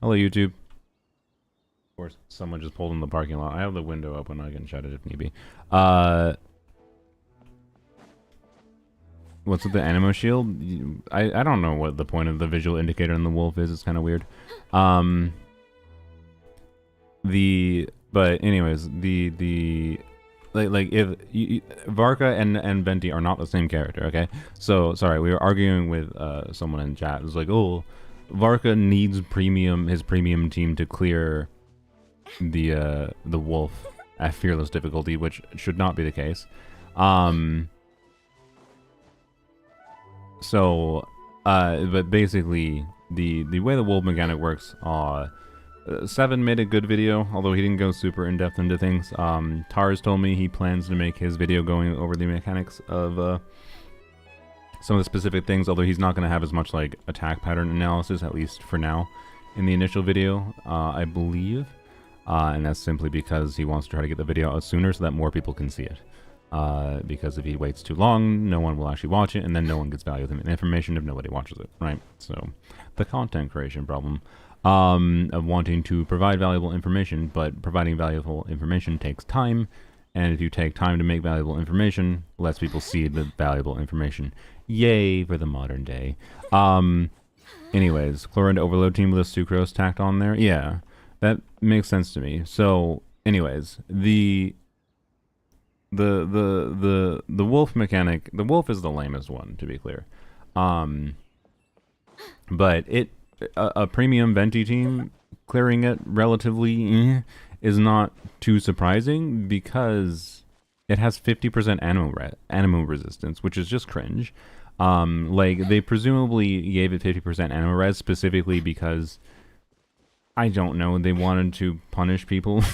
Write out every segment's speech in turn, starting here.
Hello, YouTube. Of course, someone just pulled in the parking lot. I have the window open. I can shut it if need be. What's with the Animo Shield? I don't know what the point of the visual indicator in the wolf is. It's kind of weird. But anyways, like if Varka and Venti are not the same character, okay? So sorry, we were arguing with someone in chat. It was like, oh, Varka needs his premium team to clear the wolf at fearless difficulty, which should not be the case. But basically, the way the wolf mechanic works, Seven made a good video, although he didn't go super in-depth into things. Tars told me he plans to make his video going over the mechanics of some of the specific things, although he's not going to have as much like attack pattern analysis, at least for now, in the initial video, I believe. And that's simply because he wants to try to get the video out sooner so that more people can see it. Because if he waits too long, no one will actually watch it, and then no one gets value of the information if nobody watches it, right? So, the content creation problem of wanting to provide valuable information, but providing valuable information takes time, and if you take time to make valuable information, less people see the valuable information. Yay for the modern day. Anyways, Chlorine Overload team with a sucrose tacked on there. Yeah, that makes sense to me. So, anyways, the wolf mechanic, the wolf is the lamest one, to be clear. But a premium Venti team clearing it relatively is not too surprising because it has 50% animo resistance, which is just cringe. Like, they presumably gave it 50% animo res specifically because, I don't know, they wanted to punish people.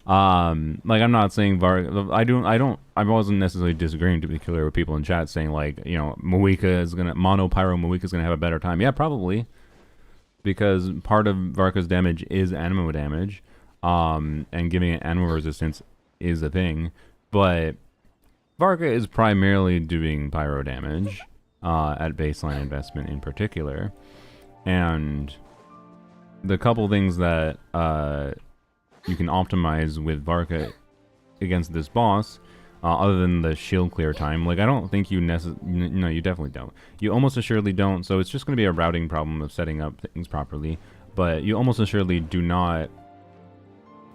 Like, I'm not saying I wasn't necessarily disagreeing, to be clear, with people in chat saying, like, you know, Mono Pyro Moika is gonna have a better time. Yeah, probably. Because part of Varka's damage is animo damage. And giving it animo resistance is a thing. But Varka is primarily doing pyro damage, at baseline investment in particular. And the couple things that, you can optimize with Varka against this boss, other than the shield clear time. Like, I don't think you no, you definitely don't. You almost assuredly don't, so it's just going to be a routing problem of setting up things properly. But you almost assuredly do not,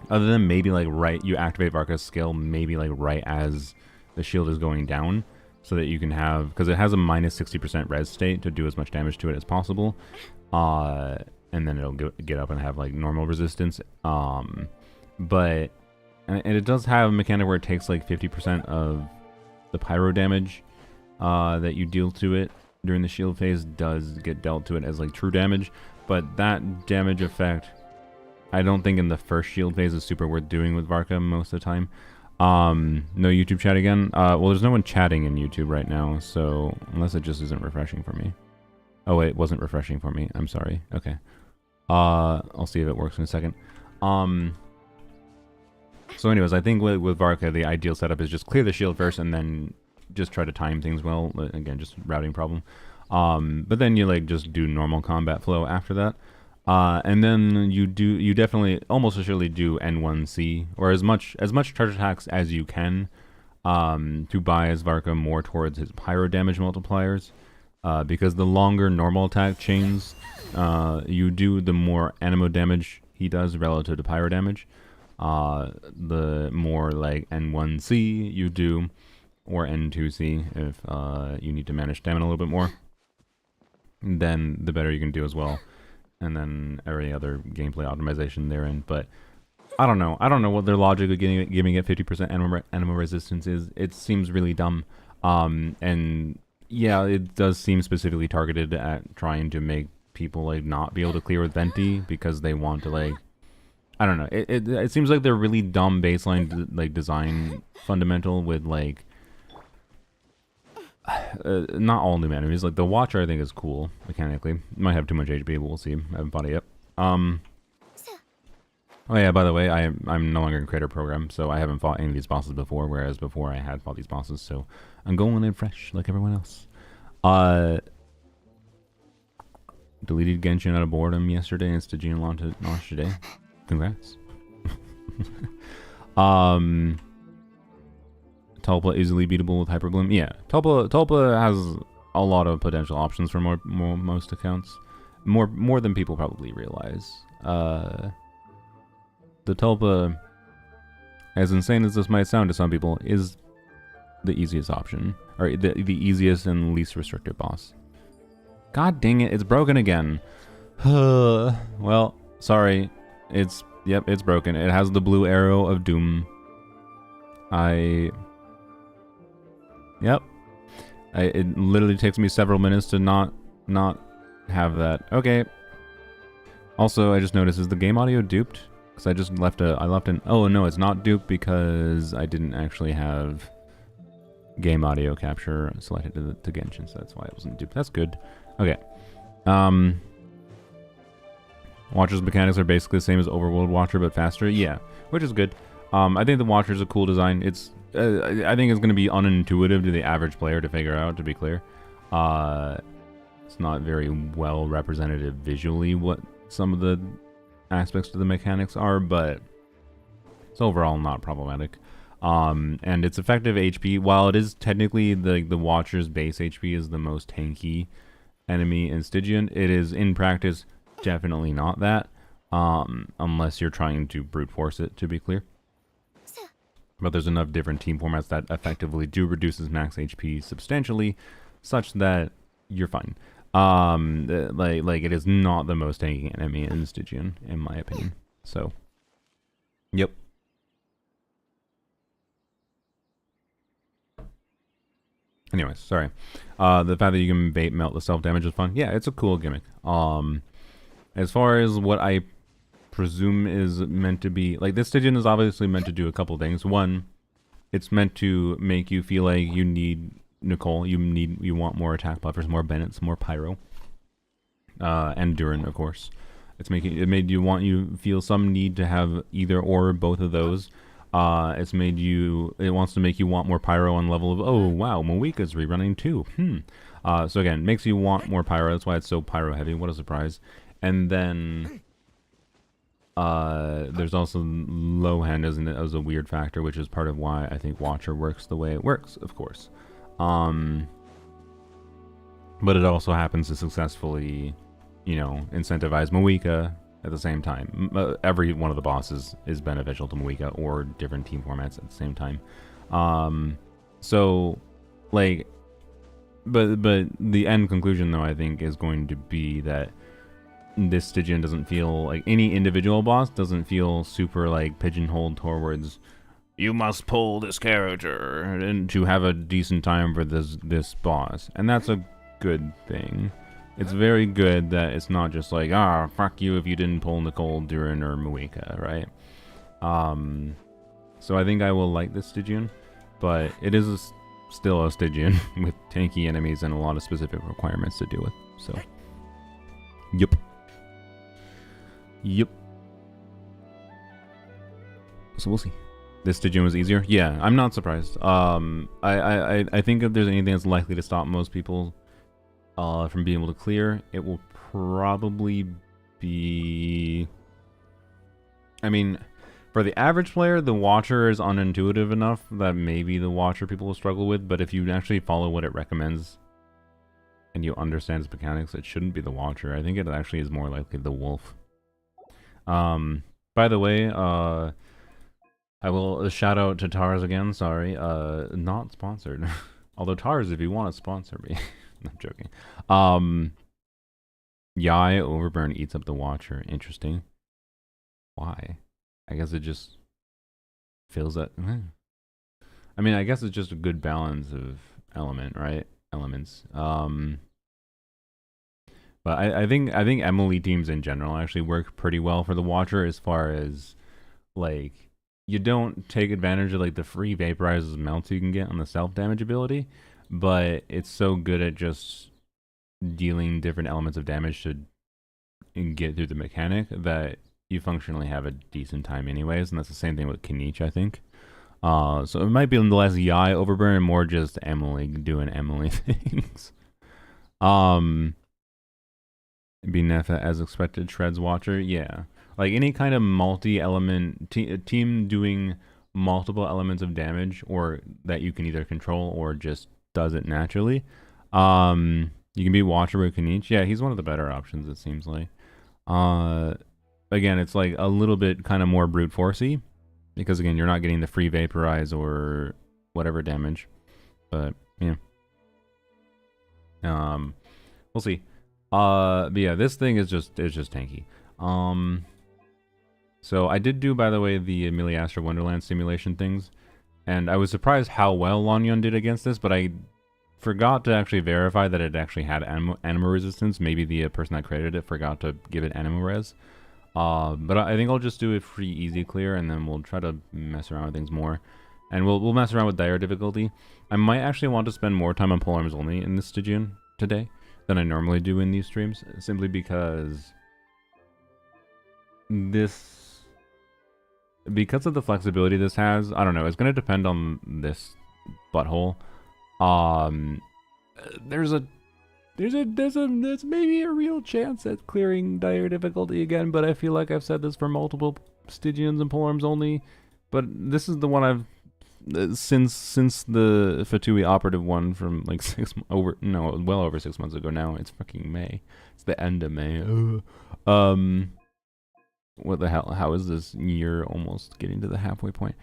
other than maybe, like, you activate Varka's skill maybe, like, right as the shield is going down, so that you can have, because it has a minus 60% res state to do as much damage to it as possible. And then it'll get up and have, like, normal resistance. But, and it does have a mechanic where it takes like 50% of the pyro damage that you deal to it during the shield phase does get dealt to it as like true damage. But that damage effect, I don't think in the first shield phase is super worth doing with Varka most of the time. No YouTube chat again? Well, there's no one chatting in YouTube right now, so unless it just isn't refreshing for me. Oh wait, it wasn't refreshing for me. I'm sorry. Okay. I'll see if it works in a second. So anyways, I think with Varka, the ideal setup is just clear the shield first and then just try to time things well. Again, just routing problem. But then you like just do normal combat flow after that. And then you definitely almost assuredly do N1C or as much charge attacks as you can to bias Varka more towards his pyro damage multipliers. Because the longer normal attack chains you do, the more animo damage he does relative to pyro damage. The more like N1C you do, or N2C if you need to manage stamina a little bit more, then the better you can do as well. And then every other gameplay optimization therein. But I don't know what their logic of giving it 50% animo resistance is. It seems really dumb. And yeah, it does seem specifically targeted at trying to make people like not be able to clear with Venti because they want to like, I don't know. It seems like they're really dumb baseline like design fundamental with like not all new enemies. Like the Watcher I think is cool mechanically. Might have too much HP, but we'll see. I haven't fought it yet. Oh yeah, by the way, I'm no longer in creator program, so I haven't fought any of these bosses before, whereas before I had fought these bosses, so I'm going in fresh like everyone else. Deleted Genshin out of boredom yesterday and Stygian launched today. Congrats. Tulpa easily beatable with Hyperbloom. Yeah, Tulpa has a lot of potential options for most accounts. More than people probably realize. The Tulpa, as insane as this might sound to some people, is the easiest option. Or the easiest and least restrictive boss. God dang it, it's broken again. Well, sorry. It's broken. It has the blue arrow of doom. It literally takes me several minutes to not have that. Okay. Also, I just noticed, is the game audio duped? Because I just left an... Oh, no, it's not duped because I didn't actually have game audio capture selected to Genshin, so that's why it wasn't duped. That's good. Okay. Watcher's mechanics are basically the same as Overworld Watcher, but faster. Yeah, which is good. I think the Watcher's a cool design. It's... I think it's going to be unintuitive to the average player to figure out, to be clear. It's not very well representative visually what some of the aspects to the mechanics are, but it's overall not problematic. And its effective HP, while it is technically the Watcher's base HP is the most tanky enemy in Stygian, it is in practice definitely not that, unless you're trying to brute force it, to be clear. But there's enough different team formats that effectively do reduce his max HP substantially, such that you're fine. Like it is not the most tanky enemy in Stygian, in my opinion. So, yep. Anyways, sorry. The fact that you can bait melt the self damage is fun. Yeah, it's a cool gimmick. As far as what I presume is meant to be, like, this Stygian is obviously meant to do a couple things. One, it's meant to make you feel like you need Nicole, you want more attack buffers, more Bennett's, more Pyro, and Durin, of course. It made you feel some need to have either or both of those. It wants to make you want more Pyro on level of, oh wow, Moika's rerunning too. So again, makes you want more Pyro. That's why it's so Pyro heavy. What a surprise. And then there's also low hand as a weird factor, which is part of why I think Watcher works the way it works, of course. But it also happens to successfully, incentivize Moika at the same time. Every one of the bosses is beneficial to Moika or different team formats at the same time. So, like, but the end conclusion, though, I think is going to be that this Stygian doesn't feel like any individual boss doesn't feel super like pigeonholed towards you must pull this character and to have a decent time for this boss, and that's a good thing. It's very good that it's not just like fuck you if you didn't pull Nicole, Durin, or Moika, right? So I think I will like this Stygian, but it is still a Stygian with tanky enemies and a lot of specific requirements to deal with. So, yep. So we'll see. This Stygian was easier. Yeah, I'm not surprised. I think if there's anything that's likely to stop most people from being able to clear, it will probably be... I mean, for the average player, the Watcher is unintuitive enough that maybe the Watcher people will struggle with, but if you actually follow what it recommends and you understand its mechanics, it shouldn't be the Watcher. I think it actually is more likely the Wolf. By the way, I will shout out to Tars again, sorry. Not sponsored. Although Tars, if you want to sponsor me. I'm joking. Yai Overburn eats up the Watcher. Interesting. Why? I guess it just feels that... I mean, I guess it's just a good balance of elements. But I think Emily teams in general actually work pretty well for the Watcher, as far as, like, you don't take advantage of like the free vaporizes melts you can get on the self damage ability, but it's so good at just dealing different elements of damage to get through the mechanic that you functionally have a decent time anyways, and that's the same thing with Kinich, I think. So it might be less Yai Overburn and more just Emily doing Emily things. Be Nefa as expected. Shreds Watcher. Yeah, like any kind of multi-element team doing multiple elements of damage, or that you can either control or just does it naturally. You can be Watcher with Kanich. Yeah, he's one of the better options. It seems like. Again, it's like a little bit kind of more brute forcey, because again, you're not getting the free vaporize or whatever damage. But yeah. We'll see. But yeah, this thing is just tanky. So I did do, by the way, the Amelia Astra Wonderland simulation things, and I was surprised how well Lanyon did against this, but I forgot to actually verify that it actually had anima resistance. Maybe the person that created it forgot to give it anima res. But I think I'll just do it free easy clear, and then we'll try to mess around with things more. And we'll mess around with dire difficulty. I might actually want to spend more time on polearms only in this Stygian today than I normally do in these streams, simply because because of the flexibility this has, I don't know, it's going to depend on this butthole. There's maybe a real chance at clearing dire difficulty again, but I feel like I've said this for multiple Stygians and polearms only, but this is the one I've since the Fatui operative one from like well over 6 months ago now. It's fucking May. It's the end of May. What the hell? How is this year almost getting to the halfway point?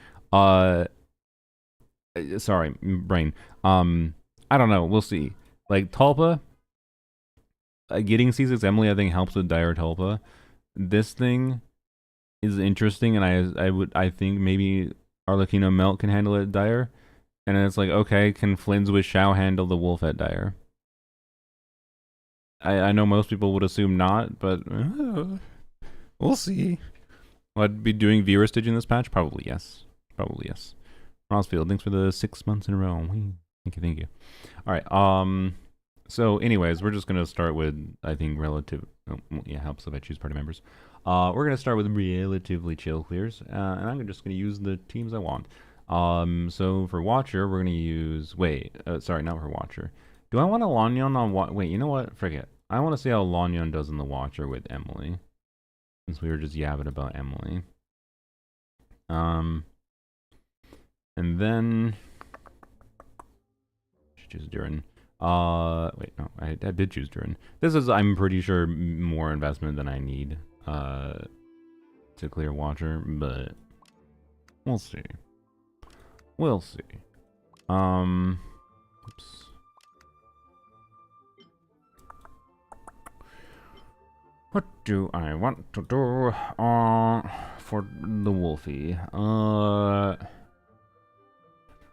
Sorry, brain. I don't know. We'll see. Like Tulpa, getting C6 Emily I think helps with dire Tulpa. This thing is interesting, and I think maybe Arlecchino Melt can handle it dire. And then it's like, okay, can Flynn's with Shao handle the wolf at dire? I know most people would assume not, but we'll see. Will I be doing viewer stitch in this patch? Probably yes. Probably yes. Rossfield, thanks for the 6 months in a row. Thank you. Alright, so anyways, we're just gonna start with, I think, helps if I choose party members. We're gonna start with relatively chill clears, and I'm just gonna use the teams I want. So for Watcher, we're gonna use, sorry, not for Watcher. Do I want a Lanyon on wait, you know what? Forget. I want to see how Lanyon does in the Watcher with Emily. Since we were just yabbing about Emily. And then choose Durin. Wait, no, I did choose Durin. This is, I'm pretty sure, more investment than I need to clear Watcher, but we'll see. We'll see. Oops. What do I want to do for the Wolfie?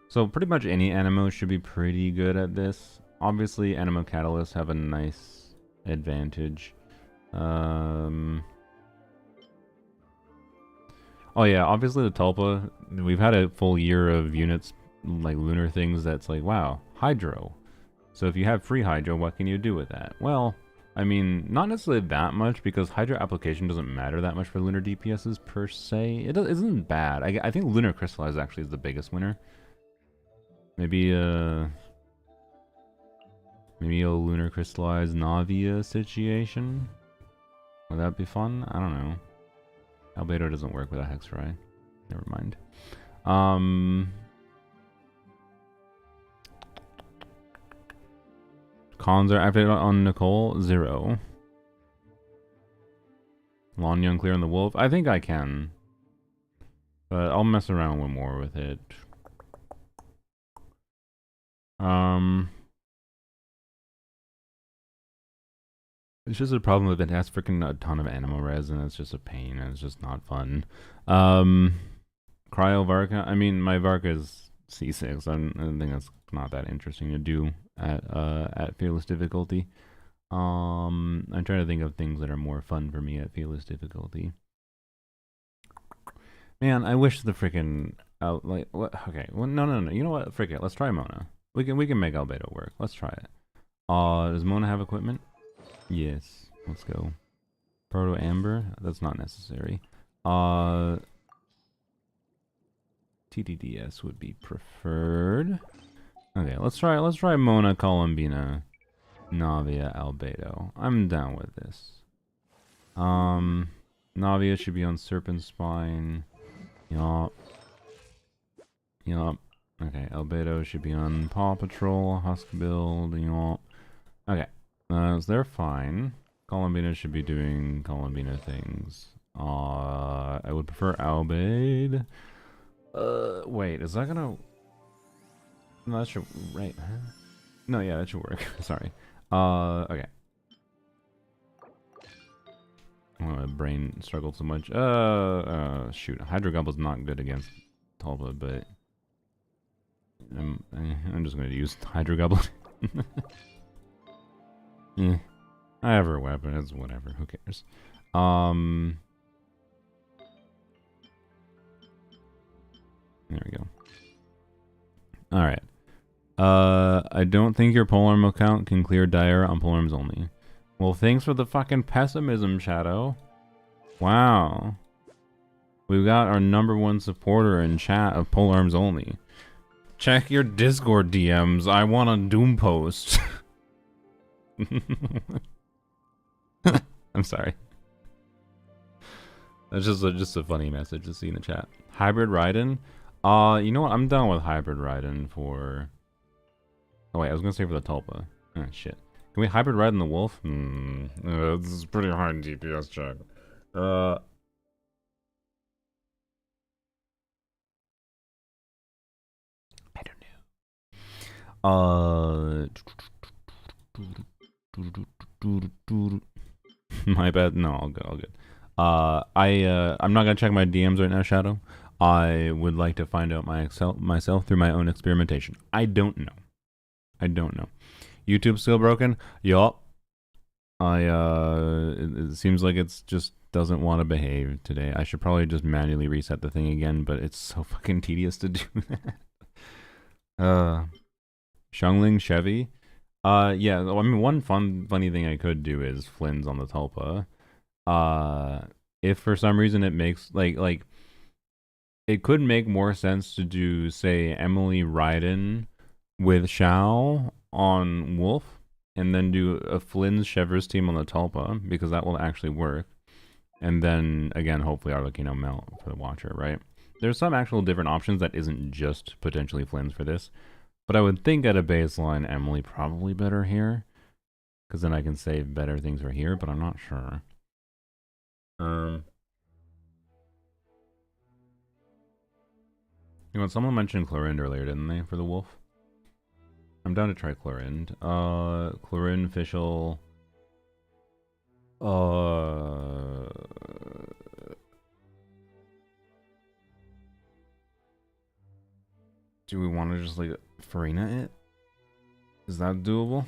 So pretty much any Animo should be pretty good at this. Obviously, Animo Catalysts have a nice advantage. Oh yeah, obviously the Tulpa, we've had a full year of units, like lunar things that's like, wow, Hydro. So if you have free Hydro, what can you do with that? Well, I mean, not necessarily that much, because Hydro application doesn't matter that much for lunar DPSs per se. It isn't bad. I think Lunar Crystallize actually is the biggest winner. Maybe a Lunar Crystallize Navia situation? Would that be fun? I don't know. Albedo doesn't work without Hexray. Never mind. Cons are activated on Nicole. 0. Lanyon clear on the wolf. I think I can. But I'll mess around one more with it. It's just a problem with it has freaking a ton of animal res, and it's just a pain, and it's just not fun. Cryo Varka. I mean, my Varka is C6. I think that's not that interesting to do at Fearless difficulty. I'm trying to think of things that are more fun for me at Fearless difficulty. Man, I wish the freaking like what? Okay, well, no. You know what? Frick it. Let's try Mona. We can make Albedo work. Let's try it. Does Mona have equipment? Yes. Let's go. Proto Amber. That's not necessary. TTDS would be preferred. Okay, let's try Mona Columbina Navia, Albedo. I'm down with this. Navia should be on Serpent Spine. Yup. Yup. Okay, Albedo should be on Paw Patrol, Husk Build, yup. Okay. So they're fine. Columbina should be doing Columbina things. I would prefer Albade. Wait, is that gonna... No, that should... Right, huh? No, yeah, that should work. Sorry. Okay. Oh, my brain struggled so much. Shoot. Hydro Gobble's not good against Talba, but... I'm just gonna use Hydro Gobble. Yeah. I have her weapon, it's whatever, who cares. There we go. Alright. I don't think your polearm account can clear Dire on polearms only. Well, thanks for the fucking pessimism, Shadow. Wow. We've got our #1 supporter in chat of polearms only. Check your Discord DMs. I want a Doom post. I'm sorry. That's just a funny message to see in the chat. Hybrid Raiden? You know what? I'm down with Hybrid Raiden for... Oh wait, I was gonna say for the Tulpa. Oh shit. Can we Hybrid Raiden the Wolf? This is pretty hard in DPS check. I don't know. My bad. No, all good, all good. I'm not gonna check my DMs right now, Shadow. I would like to find out myself through my own experimentation. I don't know. YouTube still broken? Yup. It seems like it's just doesn't want to behave today. I should probably just manually reset the thing again, but it's so fucking tedious to do that. Xiangling Chevy. Yeah, I mean, one funny thing I could do is Flynn's on the Tulpa. If for some reason it makes, like, it could make more sense to do, say, Emily Raiden with Shao on Wolf, and then do a Flynn's Chevers team on the Tulpa, because that will actually work. And then, again, hopefully Arlecchino Melt for the Watcher, right? There's some actual different options that isn't just potentially Flynn's for this. But I would think at a baseline, Emily probably better here. Because then I can save better things for here, but I'm not sure. You know, someone mentioned Clorind earlier, didn't they, for the Wolf? I'm down to try Clorind. Clorind, Fischl... Do we want to just, like, Farina it? Is that doable?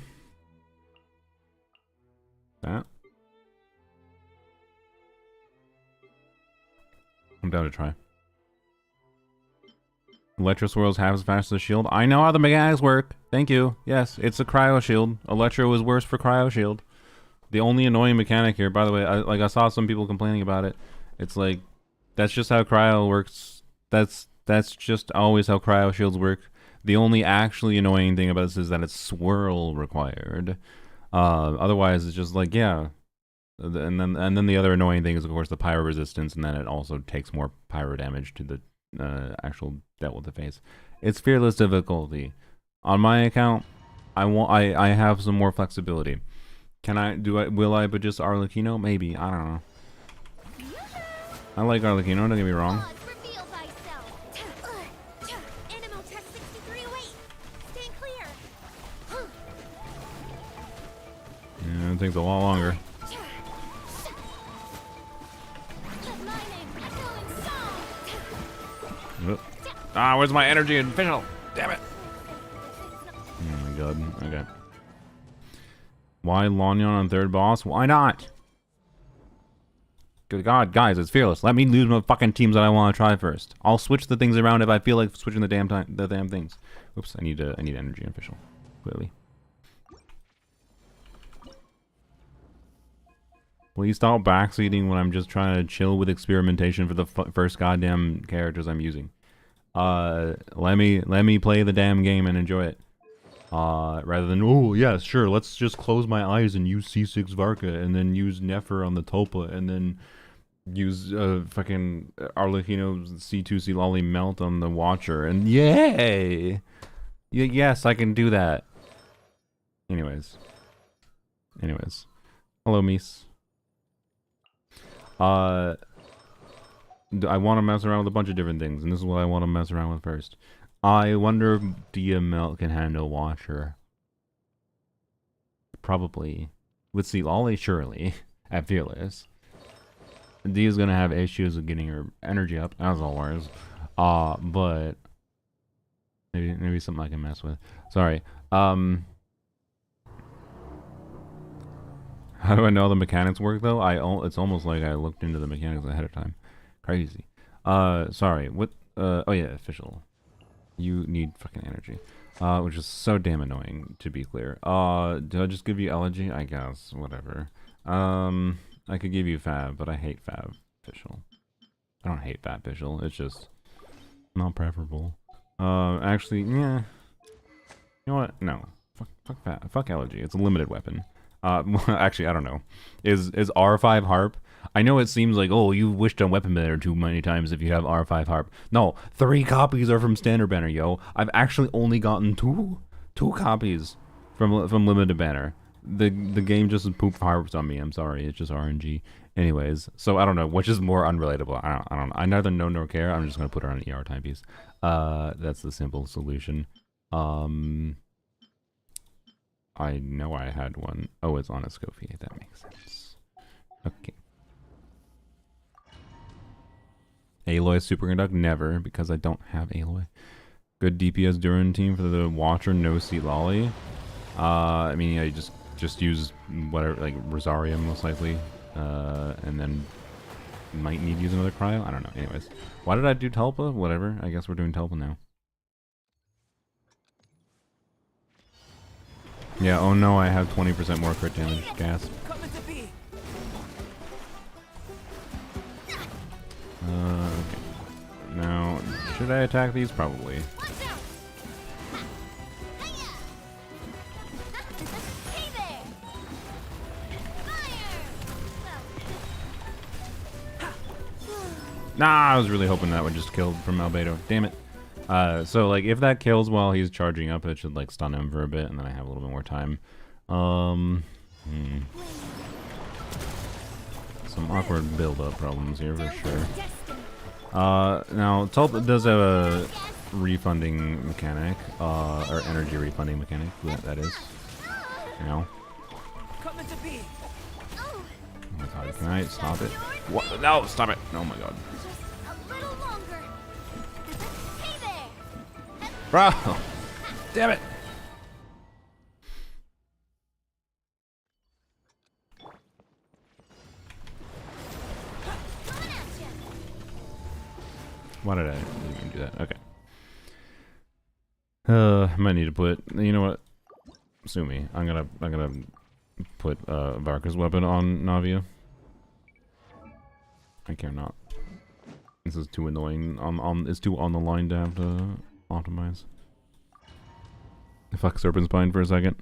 That? I'm down to try. Electro swirls half as fast as shield. I know how the mechanics work. Thank you. Yes, it's a cryo shield. Electro is worse for cryo shield. The only annoying mechanic here, by the way, I saw some people complaining about it. It's like, that's just how cryo works. That's just always how cryo shields work. The only actually annoying thing about this is that it's swirl required. Otherwise, it's just like, yeah. And then the other annoying thing is, of course, the pyro resistance, and then it also takes more pyro damage to the actual dealt with the face. It's fearless difficulty. On my account, I have some more flexibility. Will I but just Arlecchino? Maybe, I don't know. I like Arlecchino, don't get me wrong. Yeah, it takes a lot longer. Ah, where's my energy and Fischl? Damn it! Oh my god. Okay. Why Lanyon on third boss? Why not? Good god, guys, it's fearless. Let me lose my fucking teams that I want to try first. I'll switch the things around if I feel like switching the damn things. Oops, I need energy and Fischl. Clearly. Please stop backseating when I'm just trying to chill with experimentation for the first goddamn characters I'm using. Let me play the damn game and enjoy it. Rather than, oh, yeah, sure, let's just close my eyes and use C6 Varka, and then use Nefer on the Tulpa, and then use fucking Arlecchino C2 Silali Melt on the Watcher, and yay! Yes, I can do that. Anyways. Hello, Mies. I want to mess around with a bunch of different things, and this is what I want to mess around with first. I wonder if Dia Melt can handle Watcher. Probably. With Silali, surely. At Fearless. Dia's gonna have issues with getting her energy up, as always. But maybe something I can mess with. Sorry. How do I know how the mechanics work though? It's almost like I looked into the mechanics ahead of time. Crazy. Sorry. What? Oh yeah, official. You need fucking energy. Which is so damn annoying, to be clear. Do I just give you elegy? I guess. Whatever. I could give you Fab, but I hate Fab official. I don't hate Fab official. It's just not preferable. Actually, yeah. You know what? No. Fuck Fab. Fuck elegy. It's a limited weapon. Actually, I don't know. Is R5 Harp? I know it seems like, oh, you wished on Weapon Banner too many times if you have R5 Harp. No, 3 copies are from Standard Banner, yo. I've actually only gotten two copies from Limited Banner. The game just poop harps on me. I'm sorry, it's just RNG. Anyways, so I don't know which is more unrelatable. I don't. I neither know nor care. I'm just gonna put her on an ER timepiece. That's the simple solution. I know I had one. Oh, it's on a Scofier. That makes sense. Okay. Aloy Superconduct? Never, because I don't have Aloy. Good DPS Duran team for the Watcher, no Seat Lolly. I mean, I just use whatever, like Rosaria most likely, and then might need to use another cryo. I don't know. Anyways, why did I do Tulpa? Whatever. I guess we're doing Tulpa now. Yeah. Oh no, I have 20% more crit damage. Gasp. Okay. Now, should I attack these? Probably. Nah, I was really hoping that would just kill from Albedo. Damn it. So, like, if that kills while he's charging up, it should, like, stun him for a bit, and then I have a little bit more time. Some awkward build-up problems here, for sure. Now, Tulpa does have a refunding mechanic, or energy refunding mechanic, that is. You know? Oh my god, can I stop it? What? No, stop it! Oh my god. Bro! Damn it! Why did I even do that? Okay. I might need to put, you know what? Sue me. I'm gonna put Varka's weapon on Navia. I care not. This is too annoying. It's too on the line to have to optimize. Fuck Serpent Spine for a second.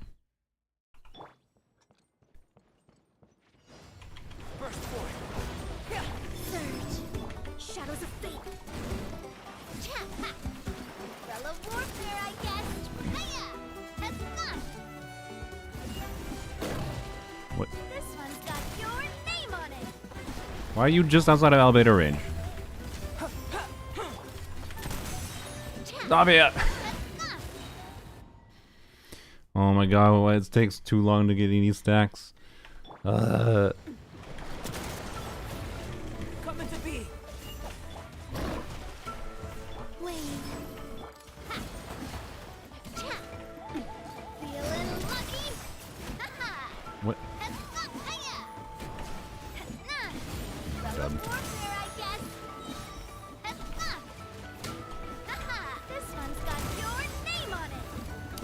What? This one's got your name on it. Why are you just outside of Albedo range? Stop it! Oh my god, why it takes too long to get any stacks. What?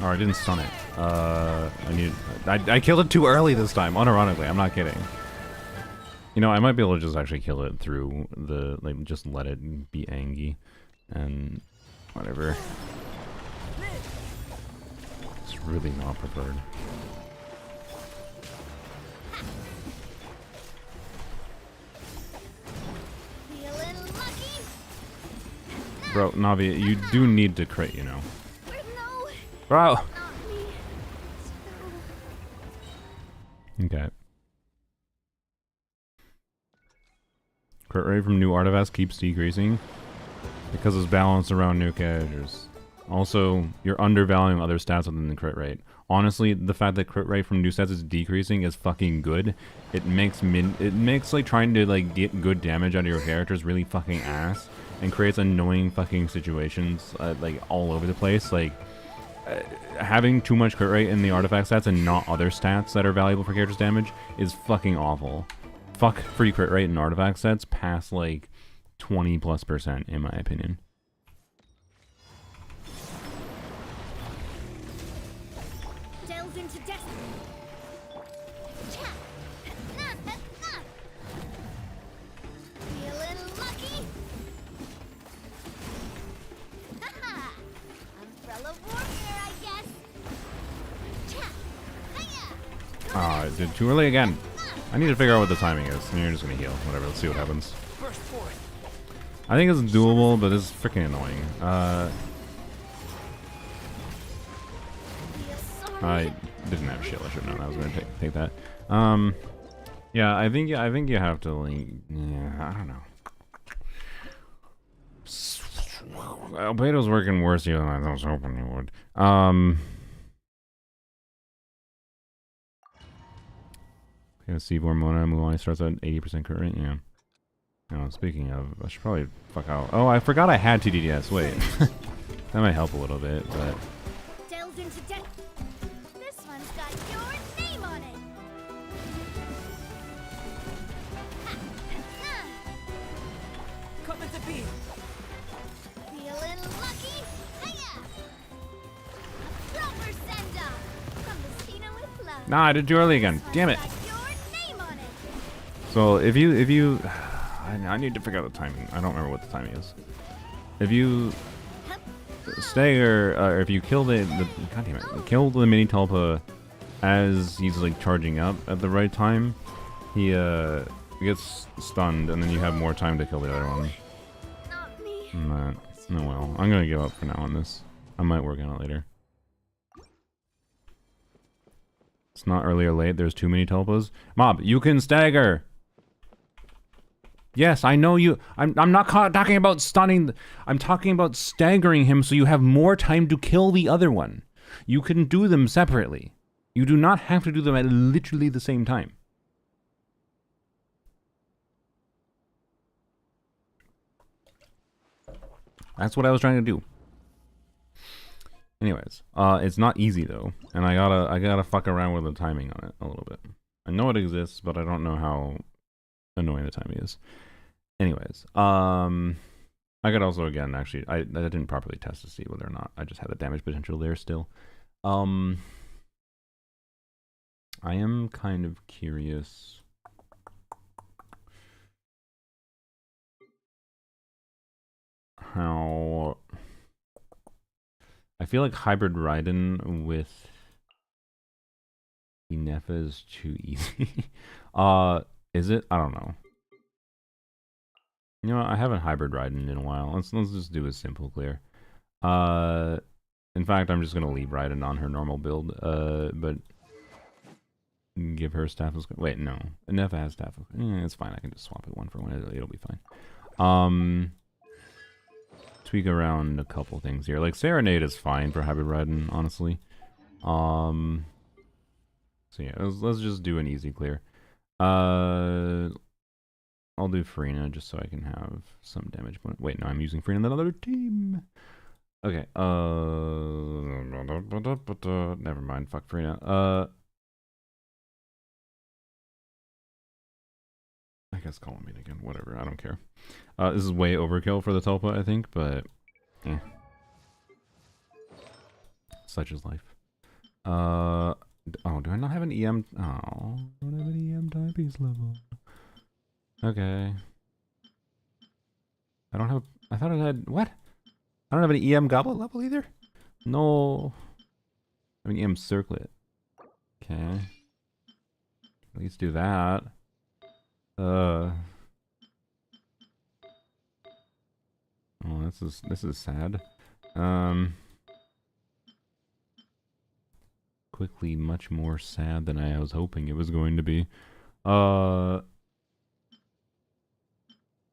Oh, I didn't stun it. I killed it too early this time, unironically, I'm not kidding. You know, I might be able to just actually kill it through the, like, just let it be Angie. And whatever. Just really not preferred. Bro, Navi, you do need to crit, you know. Bro! Okay. Crit rate from new artifacts keeps decreasing because it's balanced around new characters. Also, you're undervaluing other stats other than the crit rate. Honestly, the fact that crit rate from new sets is decreasing is fucking good. It makes like trying to like get good damage out of your characters really fucking ass, and creates annoying fucking situations like all over the place. Like having too much crit rate in the artifact stats and not other stats that are valuable for characters' damage is fucking awful. Fuck free crit rate in artifact sets past like 20+% in my opinion. Ah, I did too early again. I need to figure out what the timing is. And you're just gonna heal. Whatever, let's see what happens. I think it's doable, but it's freaking annoying. I didn't have shield. I should have known I was gonna take that. Yeah, I think you have to like, yeah, I don't know. Albedo's working worse here than I was hoping he would. Seaborn Mona Mulan starts at 80% crit rate, yeah. Oh, speaking of, I should probably fuck out. Oh, I forgot I had TDDS. Wait. That might help a little bit, but... This one's got your name on it. Coming to be. Feeling lucky? Hiya! A proper send-off from the Cena with love. Nah, I did too early again. Damn it. So if you, I need to figure out the timing. I don't remember what the timing is. If you stagger, or if you kill the god damn it, kill the mini Tulpa as he's like charging up at the right time, he gets stunned, and then you have more time to kill the other one. Not, oh well, I'm gonna give up for now on this. I might work on it later. It's not early or late. There's too many Tulpas. Mob, you can stagger. Yes, I know you. I'm not talking about stunning. I'm talking about staggering him so you have more time to kill the other one. You can do them separately. You do not have to do them at literally the same time. That's what I was trying to do. Anyways, it's not easy though, and I gotta fuck around with the timing on it a little bit. I know it exists, but I don't know how annoying the timing is. Anyways, I could also, again, actually, I didn't properly test to see whether or not I just had the damage potential there still. I am kind of curious how... I feel like hybrid Raiden with Inefa is too easy. Is it? I don't know. You know what? I haven't hybrid Raiden in a while. Let's just do a simple clear. In fact, I'm just gonna leave Raiden on her normal build. But give her staff. Wait, no. Inefa has staff. It's fine. I can just swap it one for one. It'll be fine. Tweak around a couple things here. Like Serenade is fine for hybrid Raiden, honestly. So yeah, let's just do an easy clear. I'll do Farina just so I can have some damage. Wait, no, I'm using Farina on that other team. Okay. Never mind. Fuck Farina. I guess call me again. Whatever. I don't care. This is way overkill for the Tulpa, I think, but such is life. Oh, do I not have an EM? Oh, I don't have an EM typepiece level. Okay. I don't have... I thought I had... What? I don't have an EM goblet level either? No. I mean, EM circlet. Okay. At least do that. Oh, this is sad. Quickly much more sad than I was hoping it was going to be.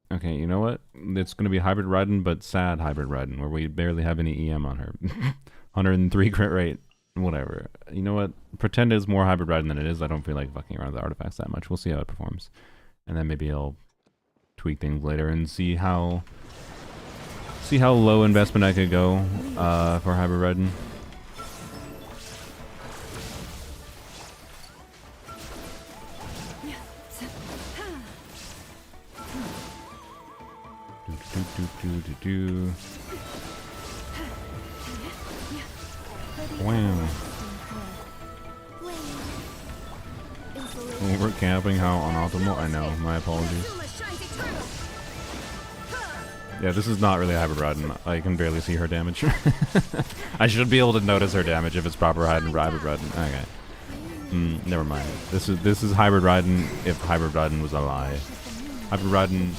Okay, you know what? It's gonna be hybrid Raiden, but sad hybrid Raiden, where we barely have any EM on her. 103 crit rate, whatever. You know what? Pretend it's more hybrid Raiden than it is. I don't feel like fucking around with the artifacts that much. We'll see how it performs, and then maybe I'll tweak things later and see how low investment I could go for hybrid Raiden. Wow. Over camping, how unoptimal? I know, my apologies. Yeah, this is not really a hybrid Raiden. I can barely see her damage. I should be able to notice her damage if it's proper hybrid Raiden. Okay. Never mind. This is hybrid Raiden if hybrid Raiden was a lie. Hybrid Raiden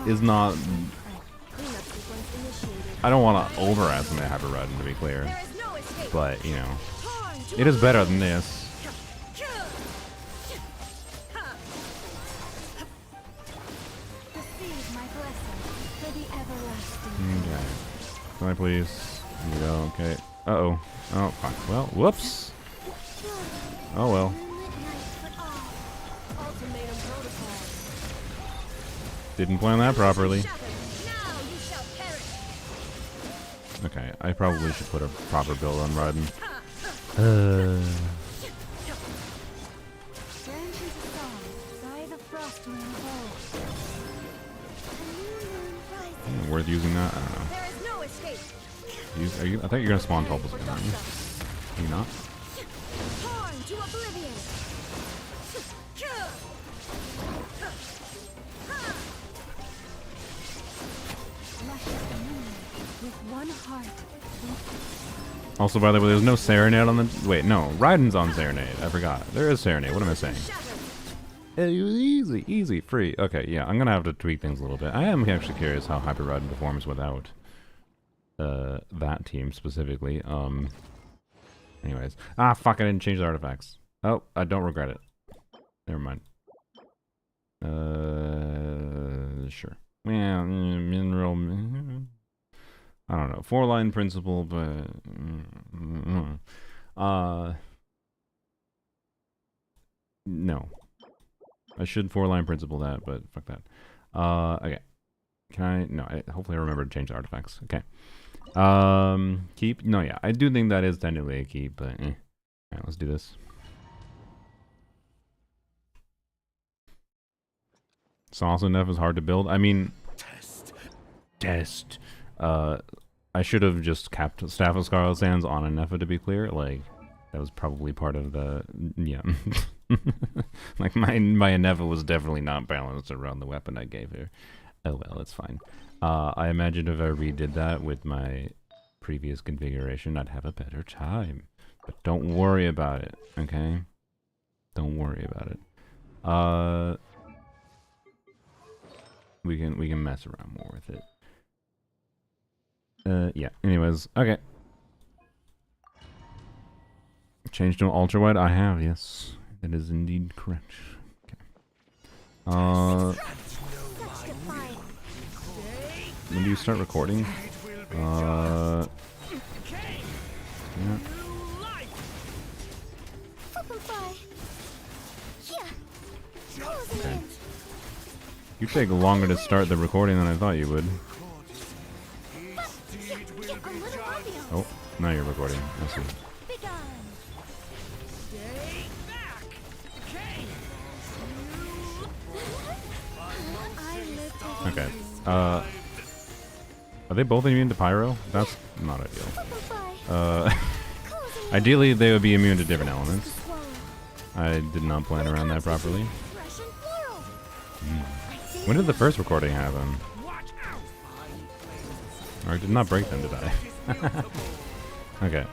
is not... I don't want to overestimate hybrid Raiden, to be clear. But, you know, it is better than this. Okay. Can I please? Here we go. Okay. Uh-oh. Oh, fuck. Well, whoops. Oh, well. Didn't plan that properly. Okay, I probably should put a proper build on Raiden. Worth using that? I don't know. I thought you were gonna spawn Tulpas again, aren't you? Are you not? Also, by the way, there's no Serenade on the... Wait, no. Raiden's on Serenade. I forgot. There is Serenade. What am I saying? Easy, easy, free. Okay, yeah, I'm gonna have to tweak things a little bit. I am actually curious how Hyper Raiden performs without that team specifically. Anyways. Ah, fuck, I didn't change the artifacts. Oh, I don't regret it. Never mind. Sure. Yeah, mineral... I don't know. 4-line principle, but... No. I should 4-line principle that, but fuck that. Okay. Can I... No, hopefully I remember to change the artifacts. Okay. Keep? No, yeah. I do think that is technically a keep, but eh. Alright, let's do this. Sauce enough is hard to build. I mean... Test. I should have just capped Staff of Scarlet Sands on a Nepha, to be clear. Like, that was probably part of the... Yeah. Like, my Nepha was definitely not balanced around the weapon I gave her. Oh well, it's fine. I imagined if I redid that with my previous configuration, I'd have a better time. But don't worry about it, okay? Don't worry about it. We can mess around more with it. Yeah, anyways, okay. Changed to an ultra wide? I have, yes. That is indeed correct. Okay. When do you start recording? Yeah. Okay. You take longer to start the recording than I thought you would. Oh, now you're recording. I see. Okay. Are they both immune to pyro? That's not ideal. Ideally, they would be immune to different elements. I did not plan around that properly. When did the first recording happen? Or I did not break them, did I? Okay.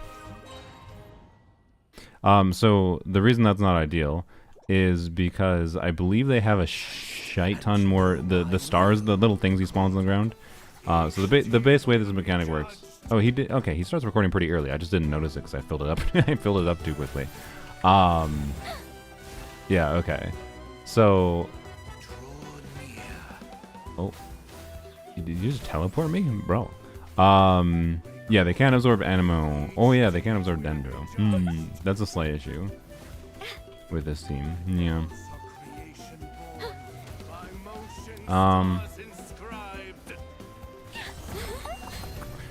So the reason that's not ideal is because I believe they have a shite ton more the stars, the little things he spawns on the ground. So the base way this mechanic works. Oh, he did. Okay, he starts recording pretty early. I just didn't notice it because I filled it up. I filled it up too quickly. Yeah. Okay. So. Oh. Did you just teleport me, bro? Yeah, they can't absorb Anemo. Oh yeah, they can't absorb Dendro. That's a slight issue with this team. Yeah.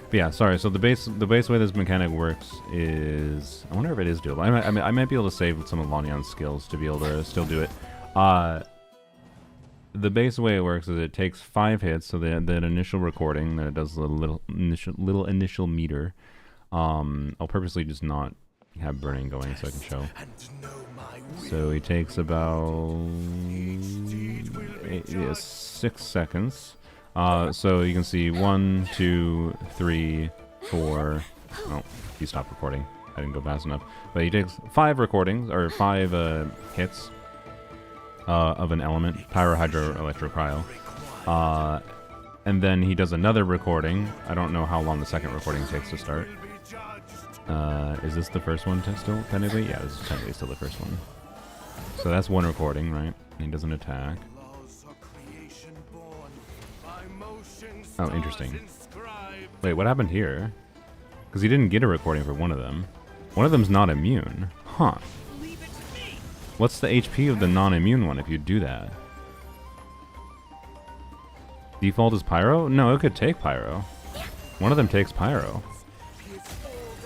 But yeah, sorry. So the base way this mechanic works is, I wonder if it is doable. I might be able to save some of Lanyan's skills to be able to still do it. The base way it works is it takes 5 hits, so that initial recording that it does a little initial meter. I'll purposely just not have burning going so I can show. So he takes about 6 seconds. So you can see 1, 2, 3, 4. Oh, he stopped recording. I didn't go fast enough. But he takes 5 recordings, or 5 hits of an element, Pyro, Hydro, Electro, Cryo. And then he does another recording. I don't know how long the second recording takes to start. Is this the first one still, technically? Yeah, this is technically still the first one. So that's one recording, right? And he does an attack. Oh, interesting. Wait, what happened here? Because he didn't get a recording for one of them. One of them's not immune. Huh. What's the HP of the non-immune one if you do that? Default is Pyro? No, it could take Pyro. One of them takes Pyro.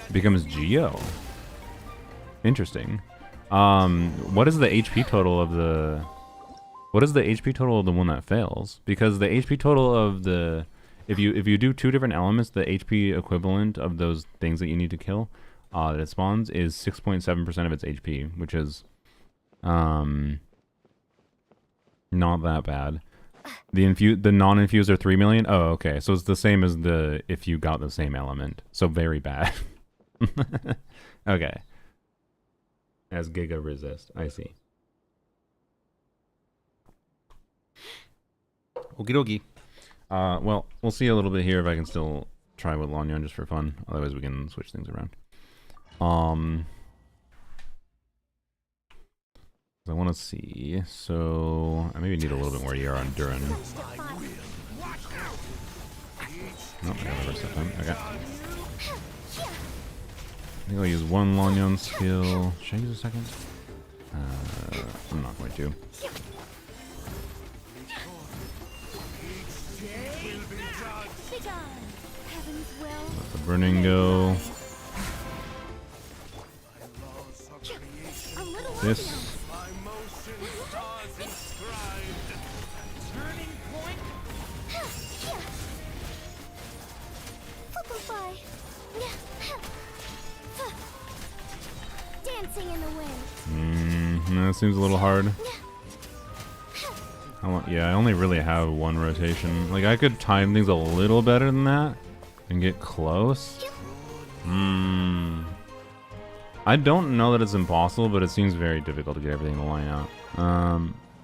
It becomes Geo. Interesting. What is the HP total of the... What is the HP total of the one that fails? Because the HP total of the... If you do 2 different elements, the HP equivalent of those things that you need to kill that it spawns is 6.7% of its HP, which is not that bad. The non-infused are 3 million. Oh, okay. So it's the same as the if you got the same element. So very bad. Okay. As Giga resist. I see. Okie dokie. Well, we'll see a little bit here if I can still try with Lanyan just for fun. Otherwise, we can switch things around. I want to see. So I maybe need a little bit more ER on Duran. Nope, I got the rest of time. Okay. I think I'll use one Lanyan skill. Should I use a second? I'm not going to. Let the burning go. This. Dancing in the wind. That seems a little hard. Yeah, I only really have one rotation. Like, I could time things a little better than that and get close. I don't know that it's impossible, but it seems very difficult to get everything to line out.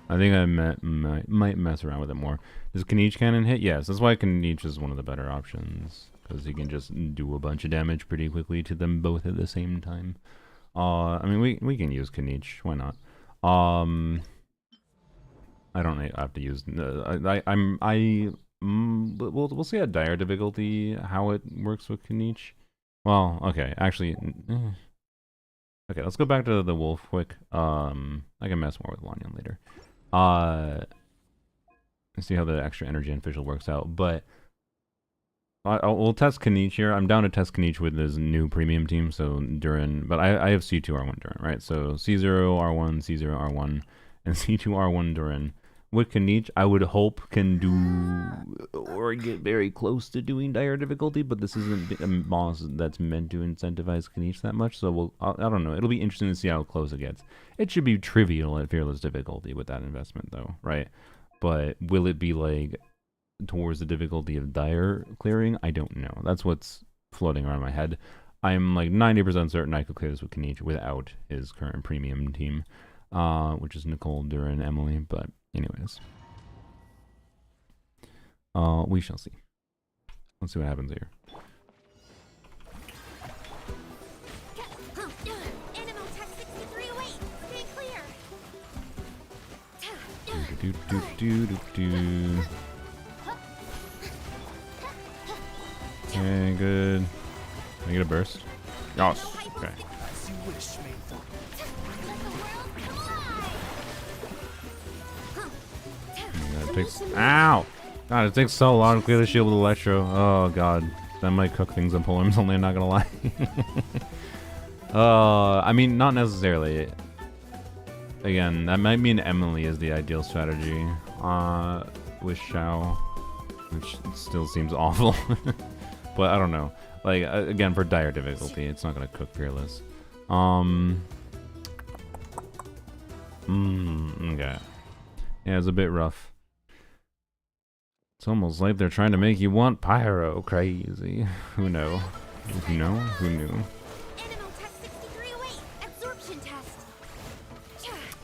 I think I might mess around with it more. Does Kanich cannon hit? Yes, that's why Kanich is one of the better options. Because he can just do a bunch of damage pretty quickly to them both at the same time. I mean, we can use Kanich. Why not? I don't have to use... we'll see at dire difficulty how it works with Kanich. Well, okay, actually... Okay, let's go back to the wolf quick. I can mess more with Lanyan later. Let's see how the extra energy and official works out. But we'll test Kanich here. I'm down to test Kanich with his new premium team, so Duran. But I have C2 R1 Duran, right? So C0 R1, C0 R1, and C2 R1 Duran. With Kanich, I would hope can do or get very close to doing dire difficulty, but this isn't a boss that's meant to incentivize Kanich that much, so I don't know. It'll be interesting to see how close it gets. It should be trivial at fearless difficulty with that investment, though, right? But will it be like towards the difficulty of dire clearing? I don't know. That's what's floating around my head. I'm like 90% certain I could clear this with Kenichi without his current premium team, which is Nicole, Duran, Emily. But anyways, we shall see. Let's see what happens here. Okay, good. Can I get a burst? Yes. Okay. Yeah, it takes. Ow! God, it takes so long to clear the shield with Electro. Oh god, that might cook things in polearms. Only I'm not gonna lie. I mean, not necessarily. Again, that might mean Emily is the ideal strategy. With Xiao, which still seems awful. But I don't know. Like, again, for dire difficulty, it's not gonna cook Fearless. Okay. Yeah, it's a bit rough. It's almost like they're trying to make you want Pyro. Crazy. Who knew? Who knew? Who knew?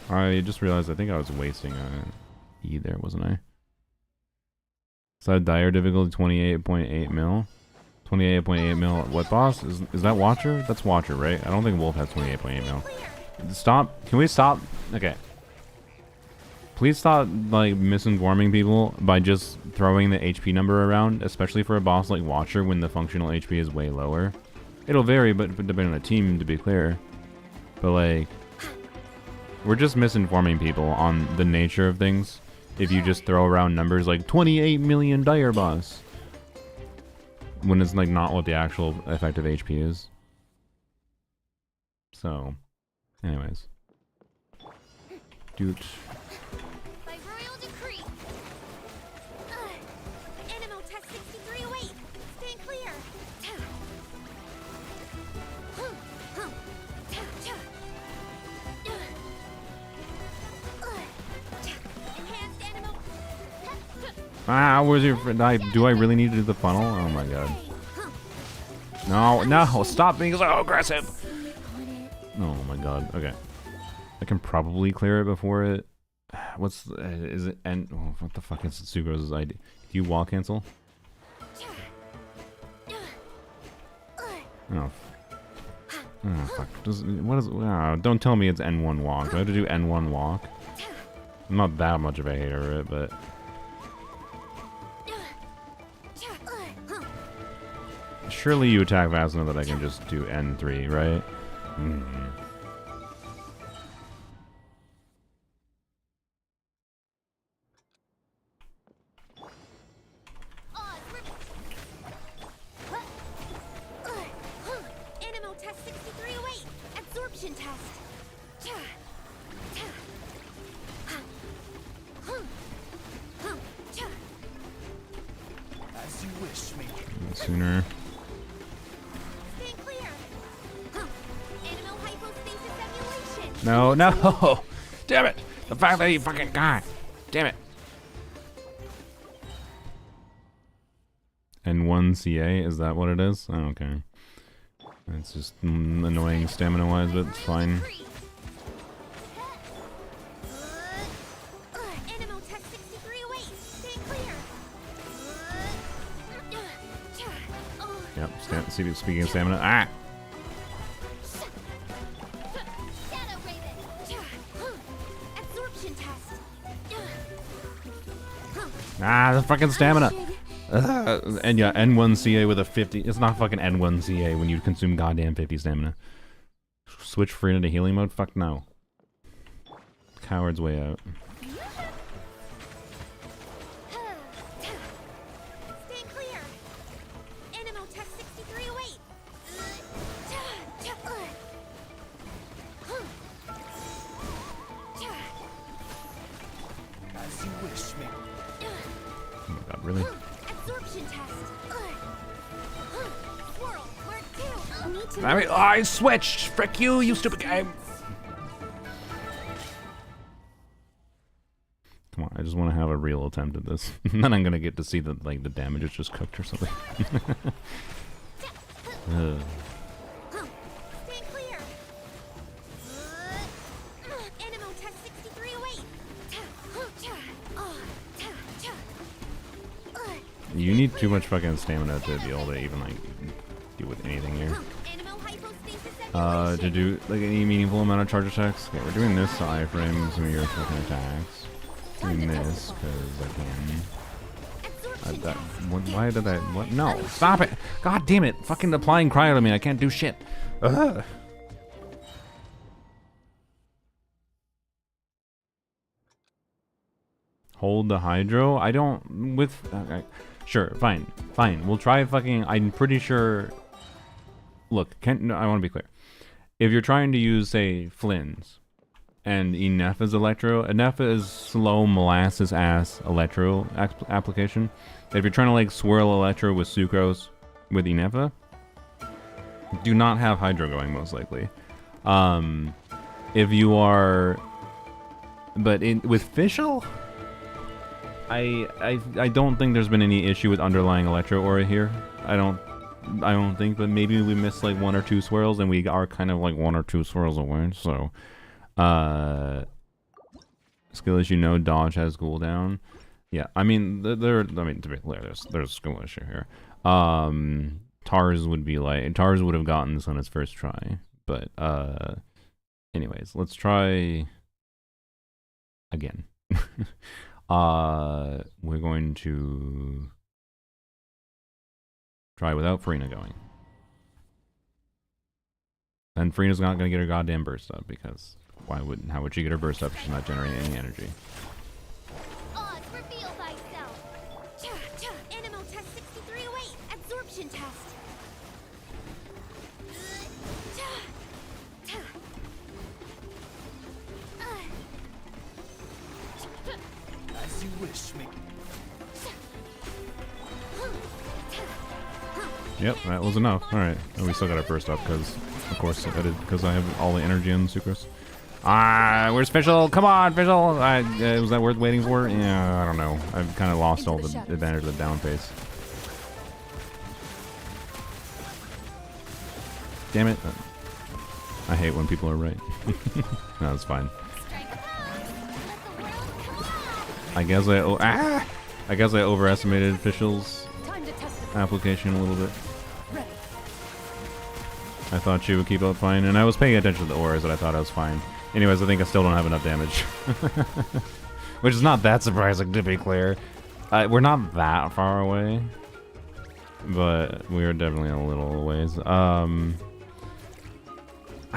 I just realized I think I was wasting E there, wasn't I? So dire difficulty 28.8 mil. 28.8 mil. What boss? Is that Watcher? That's Watcher, right? I don't think Wolf has 28.8 mil. Stop. Can we stop? Okay. Please stop, like, misinforming people by just throwing the HP number around, especially for a boss like Watcher when the functional HP is way lower. It'll vary, but depending on the team, to be clear. But, like, we're just misinforming people on the nature of things if you just throw around numbers like 28 million dire boss when it's like not what the actual effective HP is. So, anyways. Dude. By royal decree. Animal test 6308. Stand clear. Enhanced animal. Ah, where's your friend? Do I really need to do the funnel? Oh my god. No, no, stop being so aggressive. Oh my god. Okay. I can probably clear it before it. What's is it? And oh, what the fuck is Sugro's ID? Do you wall cancel? Oh. Oh fuck. What is? Oh, don't tell me it's N1 walk. Do I have to do N1 walk? I'm not that much of a hater of it, but. Surely you attack fast enough that I can just do N3, right? Animal test 6308. Absorption test. As you wish, me. Sooner. Stand clear. Animal hypostasis emulation. No, no! Damn it! The fact that he fucking got. Damn it. N1 CA, is that what it is? Oh, okay. It's just annoying stamina-wise, but it's fine. Animal test 6308. Stand clear. Yep, speaking of stamina. Ah! Shadow Raven. Absorption test. Ah, the fucking stamina! And yeah, N1 CA with a 50. It's not fucking N1 CA when you consume goddamn 50 stamina. Switch free into healing mode? Fuck no. Coward's way out. Stand clear. Animal test 6308. As you wish, me. Oh my god, really? Absorption test. Swirl, mark 2. Need to I mean, I switched! Frick you, you stupid game! Come on, I just want to have a real attempt at this. And then I'm gonna get to see that, like, the damage is just cooked or something. You need too much fucking stamina to be able to even like deal with anything here. Animo hypostasis To do like any meaningful amount of charge attacks. Okay, we're doing this to iframe some of your fucking attacks. Doing this because I can. Why did I? What? No! Stop it! God damn it! Fucking applying cryo to me. I can't do shit. Ugh. Hold the hydro. I don't with. Okay. Sure, fine. We'll try fucking. I'm pretty sure. Look, no, I want to be clear. If you're trying to use, say, Flynn's, and Inepha's electro, Inepha is slow molasses ass electro application. If you're trying to like swirl electro with sucrose with Inepha, do not have hydro going most likely. If you are, but with Fischl, I don't think there's been any issue with underlying electro aura here. I don't think, but maybe we missed like 1 or 2 swirls, and we are kind of like 1 or 2 swirls away. So, skill issue, no dodge has cooldown. Yeah, I mean, to be clear, there's a skill issue here. Tars would have gotten this on its first try, but anyways, let's try again. We're going to try without Farina going. Then Farina's not going to get her goddamn burst up, because how would she get her burst up if she's not generating any energy? Oz, reveal thyself. Animo test 6308. Absorption test. As you wish, me. Yep, that was enough. Alright, and we still got our burst up, because, of course, because I have all the energy in sucrose. Where's Fischl? Come on, Fischl! Was that worth waiting for? Yeah, I don't know. I've kind of lost all the advantage of the down pace. Damn it. I hate when people are right. No, it's fine. I guess I overestimated Fischl's application a little bit. I thought she would keep up fine, and I was paying attention to the auras that I thought I was fine. Anyways, I think I still don't have enough damage. Which is not that surprising, to be clear. We're not that far away, but we're definitely a little ways. I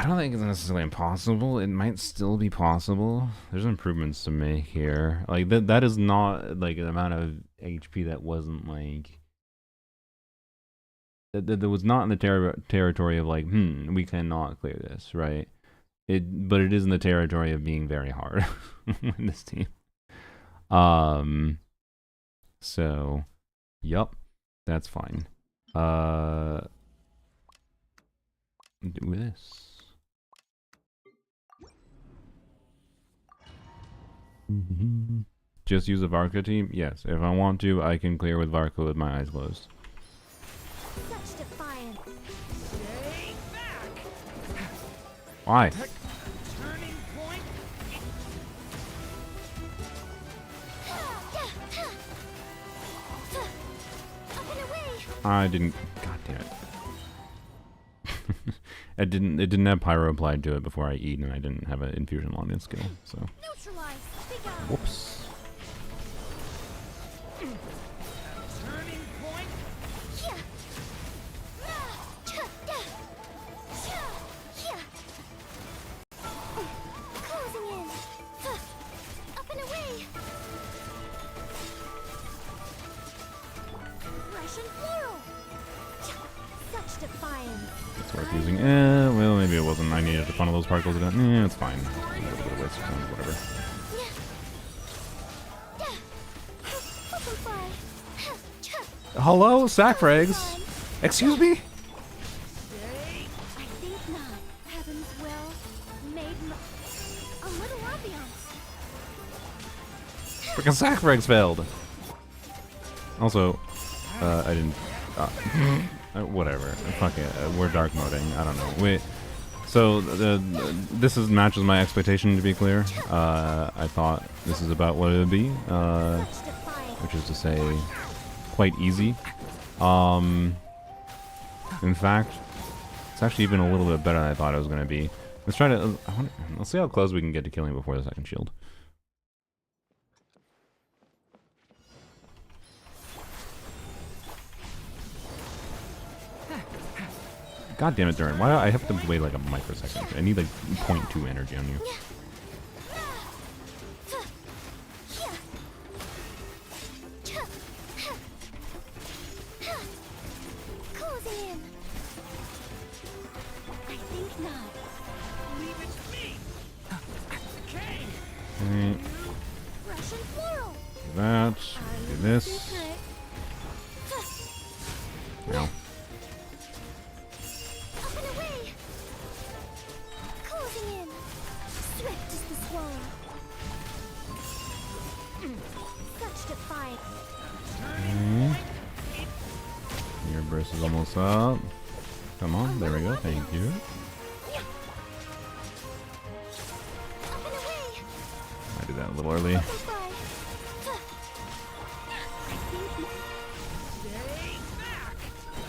don't think it's necessarily impossible. It might still be possible. There's improvements to make here. Like, that is not, like, an amount of HP that wasn't, like... That was not in the territory of, like, we cannot clear this, right? But it is in the territory of being very hard in this team. So, yup, that's fine. Do this. Just use a Varka team? Yes, if I want to, I can clear with Varka with my eyes closed. Such defiance. Why? Turning point. Up and away. I didn't. God damn it. It didn't have pyro applied to it before I eat, and I didn't have an infusion launching skill, so. Neutralize. Big eye. Whoops. Turning point. Closing in. Up and away. Russian floral. Such defiance. It's worth using. Well, maybe it wasn't. I needed to funnel those particles again. It's fine. A little bit of waste of time, whatever. Hello, Sackfrags. Excuse me? I think not. Heaven's will made a little ambiance. Freaking Sackfrags failed. Also, I didn't. Whatever. Fuck it. We're dark moding. I don't know. Wait. So this matches my expectation, to be clear. I thought this is about what it would be, which is to say, quite easy. In fact, it's actually even a little bit better than I thought it was going to be. Let's try to... let's see how close we can get to killing before the second shield. God damn it, Durin. Why do I have to wait like a microsecond? I need like 0.2 energy on you. Closing in. I think not. Leave it to me. Okay. Okay, Russian floral. do that. Do this. Secret. Now. Up and away. Closing in. Swift as the swallow. Such defiance. Okay. Your burst is almost up. Come on, there we go. Thank you. Up and away. I did that a little early. Up and fly. I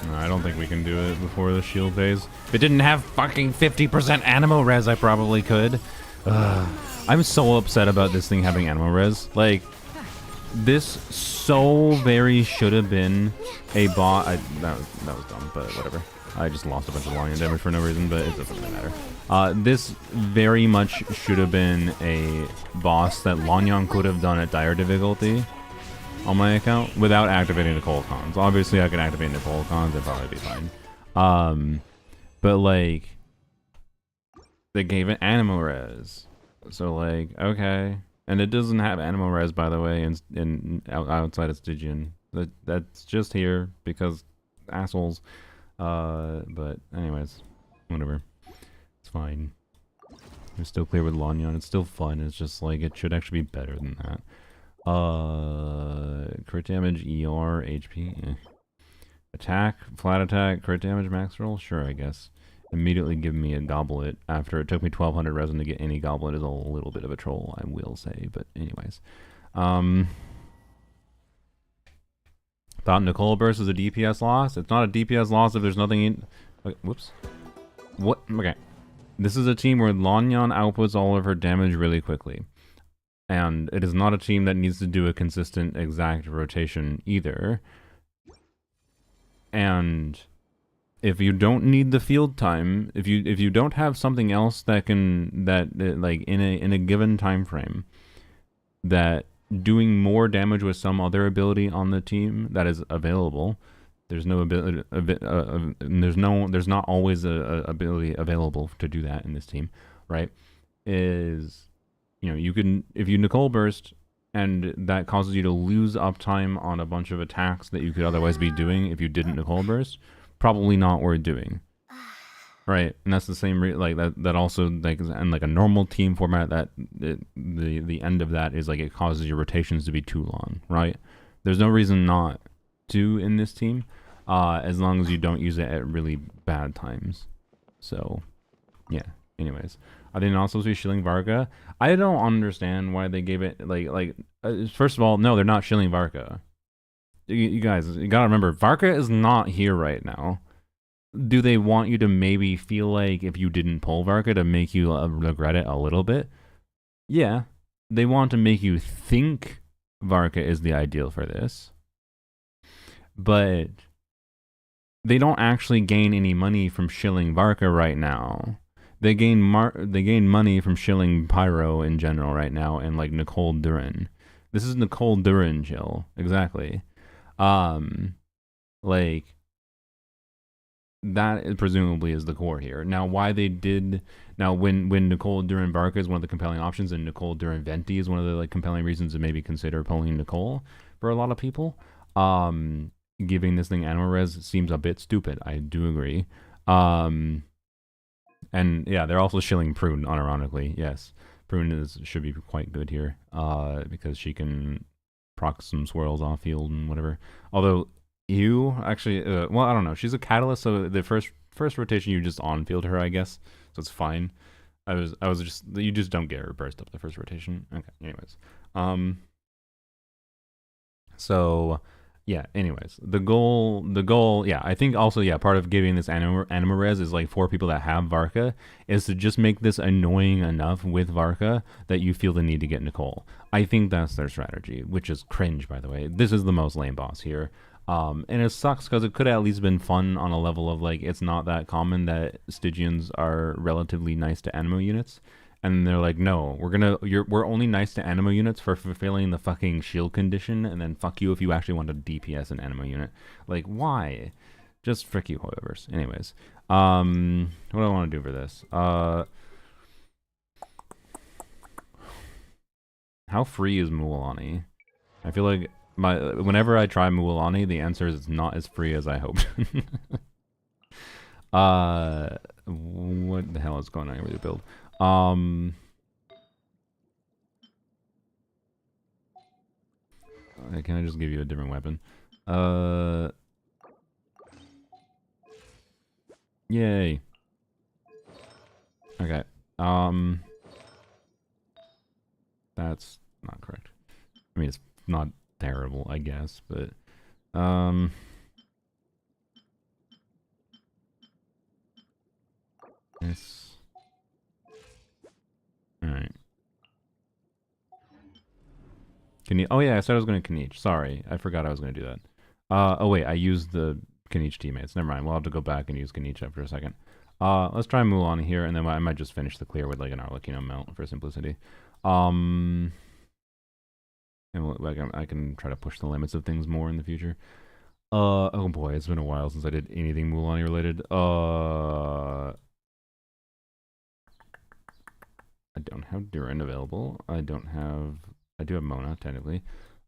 think No, I don't think we can do it before the shield phase. If it didn't have fucking 50% Animo Res, I probably could. I'm so upset about this thing having Animo Res. Like, this so very should have been a bot. That was dumb, but whatever. I just lost a bunch of Lonyan damage for no reason, but it doesn't really matter. This very much should have been a boss that Lonyan could have done at dire difficulty on my account without activating Nicole Cons. Obviously, I could activate Nicole Cons and probably be fine. But like, they gave it Animo Res, so like, okay. And it doesn't have Animo Res, by the way, outside of Stygian. That's just here because assholes. But anyways, whatever. It's fine. We're still clear with Lonyan. It's still fun. It's just like it should actually be better than that. Crit damage, ER, HP. Attack, flat attack, crit damage, max roll. Sure, I guess. Immediately give me a goblet after it took me 1200 resin to get any goblet is a little bit of a troll, I will say. But anyways, thought Nicole Burst is a DPS loss. It's not a DPS loss if there's nothing in. Okay, whoops. What? Okay. This is a team where Lonyan outputs all of her damage really quickly. And it is not a team that needs to do a consistent exact rotation either. And if you don't need the field time, if you don't have something else that like in a given time frame, that doing more damage with some other ability on the team that is available, there's no ability, there's not always a ability available to do that in this team, right? Is, you know, you can, if you Nicole Burst and that causes you to lose uptime on a bunch of attacks that you could otherwise be doing if you didn't Nicole Burst, probably not worth doing, right? And that's the same like that also, like, and like a normal team format, that the end of that is like it causes your rotations to be too long, right? There's no reason not to in this team, as long as you don't use it at really bad times. So yeah, anyways, I didn't also see Shilling Varka. I don't understand why they gave it first of all, no, they're not Shilling Varka. You guys, you gotta remember, Varka is not here right now. Do they want you to maybe feel like if you didn't pull Varka to make you regret it a little bit? Yeah. They want to make you think Varka is the ideal for this. But they don't actually gain any money from shilling Varka right now. They gain money from shilling Pyro in general right now, and like Nicole Durin. This is Nicole Durin chill. Exactly. Like, that is presumably is the core here. Now, why they did, now when Nicole Durin Barca is one of the compelling options, and Nicole Durin Venti is one of the like compelling reasons to maybe consider pulling Nicole for a lot of people, giving this thing Animal Res seems a bit stupid. I do agree. And yeah, they're also shilling Prune, unironically. Yes, Prune should be quite good here, because she can proc some swirls off field and whatever. Although you actually, well, I don't know. She's a catalyst, so the first rotation you just on field her, I guess. So it's fine. I was just, you just don't get her burst up the first rotation. Okay. Anyways, so Yeah, anyways, the goal, yeah, I think also, yeah, part of giving this anima res is like for people that have Varka is to just make this annoying enough with Varka that you feel the need to get Nicole. I think that's their strategy, which is cringe, by the way. This is the most lame boss here. And it sucks because it could have at least been fun on a level of like, it's not that common that Stygians are relatively nice to animo units. And they're like, no, we're only nice to animo units for fulfilling the fucking shield condition, and then fuck you if you actually want to DPS an animo unit. Like, why? Just frick you, however's. Anyways, what do I want to do for this? How free is Mualani? I feel like whenever I try Mualani, the answer is it's not as free as I hoped. What the hell is going on here with your build? Can I just give you a different weapon? Yay. Okay. That's not correct. I mean, it's not terrible, I guess, but it's all right. Oh yeah, I said I was going to Kanichi. Sorry, I forgot I was going to do that. Oh wait, I used the Kanichi teammates. Never mind. We'll have to go back and use Kanichi after a second. Let's try Mulan here, and then I might just finish the clear with like an Arlecchino melt for simplicity. And I can try to push the limits of things more in the future. Oh boy, it's been a while since I did anything Mulan related. I don't have Durin available. I do have Mona, technically.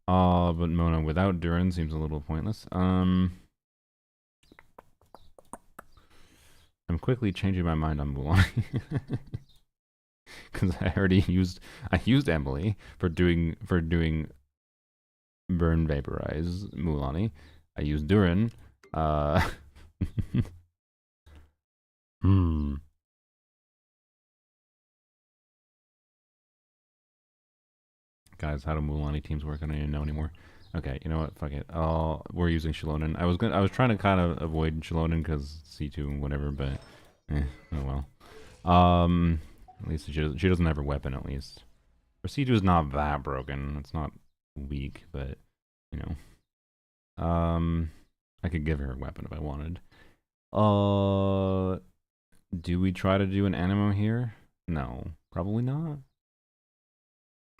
But Mona without Durin seems a little pointless. I'm quickly changing my mind on Mulan. Because I used Emily for doing burn vaporize Mualani. I used Durin. Guys, how do Mualani teams work? I don't even know anymore. Okay, you know what? Fuck it. We're using Shallonen. I was trying to kind of avoid Shallonen because C2 and whatever, but oh well. At least she doesn't have her weapon, at least. Her C2 is not that broken. It's not weak, but you know. I could give her a weapon if I wanted. Do we try to do an animo here? No, probably not.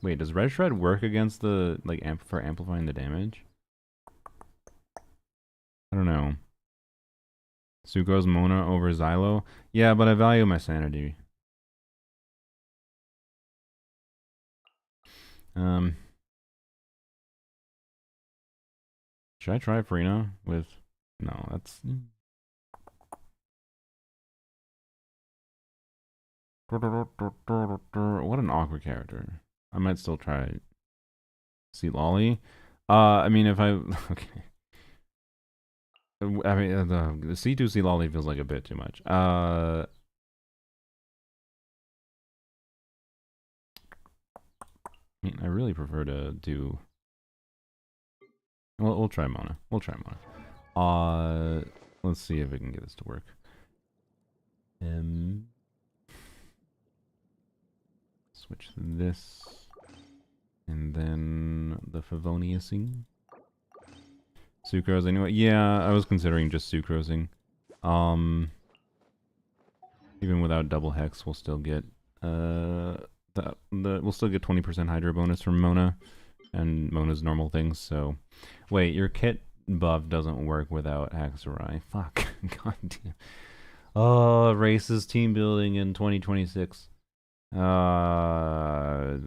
Wait, does Red Shred work against the for amplifying the damage? I don't know. Sucrose Mona over Xylo? Yeah, but I value my sanity. Should I try Farina with... No, that's... What an awkward character. I might still try C Lolly. I mean, if I... Okay. I mean, the C2 C Lolly feels like a bit too much. I mean, I really prefer to do... Well, we'll try Mona. Let's see if we can get this to work. Switch this. And then the Favoniusing. Sucrose anyway. Yeah, I was considering just sucrosing. Even without double hex, we'll still get we'll still get 20% hydro bonus from Mona and Mona's normal things. So, wait, your kit buff doesn't work without Haxorai. Fuck, god damn. Oh, races team building in 2026. Whatever,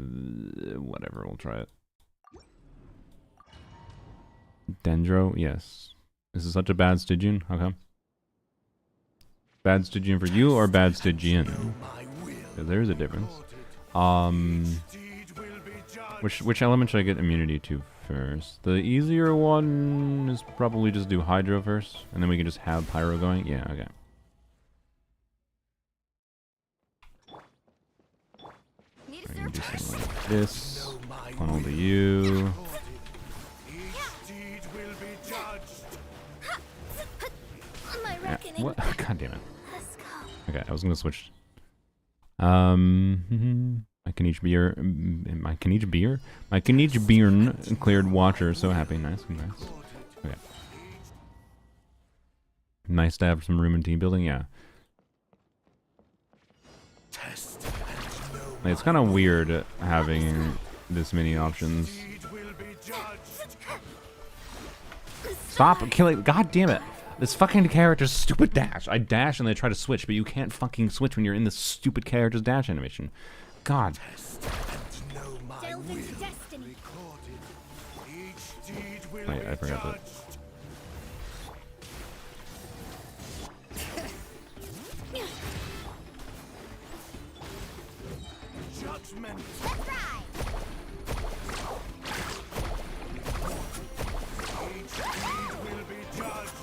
we'll try it. Dendro, yes. This is such a bad Stygian. How come? Bad Stygian for you or bad Stygian? There's a difference. Which element should I get immunity to first? The easier one is probably just do Hydro first, and then we can just have Pyro going. Yeah, okay. I can do something like this. Funnel to you. will be judged. My reckoning. What? God damn it. Let's go. Okay, I was gonna switch. I can each beer. I can each beer. I can each beer cleared watcher. So happy. Nice. Congrats. Okay. Nice to have some room in team building. Yeah. Test Like, it's kind of weird having this many options. will be judged. Stop killing. God damn it. This fucking character's stupid dash. I dash and they try to switch, but you can't fucking switch when you're in this stupid character's dash animation. God. Delve into destiny. Each deed will Wait, be I forgot that. judged. Judgment. Let's ride. Each deed will be judged.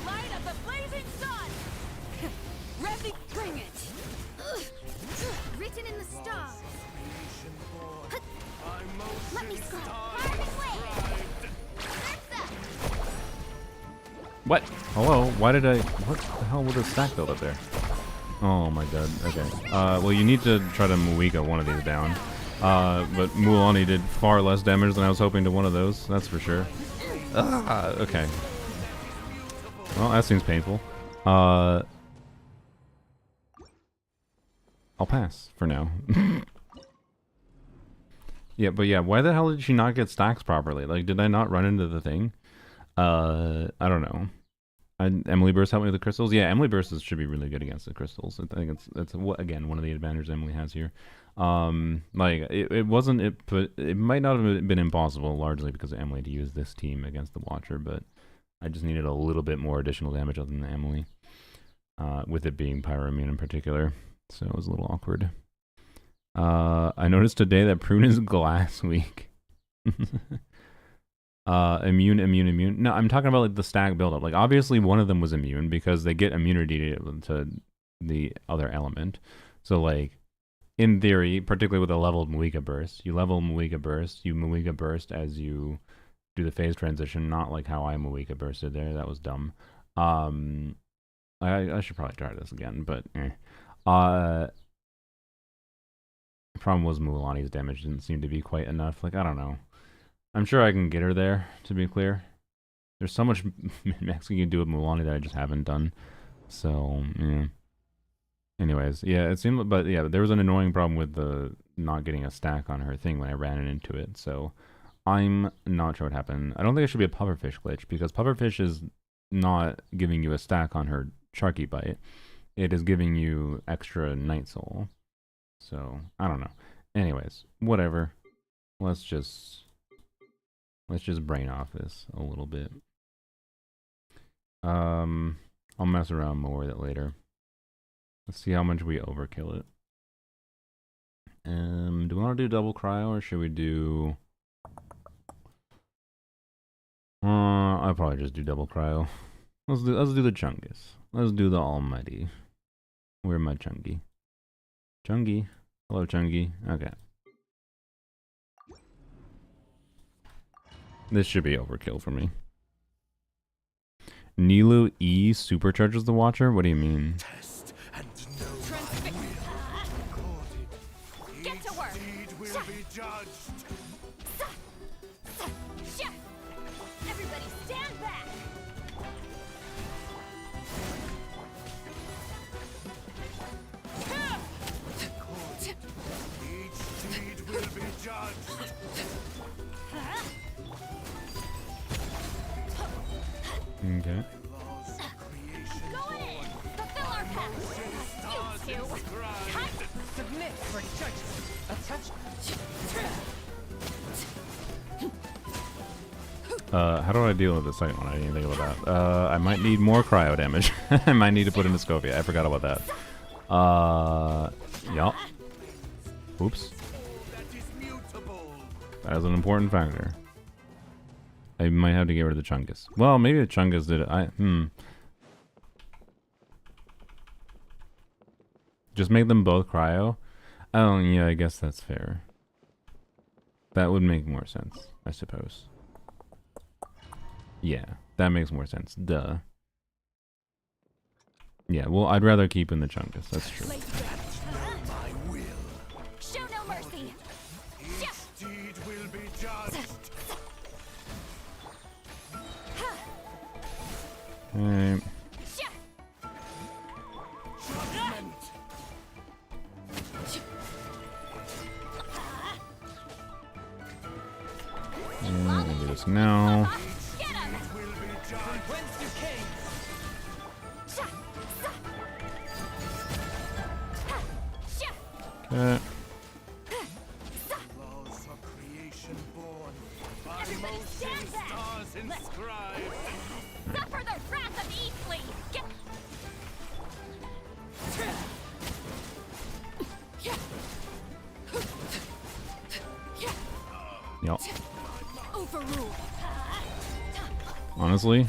Light of the blazing sun! Ready, bring it! Written in the stars. Creation born. I'm most Let me scroll. What? Hello? Why did I... What the hell was a stack build up there? Oh my god. Okay. Well, you need to try to Muika one of these down. But Mualani did far less damage than I was hoping to one of those. That's for sure. Okay. Well, that seems painful. I'll pass for now. Yeah, but yeah, why the hell did she not get stacks properly? Like, did I not run into the thing? I don't know. Emily Burst helped me with the crystals. Yeah, Emily Burst should be really good against the crystals. I think it's again one of the advantages Emily has here. Like it wasn't it might not have been impossible largely because of Emily to use this team against the Watcher, but I just needed a little bit more additional damage other than Emily. With it being Pyro Immune in particular, so it was a little awkward. I noticed today that Prune is glass weak. Immune. No, I'm talking about like the stack buildup. Like obviously one of them was immune because they get immunity to the other element. So like in theory, particularly with a leveled Muika burst, you level Muika burst, you Muika burst as you do the phase transition, not like how I Muika bursted there. That was dumb. I should probably try this again, but the problem was Mualani's damage didn't seem to be quite enough. Like I don't know. I'm sure I can get her there, to be clear. There's so much min-maxing you can do with Mualani that I just haven't done. So, yeah. Anyways, yeah, it seemed, but yeah, there was an annoying problem with the not getting a stack on her thing when I ran it into it. So, I'm not sure what happened. I don't think it should be a pufferfish glitch because pufferfish is not giving you a stack on her Sharky Bite. It is giving you extra Night Soul. So, I don't know. Anyways, whatever. Let's just brain off this a little bit. I'll mess around more with it later. Let's see how much we overkill it. Do we want to do double cryo or should we do... I'll probably just do double cryo. Let's do the Chungus. Let's do the Almighty. Where my Chungy? Chungy. Hello, Chungy. Okay. This should be overkill for me. Nilu E supercharges the Watcher? What do you mean? Test and know my will. Recorded. Get to work. Each deed will be judged. Everybody stand back. Each deed will be judged. Okay. Laws of creation. Going in. Fulfill our path. You two. Cut. Submit for judgment. How do I deal with the second one? I didn't even think about that. I might need more cryo damage. I might need to put in a Scovia. I forgot about that. Yup. Oops. That is mutable. That is an important factor. I might have to get rid of the Chungus. Well, maybe the Chungus did it. Just make them both cryo? Oh, yeah, I guess that's fair. That would make more sense, I suppose. Yeah, that makes more sense. Duh. Yeah, well, I'd rather keep in the Chungus. That's true. My will. Show no mercy. Each deed will be judged. Alright. Judgment. I'm gonna do this now. Get him. Will be judged. Whence you came. Okay. Laws of creation born. By Everybody stand motion back. stars inscribed. Suffer the wrath of Eastly. Get. Yep. Overruled. Honestly,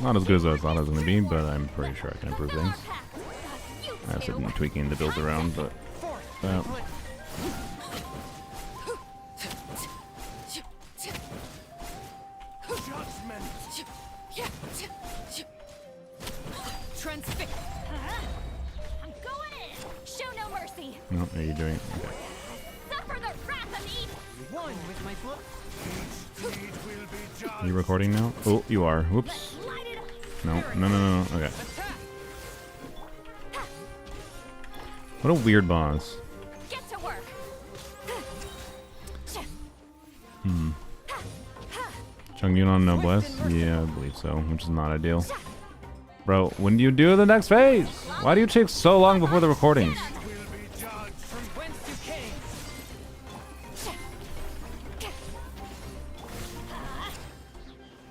not as good as I thought it was gonna be, but I'm pretty sure I can improve things. You I have two. some tweaking the build around, but uh, Judgment. Transfix. I'm going in. Show no mercy. no, are you doing? Okay. Suffer the wrath of East. One with my blood. Each deed will be judged. Are you recording now? Oh, you are. Whoops. Light it up. No. Okay. Attack. What a weird boss. Get to work. Chungyun on Noblesse? Yeah, I believe so, which is not ideal. Bro, when do you do the next phase? Why do you take so long before the recordings? Will be judged. From whence you came.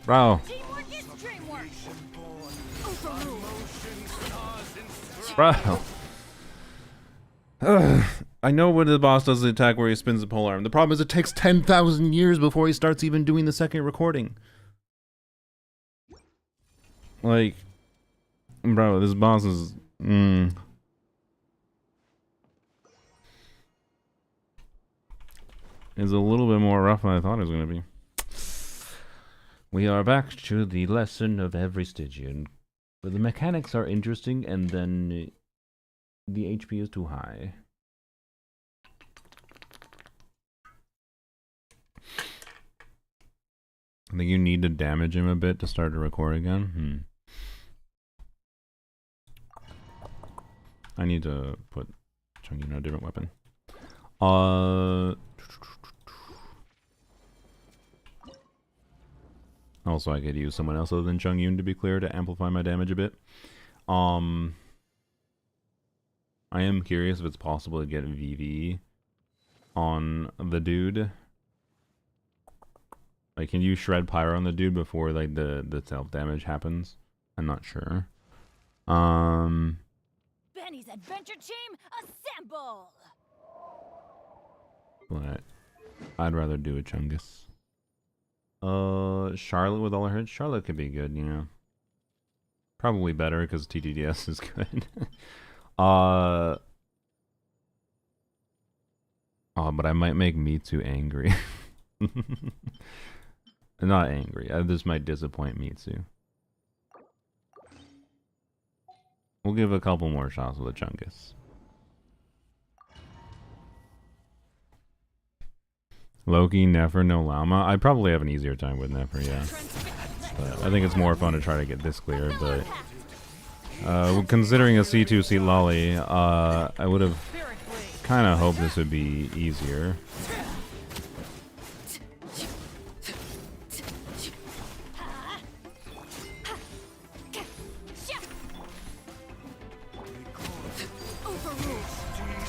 Bro, Teamwork is dreamwork. Creation born. Overruled. Motion stars inscribed. bro. I know when the boss does the attack where he spins the pole arm. The problem is it takes 10,000 years before he starts even doing the second recording. Like, bro, this boss is... is a little bit more rough than I thought it was going to be. We are back to the lesson of every Stygian. But the mechanics are interesting, and then the HP is too high. I think you need to damage him a bit to start to record again. I need to put Chungy in a different weapon. Also, I could use someone else other than Chungyun, to be clear, to amplify my damage a bit. I am curious if it's possible to get VV on the dude. Like, can you shred pyro on the dude before like the self damage happens? I'm not sure. Benny's adventure team, assemble! But I'd rather do a Chungus. Charlotte with all her hits. Charlotte could be good, you know. Probably better because TTDS is good. Oh, but I might make Mitsu angry. Not angry. This might disappoint Mitsu. We'll give a couple more shots with a Chungus. Loki, Nefer, no Llama. I'd probably have an easier time with Nefer, yeah. But I think it's more fun to try to get this clear, but... considering a C2 seat lolly, I would have kind of hoped this would be easier.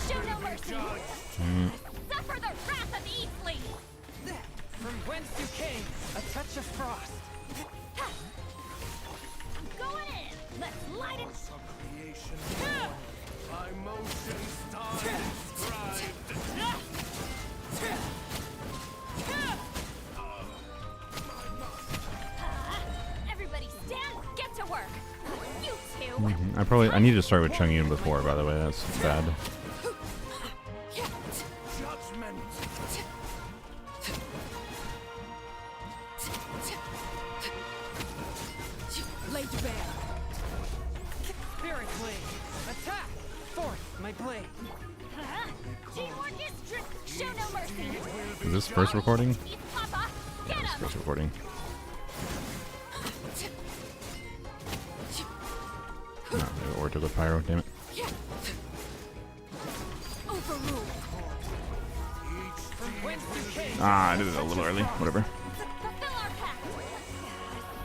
Show no mercy. Suffer the wrath of Eastly. From whence you came. A touch of frost. I'm going in. Let's light it. Of creation born. By motion stars inscribed. Everybody stand. Get to work. You two. I need to start with Chungyun before, by the way. That's bad. Judgment. Laid bare. Spirit blade. Attack. Force my blade. Huh? Teamwork is show no mercy. Is this first recording? Eat Papa. Get This him. first recording. No, or took a pyro, damn it. Overruled. From whence you came. Ah, I did it a little early. Whatever. Fulfill our pact.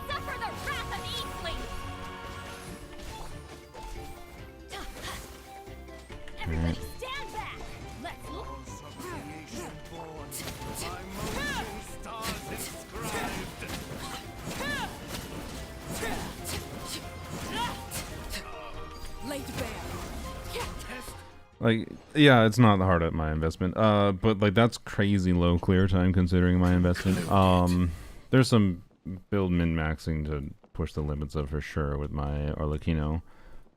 Suffer the wrath of Eastling. Everybody stand back. Let's Laid bare. Like, yeah, it's not hard at my investment. But like that's crazy low clear time considering my investment. There's some build min-maxing to push the limits of for sure with my Arlecchino.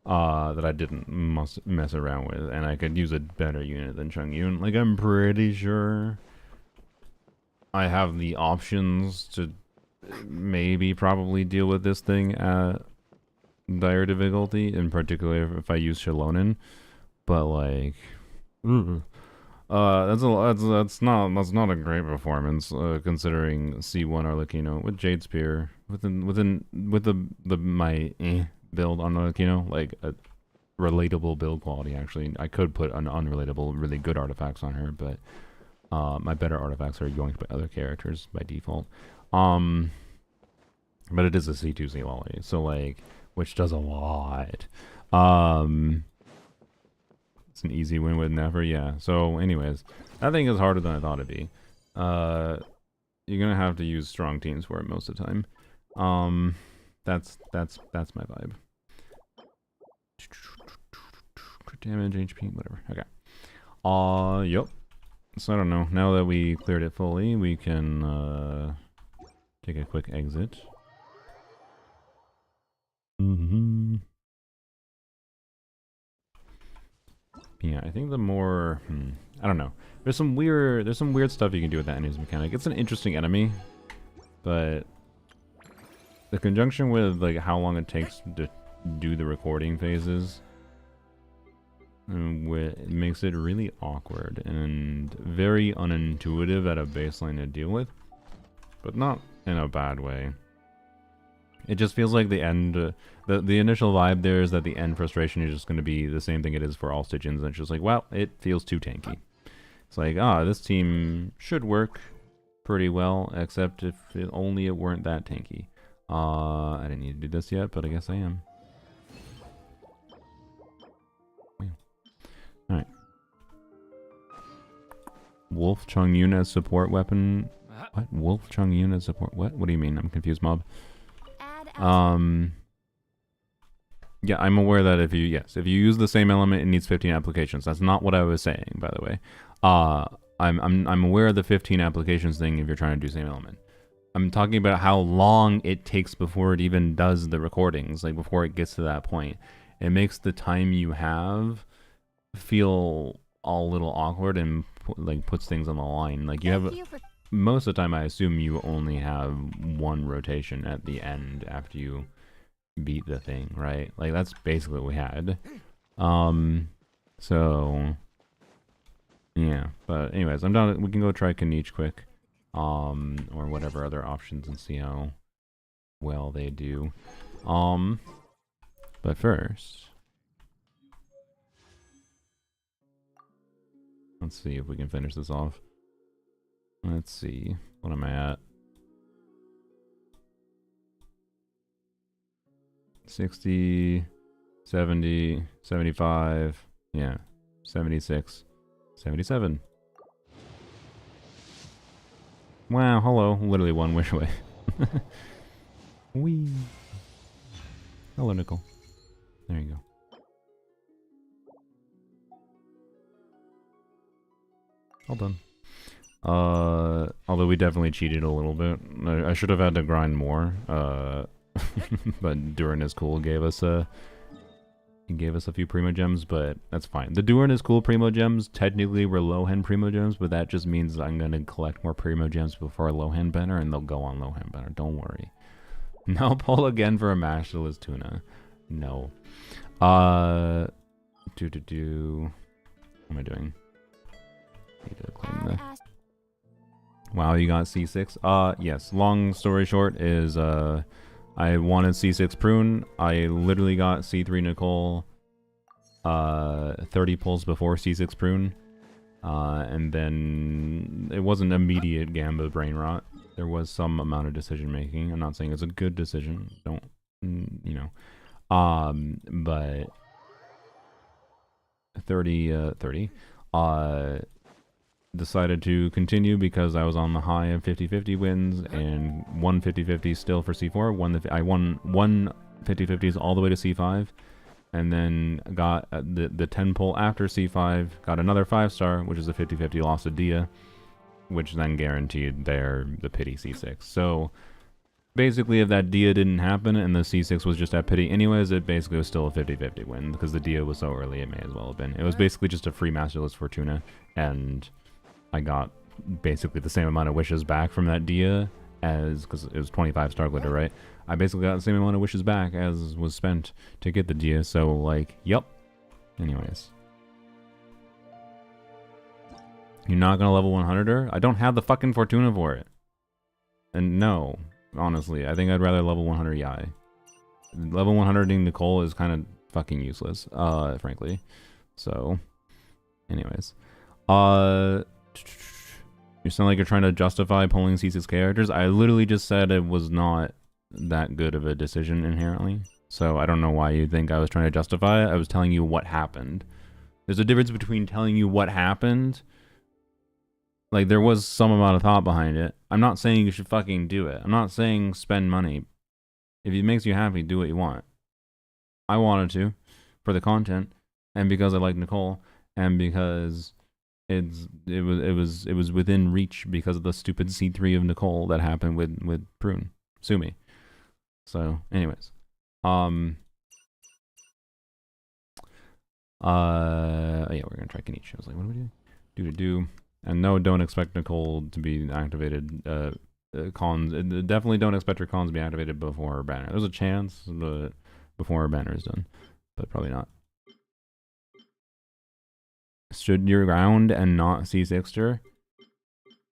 That I didn't mess around with, and I could use a better unit than Chongyun. Like, I'm pretty sure I have the options to maybe probably deal with this thing at dire difficulty, in particular if I use Shalonen. But like, that's not a great performance considering C1 Arlecchino with Jade Spear with my build on Arlecchino, like a relatable build quality. Actually, I could put an unrelatable, really good artifacts on her, but my better artifacts are yoinked by other characters by default. But it is a C2 C-Lolly, so like, which does a lot. It's an easy win with Never, yeah. So anyways, that thing is harder than I thought it'd be. You're gonna have to use strong teams for it most of the time. That's my vibe. Crit damage, HP, whatever. Okay. Yep. So I don't know. Now that we cleared it fully, we can take a quick exit. Yeah, I think the more I don't know. There's some weird stuff you can do with that enemy's mechanic. It's an interesting enemy, but the conjunction with like how long it takes to do the recording phases it makes it really awkward and very unintuitive at a baseline to deal with, but not in a bad way. It just feels like the end, the initial vibe there is that the end frustration is just going to be the same thing it is for all Stygians, and it's just like, well, it feels too tanky. It's like, this team should work pretty well, except if only it weren't that tanky. I didn't need to do this yet, but I guess I am. Alright. Wolf Chongyun as support weapon. What? Wolf Chongyun as support? What? What do you mean? I'm confused, mob. Yeah, I'm aware that if you use the same element, it needs 15 applications. That's not what I was saying, by the way. I'm aware of the 15 applications thing if you're trying to do same element. I'm talking about how long it takes before it even does the recordings, like before it gets to that point. It makes the time you have feel all a little awkward and like puts things on the line. Like you have most of the time, I assume you only have one rotation at the end after you beat the thing, right? Like that's basically what we had. So yeah, but anyways, I'm done. We can go try Kaniche quick, or whatever other options and see how well they do. But first, let's see if we can finish this off. Let's see, what am I at? 60, 70, 75, yeah, 76, 77. Wow, hello, literally one wish away. Whee. Hello, Nicole. There you go. All done. Although we definitely cheated a little bit. I should have had to grind more. But Durin is cool gave us a few primo gems, but that's fine. The Durin is cool primo gems technically were low-hand primo gems, but that just means I'm gonna collect more primo gems before low-hand banner, and they'll go on low-hand banner. Don't worry. No, pull again for a mashless tuna. No. What am I doing? Need to claim the... Wow, you got C6? Yes. Long story short is, I wanted C6 prune. I literally got C3 Nicole, 30 pulls before C6 prune. And then it wasn't immediate Gamba brain rot. There was some amount of decision making. I'm not saying it's a good decision. Don't, you know. But 30, decided to continue because I was on the high of 50-50 wins and won 50-50 still for C4. I won one 50-50s all the way to C5. And then got the 10 pull after C5, got another 5-star, which is a 50-50 loss to Dia, which then guaranteed the pity C6. So basically, if that Dia didn't happen and the C6 was just at pity anyways, it basically was still a 50-50 win because the Dia was so early it may as well have been. It was basically just a free Masterless Fortuna, and I got basically the same amount of wishes back from that Dia as, because it was 25 star glitter, right? I basically got the same amount of wishes back as was spent to get the Dia, so like, yep. Anyways. You're not gonna level 100 her? I don't have the fucking Fortuna for it. And no, honestly, I think I'd rather level 100 Yai. Level 100ing Nicole is kind of fucking useless, frankly. So, anyways. You sound like you're trying to justify pulling C6 characters. I literally just said it was not that good of a decision inherently. So I don't know why you think I was trying to justify it. I was telling you what happened. There's a difference between telling you what happened. Like, there was some amount of thought behind it. I'm not saying you should fucking do it. I'm not saying spend money. If it makes you happy, do what you want. I wanted to, for the content, and because I like Nicole, and because it was within reach because of the stupid C3 of Nicole that happened with Prune. Sue me. So, anyways. Yeah, we're gonna try Kenichi. I was like, what do we do? And no, don't expect Nicole to be activated. Cons. Definitely don't expect her cons to be activated before her banner. There's a chance, but before her banner is done. But probably not. Stood your ground and not C6'd her?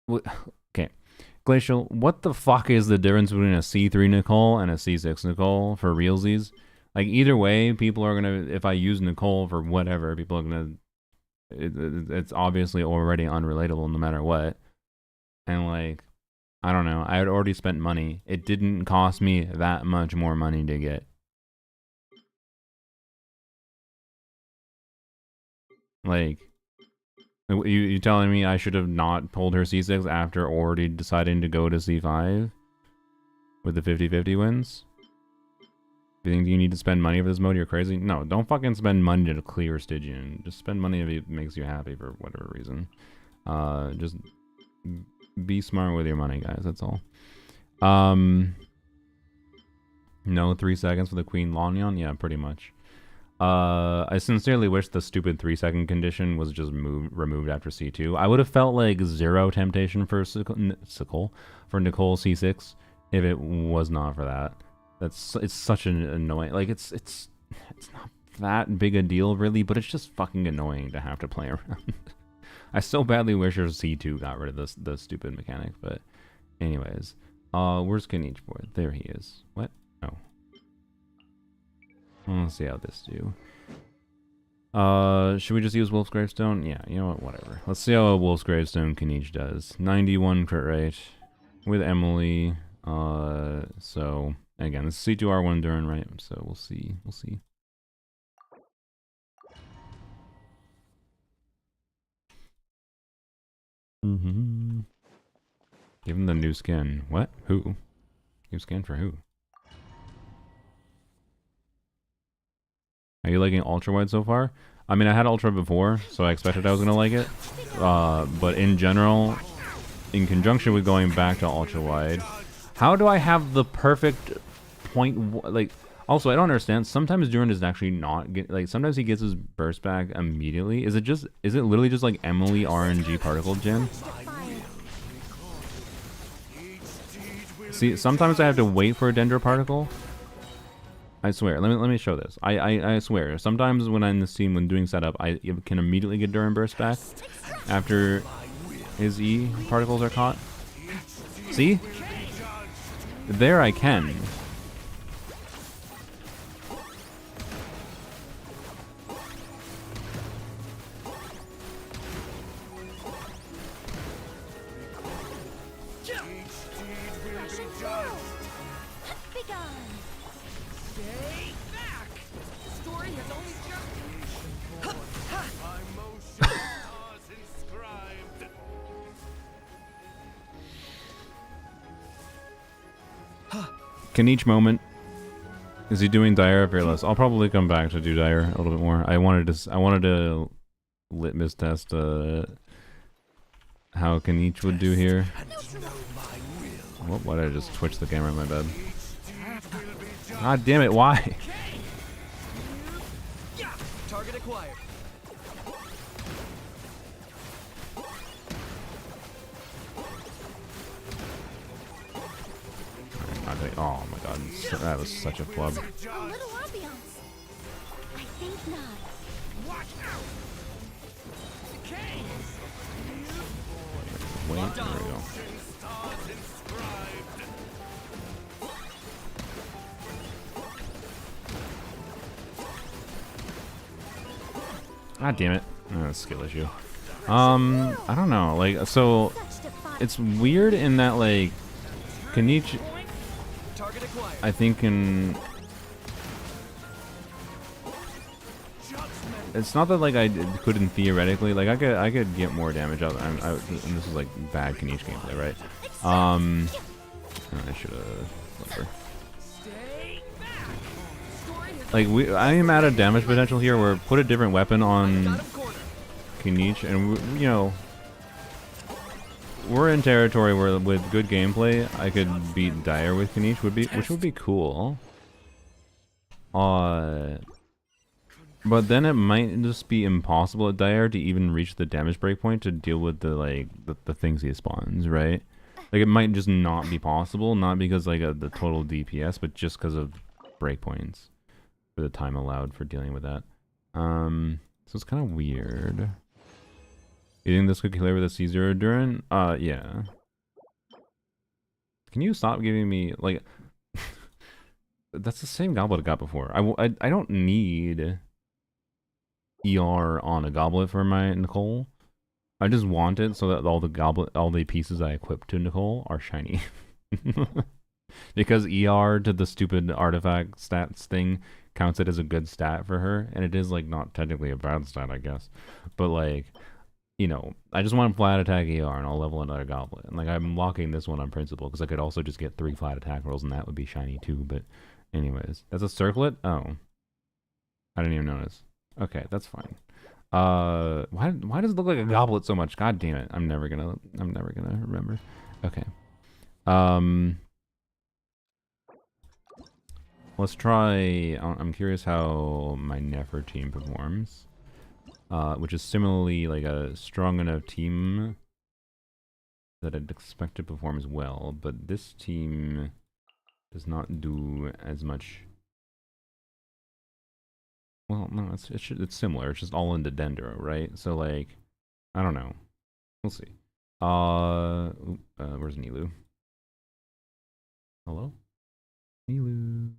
Okay. Glacial, what the fuck is the difference between a C3 Nicole and a C6 Nicole for realsies? Like, either way, people are gonna, if I use Nicole for whatever, people are gonna, it's obviously already unrelatable no matter what. And like, I don't know, I had already spent money. It didn't cost me that much more money to get. Like, you telling me I should have not pulled her C6 after already deciding to go to C5 with the 50-50 wins? You think you need to spend money for this mode? You're crazy? No, don't fucking spend money to clear Stygian. Just spend money if it makes you happy for whatever reason. Just be smart with your money, guys. That's all. No 3 seconds for the Queen Lanyon? Yeah, pretty much. I sincerely wish the stupid 3-second condition was just removed after C2. I would have felt like zero temptation for Nicole C6 if it was not for that. It's such an annoying, like, it's not that big a deal really, but it's just fucking annoying to have to play around. I so badly wish your C2 got rid of the stupid mechanic, but anyways. Where's Kenichi board? There he is. What? Oh. Let's see how this do. Should we just use Wolf's Gravestone? Yeah, you know what, whatever. Let's see how a Wolf's Gravestone Kenichi does. 91 crit rate with Emily. So again, this is C2R1 Durin, right? So we'll see. Give him the new skin. What? Who? New skin for who? Are you liking Ultra Wide so far? I mean, I had Ultra before, so I expected I was gonna like it. But in general, in conjunction with going back to Ultra Wide, how do I have the perfect point? Like, also, I don't understand. Sometimes Durin does actually not get, like, sometimes he gets his burst back immediately. Is it literally just like Emily RNG particle gen? See, sometimes I have to wait for a dendro particle. I swear. Let me show this. I swear. Sometimes when I'm in the scene when doing setup, I can immediately get Duran burst back after his E particles are caught. See? There I can. Stay back! Story has only just... My motion stars inscribed. Can each moment... Is he doing Dire or Fearless? I'll probably come back to do Dire a little bit more. I wanted to litmus test how can each would do here. Why did I just twitch the camera in my bed? God damn it, why? Target acquired. Oh my god, that was such a flub. A little ambiance. I think not. Watch out! Decay! Wait, there we go. Stars inscribed. God damn it. That's a skill issue. I don't know. Like, so Such defiance. it's weird in that like Kenichi, Target acquired. I think can. It's not that like I couldn't theoretically like I could get more damage out. And this is like bad Kenichi gameplay, right? I should have. Stay back. Story has Like I am at a damage potential here where put a different weapon on got him cornered. Kenichi, and you know we're in territory where with good gameplay I could beat Dire with Kenichi which would be cool. But then it might just be impossible at Dire to even reach the damage breakpoint to deal with the things he spawns, right? Like it might just not be possible, not because like the total DPS, but just because of breakpoints for the time allowed for dealing with that. So it's kind of weird. You think this could clear with a C0 Duran? Yeah. Can you stop giving me like? That's the same goblet I got before. I don't need ER on a goblet for my Nicole. I just want it so that all the pieces I equip to Nicole are shiny. Because ER to the stupid artifact stats thing counts it as a good stat for her, and it is like not technically a bad stat, I guess. But like, you know, I just want flat attack ER and I'll level another goblet. And like I'm locking this one on principle because I could also just get 3 flat attack rolls and that would be shiny too. But anyways, that's a circlet? Oh. I didn't even notice. Okay, that's fine. Why does it look like a goblet so much? God damn it. I'm never gonna remember. Okay. Let's try. I'm curious how my Nefer team performs. Which is similarly like a strong enough team that I'd expect to perform as well, but this team does not do as much. Well, no, it's similar. It's just all into Dendro, right? So like, I don't know. We'll see. Where's Nilu? Hello, Nilu.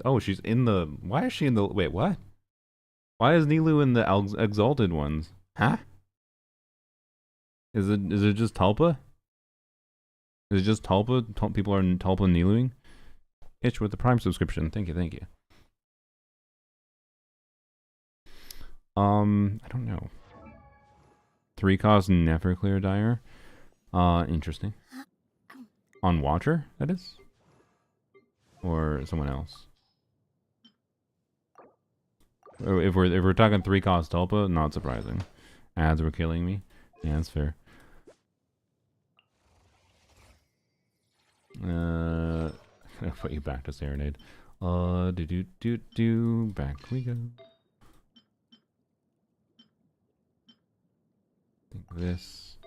Oh, she's in the. Why is she in the? Wait, what? Why is Nilu in the exalted ones? Huh? Is it just Tulpa? Is it just Tulpa? People are Tulpa Niluing? Itch with the Prime subscription. Thank you. I don't know. 3 cost never clear Dire. Interesting. On Watcher, that is? Or someone else? If we're talking 3 cost Tulpa, not surprising. Ads were killing me. Yeah, that's fair. I'll put you back to Serenade. Back we go. Think this.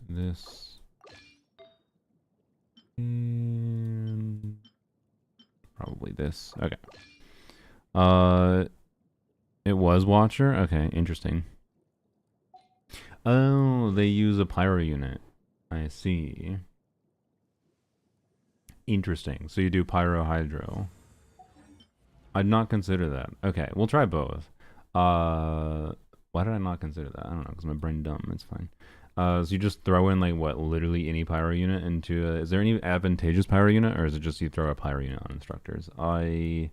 This. And probably this. Okay. It was Watcher? Okay, interesting. Oh, they use a pyro unit. I see. Interesting. So you do pyro hydro. I'd not consider that. Okay, we'll try both. Why did I not consider that? I don't know, because my brain dumb. It's fine. So you just throw in, like, what, literally any pyro unit into a... Is there any advantageous pyro unit, or is it just you throw a pyro unit on instructors? I...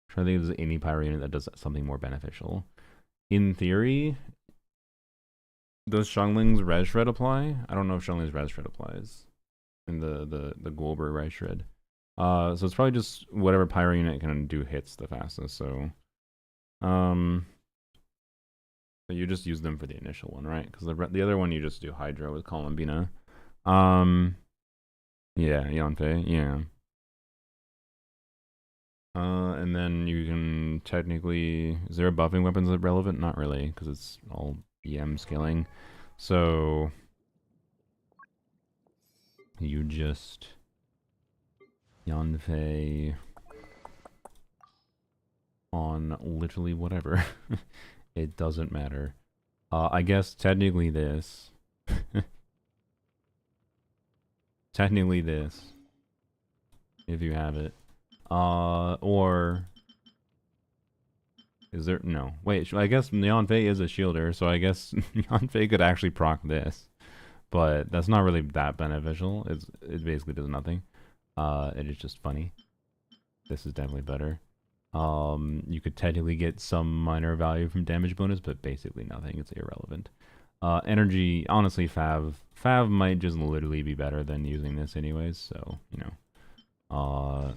try to think if there's any pyro unit that does something more beneficial. In theory, does Xiangling's Res Shred apply? I don't know if Xiangling's Res Shred applies in the Golber Res Shred. So it's probably just whatever pyro unit can do hits the fastest. So, but you just use them for the initial one, right? Because the other one you just do Hydro with Columbina. Yeah, Yonfei, yeah. And then you can technically... Is there a buffing weapons that relevant? Not really, because it's all BM scaling. So... you just... Yonfei... on literally whatever. It doesn't matter. I guess technically this... technically this. If you have it. Or... Is there... No. Wait, I guess Yonfei is a shielder, so I guess Yonfei could actually proc this. But that's not really that beneficial. It basically does nothing. It is just funny. This is definitely better. You could technically get some minor value from damage bonus, but basically nothing. It's irrelevant. Energy, honestly, Fav might just literally be better than using this anyways, so, you know.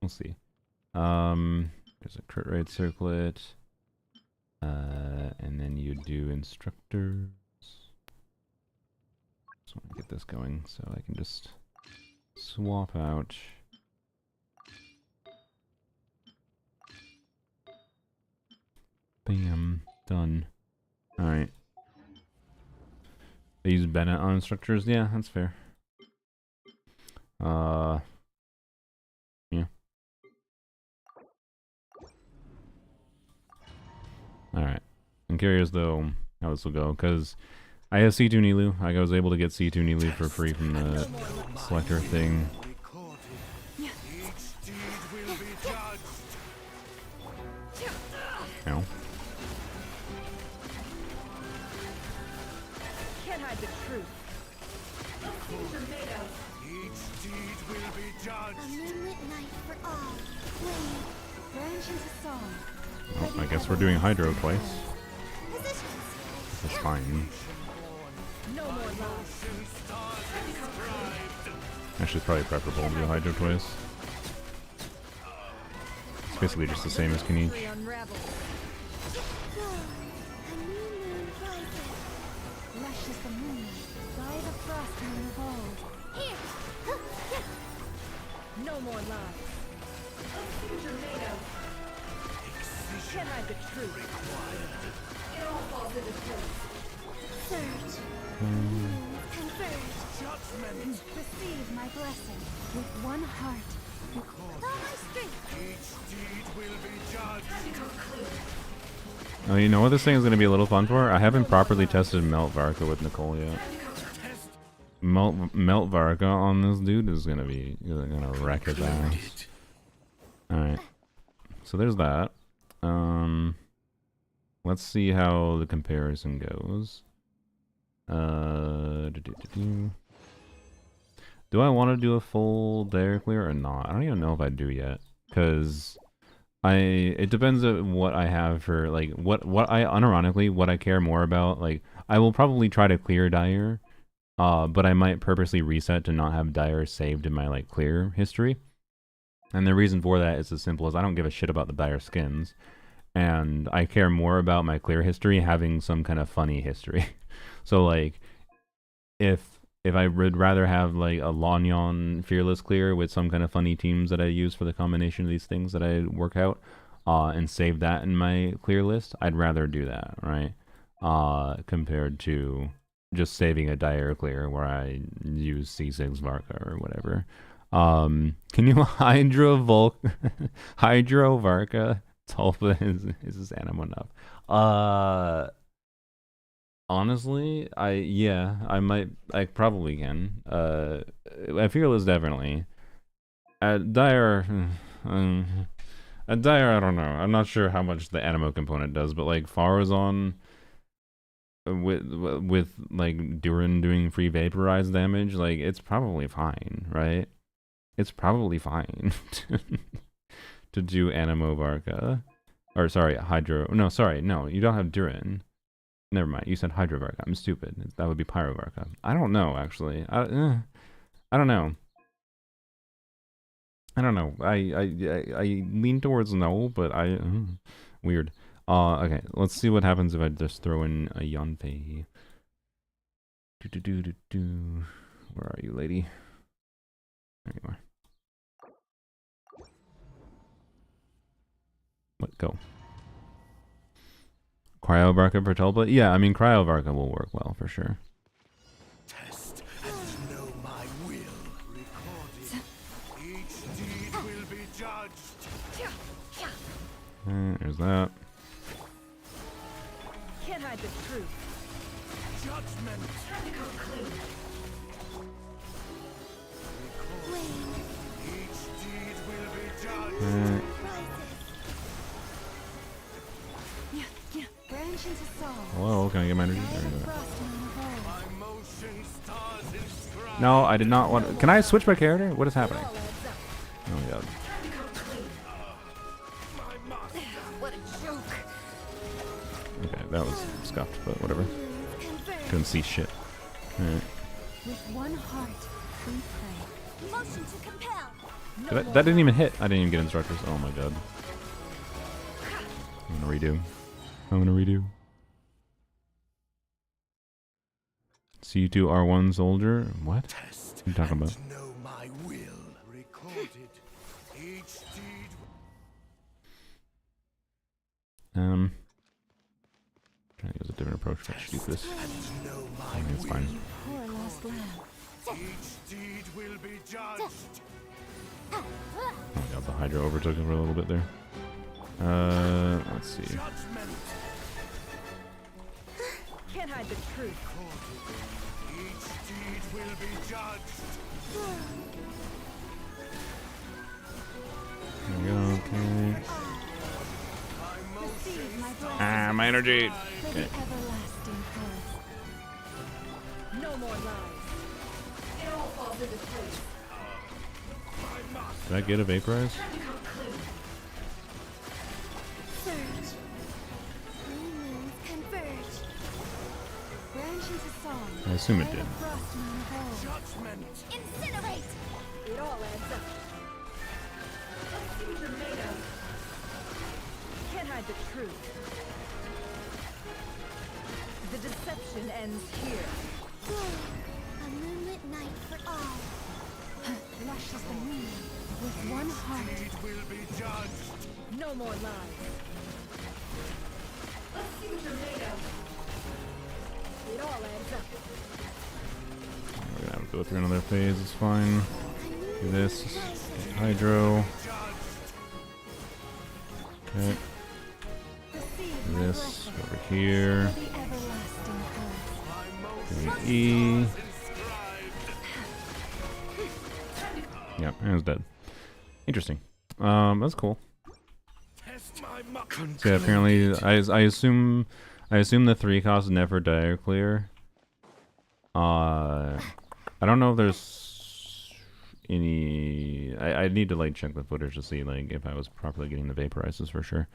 We'll see. There's a crit rate circlet. And then you do instructors. Just want to get this going so I can just swap out. Bam. Done. Alright. They use Bennett on instructors? Yeah, that's fair. Yeah. Alright. I'm curious, though, how this will go, because I have C2 Nilu. I was able to get C2 Nilu for free from the selector thing. No. Can't hide the truth. A moonlit night for all. Wave. Branch into song. Well, I guess we're doing Hydro twice. Positions. That's fine. No more lies. Actually, it's probably preferable to do Hydro twice. It's basically just the same as Kinich. Unravel. A new moon rises. Lush as the moon. By the frost moon of old. Here. No more lies. Can't hide the truth. It all falls into place. Surge. Moons converge. Receive my blessing with one heart. With all my strength. Oh, you know what this thing is going to be a little fun for? I haven't properly tested Melt Varka with Nicole yet. Melt Varka on this dude is going to be wreck his ass. Alright. So there's that. Let's see how the comparison goes. Do I want to do a full Dare Clear or not? I don't even know if I do yet, because it depends on what I have for, like, what I unironically what I care more about. Like, I will probably try to clear Dire, but I might purposely reset to not have Dire saved in my, like, clear history. And the reason for that is as simple as I don't give a shit about the Dire skins, and I care more about my clear history having some kind of funny history. So, like, if I would rather have, like, a Lanyon Fearless clear with some kind of funny teams that I use for the combination of these things that I work out, and save that in my clear list, I'd rather do that, right? compared to just saving a dire clear where I use C6 Varka or whatever. Can you Hydro Varka Tulpa is this animo enough? Honestly, I probably can. At Fearless definitely. At Dire, at Dire I don't know. I'm not sure how much the animo component does, but like Farazon with like Durin doing free vaporize damage, like it's probably fine, right? It's probably fine to do Animo Varka. Or sorry, Hydro. No, sorry, no, you don't have Durin. Never mind. You said Hydro Varka. I'm stupid. That would be Pyro Varka. I don't know actually. I don't know. I don't know. I lean towards no, but weird. Okay. Let's see what happens if I just throw in a Yanfei. Where are you, lady? There you are. What? Go. Cryovarka for Tulpa? Yeah, I mean Cryovarka will work well for sure. Test and know my will. Recorded. Each deed will be judged. There's that. Can't hide the truth. Judgment. Each deed will be judged. Branch into song. Hello, can I get my energy? There we go. Frost on the wall. My motion stars inscribed. No, I did not want. Can I switch my character? What is happening? All adds up. Oh my god. My master. What a joke. Okay, that was scuffed, but whatever. Converge. Couldn't see shit. Alright. With one heart, we pray. Motion to compel. That didn't even hit. I didn't even get instructors. Oh my god. I'm gonna redo. C2 R1 soldier? What? Test What are you talking about? and know my will. Recorded. Each deed. Trying to use a different approach. I should use this. And know I my think it's fine. Poor lost lamb. Each deed will be judged. Oh my god, the Hydra overtook it for a little bit there. Let's see. Judgment. Can't hide the truth. Each deed will be judged. There we go. Okay. Receive my blessing Ah, my energy. for the everlasting curse. No more lies. It all falls into place. Did I get a vaporize? Surge. Three moons converge. Branch into song. I assume it Light did. of frost on the wall. Judgment. Incinerate. It all adds up. Let's see what you're made of. Can't hide the truth. The deception ends here. A moonlit night for all. Lushes the moon with one heart. Deed will be judged. No more lies. Let's see what you're made of. It all adds up. We're gonna have to go through another phase. It's fine. Do this. Get Hydro. Okay. Receive Do my this blessing over here. for the everlasting curse. Do E. Yep, and it's dead. Interesting. That's cool. Test my So yeah, apparently, I assume the 3-cost never dire clear. I don't know if there's any. I need to like check the footage to see like if I was properly getting the vaporizes for sure.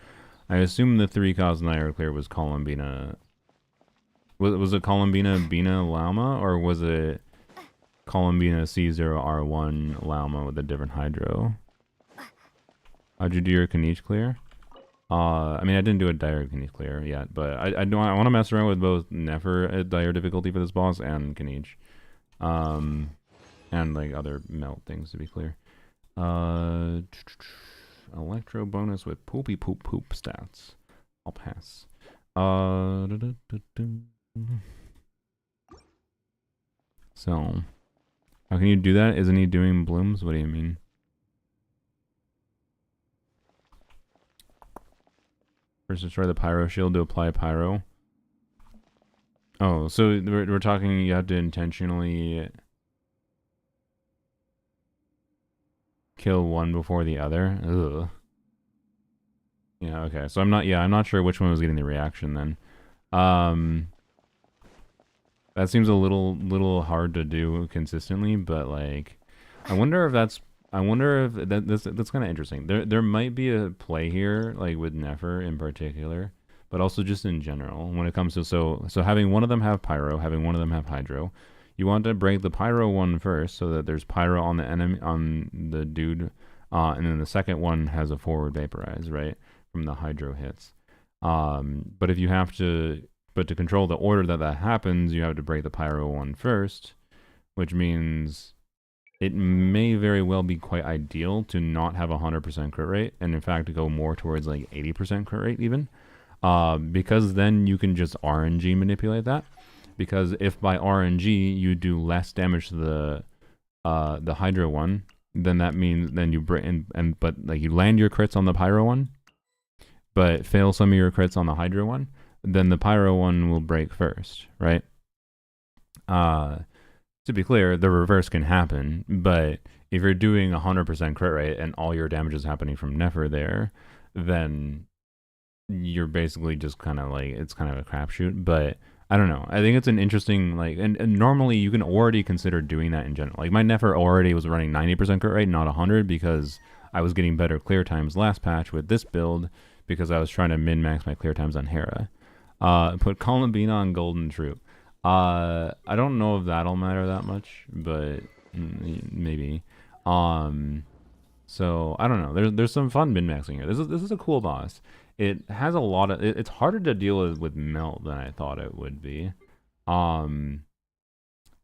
I assume the 3-cost dire clear was Columbina. Was it Columbina Bina Lama or was it Columbina C0R1 Lama with a different hydro? How'd you do your Kaniche clear? I mean, I didn't do a dire Kaniche clear yet, but I want to mess around with both Nefer at dire difficulty for this boss and Kaniche. And like other melt things to be clear. Electro bonus with poopy poop poop stats. I'll pass. So, how can you do that? Isn't he doing blooms? What do you mean? First, destroy the pyro shield to apply pyro. Oh, so we're talking. You have to intentionally kill one before the other. Ugh. Yeah. Okay. So I'm not. Yeah, I'm not sure which one was getting the reaction then. That seems a little hard to do consistently, but like, I wonder if that's. I wonder if that's kind of interesting. There might be a play here, like with Nefer in particular, but also just in general when it comes to so having one of them have pyro, having one of them have hydro. You want to break the pyro one first, so that there's pyro on the enemy on the dude, and then the second one has a forward vaporize, right, from the hydro hits. But if you have to but to control the order that happens, you have to break the pyro one first, which means it may very well be quite ideal to not have a 100% crit rate, and in fact to go more towards like 80% crit rate even, because then you can just RNG manipulate that. Because if by RNG you do less damage to the Hydra one, then that means then you bring but like you land your crits on the Pyro one, but fail some of your crits on the Hydra one, then the Pyro one will break first, right? To be clear, the reverse can happen, but if you're doing 100% crit rate and all your damage is happening from Nefer there, then you're basically just kind of like, it's kind of a crapshoot. But I don't know. I think it's an interesting, like, and normally you can already consider doing that in general. Like, my Nefer already was running 90% crit rate, not 100, because I was getting better clear times last patch with this build, because I was trying to min-max my clear times on Hera. Put Columbina on Golden Troop. I don't know if that'll matter that much, but maybe. So I don't know. There's some fun min-maxing here. This is a cool boss. It has a lot of. It's harder to deal with melt than I thought it would be. I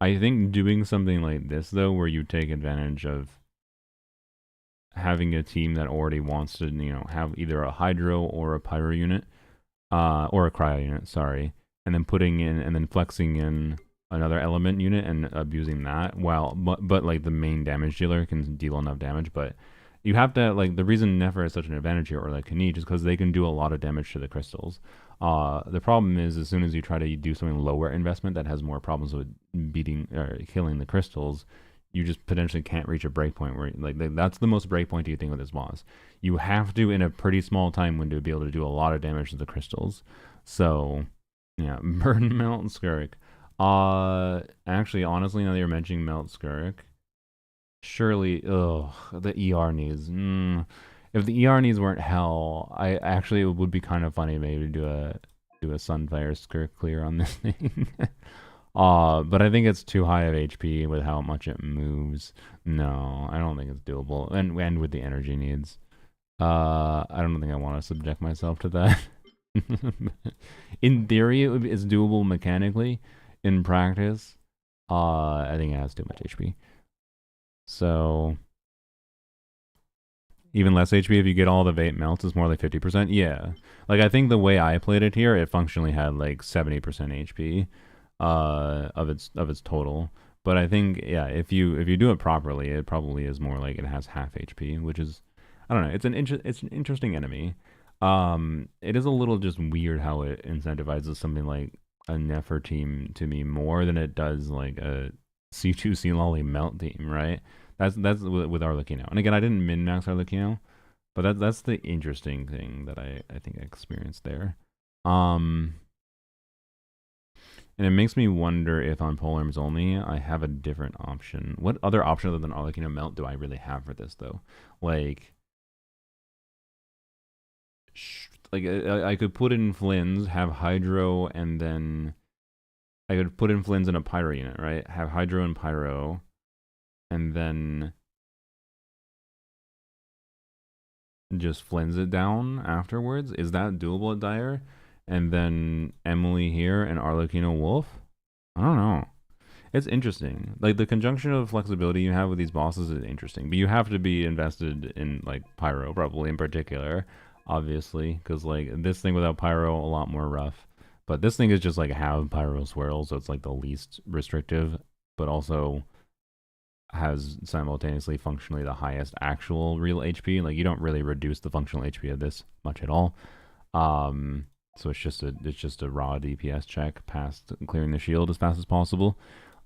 think doing something like this though, where you take advantage of having a team that already wants to, have either a hydro or a pyro unit, or a cryo unit. Sorry. And then putting in and then flexing in another element unit and abusing that, but like the main damage dealer can deal enough damage. But you have to, like, the reason Nefer is such an advantage here, or like Kanich, is because they can do a lot of damage to the crystals. The problem is, as soon as you try to do something lower investment that has more problems with beating or killing the crystals, you just potentially can't reach a breakpoint where, like, that's the most breakpoint you think with this boss. You have to, in a pretty small time window, be able to do a lot of damage to the crystals. So yeah, burn Melt Skirk. Actually, honestly, now that you're mentioning Melt Skirk, surely, the ER needs. If the ER needs weren't hell, it would be kind of funny maybe to do a Sunfire Skirk clear on this thing. But I think it's too high of HP with how much it moves. No, I don't think it's doable, and with the energy needs. I don't think I want to subject myself to that. In theory, it's doable mechanically. In practice, I think it has too much HP. So even less HP if you get all the vape melts is more like 50%. Yeah, like I think the way I played it here, it functionally had like 70% HP of its total. But I think, yeah, if you do it properly, it probably is more like it has half HP, which is, I don't know. It's an interesting enemy. It is a little just weird how it incentivizes something like a Nefer team to me more than it does like a C2 C-Lolly Melt team, right? That's with Arlecchino. And again, I didn't min-max Arlecchino, but that's the interesting thing that I think I experienced there. And it makes me wonder if on polearms only, I have a different option. What other option other than Arlecchino Melt do I really have for this though? Like I could put in Flynn's, have Hydro, and then I could put in Flynn's in a Pyro unit, right? Have Hydro and Pyro, and then just Flynn's it down afterwards. Is that doable at Dire? And then Emily here and Arlecchino Wolf? I don't know. It's interesting. Like, the conjunction of flexibility you have with these bosses is interesting, but you have to be invested in, like, Pyro, probably, in particular. obviously, because like this thing without pyro a lot more rough. But this thing is just like have pyro swirl, so it's like the least restrictive, but also has simultaneously functionally the highest actual real HP. Like you don't really reduce the functional HP of this much at all. So it's just a raw DPS check past clearing the shield as fast as possible.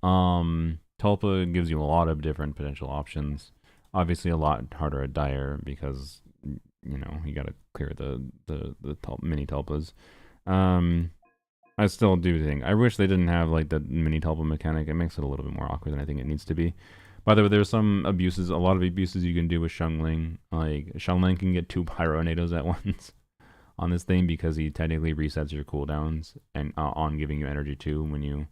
Tulpa gives you a lot of different potential options. Obviously, a lot harder at Dire because you know you got to clear the mini Tulpas. I still do think I wish they didn't have like the mini Tulpa mechanic. It makes it a little bit more awkward than I think it needs to be. By the way, there's some abuses, a lot of abuses you can do with Xiangling. Like Xiangling can get 2 Pyronados at once on this thing because he technically resets your cooldowns and on giving you energy too when you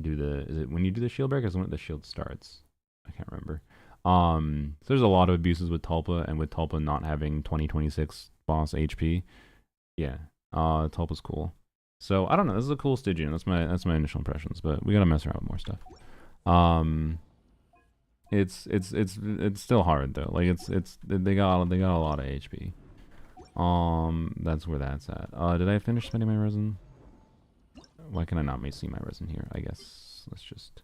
do the when you do the shield break is when the shield starts. I can't remember. So there's a lot of abuses with Tulpa, and with Tulpa not having 2026 boss HP. Yeah. Tulpa's cool. So I don't know, this is a cool Stygian. That's my initial impressions, but we gotta mess around with more stuff. It's still hard though. Like they got a lot of HP. That's where that's at. Did I finish spending my resin? Why can I not see my resin here? I guess let's just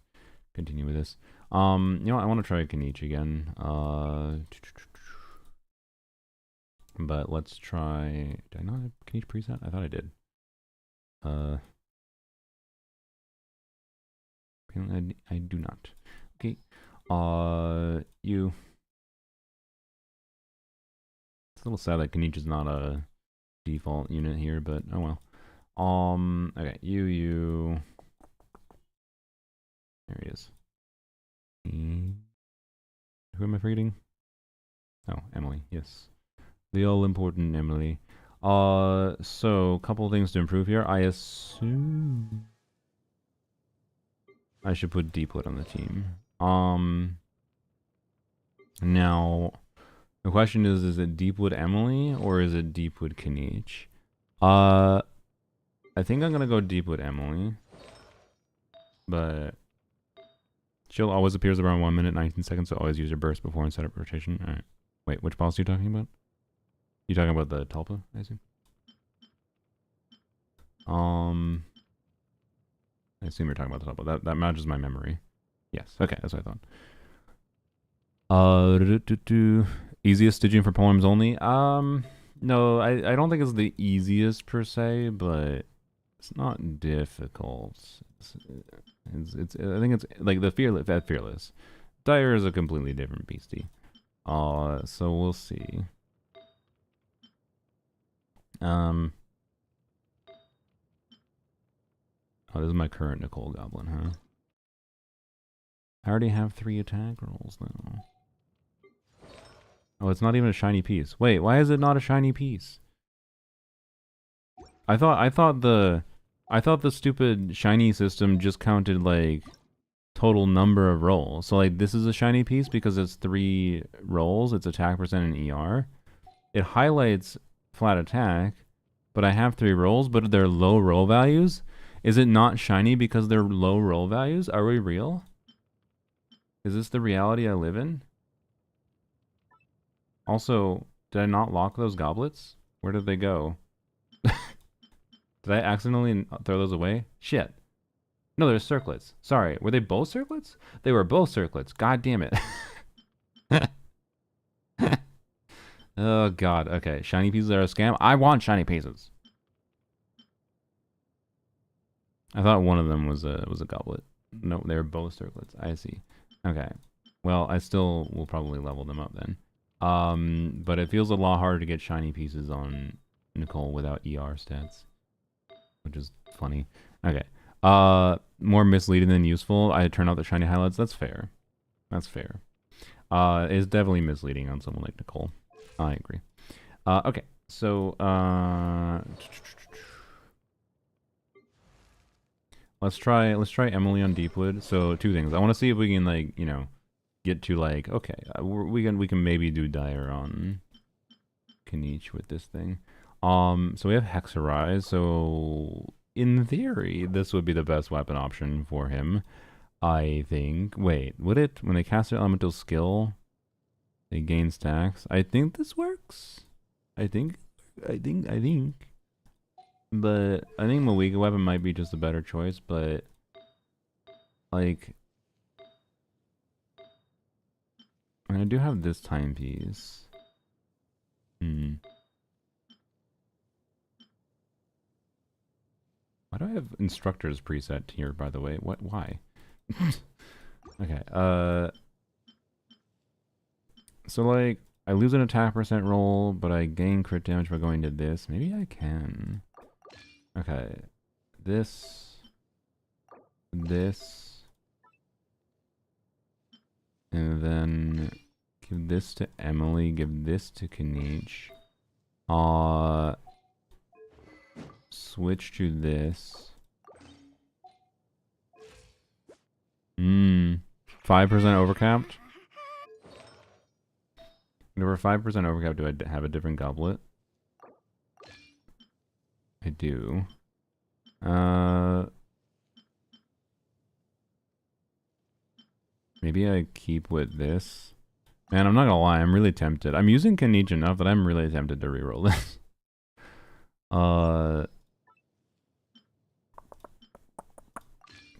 continue with this. You know what? I want to try Kanichi again. But let's try. Did I not have Kanichi preset? I thought I did. Apparently I do not. Okay. You. It's a little sad that Kanichi's not a default unit here, but oh well. Okay, you. There he is. Who am I forgetting? Oh, Emily. Yes, the all-important Emily. So a couple of things to improve here. I assume I should put Deepwood on the team. Now the question is it Deepwood Emily or is it Deepwood Kanichi? I think I'm gonna go Deepwood Emily, but she'll always appears around 1 minute 19 seconds, so always use your burst before and set up rotation. All right. Wait, which boss are you talking about? You talking about the Tulpa, I assume? I assume you're talking about the Tulpa. That matches my memory. Yes. Okay, that's what I thought. Easiest Stygian for poems only. No, I don't think it's the easiest per se, but it's not difficult. It's I think it's like the fearless. Dire is a completely different beastie. So we'll see. Oh, this is my current Nicole Goblin, huh? I already have 3 attack rolls though. Oh, it's not even a shiny piece. Wait, why is it not a shiny piece? I thought the stupid shiny system just counted like total number of rolls. So like this is a shiny piece because it's 3 rolls, it's attack percent and ER. It highlights flat attack, but I have 3 rolls, but they're low roll values. Is it not shiny because they're low roll values? Are we real? Is this the reality I live in? Also, did I not lock those goblets? Where did they go? Did I accidentally throw those away? Shit. No, they're circlets. Sorry, were they both circlets? They were both circlets. God damn it. Oh god, okay. Shiny pieces are a scam? I want shiny pieces. I thought one of them was a goblet. No, they were both circlets. I see. Okay. Well, I still will probably level them up then. But it feels a lot harder to get shiny pieces on Nicole without ER stats, which is funny. Okay. More misleading than useful. I turn out the shiny highlights. That's fair. That's fair. It's definitely misleading on someone like Nicole. I agree. Okay. So, let's try Emily on Deepwood. So 2 things. I want to see if we can like, you know, get to like, okay, we can maybe do Dire on Kanichi with this thing. So we have Hexerize. So in theory, this would be the best weapon option for him, I think. Wait, would it when they cast their elemental skill? They gain stacks. I think this works. I think. But I think Moika weapon might be just a better choice, but like I do have this timepiece. Hmm. Why do I have instructors preset here, by the way? What? Why? Okay. So like I lose an attack percent roll, but I gain crit damage by going to this. Maybe I can. Okay. This. And then give this to Emily, give this to Kanich. Switch to this. 5% overcapped? Over 5% overcapped, do I have a different goblet? I do. Maybe I keep with this. Man, I'm not gonna lie, I'm really tempted. I'm using Kanich enough that I'm really tempted to reroll this.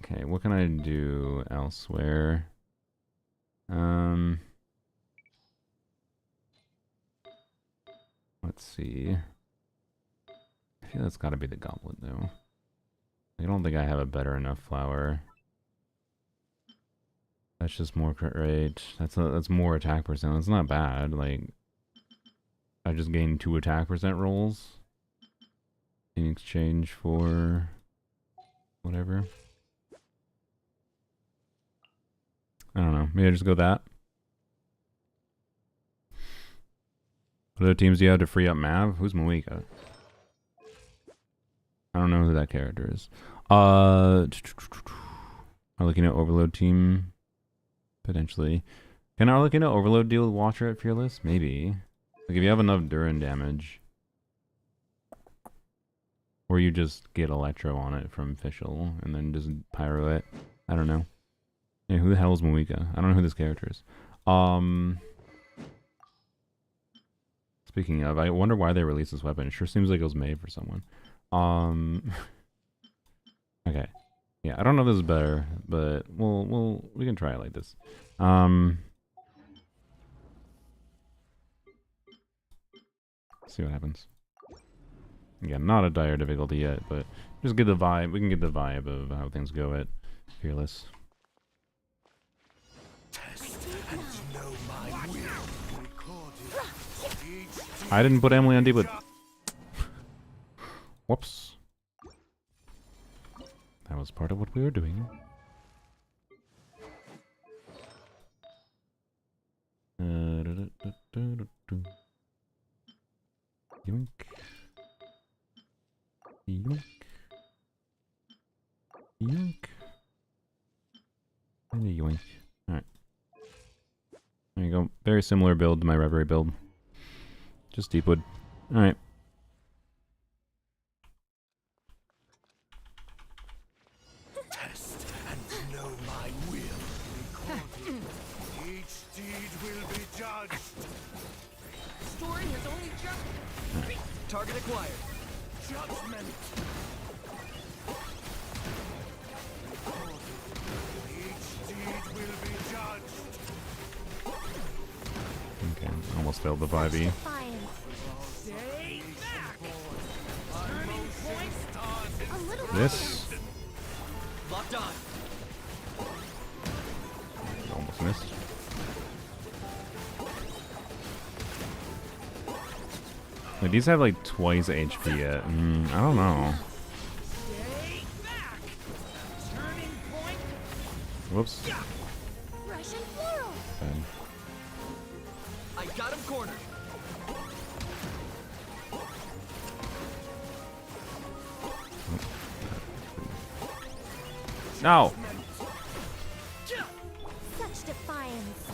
Okay, what can I do elsewhere? Let's see. I feel that's gotta be the goblet though. I don't think I have a better enough flower. That's just more crit rate. That's more attack percent. That's not bad. Like I just gained 2 attack percent rolls in exchange for whatever. I don't know. Maybe I just go that. What other teams do you have to free up Mav? Who's Moika? I don't know who that character is. I'm looking at Overload team. Potentially. Can our looking at Overload deal with Watcher at Fearless? Maybe. Like if you have enough Durin damage. Or you just get Electro on it from Fischl and then just pyro it. I don't know. Yeah, who the hell is Moika? I don't know who this character is. Speaking of, I wonder why they released this weapon. It sure seems like it was made for someone. Okay. Yeah, I don't know if this is better, but we can try it like this. See what happens. Again, not a dire difficulty yet, but just get the vibe. We can get the vibe of how things go at Fearless. I didn't put Emily on D, but whoops. That was part of what we were doing. Yoink. Yoink. Yoink. And a yoink. Alright. There you go. Very similar build to my Reverie build. Just Deepwood. Alright. Test and know my will. Each deed will be judged. Story has only just... Target acquired. Judgment. Each deed will be judged. Okay, almost failed the 5e. Stay back. Turning point stars. A little This Locked on. almost missed. Like these have like twice HP yet. I don't know. Stay back. Turning point. Whoops. Russian floral. Bad. I got him cornered. No. Such defiance.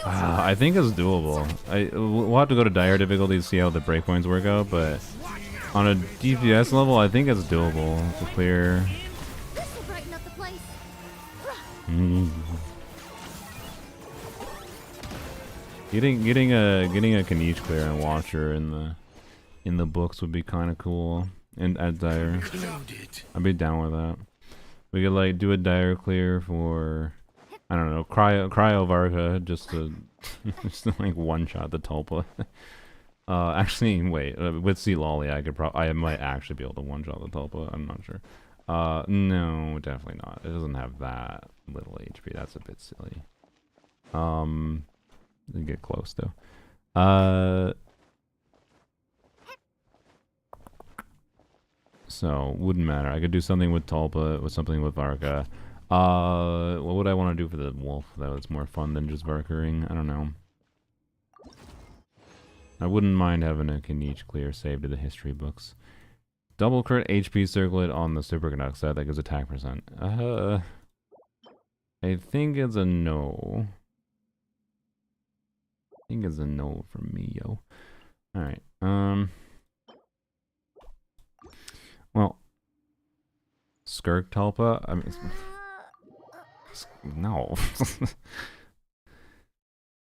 I think it's doable. We'll have to go to dire difficulty to see how the breakpoints work out, but on a DPS level, I think it's doable to clear. This will brighten up the place. Getting a Kanish clear and Watcher in the books would be kind of cool. And add Dire. I'd be down with that. We could like do a Dire clear for, I don't know, Cryo Varka just to just to, like one shot the Tulpa. Actually, wait, with Sea Lolly, I might actually be able to one shot the Tulpa. I'm not sure. No, definitely not. It doesn't have that little HP. That's a bit silly. Get close though. So wouldn't matter. I could do something with Tulpa, with something with Varka. What would I want to do for the wolf? That was more fun than just Varkering. I don't know. I wouldn't mind having a Kanish clear saved to the history books. Double crit HP circlet on the Super Canuck set that gives attack percent. I think it's a no. I think it's a no from me, yo. Alright, well, Skirk Tulpa? I mean, no.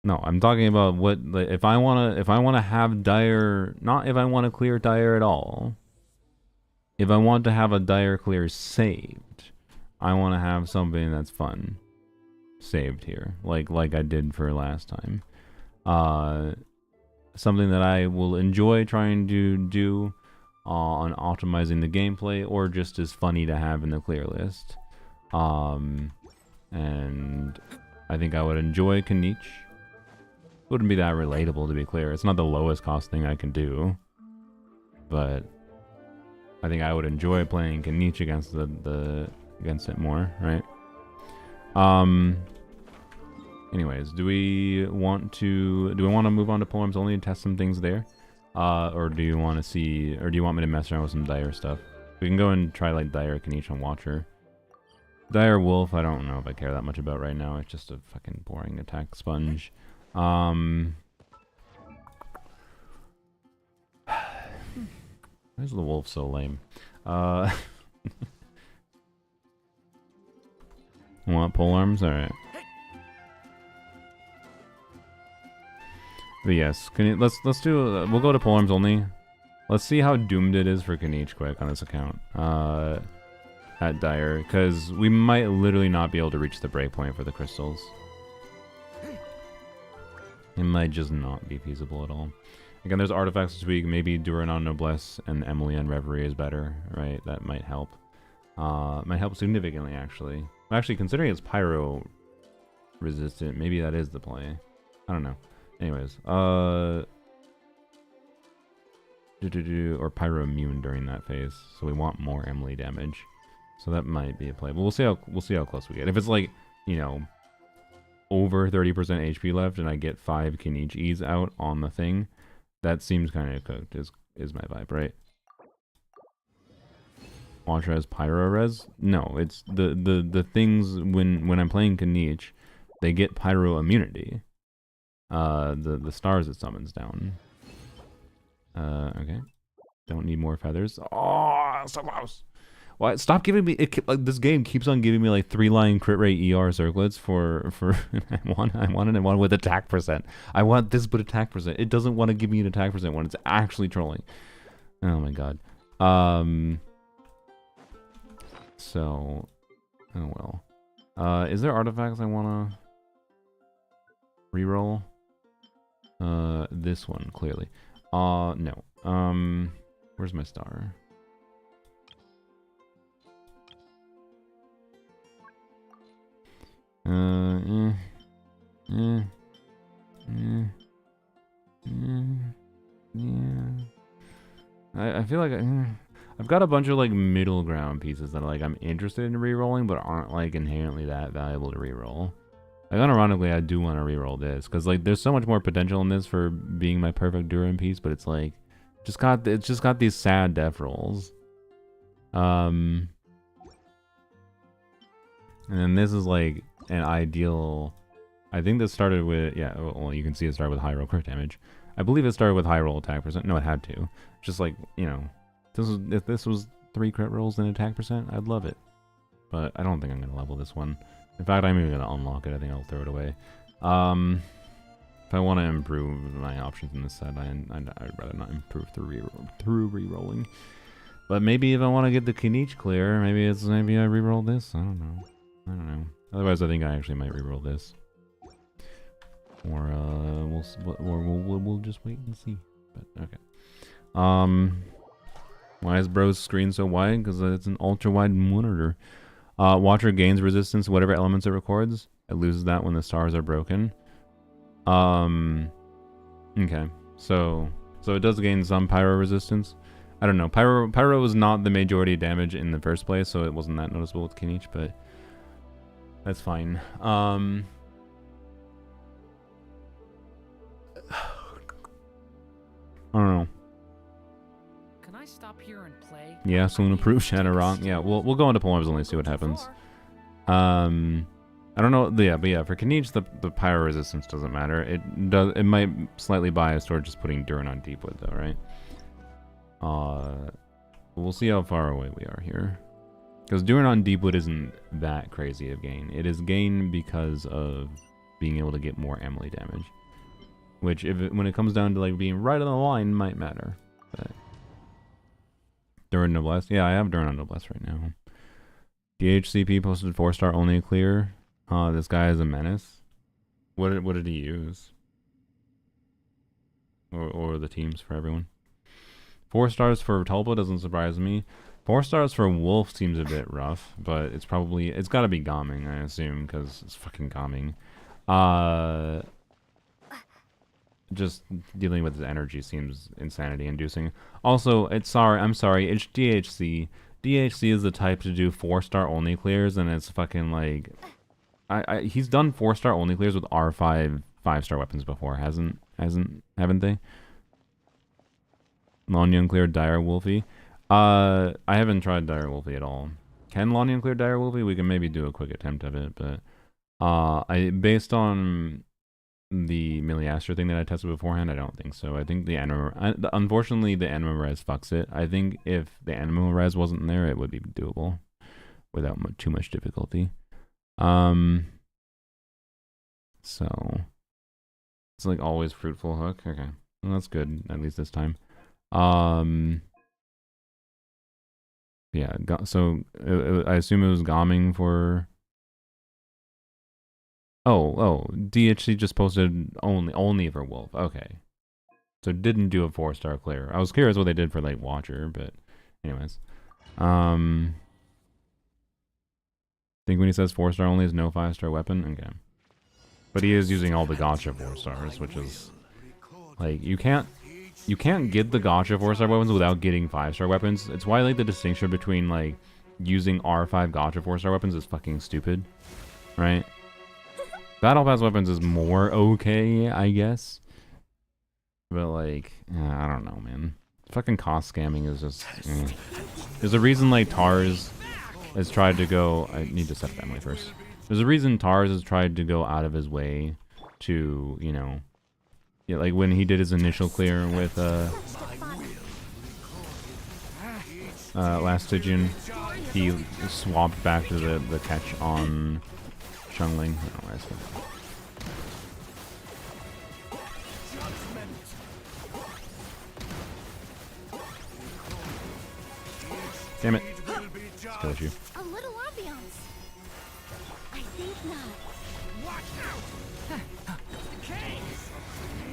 No, I'm talking about what, like, if I wanna have Dire, not if I want to clear Dire at all. If I want to have a Dire clear saved, I want to have something that's fun saved here, like I did for last time. Something that I will enjoy trying to do on optimizing the gameplay, or just as funny to have in the clear list. And I think I would enjoy Kanish. Wouldn't be that relatable, to be clear. It's not the lowest cost thing I can do, but I think I would enjoy playing Kanish against against it more, right? Anyways, do we want to move on to poems only and test some things there? Or do you want me to mess around with some Dire stuff? We can go and try like Dire, Kanish, and Watcher. Dire Wolf, I don't know if I care that much about right now. It's just a fucking boring attack sponge. Why is the wolf so lame? Want polearms? Alright. But yes, let's do. We'll go to polearms only. Let's see how doomed it is for Kanish quick on this account. At Dire, because we might literally not be able to reach the breakpoint for the crystals. It might just not be feasible at all. Again, there's artifacts this week. Maybe Duranon Noblesse and Emily and Reverie is better, right? That might help. Might help significantly, actually. Actually, considering it's pyro resistant, maybe that is the play. I don't know. Anyways, or pyro immune during that phase, so we want more Emily damage. So that might be a play, but we'll see how close we get. If it's like, you know, over 30% HP left, and I get 5 Kanish E's out on the thing, that seems kind of cooked. Is my vibe, right? Watcher has pyro res? No, it's the things when I'm playing Kanish, they get pyro immunity. The stars it summons down. Okay. Don't need more feathers. Oh, so close. Why? Stop giving me like, this game keeps on giving me like 3-line crit rate ER circlets for I want one with attack percent. I want this but attack percent. It doesn't want to give me an attack percent when it's actually trolling. Oh my god. So, oh well. Is there artifacts I wanna reroll? This one clearly. No. Where's my star? I feel like I've got a bunch of like middle ground pieces that like I'm interested in re-rolling, but aren't like inherently that valuable to re-roll. Like unironically, I do want to re-roll this because like there's so much more potential in this for being my perfect Duran piece, but it's like it's just got these sad death rolls. And then this is like an ideal. I think this started with, yeah, well, you can see it started with high roll crit damage. I believe it started with high roll attack percent. No, it had to. Just like, you know, if this was 3 crit rolls and attack percent, I'd love it. But I don't think I'm going to level this one. In fact, I'm even going to unlock it. I think I'll throw it away. If I want to improve my options in this set, I'd rather not improve through re-rolling. But maybe if I want to get the Kinich clear, maybe I re-roll this. I don't know. Otherwise, I think I actually might re-roll this. Or we'll just wait and see. But okay. Why is bro's screen so wide? Because it's an ultra wide monitor. Watcher gains resistance to whatever elements it records. It loses that when the stars are broken. Okay. So it does gain some pyro resistance. I don't know. Pyro was not the majority damage in the first place, so it wasn't that noticeable with Kinich, but that's fine. I don't know. Can I stop here and play? Yeah, someone approve Shadow Rock. Yeah, we'll go into poems only, see what happens. I don't know. Yeah, but yeah, for Kinich, the pyro resistance doesn't matter. It might slightly bias toward just putting Durin on Deepwood though, right? We'll see how far away we are here. Because Durin on Deepwood isn't that crazy of gain. It is gain because of being able to get more Emily damage. Which, when it comes down to like being right on the line, might matter. But Durin Noblesse? Yeah, I have Durin on Noblesse right now. DHCP posted 4-star only clear. This guy is a menace. What did he use? Or the teams for everyone? 4 stars for Tulpa doesn't surprise me. 4 stars for Wolf seems a bit rough, but it's got to be Gaming, I assume, because it's fucking Gaming. Just dealing with his energy seems insanity-inducing. Also, I'm sorry, it's DHC. DHC is the type to do 4-star only clears, and it's fucking like, he's done 4-star only clears with R5 5-star weapons before, haven't they? Lonyon cleared Dire Wolfie. I haven't tried Dire Wolfie at all. Can Lonyon clear Dire Wolfie? We can maybe do a quick attempt of it, but based on the Miliaster thing that I tested beforehand, I don't think so. I think unfortunately the Anima Res fucks it. I think if the Anima Res wasn't there, it would be doable without too much difficulty. So it's like always fruitful hook. Okay, well, that's good, at least this time. Yeah, so I assume it was Gaming for... Oh, DHC just posted only for Wolf. Okay. So didn't do a 4-star clear. I was curious what they did for like Watcher, but anyways. I think when he says 4-star only is no 5-star weapon. Okay. But he is using all the gotcha 4 stars, which is like you can't get the gotcha 4-star weapons without getting 5-star weapons. It's why like the distinction between like using R5 gotcha 4-star weapons is fucking stupid. Right? Battle Pass weapons is more okay, I guess. But like, I don't know, man. Fucking cost scamming is just... There's a reason like Tars has tried to go... I need to set family first. There's a reason Tars has tried to go out of his way to, you know... Yeah, like when he did his initial clear with last Stygian, he swapped back to the catch on Chungling. Oh, damn it. Let's kill you. A little ambiance. I think not.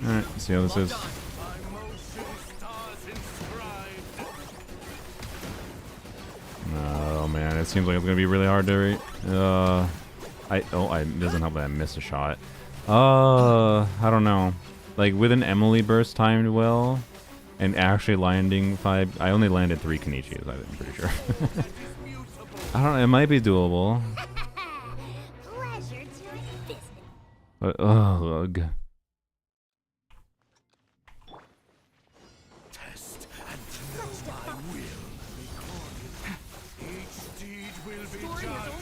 Alright, let's see how this is. Oh man, it seems like it's gonna be really hard to read. It doesn't help that I missed a shot. I don't know. Like with an Emily burst timed well, and actually landing 5, I only landed 3 Kenichis, I'm pretty sure. I don't know, it might be doable. Pleasure doing business. But ugh. Test and know my will. Each deed will be judged.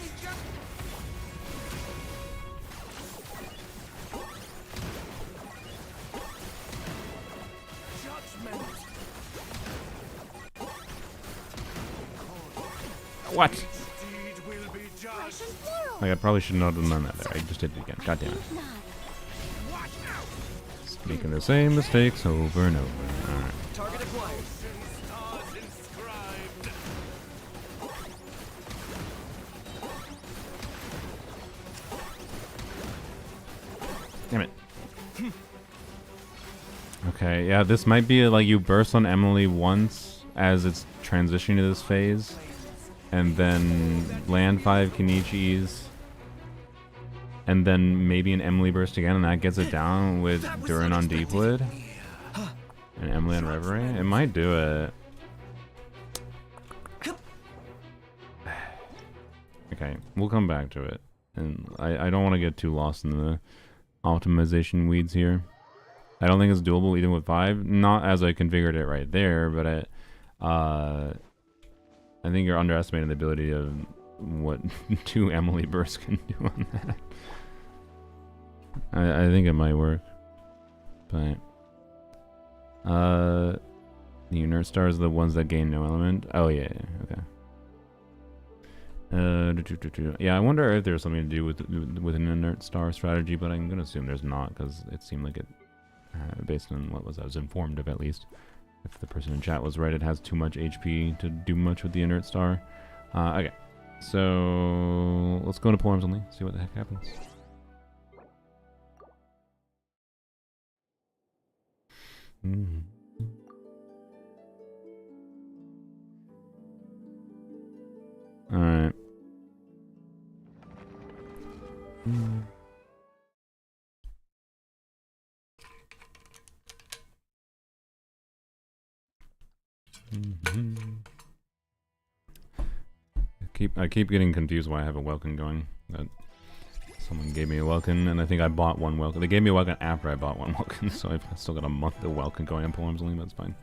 What? Each deed will be judged. Like I probably should not have done that there. I just did it again. God damn it. Not. Watch out! Making the same mistakes over and over. Alright. Target acquired. Damn it. Okay, yeah, this might be like you burst on Emily once as it's transitioning to this phase, and then land 5 Kenichis, and then maybe an Emily burst again, and that gets it down with Durin on Deepwood and Emily on Reverie. It might do it. Okay, we'll come back to it, and I don't want to get too lost in the optimization weeds here. I don't think it's doable even with 5. Not as I configured it right there, but I think you're underestimating the ability of what 2 Emily bursts can do on that. I think it might work, but the inert stars are the ones that gain no element. Oh yeah, okay. Yeah, I wonder if there's something to do with an inert star strategy, but I'm gonna assume there's not, because it seemed like it, based on what I was informed of at least. If the person in chat was right, it has too much HP to do much with the inert star. Okay, so let's go into polearms only, see what the heck happens. Alright. I keep getting confused why I have a Welkin going. That someone gave me a Welkin, and I think I bought one Welkin. They gave me a Welkin after I bought one Welkin, so I've still got a month of Welkin going on polearms only, but it's fine.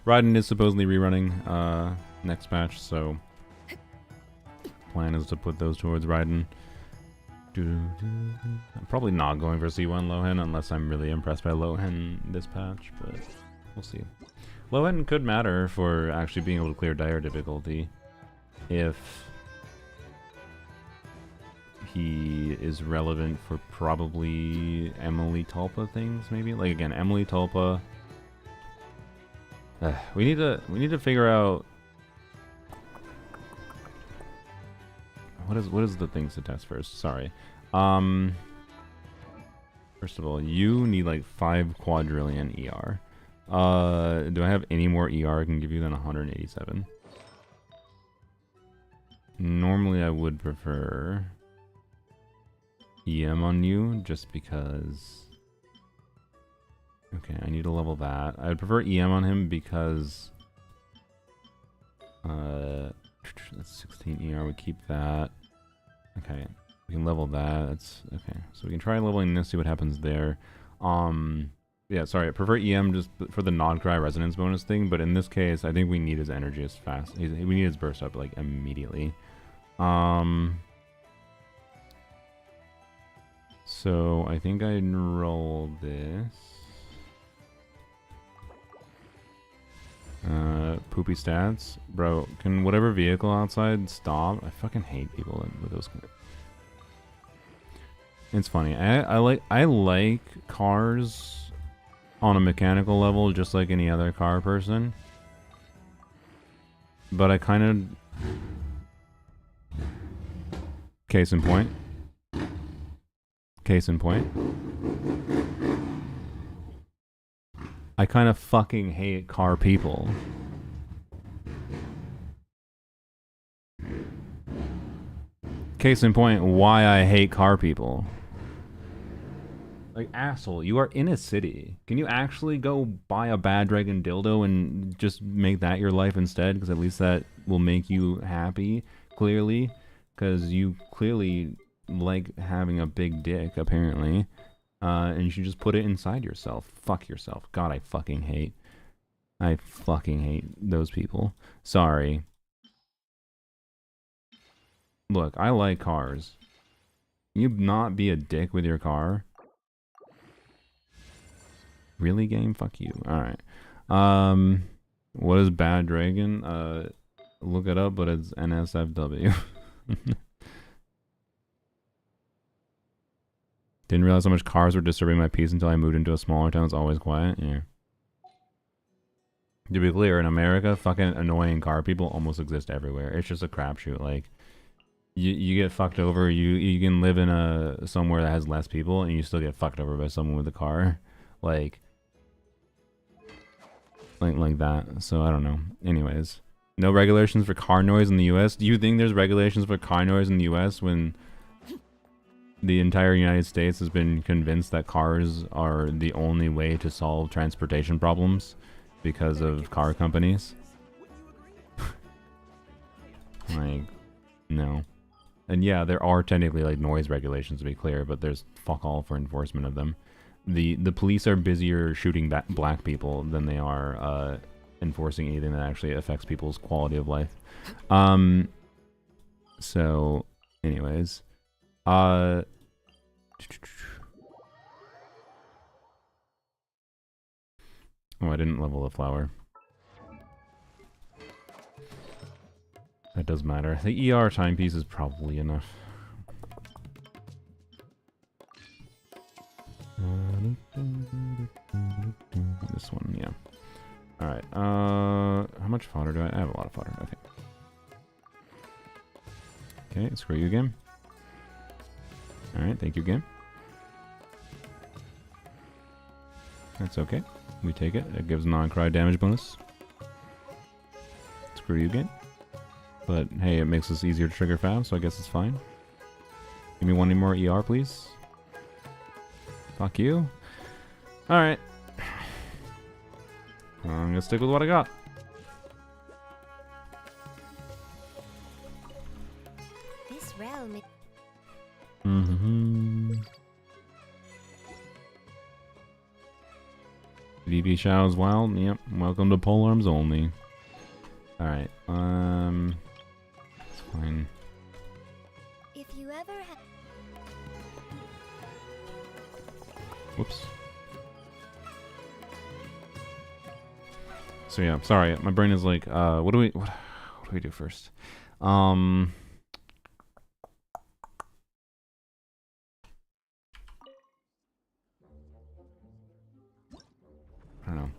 Raiden is supposedly rerunning next patch, so plan is to put those towards Raiden. I'm probably not going for C1 Lohen unless I'm really impressed by Lohen this patch, but we'll see. Lohen could matter for actually being able to clear dire difficulty if he is relevant for probably Emily Tulpa things, maybe. Like again, Emily Tulpa. We need to figure out what is the things to test first. Sorry. First of all, you need like 5 quadrillion ER. Do I have any more ER I can give you than 187? Normally I would prefer EM on you, just because... Okay, I need to level that. I'd prefer EM on him because... that's 16 ER, we keep that. Okay, we can level that. That's okay. So we can try leveling this, see what happens there. Yeah, sorry, I prefer EM just for the non-cry resonance bonus thing, but in this case, I think we need his energy as fast. We need his burst up, like, immediately. So I think I'd roll this. Poopy stats. Bro, can whatever vehicle outside stop? I fucking hate people with those. It's funny. I like cars on a mechanical level just like any other car person. But I kind of... Case in point. Case in point. I kind of fucking hate car people. Case in point, why I hate car people. Like, asshole, you are in a city. Can you actually go buy a Bad Dragon dildo and just make that your life instead? Because at least that will make you happy, clearly. Because you clearly like having a big dick, apparently. And you should just put it inside yourself. Fuck yourself. God, I fucking hate those people. Sorry. Look, I like cars. You not be a dick with your car? Really, game? Fuck you. Alright. What is Bad Dragon? Look it up, but it's NSFW. Didn't realize how much cars were disturbing my peace until I moved into a smaller town. It's always quiet. Yeah. To be clear, in America, fucking annoying car people almost exist everywhere. It's just a crapshoot. Like, you get fucked over. You can live in somewhere that has less people, and you still get fucked over by someone with a car, like that. So I don't know. Anyways, no regulations for car noise in the U.S. Do you think there's regulations for car noise in the U.S. when the entire United States has been convinced that cars are the only way to solve transportation problems because of car companies? Like, no. And yeah, there are technically like noise regulations, to be clear, but there's fuck all for enforcement of them. The police are busier shooting black people than they are enforcing anything that actually affects people's quality of life. So anyways, oh, I didn't level the flower. That does matter. The ER timepiece is probably enough. This one, yeah. Alright, how much fodder do I have? A lot of fodder, okay. Okay, screw you, game. Alright, thank you, game. That's okay. We take it. It gives non-cry damage bonus. Screw you, game. But hey, it makes us easier to trigger fast, so I guess it's fine. Give me one more ER, please. Fuck you. Alright. I'm gonna stick with what I got. This realm. VB Show's wild. Yep. Welcome to Polearms only. Alright. It's fine. If you ever have. Whoops. So yeah, sorry. My brain is like, what do we do first? I don't know.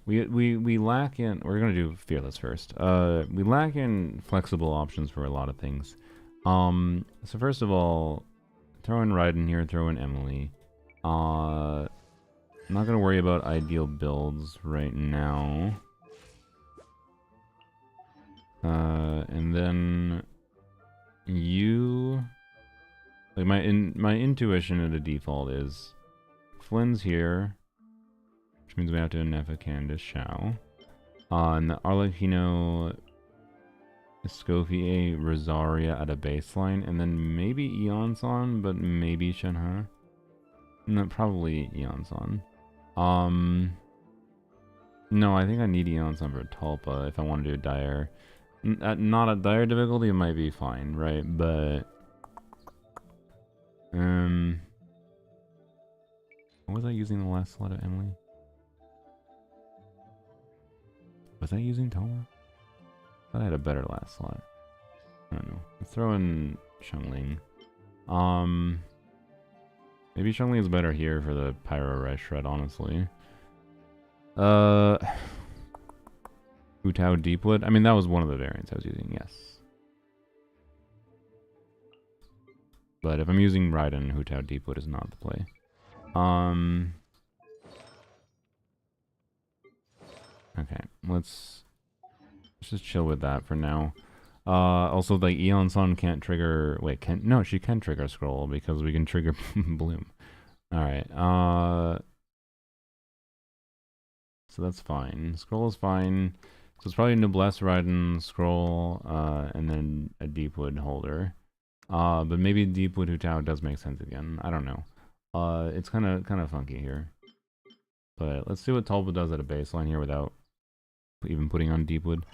We lack in. We're gonna do Fearless first. We lack in flexible options for a lot of things. So first of all, throw in Raiden here. Throw in Emily. I'm not gonna worry about ideal builds right now. And then you, like my intuition at a default is Flynn's here, which means we have to Nefa Candace Shao. And the Arlecchino, Escoffier, Rosaria at a baseline, and then maybe Eon-san, but maybe Shenhe. No, probably Eon-san. No, I think I need Eon-san for Tulpa if I want to do Dire. Not a Dire difficulty, it might be fine, right? But what was I using the last slot of Emily? Was I using Toma? I thought I had a better last slot. I don't know. Let's throw in Xiangling. Maybe Xiangling is better here for the Pyro Red Shred, honestly. Hutao Deepwood. I mean, that was one of the variants I was using, yes. But if I'm using Raiden, Hutao Deepwood is not the play. Okay, let's just chill with that for now. Also, like, Eon-san can't trigger... Wait, no, she can trigger Scroll because we can trigger Bloom. Alright, so that's fine. Scroll is fine. So it's probably Noblesse, Raiden, Scroll, and then a Deepwood holder. But maybe Deepwood Hutao does make sense again. I don't know. It's kind of funky here. But let's see what Tulpa does at a baseline here without even putting on Deepwood.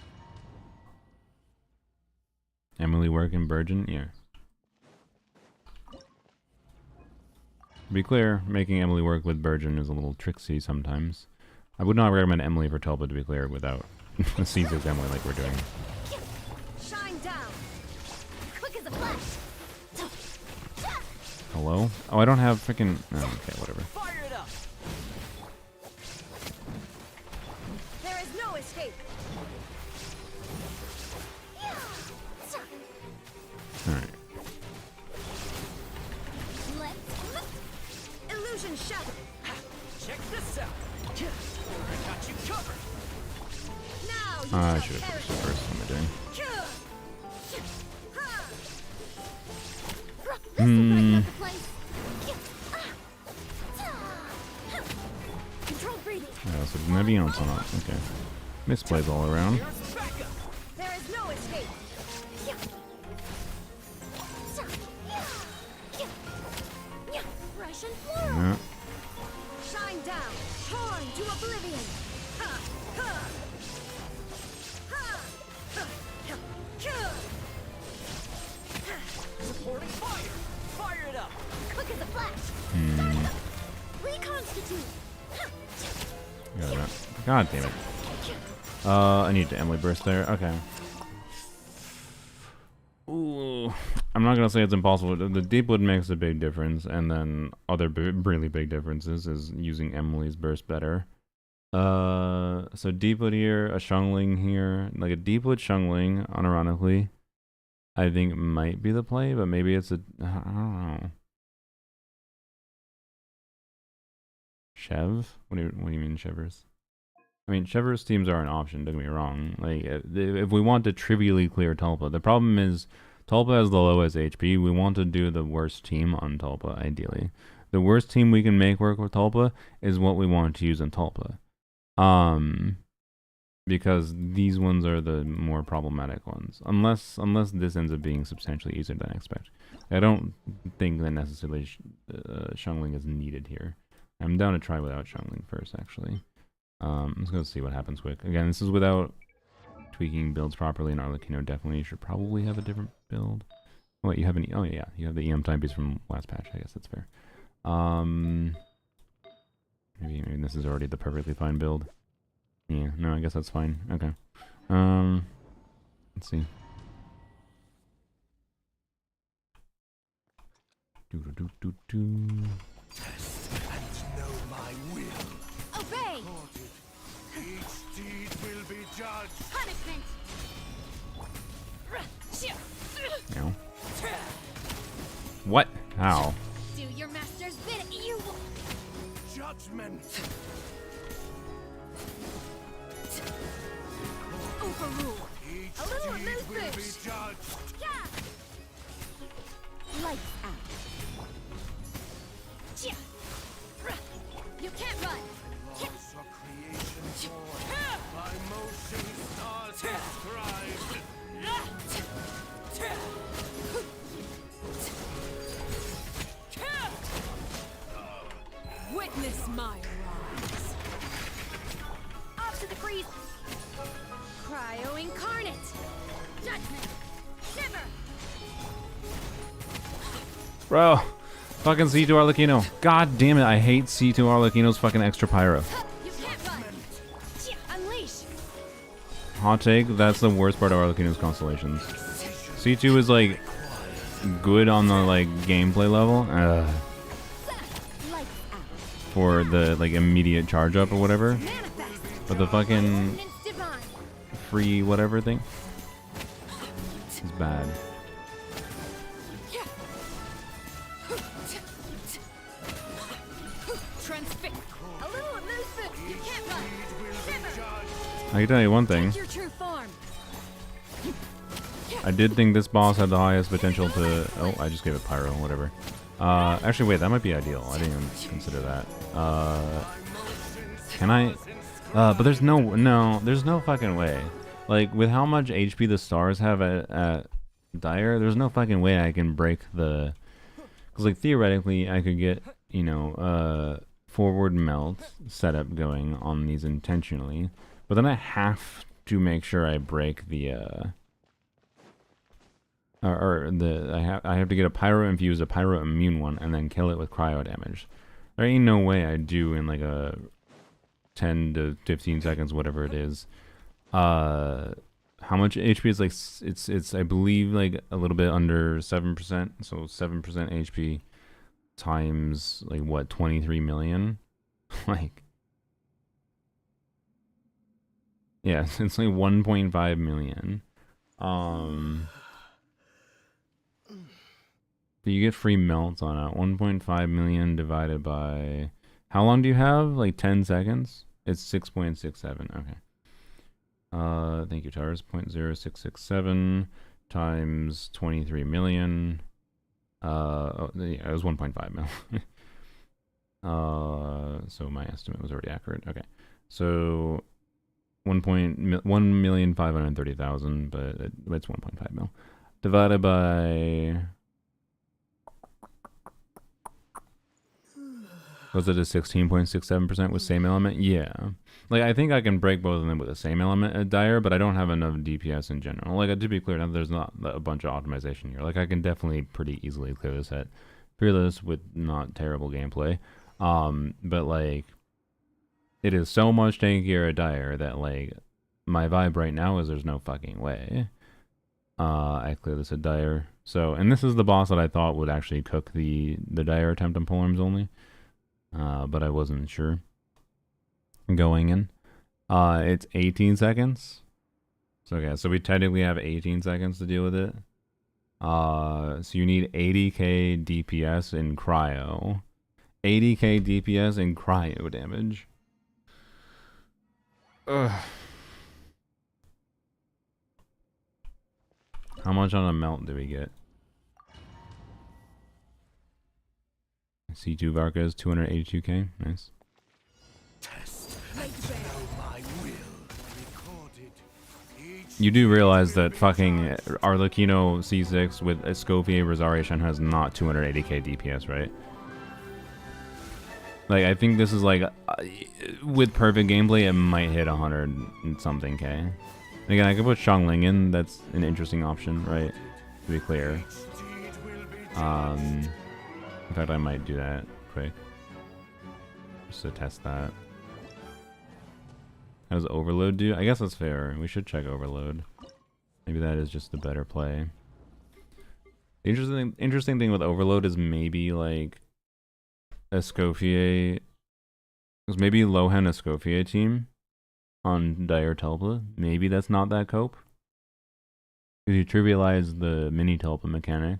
Emily work in Burgeon? Yeah. To be clear, making Emily work with Burgeon is a little tricksy sometimes. I would not recommend Emily for Tulpa, to be clear, without Caesar's Emily like we're doing. Shine down. Quick as a flash. Hello? Oh, I don't have freaking. Oh, okay, whatever. Fire it up. There is no escape. All right. Let's Illusion shattered. Check this out. I got you covered. Now you I shall should have perish. finished it first. What am I doing? brighten up the place. Control breathing. Yeah, so maybe on some. Okay. Misplays all around. Here's backup. There is no escape. Rush and flow. Yeah. Shine down. Torn to oblivion. Ha, ha. Ha, ha, ha, ha. Supporting fire. Fire it up. Quick as a flash. Reconstitute. Got that. God damn it. I need to Emily burst there. Okay. Ooh. I'm not gonna say it's impossible. The Deepwood makes a big difference, and then other really big differences is using Emily's burst better. So Deepwood here, a Shungling here, like a Deepwood Shungling, unironically, I think might be the play, but maybe it's a I don't know. Chev? What do you mean Chevers? I mean, Chever's teams are an option, don't get me wrong. Like, if we want to trivially clear Tulpa, the problem is Tulpa has the lowest HP. We want to do the worst team on Tulpa, ideally. The worst team we can make work with Tulpa is what we want to use in Tulpa. Because these ones are the more problematic ones. Unless this ends up being substantially easier than I expect. I don't think that necessarily Shungling is needed here. I'm down to try without Shungling first, actually. I'm just going to see what happens quick. Again, this is without tweaking builds properly, and Arlecchino definitely should probably have a different build. Oh, wait, you have oh yeah, you have the EM time piece from last patch. I guess that's fair. Maybe this is already the perfectly fine build. Yeah, no, I guess that's fine. Okay. Let's see. Test and know my will. Obey. Each deed will be judged. Punishment. No. What? How? Do your master's bid. You. Judgment. Overrule. Each A little deed loose will be fish. judged. Yeah. Lights out. Yeah. You can't run. Laws of creation born. By motion stars inscribed. Witness my rise. Up to the freeze. Cryo incarnate. Judgment. Shiver. Bro, fucking C2 Arlecchino. God damn it, I hate C2 Arlecchino's fucking extra pyro. You can't run. Unleash. Hot take, that's the worst part of Arlecchino's constellations. C2 is like good on the like gameplay level. Lights out. For the like immediate charge up or whatever. Manifest. But the fucking Ordinance divine. free whatever thing is bad. Transfix. A little movement. You can't run. Shiver. I can tell you one thing. Your true form. I did think this boss had the highest potential to... Oh, I just gave it pyro, whatever. Actually, wait, that might be ideal. I didn't even consider that. Can I... but there's there's no fucking way. Like, with how much HP the stars have at Dire, there's no fucking way I can break the... Because, like, theoretically, I could get, you know, forward melt setup going on these intentionally. But then I have to make sure I break the... I have to get a pyro infused, a pyro immune one, and then kill it with cryo damage. There ain't no way I do in like a 10 to 15 seconds, whatever it is. How much HP is like? It's I believe like a little bit under 7%, so 7% HP. times like what, 23 million? Like, yeah, it's like 1.5 million. But you get free melts on it. 1.5 million divided by, how long do you have? Like 10 seconds? It's 6.67. Okay. Thank you, Tars. 0.0667 times 23 million. Oh, yeah, it was 1.5 mil. So my estimate was already accurate. Okay. So 1,530,000, but it's 1.5 mil. Divided by, was it a 16.67% with same element? Yeah. Like, I think I can break both of them with the same element at Dire, but I don't have enough DPS in general. Like, to be clear, there's not a bunch of optimization here. Like, I can definitely pretty easily clear this at Fearless with not terrible gameplay. But, like, it is so much tankier at Dire that, like, my vibe right now is there's no fucking way I clear this at Dire. So, and this is the boss that I thought would actually cook the Dire attempt on polearms only. But I wasn't sure going in. It's 18 seconds. So, okay, so we technically have 18 seconds to deal with it. So you need 80k DPS in cryo. 80k DPS in cryo damage. Ugh. How much on a melt do we get? C2 Varka is 282k. Nice. You do realize that fucking Arlecchino C6 with Escoffier Rosaria Shen has not 280k DPS, right? Like, I think this is like, with perfect gameplay, it might hit 100 and something k. Again, I could put Xiangling in. That's an interesting option, right? To be clear. In fact, I might do that quick. Just to test that. How does Overload do? I guess that's fair. We should check Overload. Maybe that is just the better play. The interesting thing with Overload is maybe like Escoffier. Because maybe Lohan Escoffier team on Dire Telpa. Maybe that's not that cope. Because you trivialize the mini Telpa mechanic.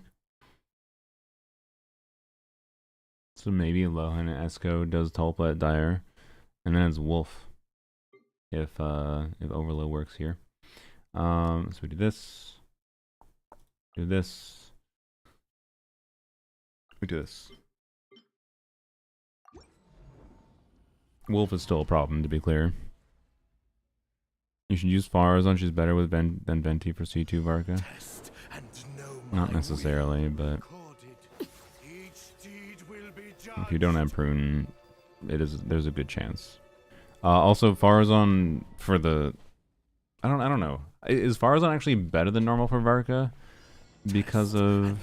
So maybe Lohan and Esco does Tulpa at Dire, and then it's Wolf if Overload works here. So we do this, we do this. Wolf is still a problem, to be clear. You should use Farazan. She's better with than Venti for C2 Varka. Not necessarily, but if you don't have Prune, there's a good chance. Also, Farazan for the, I don't know. Is Farazan actually better than normal for Varka because of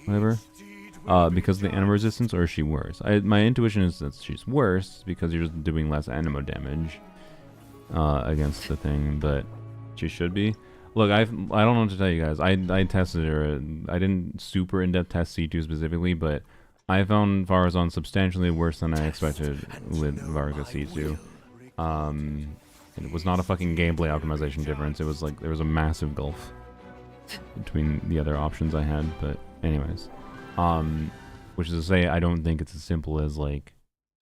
whatever? Because of the anima resistance, or is she worse? My intuition is that she's worse because you're just doing less anima damage against the thing, but she should be. Look, I don't know what to tell you guys. I tested her. I didn't super in-depth test C2 specifically, but I found Farazan substantially worse than I expected with Varga C2. It was not a fucking gameplay optimization difference. It was like there was a massive gulf between the other options I had. But anyways, which is to say, I don't think it's as simple as like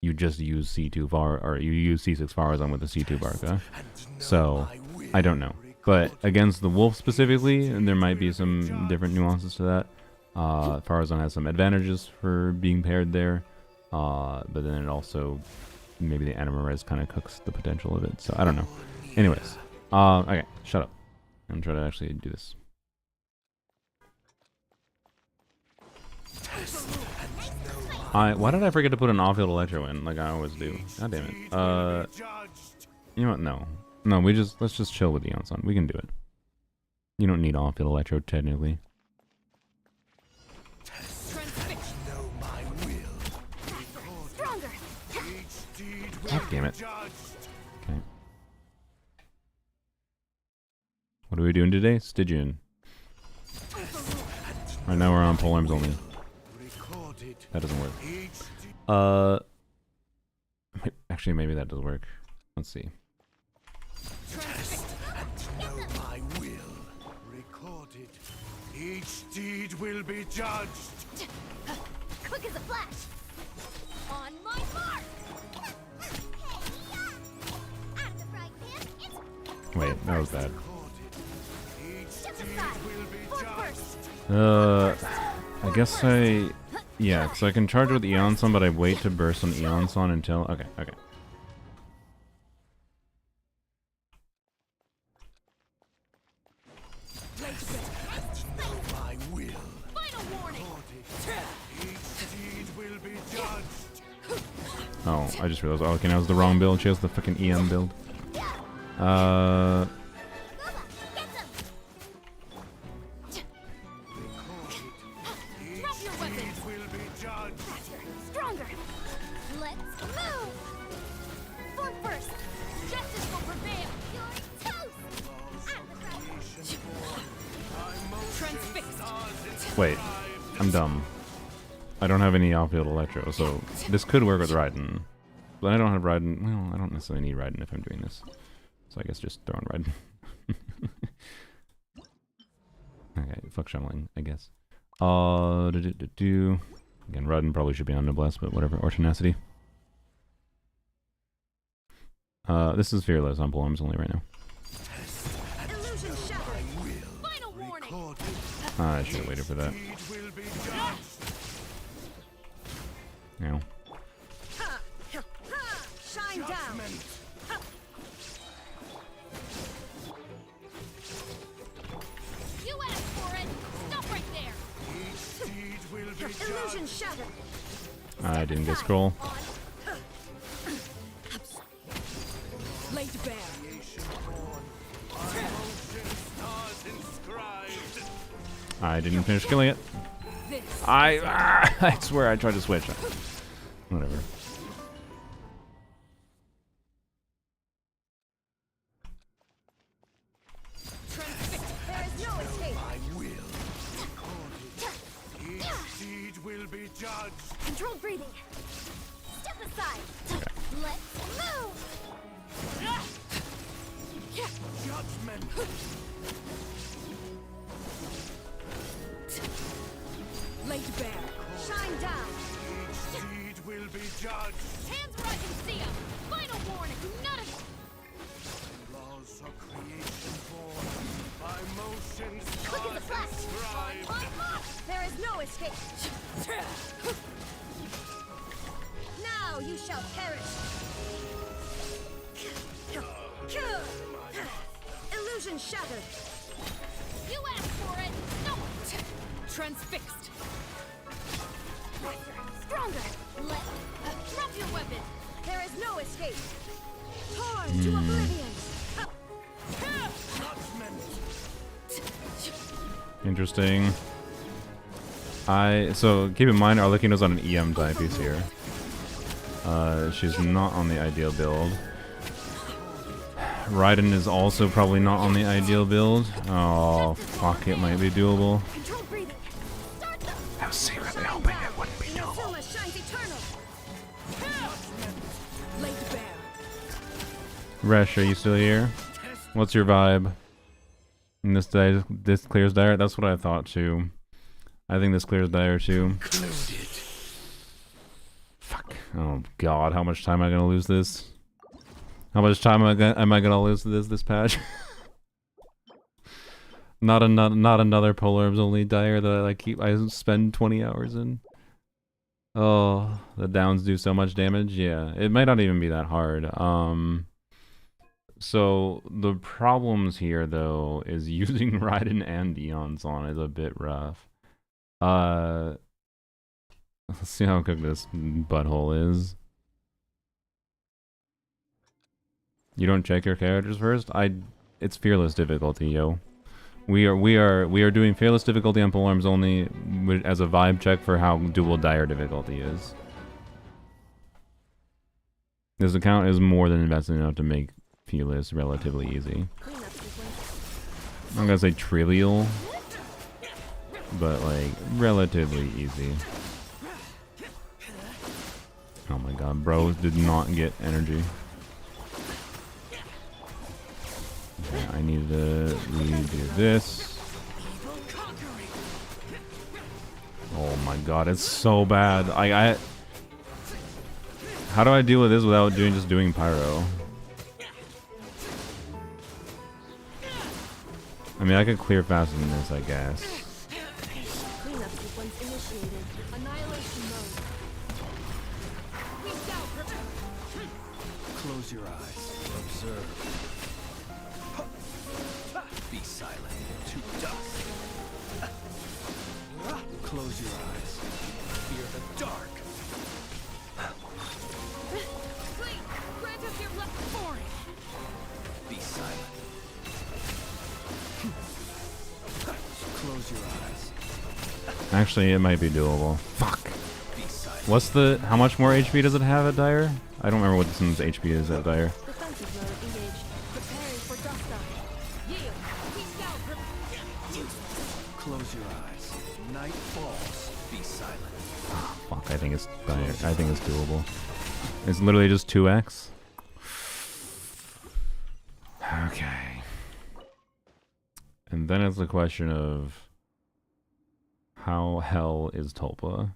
you just use C2 or you use C6 Farazan with the C2 Varga. So I don't know. But against the Wolf specifically, and there might be some different nuances to that. Farazan has some advantages for being paired there, but then it also, maybe the anima res kind of cooks the potential of it. So I don't know. Anyways, okay, shut up. I'm trying to actually do this. Why did I forget to put an off-field electro in, like I always do? God damn it. You know what? No, let's just chill with the Yonsan. We can do it. You don't need off-field electro technically. God damn it. Okay. What are we doing today? Stygian. Right now we're on polearms only. Recorded. That doesn't work. HD. Actually, maybe that does work. Let's see. Test and know my will. Recorded. Each deed will be judged. Quick as a flash. On my mark. At the right hand, it's Wait, that was bad. Recorded. Each step deed aside. will be Fork judged. first. I guess yeah, because I can charge with Eon Son, but I wait to burst on Eon Son until, okay. My will. Final warning. Each deed will be judged. Oh, I just realized, okay, that was the wrong build. She has the fucking EM build. Boba, get them. Drop your weapons. Deed will be judged. Stronger. Let's move. Fork first. Justice will prevail. You're toast. At the right. Transfixed. Wait, I'm dumb. I don't have any off-field Electro, so this could work with Raiden. But I don't have Raiden. Well, I don't necessarily need Raiden if I'm doing this. So I guess just throw on Raiden. Okay, fuck Shumling, I guess. Again, Raiden probably should be on Noblesse, but whatever. Or Tenacity. This is Fearless on polearms only right now. Illusion shattered. Final warning. Recorded. I should have waited for that. Deed will be judged. Ow. Ha! Ha! Shine down. Judgment. You asked for it. Stop right there. Each deed will be Illusion judged. shattered. I didn't get scroll. Laid bare. Creation born. By motion stars inscribed. I didn't finish killing it. This. I swear I tried to switch. Whatever. Transfixed. There is no escape. My will. Recorded. Each deed will be judged. Controlled breathing. Step aside. Let's move. Judgment. Laid bare. Shine down. Each deed will be judged. Hands where I can see them. Final warning. None of Laws of creation born. By motion quick as a stars flash. inscribed. On my mark. There is no escape. Now you shall perish. Illusion shattered. You asked for it. No. Transfixed. Stronger. Drop your weapon. There is no escape. Torn to oblivion. Judgment. Interesting. So keep in mind, Arlecchino's on an EM timepiece here. She's not on the ideal build. Raiden is also probably not on the ideal build. Oh, fuck, it might be doable. Controlled breathing. Start them. I was secretly hoping it wouldn't be doable. Inazuma shines eternal. Laid bare. Resh, are you still here? What's your vibe? And this clears dire? That's what I thought too. I think this clears dire too. Fuck. Oh god, how much time am I gonna lose this? How much time am I gonna lose this patch? not another polearms only dire that I spend 20 hours in. Oh, the downs do so much damage. Yeah, it might not even be that hard. So the problems here though is using Raiden and Eon Son is a bit rough. Let's see how cooked this butthole is. You don't check your characters first? It's fearless difficulty, yo. We are doing fearless difficulty on polearms only as a vibe check for how dual dire difficulty is. This account is more than invested enough to make fearless relatively easy. I'm gonna say trivial. but like relatively easy. Oh my god, bro did not get energy. Okay, I need to redo this. Oh my god, it's so bad. How do I deal with this without just doing pyro? I mean, I could clear faster than this, I guess. Cleanup sequence initiated. Annihilation mode. Close your eyes. Observe. Be silent. To dust. Close your eyes. Fear the dark. Please, grant us your left for it. Be silent. Close your eyes. Actually, it might be doable. Fuck. Be silent. What's the... How much more HP does it have at Dire? I don't remember what this one's HP is at Dire. Defensive mode engaged. Preparing for dust up. Yield. Peace out. Close your eyes. Night falls. Be silent. Fuck, I think it's Dire. I think it's doable. It's literally just 2x. Okay. And then it's a question of... How hell is Tulpa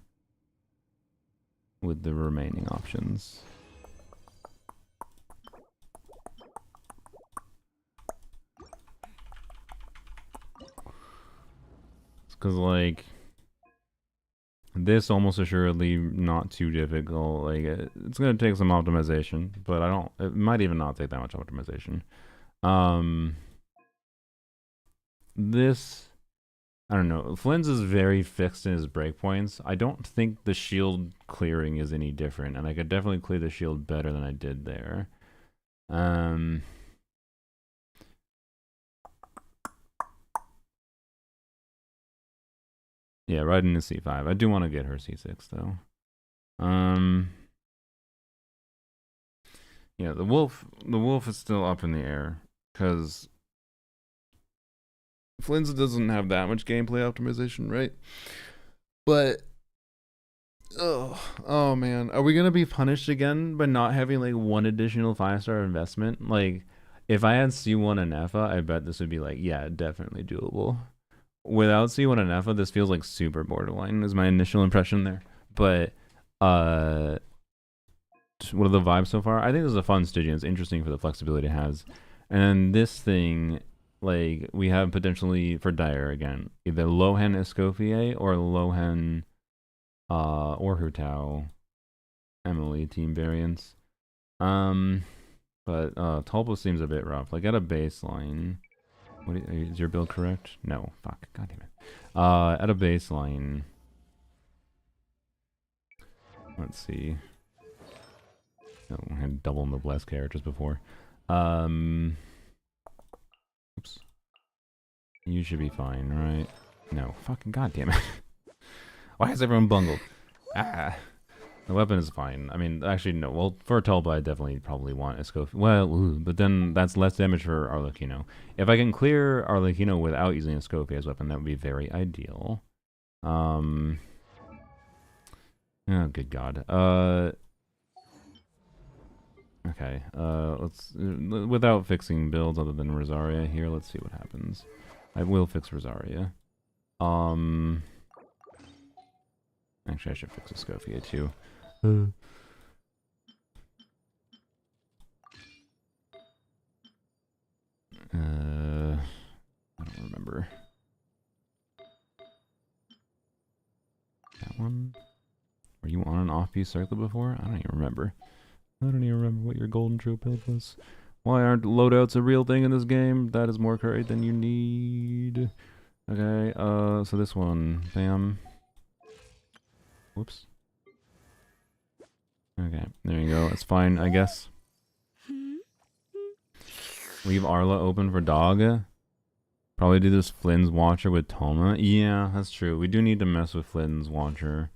with the remaining options? Because, like, this almost assuredly not too difficult. Like, it's going to take some optimization, but it might even not take that much optimization. This... I don't know. Flynn's is very fixed in his breakpoints. I don't think the shield clearing is any different, and I could definitely clear the shield better than I did there. Yeah, right into C5. I do want to get her C6 though. Yeah, the wolf is still up in the air because Flynn's doesn't have that much gameplay optimization, right? But oh man, are we gonna be punished again by not having like one additional 5-star investment? Like, if I had C1 and Effa, I bet this would be like, yeah, definitely doable. Without C1 and Effa, this feels like super borderline, is my initial impression there. But what are the vibes so far? I think this is a fun Stygian. It's interesting for the flexibility it has. And this thing, like, we have potentially for Dire again, either Lohen Escoffier or Lohen or Hurtao Emily team variants. But Tulpa seems a bit rough. Like, at a baseline, is your build correct? No. Fuck. God damn it. At a baseline, let's see. Oh, I had double noblesse characters before. Oops. You should be fine, right? No. Fucking goddamn it. Why is everyone bungled? Ah. The weapon is fine. I mean, actually, no. Well, for Tulpa, I definitely probably want Escoffier. Well, but then that's less damage for Arlecchino. If I can clear Arlecchino without using Escoffier's weapon, that would be very ideal. Oh, good God. Okay. Let's... without fixing builds other than Rosaria here, let's see what happens. I will fix Rosaria. Actually, I should fix Escoffier too. I don't remember. That one? Were you on an off-piece circle before? I don't even remember. I don't even remember what your golden troop build was. Why aren't loadouts a real thing in this game? That is more curry than you need. Okay, so this one. Bam. Whoops. Okay, there you go. It's fine, I guess. Leave Arla open for Dog. Probably do this Flynn's Watcher with Toma. Yeah, that's true. We do need to mess with Flynn's Watcher.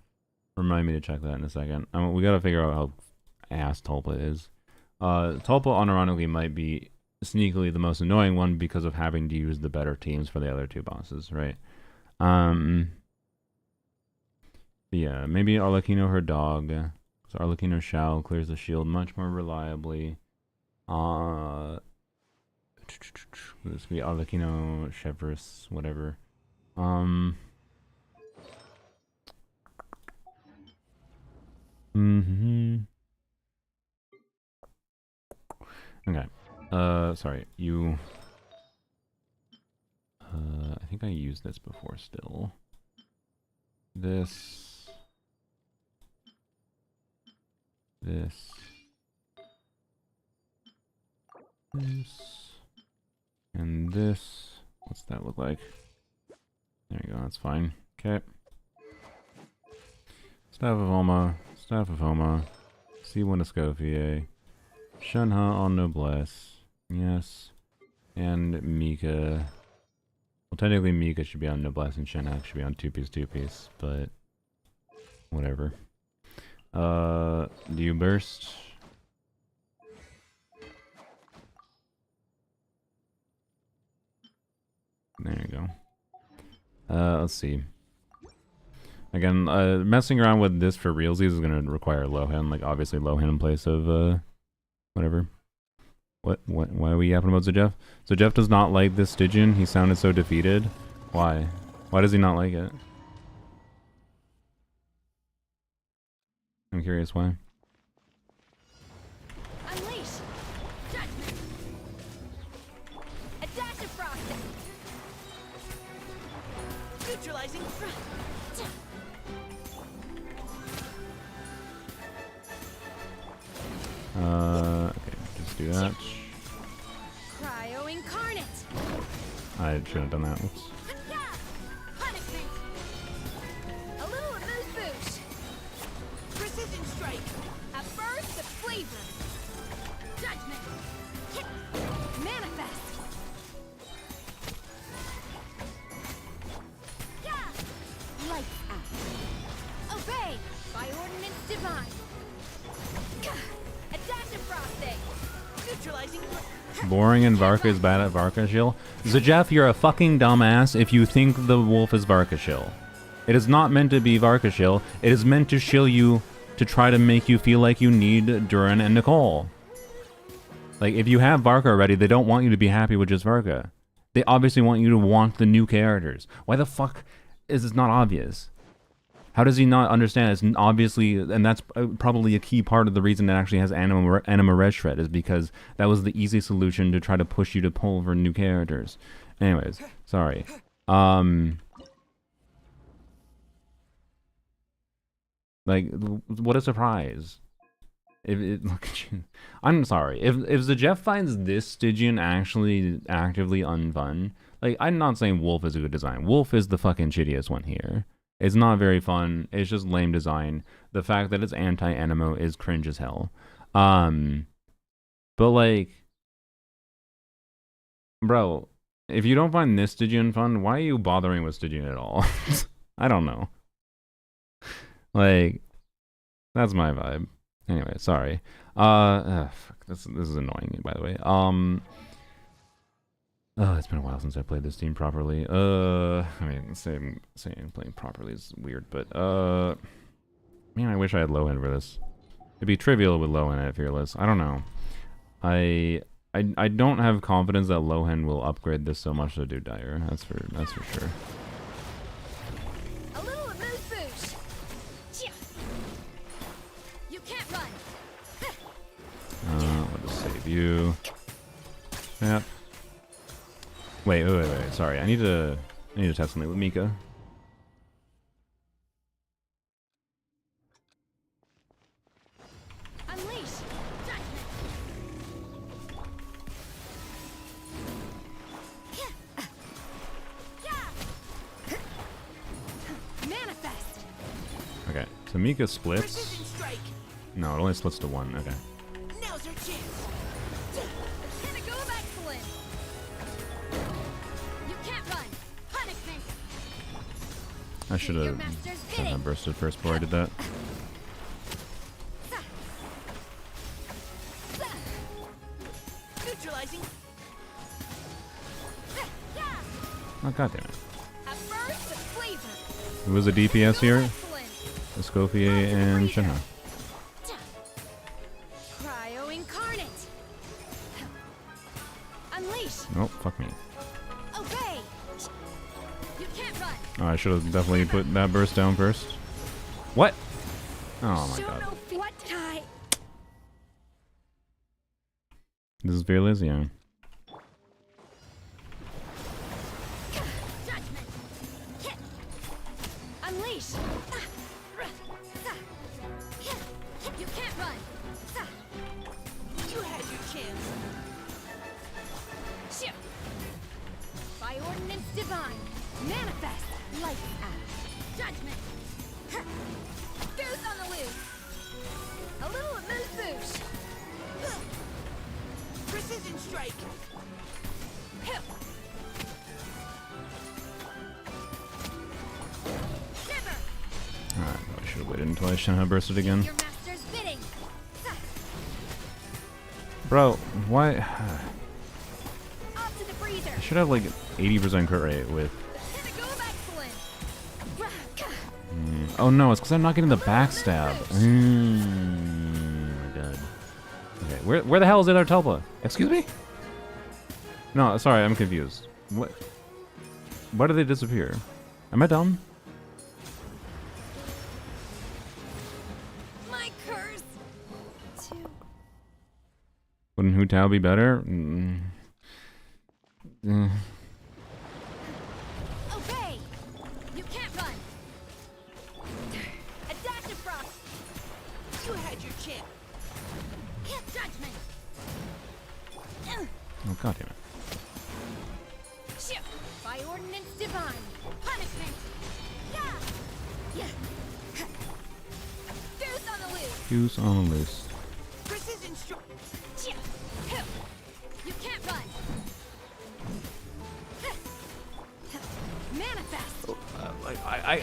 Remind me to check that in a second. We gotta figure out how ass Tulpa is. Tulpa unironically might be sneakily the most annoying one because of having to use the better teams for the other two bosses, right? Yeah, maybe Arlecchino her dog. So Arlecchino Shao clears the shield much more reliably. This could be Arlecchino Chevreuse, whatever. Okay. Sorry, you. I think I used this before still. This. This. And this. What's that look like? There you go, that's fine. Okay. Staff of Homa. Staff of Homa. C1 Escoffier. Shunha en Noblesse. Yes. And Mika. Well, technically Mika should be on Noblesse and Shenhak should be on 2-piece, but whatever. Do you burst? There you go. Let's see. Again, messing around with this for realsies is going to require Lohan, like obviously Lohan in place of, whatever. Why are we yapping about Zajef? Zajef does not like this Stygian. He sounded so defeated. Why? Why does he not like it? I'm curious why. Unleash! Judgment! A dash of frosting! Neutralizing. Okay, just do that. Cryo incarnate! I shouldn't have done that. Whoops. Yeah! Punishment! A little amuse-bouche! Precision strike. A burst of flavor! Judgment! Hit! Manifest! Yeah! Lights out! Obey! By ordinance divine! A dash of frosting! Neutralizing. Boring and Varka is bad at Varka shill. Zajef, you're a fucking dumbass if you think the wolf is Varka shill. It is not meant to be Varka shill. It is meant to shill you to try to make you feel like you need Duran and Nicole. Like, if you have Varka already, they don't want you to be happy with just Varka. They obviously want you to want the new characters. Why the fuck is this not obvious? How does he not understand? It's obviously, and that's probably a key part of the reason it actually has Anima Red Shred, is because that was the easy solution to try to push you to pull for new characters. Anyways, sorry. Like, what a surprise. Look at you. I'm sorry. If Zajef finds this Stygian actually actively unfun, like, I'm not saying Wolf is a good design. Wolf is the fucking shittiest one here. It's not very fun. It's just lame design. The fact that it's anti-Animo is cringe as hell. But like, bro, if you don't find this Stygian fun, why are you bothering with Stygian at all? I don't know. Like, that's my vibe. Anyway, sorry. Fuck, this is annoying, by the way. Oh, it's been a while since I played this team properly. I mean, saying playing properly is weird, but man, I wish I had Lohan for this. It'd be trivial with Lohan at Fearless. I don't know. I don't have confidence that Lohan will upgrade this so much to do Dire. That's for sure. A little amuse-bouche! You can't run! I'll just save you. Yep. Wait. Sorry, I need to test something with Mika. Unleash! Judgment! Manifest! Okay, so Mika splits. Precision strike. No, it only splits to 1. Okay. Now's our chance. Pinnacle of excellence! You can't run! Punishment! I should have bursted first before I did that. Neutralizing. Oh, god damn it. A burst of Who was the DPS here? Excellent. Escoffier and Shenhe. Cryo incarnate. Unleash. Oh, fuck me. Obey. You can't run. Oh, I should have definitely put that burst down first. What? Oh my Show god. no fear. What I This is fearless, yeah. judgment. Hit. Unleash. You can't run. You had your chance. Shoot. By ordinance divine. Manifest. Light out. Judgment. Goose on the loose. A little amuse-bouche. Precision strike. Shiver. Alright, I should have waited until I Shenhe bursted again. Your master's bidding. Bro, why? Off to the freezer. I should have like 80% crit rate with. Pinnacle of excellence. Oh no, it's because I'm not getting the backstab. My god. Okay, where the hell is the other Telpa? Excuse me? No, sorry, I'm confused. What? Why did they disappear? Am I dumb? My curse. Two. Wouldn't Hu Tao be better? Obey. You can't run. A dash of frost. You had your chance. Hit judgment. Oh god damn it. Shoot. By ordinance divine. Punishment. Yeah. Yeah. Goose on the loose. Goose on the loose. Precision strike. Yeah. You can't run. Manifest.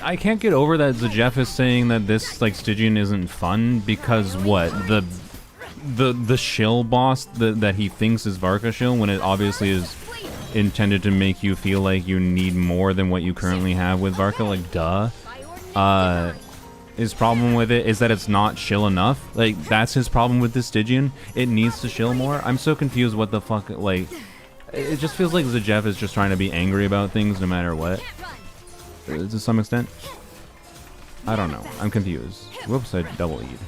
I can't get over that Jeff is saying that this like Stygian isn't fun because what the shill boss that he thinks is Varka shill when it obviously is intended to make you feel like you need more than what you currently have with Varka, like duh. His problem with it is that it's not shill enough. Like that's his problem with this Stygian. It needs to shill more. I'm so confused what the fuck, like it just feels like Jeff is just trying to be angry about things no matter what. To some extent. I don't know. I'm confused. Whoops, I double E'd.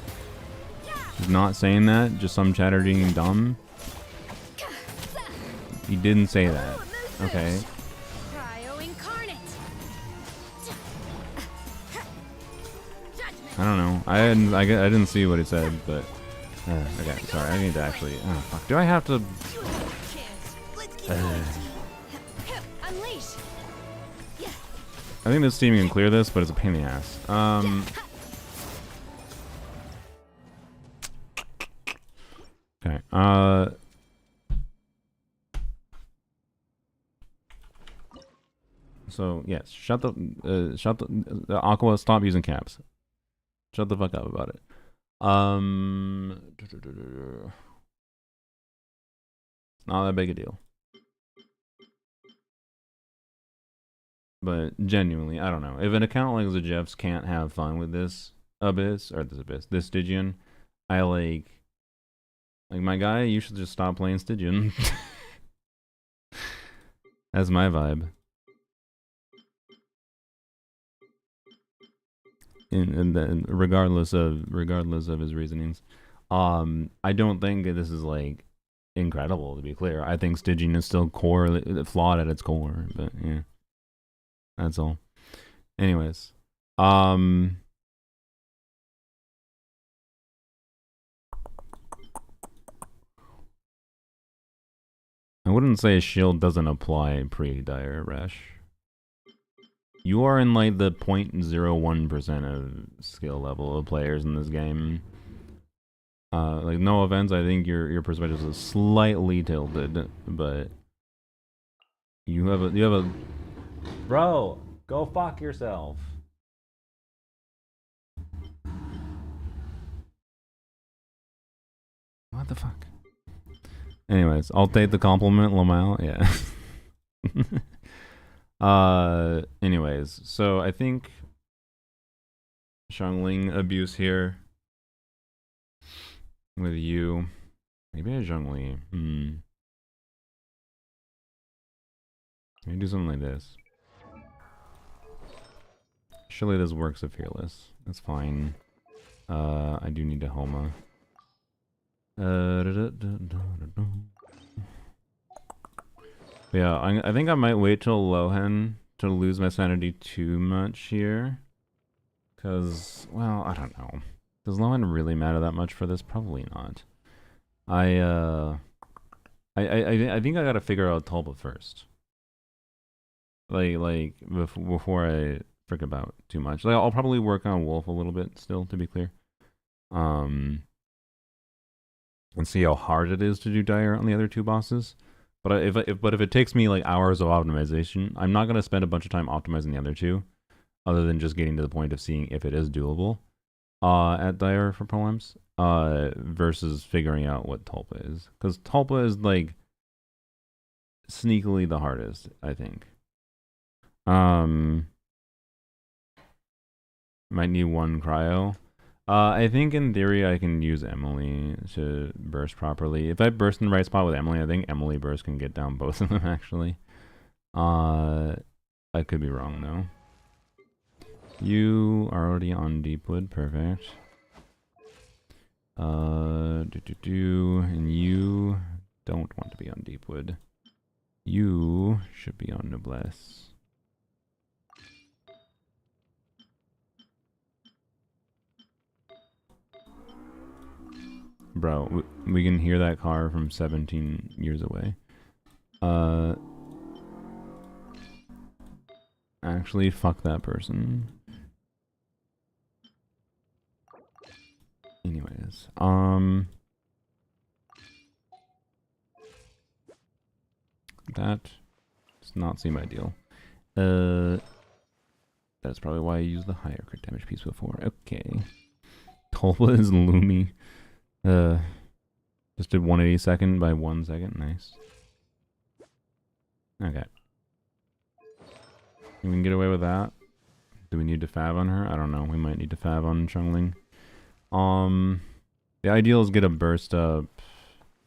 He's not saying that, just some chatter being dumb. He didn't say that. Okay. Cryo incarnate. I don't know. I didn't see what he said, but okay, sorry. I need to actually fuck. Do I have to You had your chance. Let's keep going. Unleash. I think this team can clear this, but it's a pain in the ass. Okay. So yes, shut the Aqua. Stop using caps. Shut the fuck up about it. Not that big a deal. But genuinely, I don't know. If an account like the Jeffs can't have fun with this this Stygian, I like my guy, you should just stop playing Stygian. That's my vibe. And regardless of his reasonings, I don't think this is like incredible, to be clear. I think Stygian is still flawed at its core, but yeah. That's all. Anyways, I wouldn't say shield doesn't apply pre-dire Resh. You are in like the 0.01% of skill level of players in this game. Like no offense, I think your perspective is slightly tilted, but you have a bro, go fuck yourself. What the fuck? Anyways, I'll take the compliment, Lamau. Yeah. Anyways, so I think Xiangling abuse here with you. Maybe I Zhongli. Maybe do something like this. Surely this works of Fearless. That's fine. I do need to Homa. Yeah, I think I might wait till Lohen to lose my sanity too much here. Because, well, I don't know. Does Lohen really matter that much for this? Probably not. I think I gotta figure out Tulpa first. Like before I frick about too much. Like, I'll probably work on Wolf a little bit still, to be clear. And see how hard it is to do Dire on the other two bosses. But if it takes me like hours of optimization, I'm not gonna spend a bunch of time optimizing the other two, other than just getting to the point of seeing if it is doable at Dire for prelims, versus figuring out what Tulpa is. Because Tulpa is like sneakily the hardest, I think. Might need one cryo. I think in theory I can use Emily to burst properly. If I burst in the right spot with Emily, I think Emily burst can get down both of them actually. I could be wrong though. You are already on Deepwood, perfect. And you don't want to be on Deepwood. You should be on Noblesse. Bro, we can hear that car from 17 years away. Actually, fuck that person. Anyways, that does not seem ideal. That's probably why I used the higher crit damage piece before. Okay. Tulpa is Lumi. Just did 182nd by 1 second. Nice. Okay. We can get away with that. Do we need to fav on her? I don't know. We might need to fav on Xiangling. The ideal is get a burst up.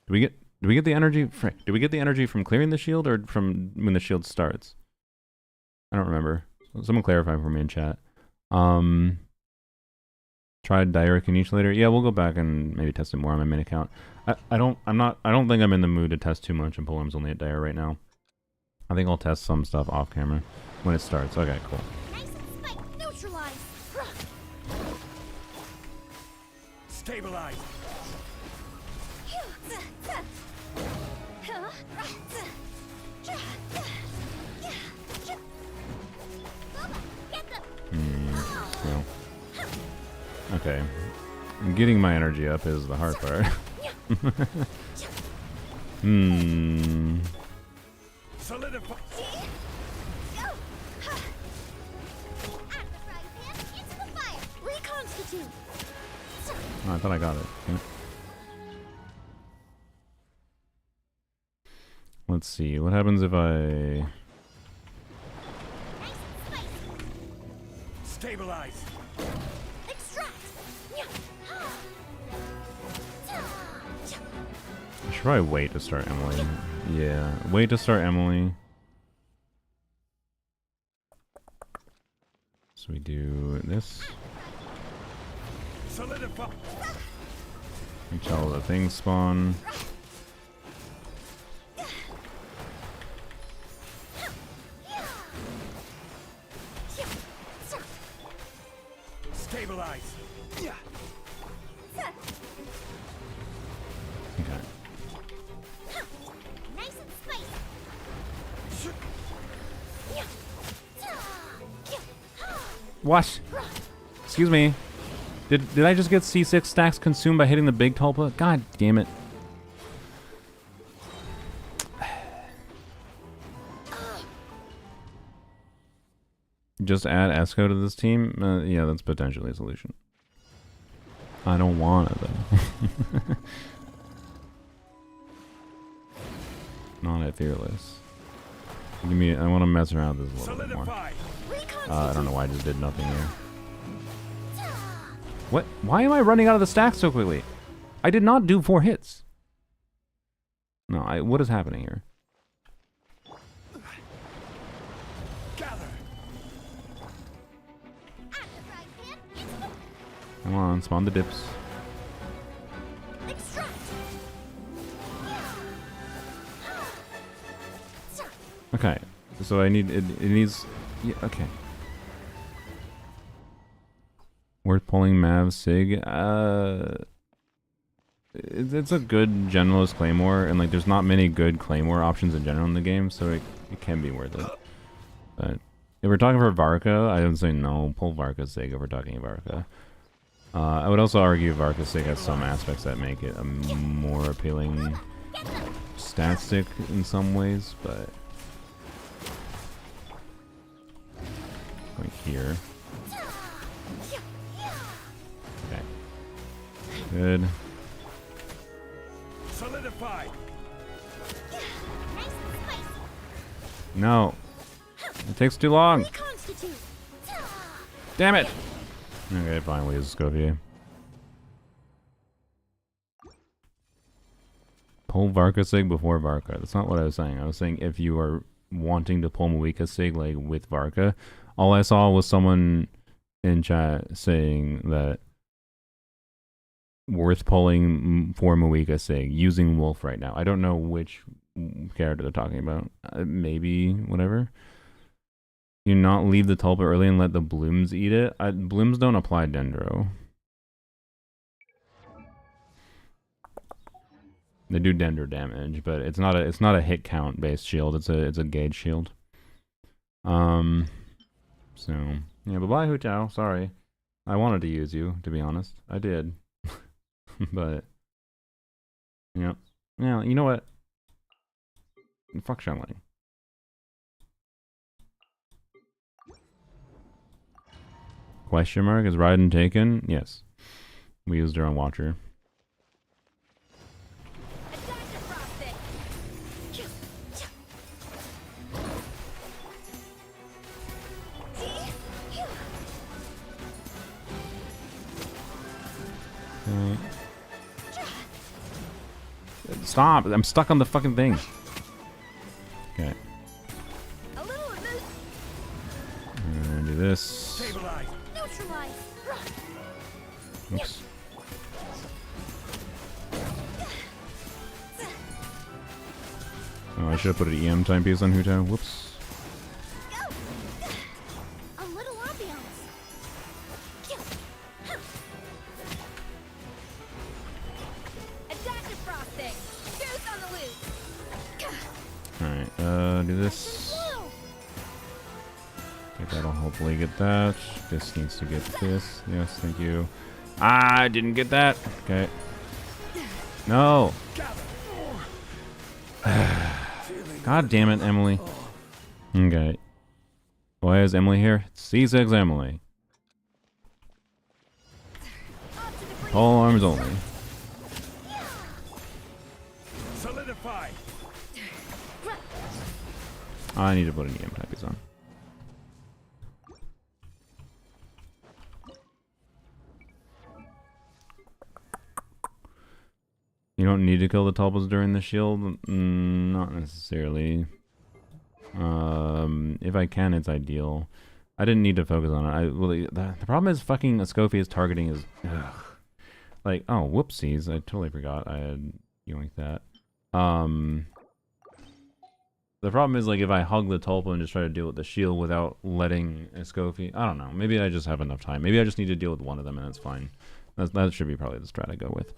Do we get the energy? Frick. Do we get the energy from clearing the shield or from when the shield starts? I don't remember. Someone clarify for me in chat. Tried Dire Kanish later. Yeah, we'll go back and maybe test it more on my main account. I don't think I'm in the mood to test too much and Polem's only at Dire right now. I think I'll test some stuff off camera when it starts. Okay, cool. Nice and spike neutralized. Stabilize. So. Okay. Getting my energy up is the hard part. Solidify. Reconstitute. Oh, I thought I got it. Okay. Let's see. What happens if I... Stabilize. Extract. I should probably wait to start Emily. Yeah, wait to start Emily. So we do this. Solidify. Until the things spawn. Stabilize. Okay. Nice and spicy. What? Excuse me. Did I just get C6 stacks consumed by hitting the big Tulpa? God damn it. Just add Esco to this team? Yeah, that's potentially a solution. I don't want it though. Not at Fearless. Give me. I want to mess around with this a little bit more. I don't know why I just did nothing here. What? Why am I running out of the stack so quickly? I did not do 4 hits. No, what is happening here? Gather. Come on, spawn the dips. Extract. Okay, so I need, it needs, yeah, okay. Worth pulling Mav Sig? It's a good generalist Claymore, and like there's not many good Claymore options in general in the game, so it can be worth it. But if we're talking for Varka, I would say no, pull Varka Sig if we're talking Varka. I would also argue Varka Sig has some aspects that make it a more appealing stat stick in some ways, but... Going here. Okay. Good. Solidify. Nice and spicy. No. It takes too long. Reconstitute. Damn it. Okay, fine. We use Scopia. Pull Varka Sig before Varka. That's not what I was saying. I was saying if you are wanting to pull Moika Sig like with Varka, all I saw was someone in chat saying that worth pulling for Moika Sig using Wolf right now. I don't know which character they're talking about. Maybe whatever. You not leave the tulpa early and let the blooms eat it. Blooms don't apply Dendro. They do Dendro damage, but it's not a hit count based shield. It's a gauge shield. So yeah, bye bye Hu Tao. Sorry, I wanted to use you, to be honest. I did, but yeah, you know what? Fuck Xiangling. Question mark, is Raiden taken? Yes. We used her on Watcher. Stop! I'm stuck on the fucking thing. Okay. And do this. Stabilize. Neutralize. Oops. Oh, I should have put an EM timepiece on Hu Tao. Whoops. A little ambiance. Adaptive frosting. Goose on the loose. Alright, do this. Okay, that'll hopefully get that. This needs to get this. Yes, thank you. Ah, I didn't get that. Okay. No. God damn it, Emily. Okay. Why is Emily here? C6 Emily. All arms only. Solidify. I need to put an EM typepiece on. You don't need to kill the tulpas during the shield? Not necessarily. If I can, it's ideal. I didn't need to focus on it. The problem is fucking Escofia's targeting is... Ugh. Like, oh, whoopsies. I totally forgot I had yoinked that. The problem is, like, if I hug the tulpa and just try to deal with the shield without letting Escofia... I don't know. Maybe I just have enough time. Maybe I just need to deal with one of them and that's fine. That should be probably the strat I go with.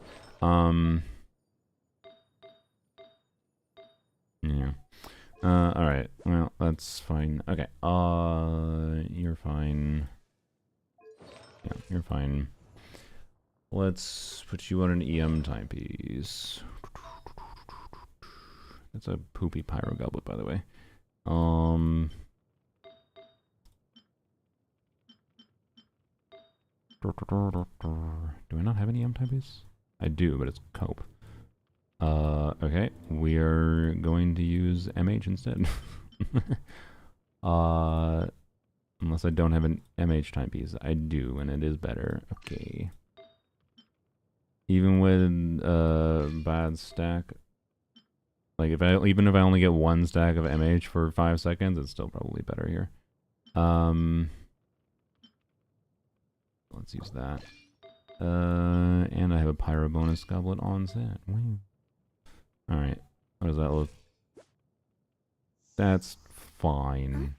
Yeah. Alright. Well, that's fine. Okay. You're fine. Yeah, you're fine. Let's put you on an EM timepiece. That's a poopy pyro goblet, by the way. Do I not have any EM timepiece? I do, but it's cope. Okay, we are going to use MH instead. Unless Unless I don't have an MH timepiece. I do, and it is better. Okay. Even with bad stack, like even if I only get one stack of MH for 5 seconds, it's still probably better here. Let's use that. And I have a pyro bonus goblet on set. All right, how does that look? That's fine.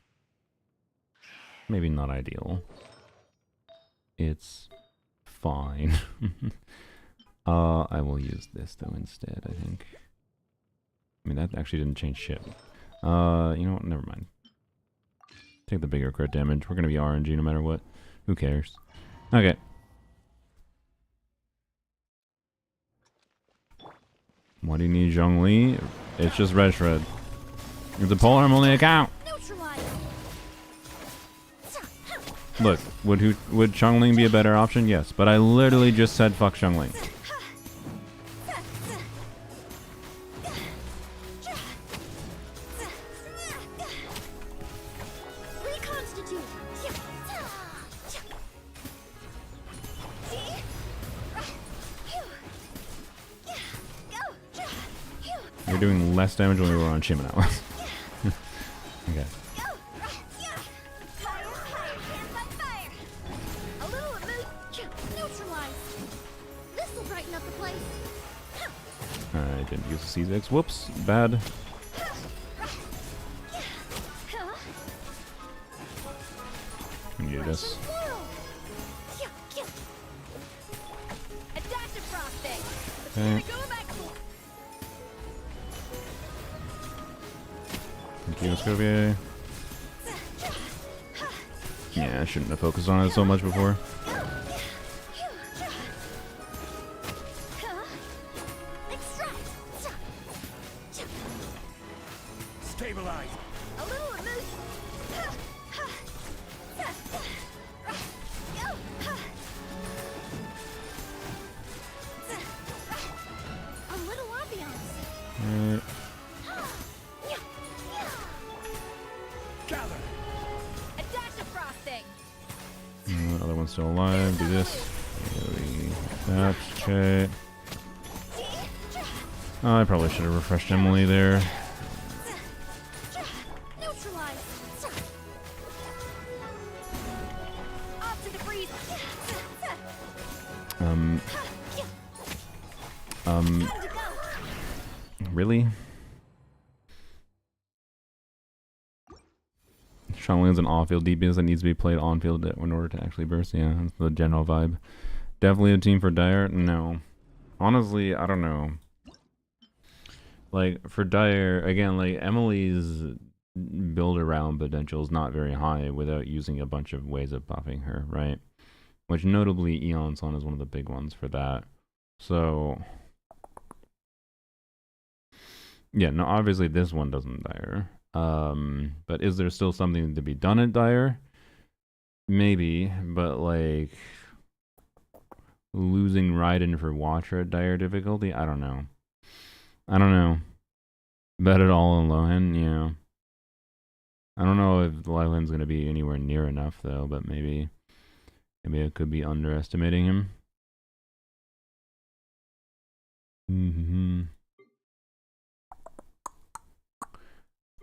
Maybe not ideal. It's fine. I will use this though instead, I think. I mean, that actually didn't change shit. You know what? Never mind. Take the bigger crit damage. We're gonna be RNG no matter what. Who cares? Okay. Why do you need Zhongli? It's just Red Shred. It's a polearm only account. Look, would Xiangling be a better option? Yes, but I literally just said fuck Xiangling. You're doing less damage when we were on Shimanao. Okay. I didn't use the C6. Whoops, bad. I need this. Okay. Thank you, Scovier. Yeah, I shouldn't have focused on it so much before. Stabilize. Alright. Gather. Other one's still alive. Do this. That. Okay. Oh, I probably should have refreshed Emily there. Really? Xiangling's an off-field DPS that needs to be played on-field in order to actually burst. Yeah, that's the general vibe. Definitely a team for Dire? No. Honestly, I don't know. Like, for Dire, again, like, Emily's build-around potential is not very high without using a bunch of ways of buffing her, right? Which, notably, Eon Sun is one of the big ones for that. So... yeah, no, obviously this one doesn't Dire. But is there still something to be done at Dire? Maybe, but like losing Raiden for Watcher at Dire difficulty? I don't know. I don't know. Bet it all on Lohan, yeah. I don't know if Lohan's gonna be anywhere near enough though, but maybe I could be underestimating him.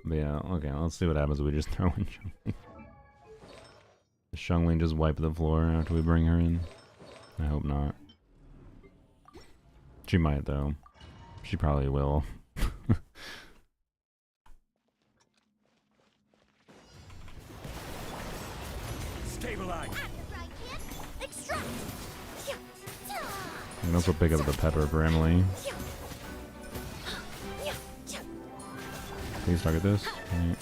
But yeah, okay, let's see what happens if we just throw in Xiangling. Does Xiangling just wipe the floor after we bring her in? I hope not. She might, though. She probably will. Stabilize. I can also pick up the pepper for Emily. Please target this. Right.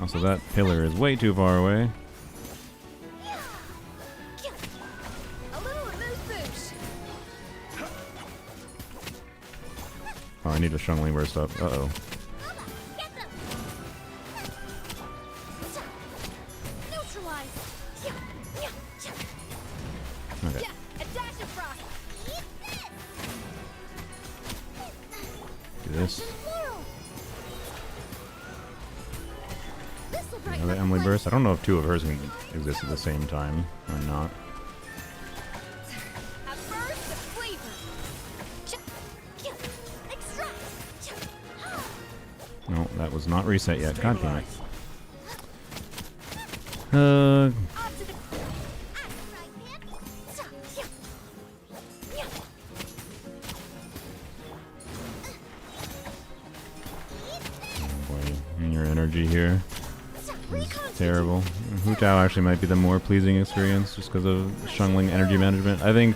Also, that pillar is way too far away. Oh, I need a Xiangling burst up. Uh-oh. Okay. Do this. This'll brighten Another up the Emily place. burst. I don't know if two of hers can exist at the same time or not. A burst of flavor. Extract. No, that was not reset yet. God damn it. Onto the Boy, your energy here is terrible. Hu Tao actually might be the more pleasing experience just because of Xiangling energy management. I think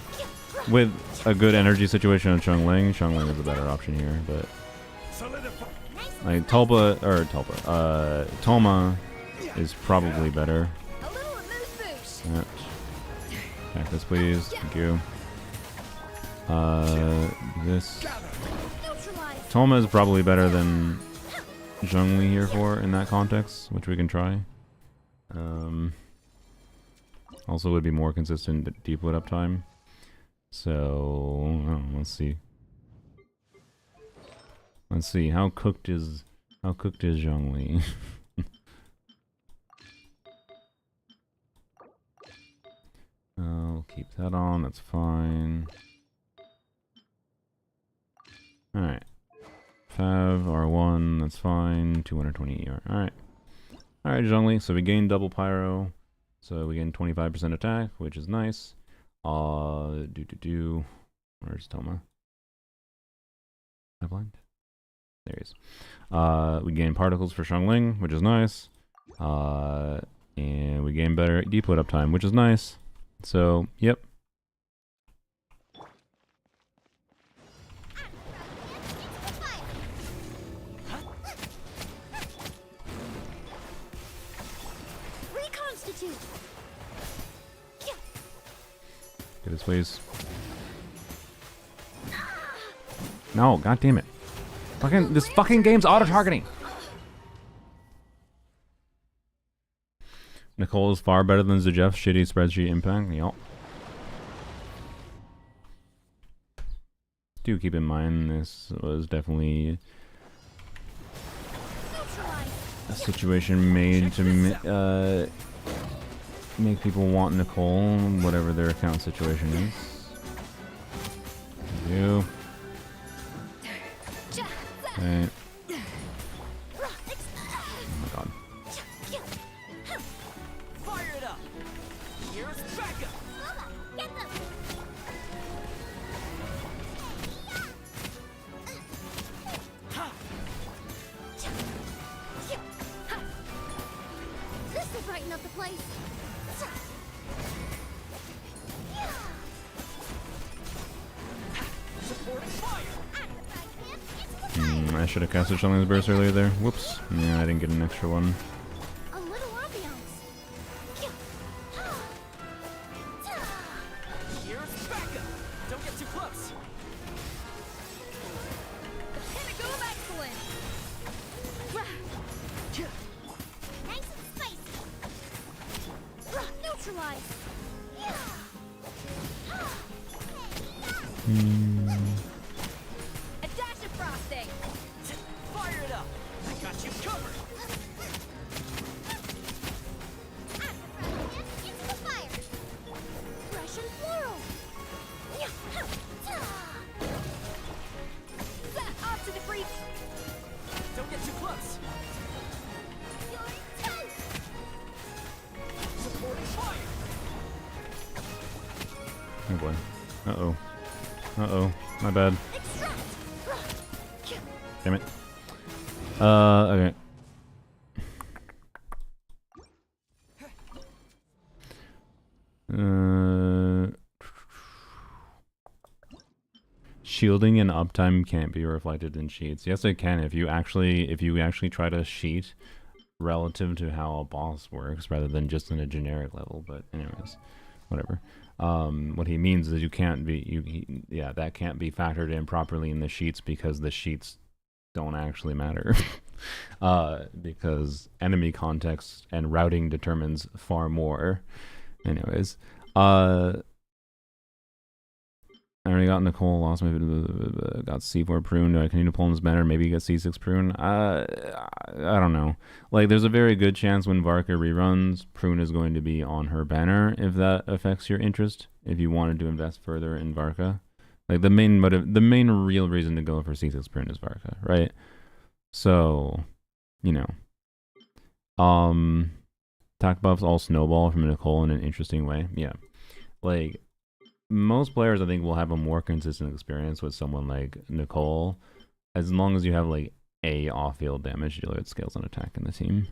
with a good energy situation on Xiangling is a better option here, but like Toma is probably better. a little amuse bouche. Yeah. Attack this, please. Thank you. This Neutralize. Toma is probably better than Zhongli here for in that context, which we can try. Also would be more consistent deep wood uptime. So let's see. Let's see how cooked is Zhongli. I'll keep that on. That's fine. All right. Fav R1. That's fine. 220 ER. All right. All right, Zhongli. So we gain double pyro. So we gain 25% attack, which is nice. Where's Toma? Am I blind? There he is. We gain particles for Xiangling, which is nice. And we gain better deep wood uptime, which is nice. So, yep. Reconstitute. Get his please. No, god damn it. This fucking game's auto-targeting. Nicole is far better than Zajeff's shitty spreadsheet impact. Yup. Do keep in mind this was definitely a situation made to make people want Nicole, whatever their account situation is. Thank you. Okay. Oh my god. Fire it up. Here's backup. Get them. This will brighten up the place. Supporting fire. I should have casted Shelly's Burst earlier there. Whoops. Yeah, I didn't get an extra one. A little ambiance. Here's backup. Don't get too close. The pinnacle of excellence. Nice and spicy. Neutralize. A dash of frosting. Fire it up. I got you covered. Into the fire. Fresh and floral. Off to the freak. Don't get too close. You're toast. Supporting fire. Oh boy. Uh-oh. Uh-oh. My bad. Extract. Damn it. Okay. Shielding and uptime can't be reflected in sheets. Yes, it can if you actually try to sheet relative to how a boss works rather than just in a generic level. But anyways, whatever. What he means is you can't be that can't be factored in properly in the sheets because the sheets don't actually matter. Because enemy context and routing determines far more. Anyways, I already got Nicole, lost my got C4 prune. Do I continue to pull this banner? Maybe get C6 prune. I don't know. Like, there's a very good chance when Varka reruns, prune is going to be on her banner. If that affects your interest, if you wanted to invest further in Varka, like the main real reason to go for C6 prune is Varka, right? So, you know, attack buffs all snowball from Nicole in an interesting way. Yeah, like. Most players, I think, will have a more consistent experience with someone like Nicole, as long as you have like a off-field damage dealer that scales on attack in the team.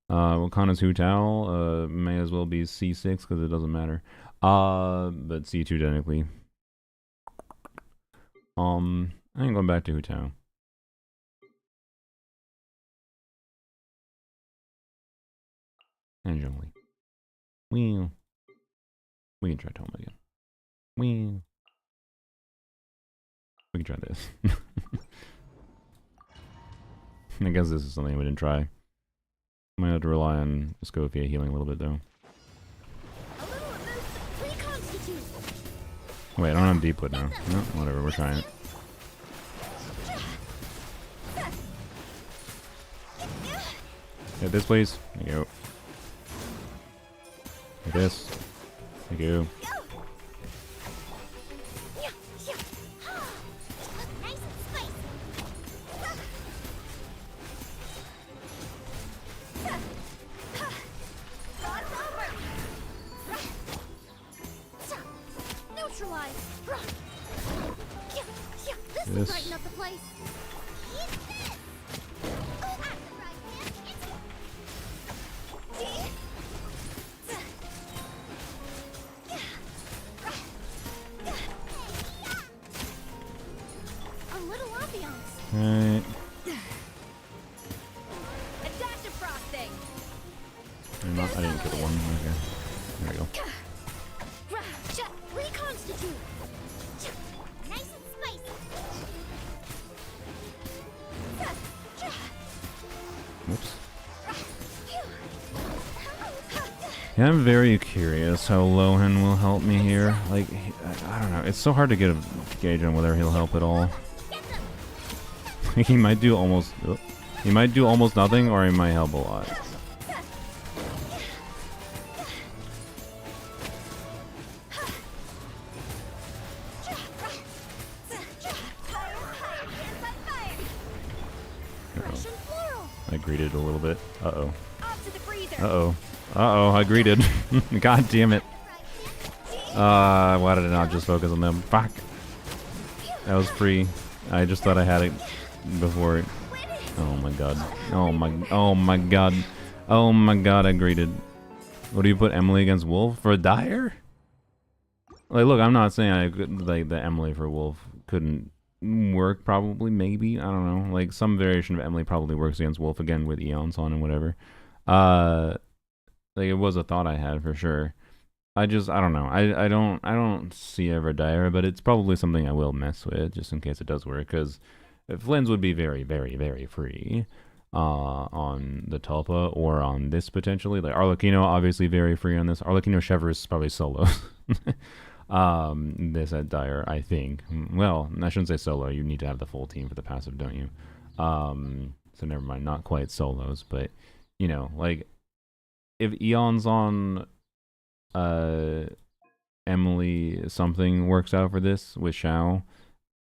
Wakana's Hu Tao may as well be C6 because it doesn't matter. But C2 technically. I ain't going back to Hu Tao. And Zhongli. We can try Toma again. We can try this. I guess this is something we didn't try. Might have to rely on Scofia healing a little bit though. Wait, I don't have deep put now. No, whatever, we're trying it. Get this please. There you go. Get this. Thank you. This will brighten up the place. A little ambiance. Alright. A dash of frosting. I didn't get the one. Okay. There we go. Reconstitute. Nice and spicy. Whoops. Yeah, I'm very curious how Lohan will help me here. Like, I don't know. It's so hard to get a gauge on whether he'll help at all. He might do almost nothing, or he might help a lot. I greeted a little bit. Uh-oh. Uh-oh. Uh-oh, I greeted. God damn it. Why did I not just focus on them? Fuck. That was free. I just thought I had it before. Oh my god. Oh my god. Oh my god, I greeted. What do you put Emily against Wolf? For Dire? Like, look, I'm not saying I could, like, the Emily for Wolf couldn't work, probably, maybe, I don't know. Like, some variation of Emily probably works against Wolf, again, with Eons on and whatever. Like, it was a thought I had, for sure. I don't know. I don't see ever Dire, but it's probably something I will mess with, just in case it does work, because Flynn's would be very, very, very free on the Tulpa, or on this, potentially. Like, Arlecchino, obviously very free on this. Arlecchino Shever is probably solo. This at Dire, I think. Well, I shouldn't say solo. You need to have the full team for the passive, don't you? So never mind, not quite solos, but, you know, like, if Eon's on Emily something works out for this with Xiao,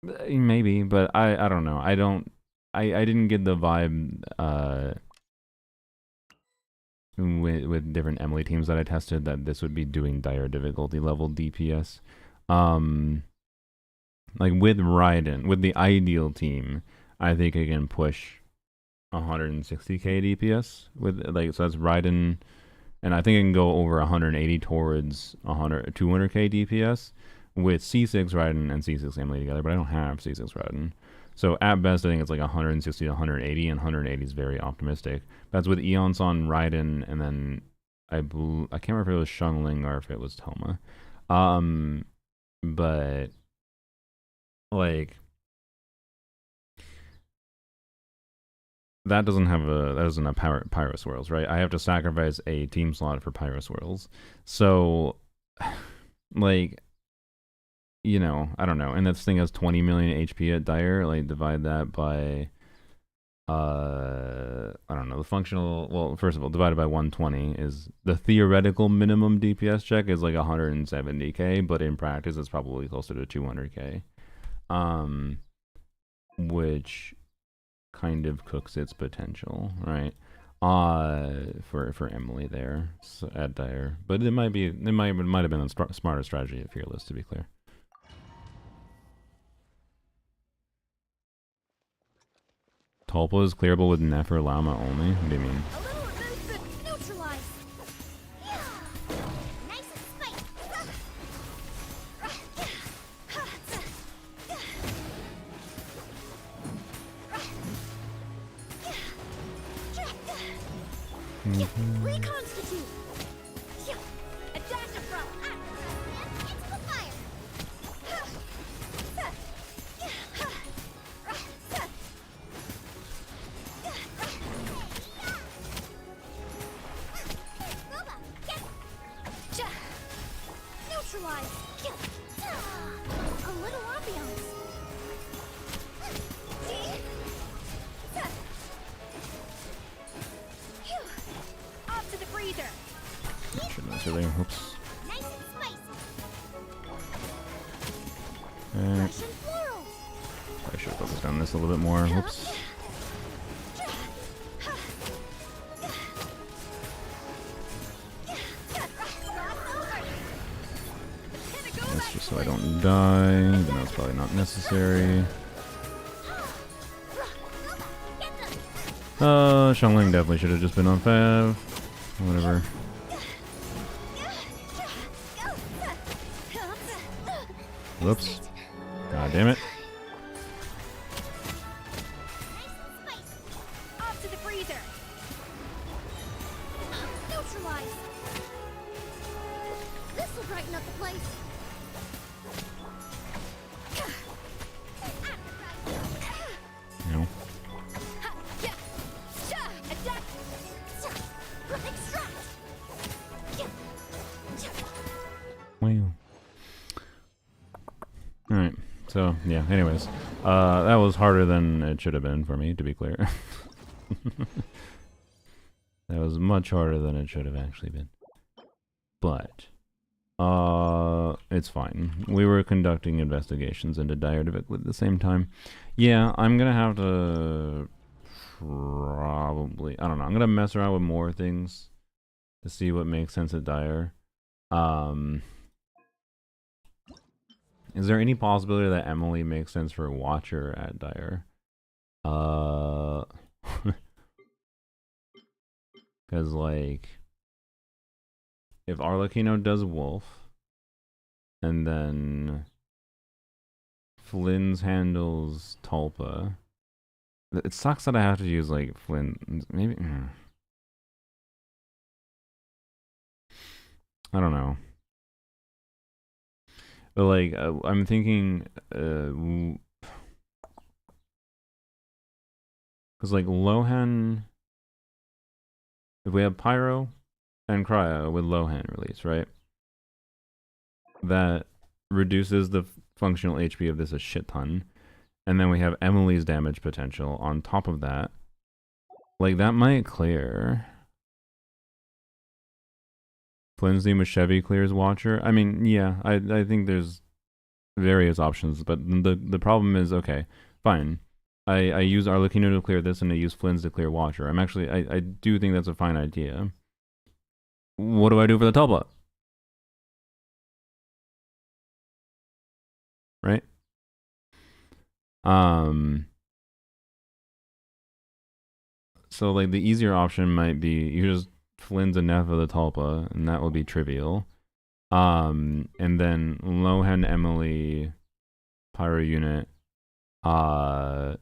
maybe, but I don't know. I didn't get the vibe with different Emily teams that I tested that this would be doing Dire difficulty level DPS. Like with Raiden, with the ideal team, I think I can push 160k DPS with, like, so that's Raiden, and I think I can go over 180 towards 200k DPS with C6 Raiden and C6 Emily together, but I don't have C6 Raiden. So at best, I think it's like 160 to 180, and 180 is very optimistic. That's with Eons on Raiden, and then I can't remember if it was Xiangling or if it was Toma. But like that doesn't have Pyro Swirls, right? I have to sacrifice a team slot for Pyro Swirls. So like you know, I don't know. And this thing has 20 million HP at Dire. Like, divide that by, I don't know, the functional, well, first of all, divided by 120 is the theoretical minimum DPS check is like 170k, but in practice it's probably closer to 200k. Which kind of cooks its potential, right? For Emily there, so at Dire, but it might have been a smarter strategy at Fearless, to be clear. Tulpa is clearable with Nefer Lama only. What do you mean? A little movement neutralize. Yeah. Nice and spicy. Reconstitute. Adapt from. It's the fire. Neutralize. A little ambiance. Off to the breather. Shouldn't necessarily. Oops. Nice and spicy. Fresh and floral. I should have focused on this a little bit more. Whoops. That's just so I don't die, even though it's probably not necessary. Xiangling definitely should have just been on Fav. Whatever. Whoops. God damn it. Off to the breather. Neutralize. This will brighten up the place. No. Extract. Wow. Alright. So, yeah, anyways. That was harder than it should have been for me, to be clear. That was much harder than it should have actually been. But, it's fine. We were conducting investigations into Dire Divictly at the same time. Yeah, I'm gonna have to probably, I don't know, I'm gonna mess around with more things to see what makes sense at Dire. Is there any possibility that Emily makes sense for Watcher at Dire? Because, like, if Arlecchino does Wolf, and then Flynn's handles Tulpa, it sucks that I have to use, like, Flynn. Maybe. I don't know. But, like, I'm thinking, because, like, Lohan, if we have Pyro and Cryo with Lohan release, right? That reduces the functional HP of this a shit ton. And then we have Emily's damage potential on top of that. Like, that might clear. Flimsy Machete clears Watcher. I mean, yeah, I think there's various options, but the problem is, okay, fine. I use Arlecchino to clear this, and I use Flynn's to clear Watcher. I do think that's a fine idea. What do I do for the Tulpa? Right? So, like, the easier option might be you just Flynn's a Neff of the Tulpa, and that will be trivial. And then Lohan, Emily, Pyro unit, for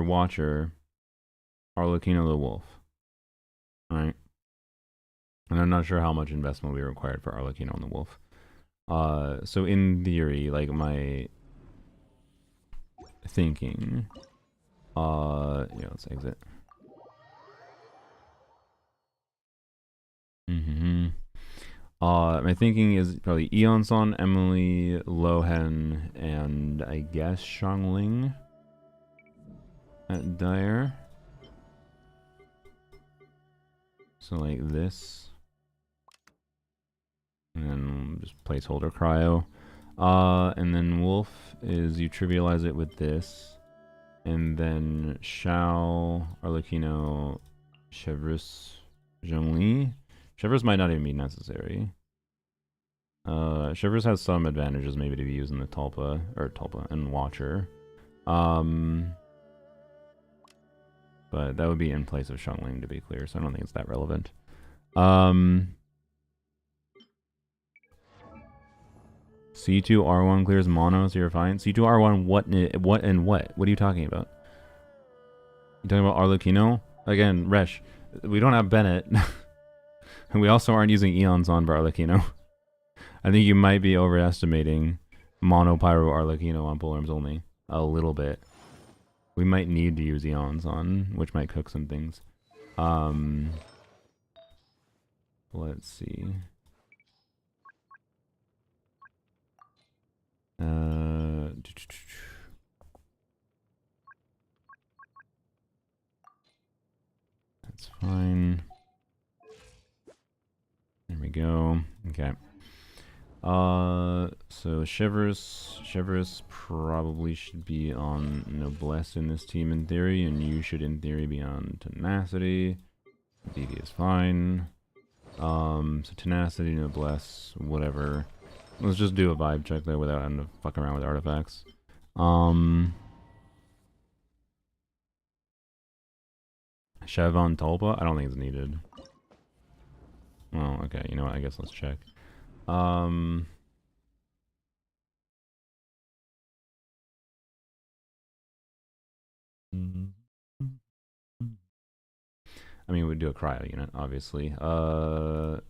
Watcher, Arlecchino the Wolf. Alright. And I'm not sure how much investment will be required for Arlecchino and the Wolf. So in theory, like, my thinking, yeah, let's exit. My thinking is probably Eonson, Emily, Lohen, and I guess Xiangling at Dire. So like this. And then just placeholder cryo. And then Wolf is you trivialize it with this. And then Shao, Arlecchino, Chevreuse, Zhongli. Chevreuse might not even be necessary. Chevreuse has some advantages maybe to be using the Tulpa and Watcher. But that would be in place of Xiangling to be clear, so I don't think it's that relevant. C2 R1 clears mono, so you're fine. C2 R1 what? What are you talking about? You talking about Arlecchino? Again, Resh, we don't have Bennett. And we also aren't using Eons on Arlecchino. I think you might be overestimating mono pyro Arlecchino on polearms only a little bit. We might need to use Eons on, which might cook some things. Let's see. That's fine. There we go. Okay. So Chevreuse probably should be on Noblesse in this team in theory, and you should in theory be on Tenacity. DD is fine. So Tenacity, Noblesse, whatever. Let's just do a vibe check there without having to fuck around with artifacts. Chev on Tulpa? I don't think it's needed. Oh, okay. You know what? I guess let's check. I mean, we'd do a cryo unit, obviously. I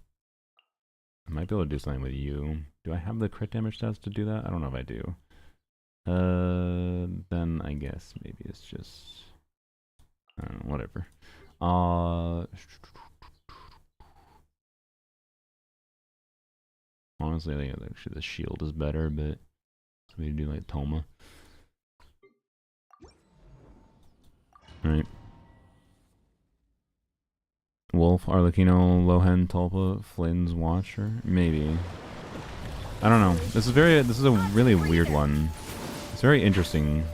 might be able to do something with you. Do I have the crit damage stats to do that? I don't know if I do. Then I guess maybe it's just... I don't know, whatever. Honestly, I think actually the shield is better, but we do like Toma. Alright. Wolf, Arlecchino, Lohen, Tulpa, Flynn's Watcher? Maybe. I don't know. This is a really weird one. It's very interesting.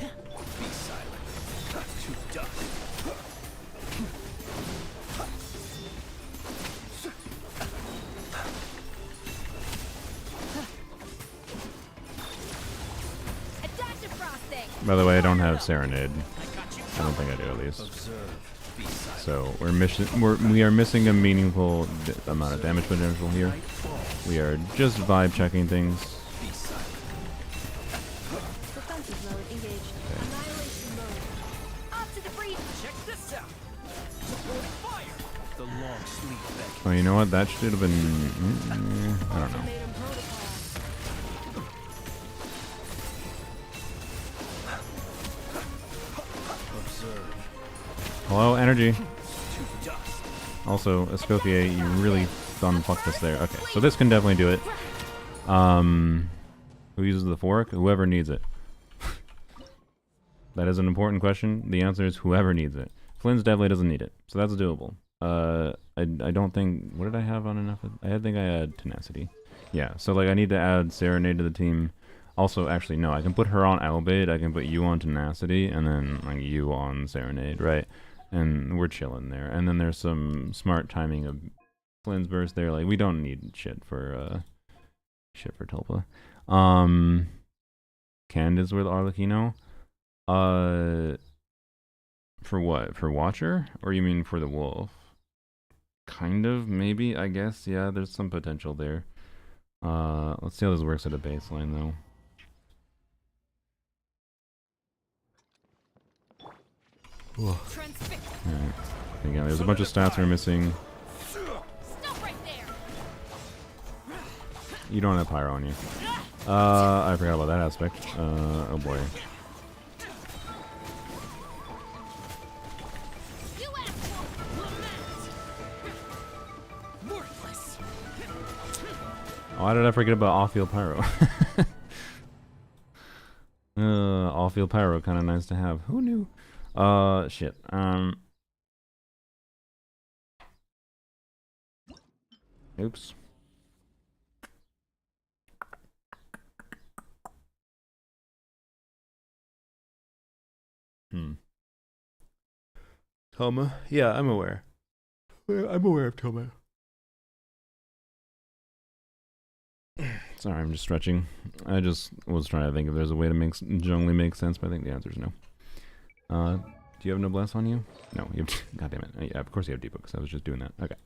By the way, I don't have Serenade. I don't think I do, at least. So we are missing a meaningful amount of damage potential here. We are just vibe checking things. Oh, you know what? That should have been... I don't know. Hello, energy. Also, Escoffier, you really done fucked us there. Okay, so this can definitely do it. Who uses the fork? Whoever needs it. That is an important question. The answer is whoever needs it. Flynn's definitely doesn't need it, so that's doable. I don't think... What did I have on enough? I think I had Tenacity. Yeah, so like I need to add Serenade to the team. Also, actually, no, I can put her on Albade, I can put you on Tenacity, and then like you on Serenade, right? And we're chilling there. And then there's some smart timing of Flynn's burst there. Like we don't need shit for Tulpa. Candace with Arlecchino. For what? For Watcher? Or you mean for the Wolf? Kind of, maybe, I guess. Yeah, there's some potential there. Let's see how this works at a baseline though. Alright. Again, there's a bunch of stats we're missing. You don't have Pyro on you. I forgot about that aspect. Oh boy. Why did I forget about off-field pyro? Off-field pyro, kind of nice to have. Who knew? Shit. Oops. Toma? Yeah, I'm aware. I'm aware of Toma. Sorry, I'm just stretching. I just was trying to think if there's a way to make generally make sense, but I think the answer is no. Do you have noblesse on you? No, you have. God damn it! Yeah, of course you have deep books. I was just doing that. Okay.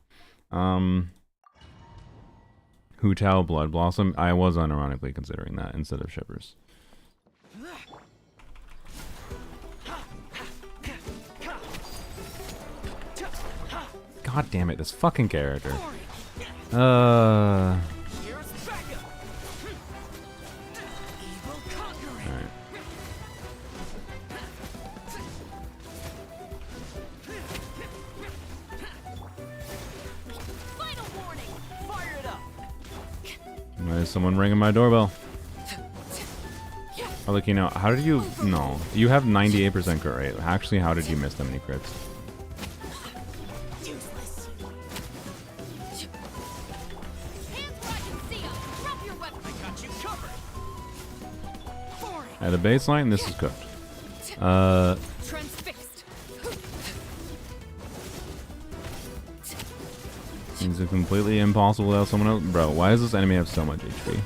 Hu Tao Blood Blossom. I was unironically considering that instead of Shivers. God damn it! This fucking character. Alright. Why is someone ringing my doorbell? Oh, look, you know, how did you... No. You have 98% crit rate. Actually, how did you miss that many crits? At a baseline, this is cooked. Is it completely impossible without someone else? Bro, why does this enemy have so much HP?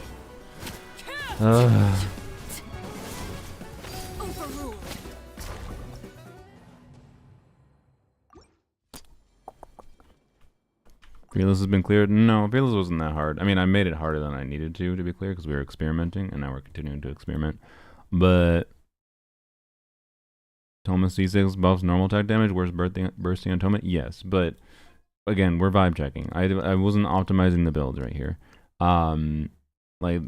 Fearless has been cleared? No, Fearless wasn't that hard. I mean, I made it harder than I needed to be clear, because we were experimenting, and now we're continuing to experiment. But Toma C6 buffs normal attack damage, where's bursting on Toma? Yes, but again, we're vibe checking. I wasn't optimizing the builds right here. Like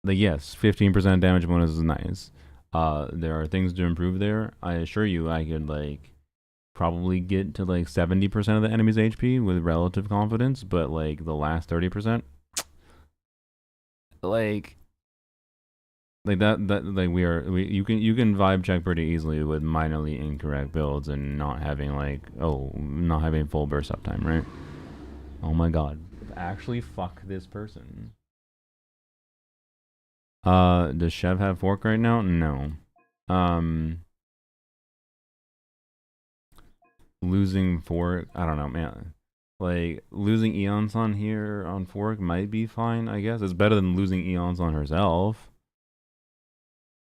yes, 15% damage bonus is nice. There are things to improve there. I assure you, I could like probably get to like 70% of the enemy's HP with relative confidence, but like the last 30%, like that like you can vibe check pretty easily with minorly incorrect builds and not having not having full burst uptime, right? Oh my god. Actually fuck this person. Does Chev have fork right now? No. Losing fork, I don't know, man. Like losing Eons on here on fork might be fine, I guess. It's better than losing Eons on herself.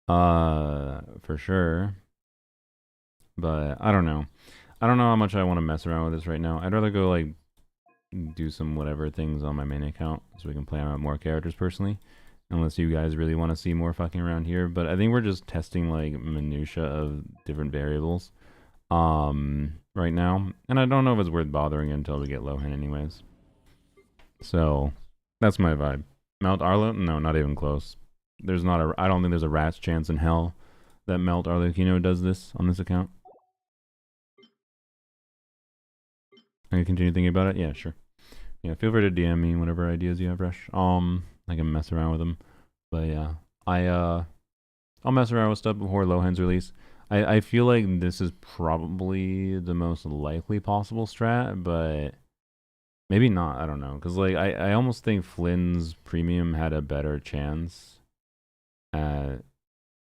For sure. But I don't know. I don't know how much I want to mess around with this right now. I'd rather go like do some whatever things on my main account so we can play around with more characters personally. Unless you guys really want to see more fucking around here. But I think we're just testing like minutia of different variables right now. And I don't know if it's worth bothering until we get Lohan anyways. So that's my vibe. Melt Arlo? No, not even close. There's not a... I don't think there's a rat's chance in hell that Melt Arlecchino does this on this account. I can continue thinking about it? Yeah, sure. Yeah, feel free to DM me whatever ideas you have, Rush. I can mess around with them. But yeah, I'll mess around with stuff before Lohan's release. I feel like this is probably the most likely possible strat, but maybe not. I don't know. Because like, I almost think Flynn's premium had a better chance at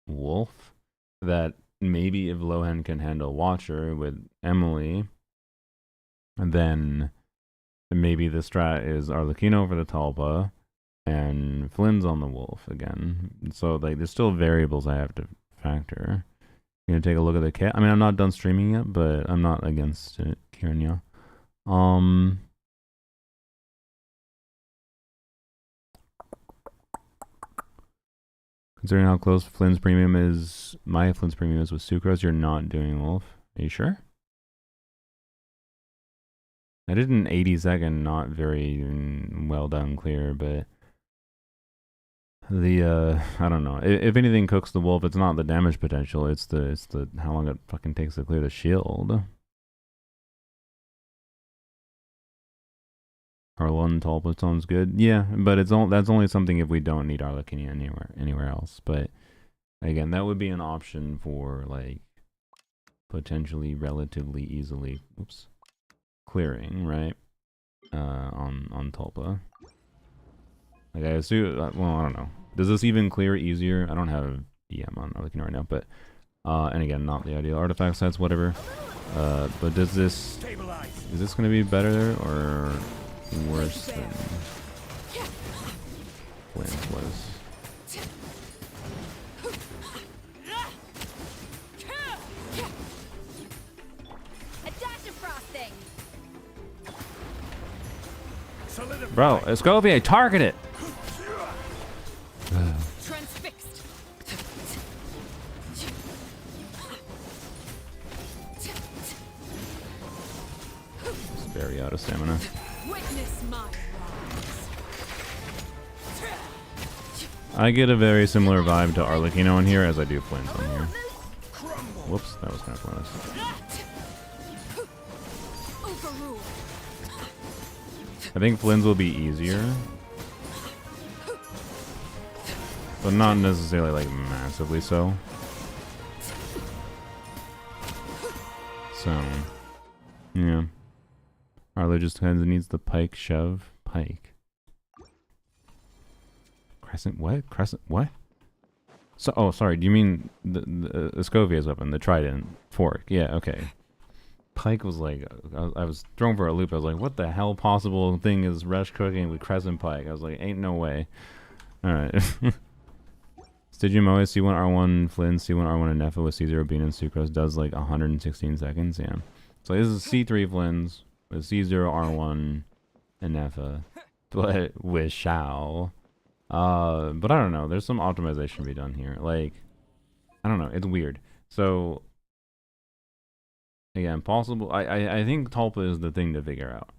Wolf. That maybe if Lohan can handle Watcher with Emily, then maybe the strat is Arlecchino for the Talpa and Flynn's on the Wolf again. So like there's still variables I have to factor. You gonna take a look at the cat? I mean, I'm not done streaming yet, but I'm not against it, Kieran. Considering how close Flynn's premium is, my Flynn's premium is with Sucrose, you're not doing Wolf. Are you sure? I did an 80-second, not very well done clear, but the I don't know. If anything cooks the Wolf, it's not the damage potential, it's the how long it fucking takes to clear the shield. Harlan Talbot sounds good. Yeah, but that's only something if we don't need Arlecchini anywhere else. But again, that would be an option for like potentially relatively easily clearing, right? On Tulpa. Like I assume, well, I don't know. Does this even clear easier? I don't have EM on Arlecchini right now, but and again, not the ideal artifact sets, whatever. But is this gonna be better or worse than Flynn's was? A dash of frosting. Bro, Escovia, target it! Transfixed. It's very out of stamina. Witness my rise. I get a very similar vibe to Arlecchino in here as I do Flynn's on here. Whoops, that was kind of pointless. Overruled. I think Flynn's will be easier, but not necessarily like massively so. So, yeah. Arlo just kind of needs the pike shove. Pike. Crescent what? Crescent what? So, oh, sorry. Do you mean the Escovia's weapon, the trident fork? Yeah, okay. Pike was like, I was thrown for a loop. I was like, what the hell possible thing is Rush cooking with Crescent Pike? I was like, ain't no way. Alright. Stygian Moe, C1 R1 Flynn, C1 R1 and Nefa with C0 Bean and Sucrose does like 116 seconds. Yeah. So this is C3 Flynn's with C0 R1 and Nefa, but with Shao. But I don't know. There's some optimization to be done here. Like, I don't know. It's weird. So, again, possible. I think Tulpa is the thing to figure out.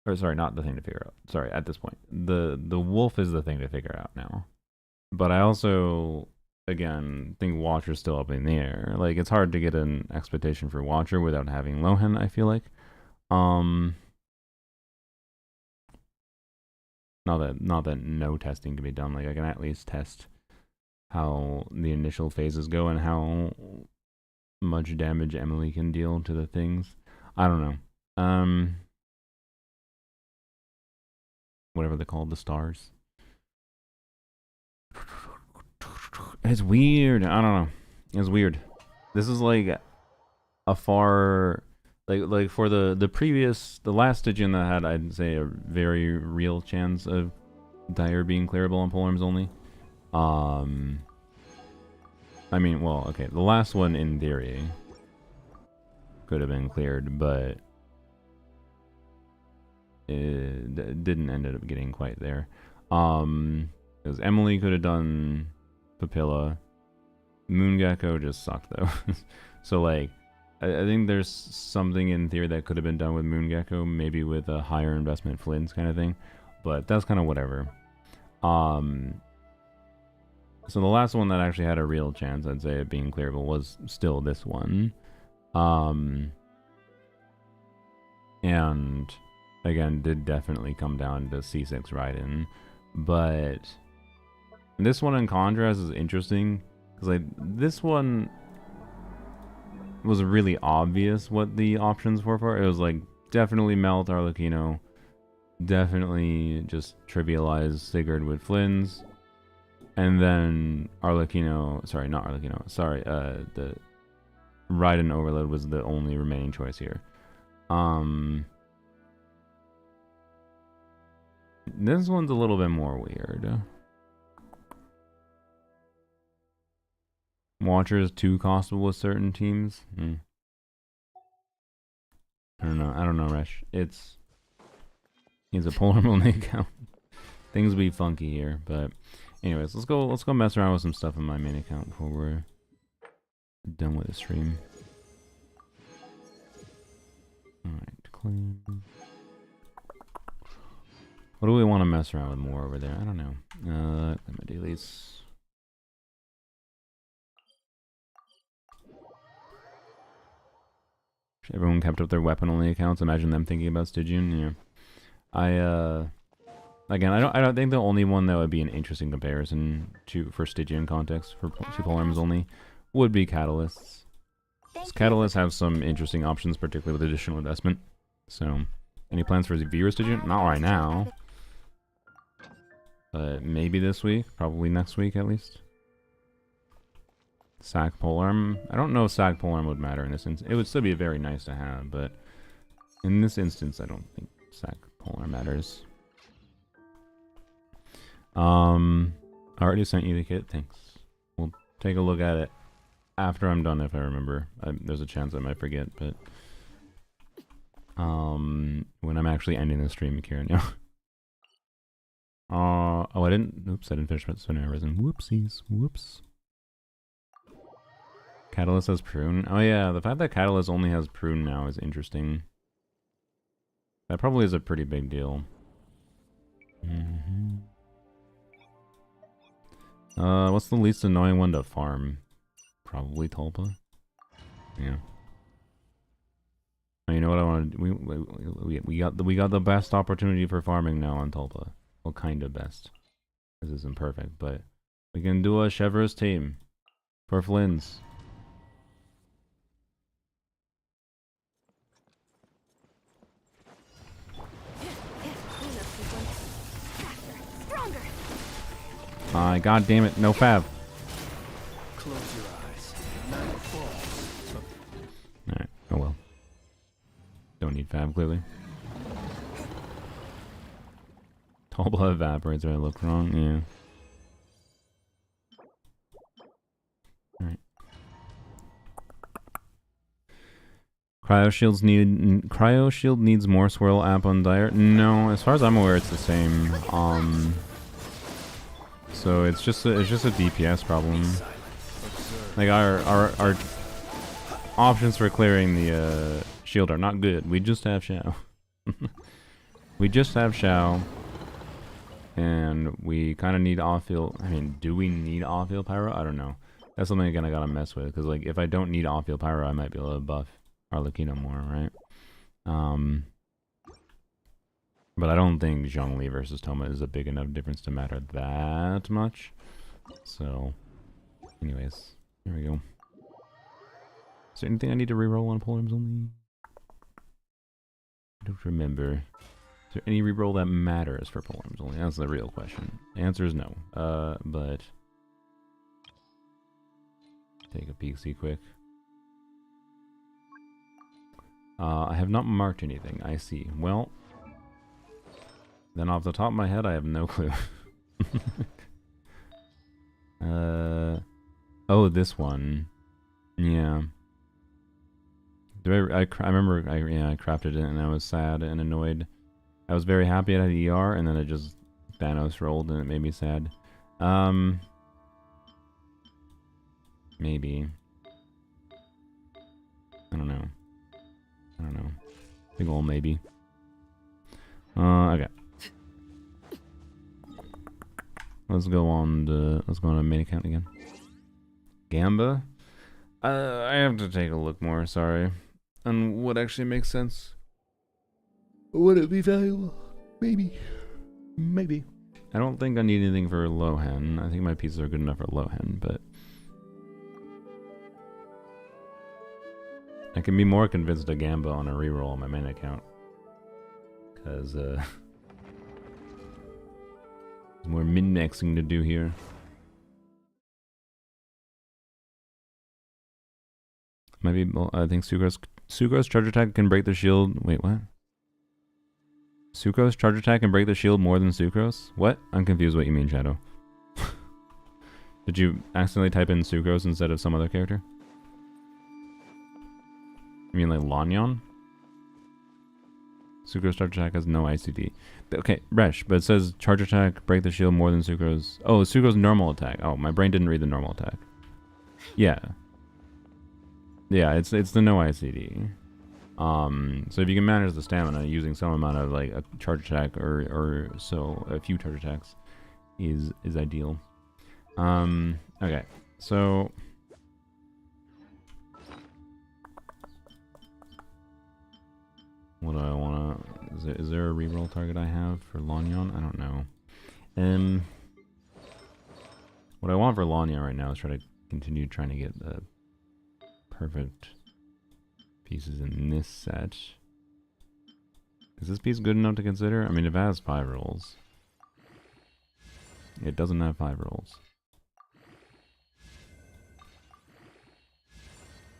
Or sorry, not the thing to figure out. Sorry, at this point, the wolf is the thing to figure out now. But I also, again, think Watcher's still up in the air. Like, it's hard to get an expectation for Watcher without having Lohan, I feel like. Not that no testing can be done. Like, I can at least test how the initial phases go and how much damage Emily can deal to the things. I don't know. Whatever they're called, the stars. It's weird. I don't know. It's weird. This is like a far, like for the last Stygian that had, I'd say, a very real chance of Dire being clearable on polearms only. I mean, well, okay, the last one in theory could have been cleared, but it didn't end up getting quite there. Because Emily could have done Papilla. Moongecko just sucked though. So like, I think there's something in theory that could have been done with Moongecko, maybe with a higher investment Flynn's kind of thing, but that's kind of whatever. So the last one that actually had a real chance, I'd say, of being clearable was still this one. And again, did definitely come down to C6 Raiden, but this one in contrast is interesting because like this one was really obvious what the options were for. It was like definitely melt Arlecchino, definitely just trivialize Sigurd with Flynn's, and then Arlecchino, sorry, not Arlecchino, sorry, the Raiden Overload was the only remaining choice here. This one's a little bit more weird. Watcher is too costable with certain teams. I don't know, Resh. He's a polar only account. Things be funky here, but anyways, let's go mess around with some stuff in my main account before we're done with the stream. Alright, clean. What do we want to mess around with more over there? I don't know. My dailies. Everyone kept up their weapon only accounts. Imagine them thinking about Stygian. Yeah. Again, I don't think the only one that would be an interesting comparison for Stygian context for two polearms only would be catalysts. Catalysts have some interesting options, particularly with additional investment. So, any plans for Vera Stygian? Not right now. But maybe this week, probably next week at least. Sac polearm. I don't know if sac polearm would matter in this instance. It would still be very nice to have, but in this instance, I don't think sac polearm matters. I already sent you the kit. Thanks. We'll take a look at it after I'm done, if I remember. There's a chance I might forget, but when I'm actually ending the stream, Kieran. Yeah. Oh, I didn't. Oops, I didn't finish my spinner resin. Whoopsies. Whoops. Catalyst has prune. Oh yeah, the fact that Catalyst only has prune now is interesting. That probably is a pretty big deal. What's the least annoying one to farm? Probably Tulpa. Yeah. Oh, you know what I want to do? We got the best opportunity for farming now on Tulpa. Well, kind of best. This isn't perfect, but we can do a Chevreuse team for Flynn's. God damn it, no fab. Close your eyes. Night falls. Alright, oh well. Don't need fab, clearly. Tulpa evaporates when I look wrong, yeah. Alright. Cryo Shield needs more swirl app on Dire? No, as far as I'm aware it's the same. So it's just a DPS problem. Like our options for clearing the shield are not good. We just have Shao. We just have Shao. And we kind of need off-field. I mean, do we need off-field pyro? I don't know. That's something again I gotta mess with, because like if I don't need off-field pyro, I might be able to buff Arlecchino more, right? But I don't think Zhongli versus Toma is a big enough difference to matter that much. So, anyways, there we go. Is there anything I need to reroll on polearms only? I don't remember. Is there any reroll that matters for polearms only? That's the real question. The answer is no. But take a peek, see quick. I have not marked anything. I see. Well, then off the top of my head, I have no clue. Oh, this one. Yeah. I remember I crafted it and I was sad and annoyed. I was very happy I had ER and then it just Thanos rolled and it made me sad. Maybe. I don't know. Big ol' maybe. Okay. Let's go on to main account again. Gamba? I have to take a look more, sorry. And what actually makes sense. Would it be valuable? Maybe. Maybe. I don't think I need anything for Lohan. I think my pieces are good enough for Lohan, but I can be more convinced of Gamba on a reroll on my main account. Because, there's more min-maxing to do here. Maybe, well, I think Sucrose charge attack can break the shield. Wait, what? Sucrose charge attack can break the shield more than Sucrose? What? I'm confused what you mean, Shadow. Did you accidentally type in Sucrose instead of some other character? You mean like Lanyon? Sucrose charge attack has no ICD. Okay, Resh, but it says charge attack, break the shield more than Sucrose. Oh, Sucrose normal attack. Oh, my brain didn't read the normal attack. Yeah. Yeah, it's the no ICD. So if you can manage the stamina using some amount of like a charge attack or so a few charge attacks is ideal. Okay, so what do I wanna Is there a reroll target I have for Lanyon? I don't know. What I want for Lanyon right now is try to continue trying to get the perfect pieces in this set. Is this piece good enough to consider? I mean, if it has 5 rolls. It doesn't have 5 rolls.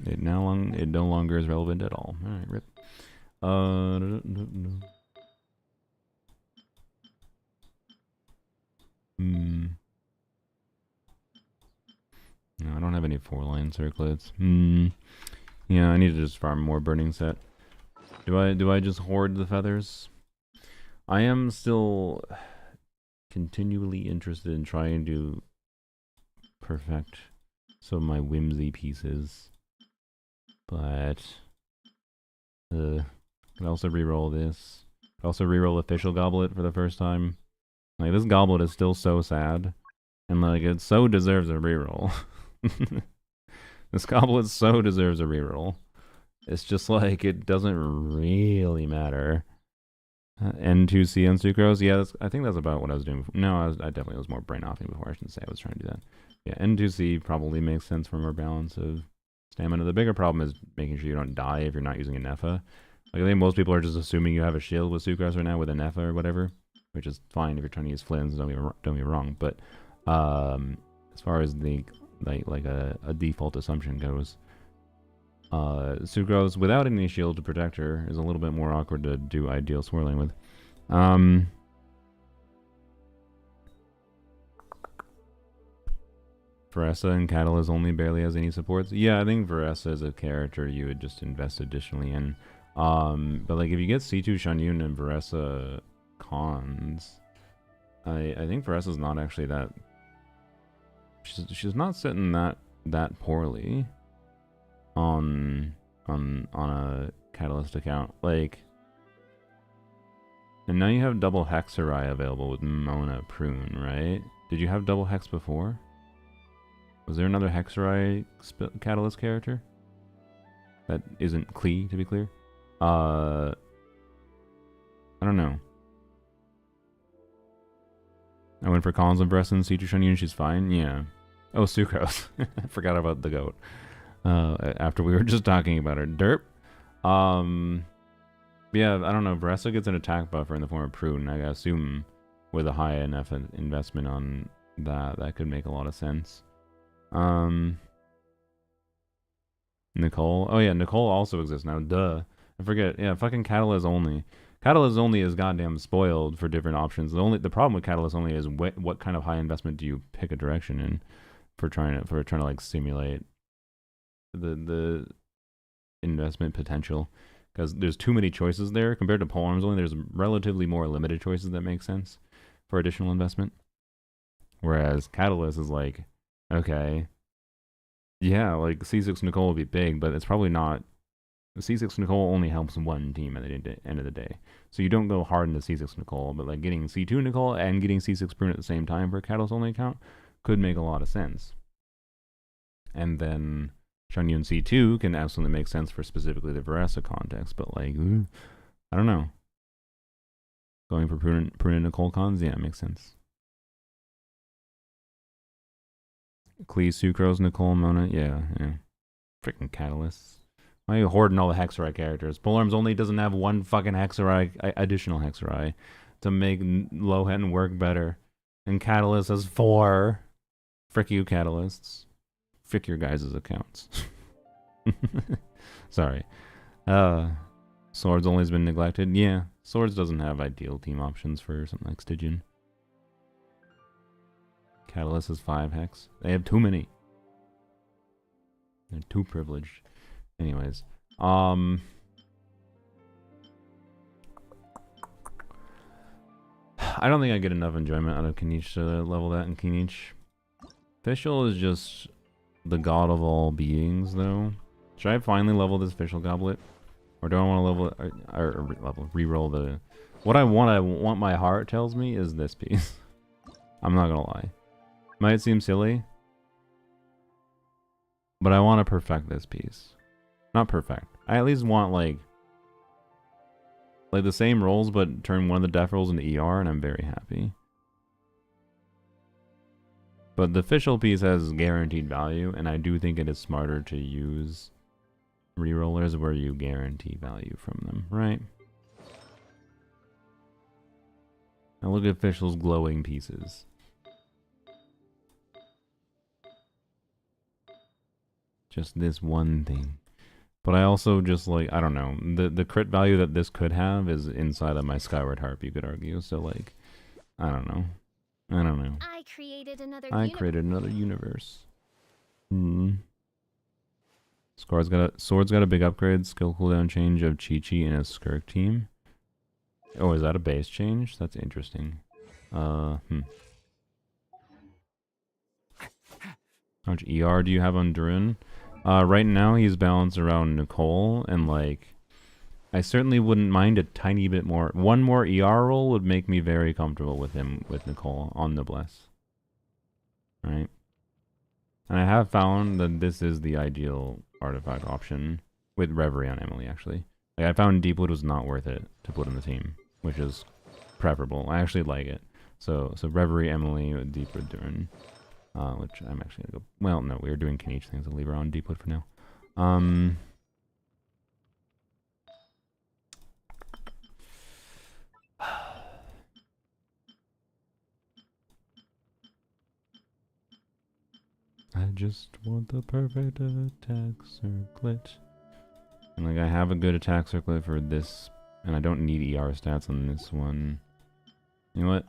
It no longer is relevant at all. Alright, rip. No, I don't have any 4-line circlets. Yeah, I need to just farm more burning set. Do I just hoard the feathers? I am still continually interested in trying to perfect some of my whimsy pieces. But I also reroll this. I also reroll official goblet for the first time. Like, this goblet is still so sad. And like, it so deserves a reroll. This goblet so deserves a reroll. It's just like, it doesn't really matter. N2C and sucrose, yeah, I think that's about what I was doing before. No, I definitely was more brain offing before. I shouldn't say I was trying to do that. Yeah, N2C probably makes sense for more balance of stamina. The bigger problem is making sure you don't die if you're not using a Nepha. Like, I think most people are just assuming you have a shield with sucrose right now with a Nepha or whatever, which is fine if you're trying to use Flynn's, don't get me wrong. But as far as the like a default assumption goes, sucrose without any shield to protect her is a little bit more awkward to do ideal swirling with. Veressa and Catalyst only barely has any supports. Yeah, I think Veressa is a character you would just invest additionally in. But like, if you get C2 Shanyun and Veressa cons, I think Veressa's not actually that. She's not sitting that poorly on a Catalyst account. Like, and now you have double Hexarai available with Mona Prune, right? Did you have double Hex before? Was there another Hexarai Catalyst character? That isn't Klee, to be clear. I don't know. I went for Collins and Bresson, C2 Shanyun, she's fine. Yeah. Oh, Sucrose. I forgot about the goat. After we were just talking about her. Derp. Yeah, I don't know. Veressa gets an attack buffer in the form of Prune. I assume with a high enough investment on that could make a lot of sense. Nicole. Oh yeah, Nicole also exists now. Duh. I forget. Yeah, fucking Catalyst only. Catalyst only is goddamn spoiled for different options. The problem with Catalyst only is what kind of high investment do you pick a direction in for trying to like simulate the investment potential, because there's too many choices there compared to polearms only. There's relatively more limited choices that make sense for additional investment, whereas Catalyst is like, okay, yeah, like C6 Nicole would be big, but it's probably not. C6 Nicole only helps one team at the end of the day. So you don't go hard into C6 Nicole, but like getting C2 Nicole and getting C6 Prune at the same time for a Catalyst only account could make a lot of sense. And then Shanyun C2 can absolutely make sense for specifically the Veressa context, but like, I don't know. Going for Prune and Nicole cons, yeah, it makes sense. Klee, Sucrose, Nicole, Mona, yeah. Freaking Catalysts. Why are you hoarding all the Hexarai characters? Polearms only doesn't have one fucking Hexarai, additional Hexarai to make Lohen work better. And Catalyst has 4. Frick you, Catalysts. Frick your guys' accounts. Sorry. Swords only has been neglected. Yeah, Swords doesn't have ideal team options for something like Stygian. Catalyst has 5 Hex. They have too many. They're too privileged. Anyways, I don't think I get enough enjoyment out of Kinich to level that in Kinich. Fischl is just the god of all beings, though. Should I finally level this Fischl goblet? Or do I want to level it, or reroll the... What I want my heart tells me is this piece. I'm not gonna lie. Might seem silly, but I want to perfect this piece. Not perfect. I at least want like Like the same rolls, but turn one of the death rolls into ER, and I'm very happy. But the official piece has guaranteed value, and I do think it is smarter to use rerollers where you guarantee value from them, right? Now look at official's glowing pieces. Just this one thing. But I also just like, I don't know, the crit value that this could have is inside of my Skyward Harp, you could argue. So like, I don't know. I don't know. I created another I created another universe. Sword's got a big upgrade, skill cooldown change of Chi-Chi in a Skirk team. Oh, is that a base change? That's interesting. How much ER do you have on Druin? Right now he's balanced around Nicole, and like, I certainly wouldn't mind a tiny bit more. One more ER roll would make me very comfortable with him, with Nicole on Noblesse. Right? And I have found that this is the ideal artifact option with Reverie on Emily, actually. Like, I found Deepwood was not worth it to put in the team, which is preferable. I actually like it. So Reverie, Emily, with Deepwood Durin. Which I'm actually gonna go. Well, no, we were doing Kanichi things. I'll leave her on Deepwood for now. I just want the perfect attack circlet. And like, I have a good attack circlet for this, and I don't need ER stats on this one. You know what?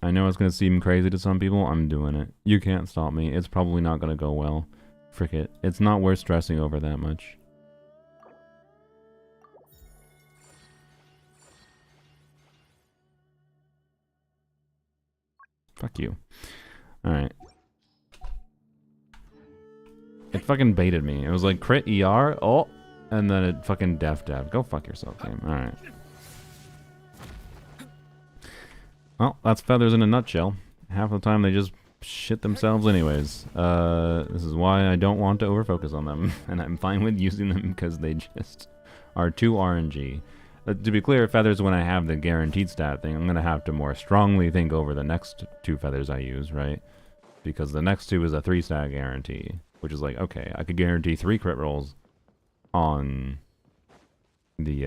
I know it's going to seem crazy to some people. I'm doing it. You can't stop me. It's probably not going to go well. Frick it. It's not worth stressing over that much. Fuck you. Alright. It fucking baited me. It was like crit ER, oh, and then it fucking def. Go fuck yourself, game. Alright. Well, that's feathers in a nutshell. Half the time they just shit themselves anyways. This is why I don't want to overfocus on them, and I'm fine with using them because they just are too RNG. To be clear, feathers, when I have the guaranteed stat thing, I'm going to have to more strongly think over the next 2 feathers I use, right? Because the next 2 is a 3-stat guarantee, which is like, okay, I could guarantee 3 crit rolls on the,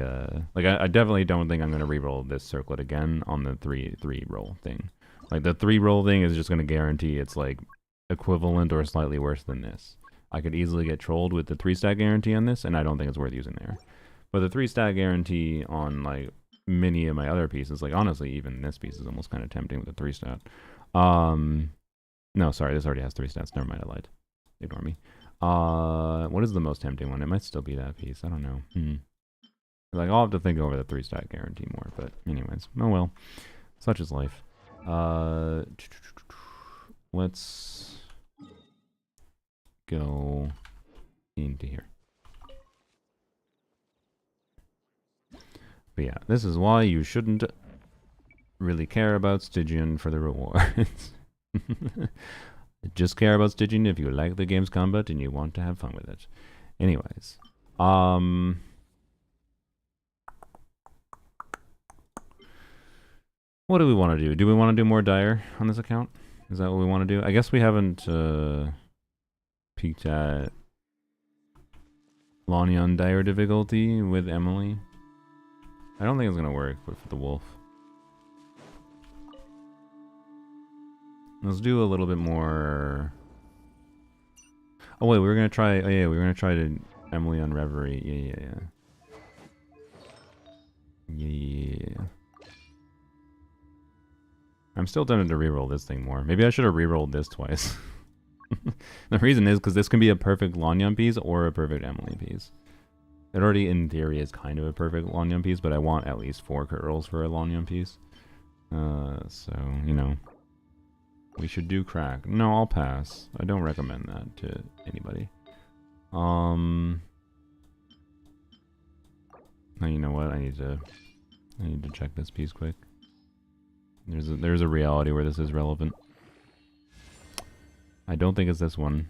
like, I definitely don't think I'm going to reroll this circlet again on the 3 roll thing. Like, the 3 roll thing is just going to guarantee it's, like, equivalent or slightly worse than this. I could easily get trolled with the 3-stat guarantee on this, and I don't think it's worth using there. But the 3-stat guarantee on, like, many of my other pieces, like, honestly, even this piece is almost kind of tempting with the 3-stat. No, sorry, this already has 3 stats. Never mind, I lied. Ignore me. What is the most tempting one? It might still be that piece. I don't know. Like, I'll have to think over the 3-stat guarantee more, but anyways. Oh well. Such is life. Let's go into here. But yeah, this is why you shouldn't really care about Stygian for the rewards. Just care about Stygian if you like the game's combat and you want to have fun with it. Anyways, what do we want to do? Do we want to do more Dire on this account? Is that what we want to do? I guess we haven't peeked at Lonyon Dire difficulty with Emily. I don't think it's going to work, but for the wolf. Let's do a little bit more. Oh wait, we were gonna try. Oh yeah, we were gonna try to Emily on Reverie. Yeah. I'm still tempted to reroll this thing more. Maybe I should have rerolled this twice. The reason is because this can be a perfect Lonyon piece or a perfect Emily piece. It already, in theory, is kind of a perfect Lonyon piece, but I want at least 4 crit rolls for a Lonyon piece. So you know. We should do crack. No, I'll pass. I don't recommend that to anybody. Now you know what? I need to check this piece quick. There's a reality where this is relevant. I don't think it's this one.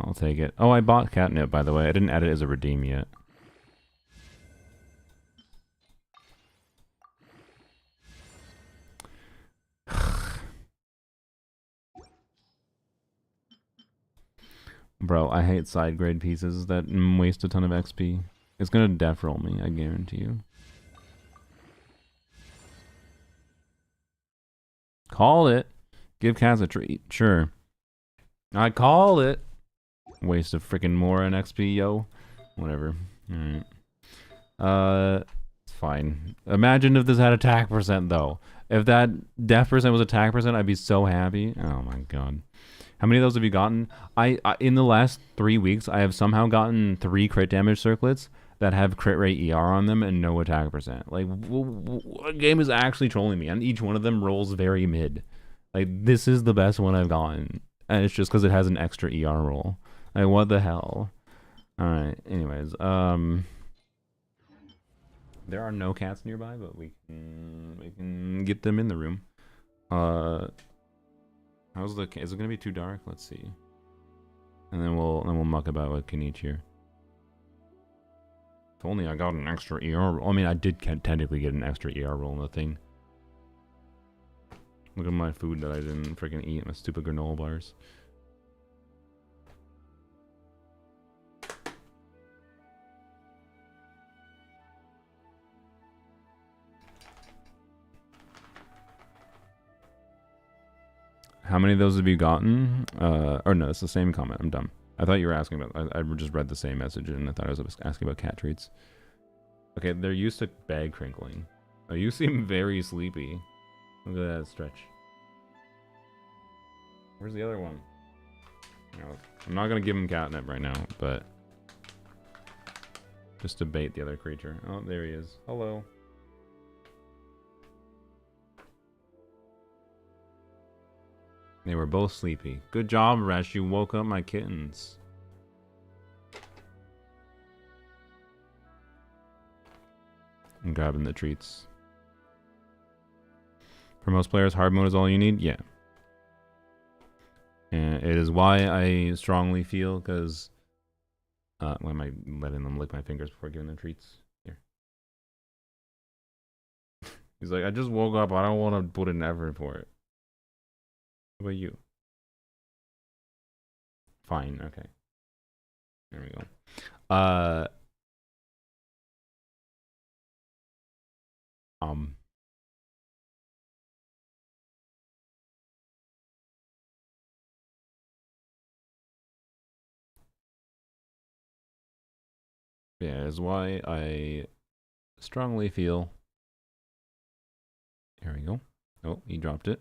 I'll take it. Oh, I bought catnip, by the way. I didn't add it as a redeem yet. Bro, I hate side grade pieces that waste a ton of XP. It's gonna def roll me, I guarantee you. Call it. Give cats a treat. Sure. I call it. Waste of freaking more in XP, yo. Whatever. Alright. It's fine. Imagine if this had attack percent, though. If that def percent was attack percent, I'd be so happy. Oh my god. How many of those have you gotten? I in the last 3 weeks, I have somehow gotten 3 crit damage circlets that have crit rate ER on them and no attack percent. Like, what game is actually trolling me? And each one of them rolls very mid. Like, this is the best one I've gotten. And it's just because it has an extra ER roll. Like, what the hell? Alright, anyways. There are no cats nearby, but we can get them in the room. How's the... Is it gonna be too dark? Let's see. And then we'll muck about with Kenichi here. If only I got an extra ER roll. I mean, I did technically get an extra ER roll in the thing. Look at my food that I didn't freaking eat. My stupid granola bars. How many of those have you gotten? Or no, it's the same comment. I'm dumb. I thought you were asking about... I just read the same message and I thought I was asking about cat treats. Okay, they're used to bag crinkling. Oh, you seem very sleepy. Look at that stretch. Where's the other one? No, I'm not going to give him catnip right now, but... just to bait the other creature. Oh, there he is. Hello. They were both sleepy. Good job, Resh. You woke up my kittens. I'm grabbing the treats. For most players, hard mode is all you need? Yeah. And it is why I strongly feel, because... why am I letting them lick my fingers before giving them treats? Here. He's like, I just woke up. I don't want to put an effort for it. What about you? Fine, okay. There we go. Yeah, is why I strongly feel. Here we go. Oh, he dropped it.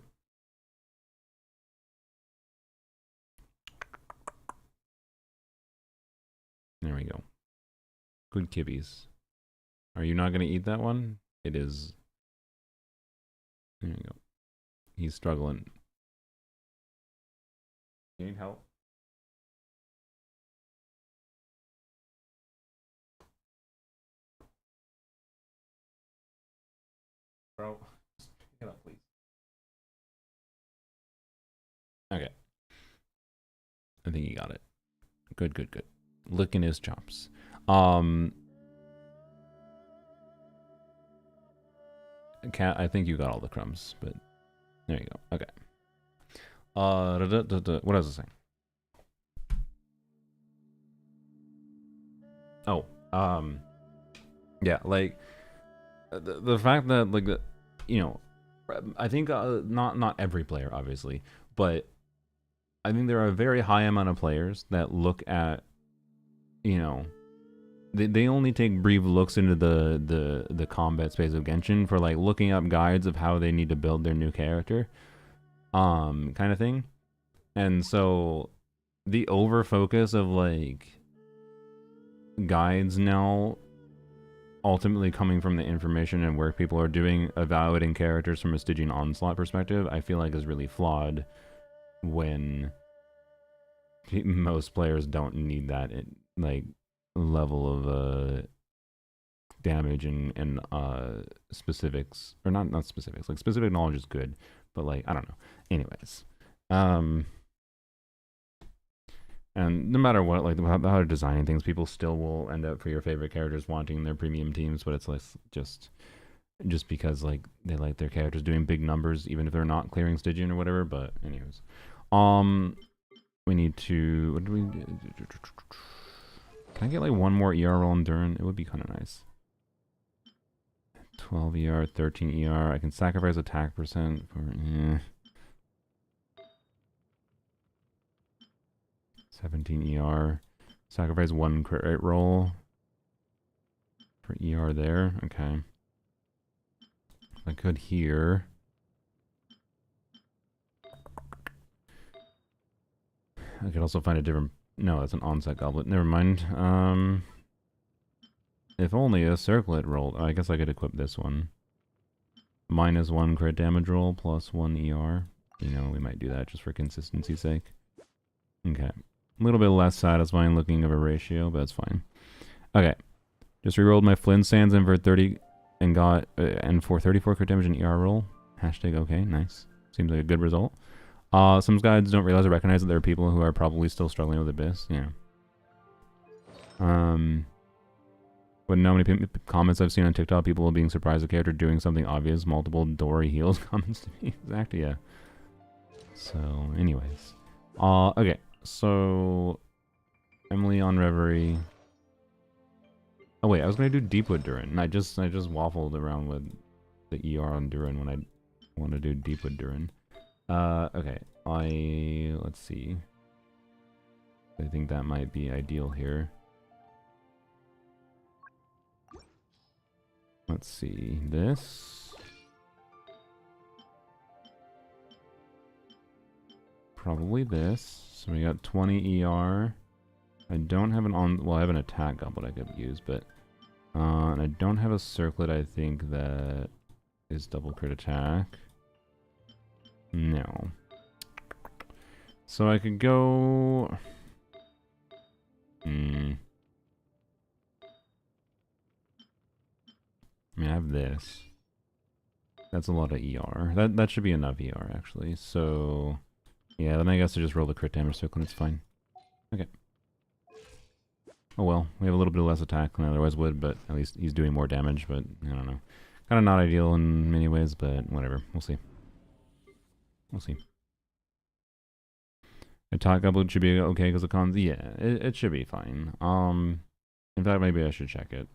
There we go. Good kibbies. Are you not going to eat that one? It is. There you go. He's struggling. You need help? Bro, just pick it up, please. Okay. I think he got it. Good, good, good. Licking his chops. Cat, I think you got all the crumbs, but there you go. Okay. What was I saying? Oh, yeah, like the fact that like you know, I think not every player obviously, but I think there are a very high amount of players that look at, you know, they only take brief looks into the combat space of Genshin for like looking up guides of how they need to build their new character, kind of thing. And so the over focus of like guides now ultimately coming from the information and work people are doing evaluating characters from a Stygian onslaught perspective, I feel like is really flawed when most players don't need that like level of damage and specifics, or not specifics, like specific knowledge is good, but like I don't know. Anyways, And no matter what, like how they're designing things, people still will end up for your favorite characters wanting their premium teams, but it's like just because like they like their characters doing big numbers, even if they're not clearing Stygian or whatever. But anyways, we need to. What do we? Can I get like one more ER roll on Durin? It would be kind of nice. 12 ER, 13 ER. I can sacrifice attack percent for 17 ER. Sacrifice 1 crit rate roll for ER there. Okay. I could here. I could also find a different. No, that's an onset goblet. Never mind. If only a circlet rolled. I guess I could equip this one. -1 crit damage roll plus 1 ER. You know, we might do that just for consistency's sake. Okay. A little bit less satisfying looking of a ratio, but that's fine. Okay. Just rerolled my Flint Sands in for 30 and got and for 34 crit damage and ER roll. Hashtag okay, nice. Seems like a good result. Some guides don't realize or recognize that there are people who are probably still struggling with Abyss. Yeah. Wouldn't know how many comments I've seen on TikTok, people being surprised at the character doing something obvious. Multiple Dory heals comments to me. Exactly, yeah. So, anyways. Okay. So, Emily on Reverie. Oh wait, I was gonna do Deepwood Durin. I just waffled around with the ER on Durin when I want to do Deepwood Durin. Okay. Let's see. I think that might be ideal here. Let's see, this. Probably this. So we got 20 ER. I don't have well, I have an attack goblet I could use, but and I don't have a circlet, I think, that is double crit attack. No. So I could go I mean, I have this. That's a lot of ER. That should be enough ER, actually. So, yeah, then I guess I just roll the crit damage circle and it's fine. Okay. Oh well, we have a little bit less attack than I otherwise would, but at least he's doing more damage, but I don't know. Kind of not ideal in many ways, but whatever. We'll see. We'll see. Attack goblet should be okay because of cons. Yeah, it should be fine. In fact, maybe I should check it.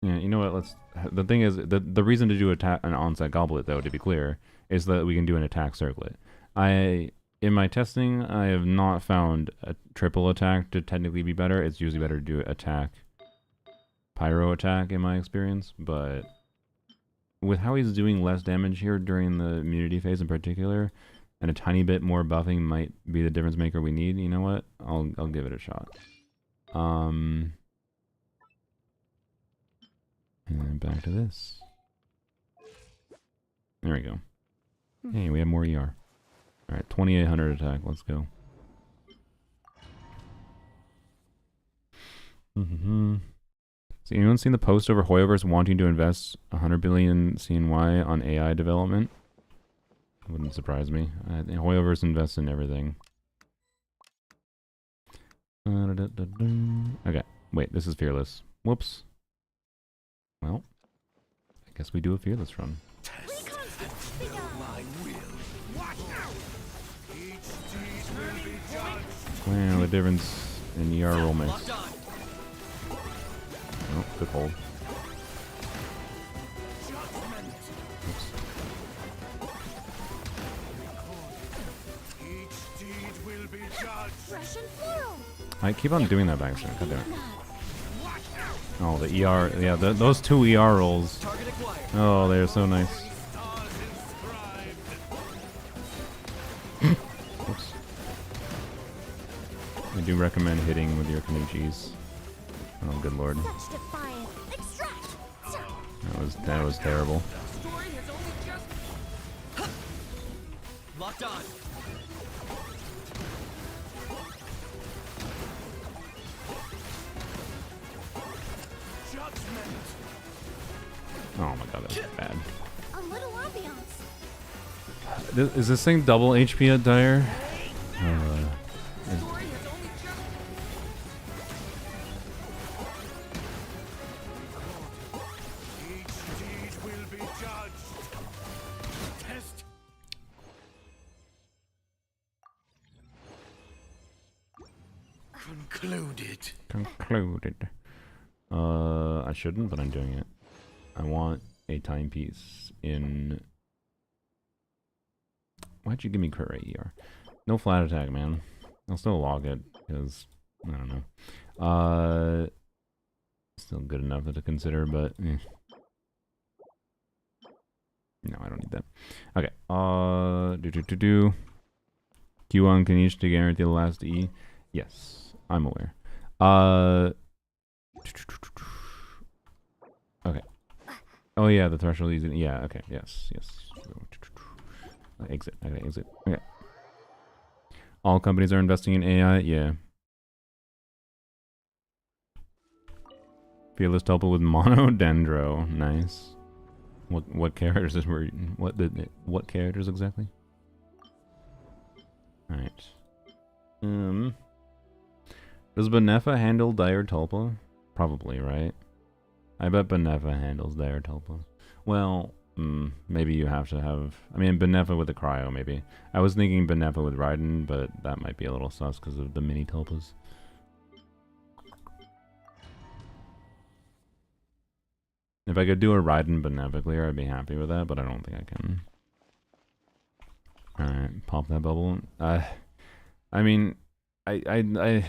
Yeah, you know what? The thing is, the reason to do an onset goblet, though, to be clear, is that we can do an attack circlet. In my testing, I have not found a triple attack to technically be better. It's usually better to do attack, pyro attack, in my experience. But with how he's doing less damage here during the immunity phase in particular, and a tiny bit more buffing might be the difference maker we need. You know what? I'll give it a shot. And then back to this. There we go. Hey, we have more ER. Alright, 2800 attack. Let's go. So anyone seen the post over Hoyoverse wanting to invest 100 billion CNY on AI development? Wouldn't surprise me. Hoyoverse invests in everything. Okay, wait, this is Fearless. Whoops. Well, I guess we do a Fearless run. Well, the difference in ER roll mix. Oh, good hold. Oops. I keep on doing that by accident. God damn it. Oh, the ER. Yeah, those two ER rolls. Oh, they're so nice. Oops. I do recommend hitting with your Kanichis. Oh, good lord. That was terrible. Locked on. Oh my god, that was bad. A little ambiance. Is this thing double HP at Dire? Concluded. Concluded. I shouldn't, but I'm doing it. I want a timepiece in... Why'd you give me crit rate ER? No flat attack, man. I'll still log it, because... I don't know. Still good enough to consider, but... No, I don't need that. Okay, Q on Kanish to guarantee the last E? Yes, I'm aware. Okay. Oh yeah, the threshold is... Yeah, okay, yes. Exit, I gotta exit. Okay. All companies are investing in AI? Yeah. Fearless Tulpa with Mono Dendro. Nice. What characters were... What characters exactly? Alright. Does Benefa handle Dire Tulpa? Probably, right? I bet Benefa handles Dire Tulpa. Well, maybe you have to have... I mean, Benefa with the Cryo, maybe. I was thinking Benefa with Raiden, but that might be a little sus because of the mini Tulpas. If I could do a Raiden Benefa clear, I'd be happy with that, but I don't think I can. Alright, pop that bubble. I mean, I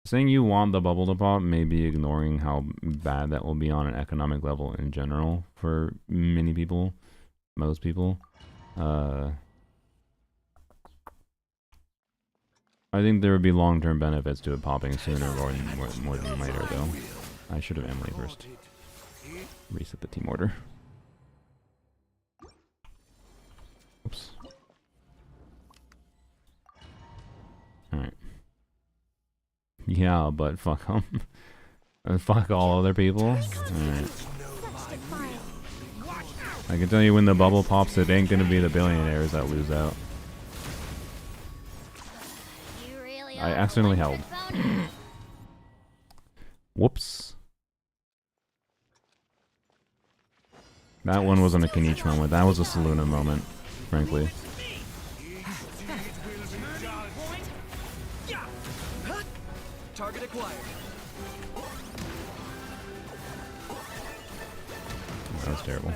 saying you want the bubble to pop, maybe ignoring how bad that will be on an economic level in general for many people, most people. I think there would be long-term benefits to it popping sooner more than later, though. I should have Emily first. Reset the team order. Oops. Alright. Yeah, but fuck them. Fuck all other people. Alright. I can tell you when the bubble pops, it ain't gonna be the billionaires that lose out. I accidentally held. Whoops. That one wasn't a Kenichi moment, that was a Saluna moment, frankly. Target acquired. That was terrible.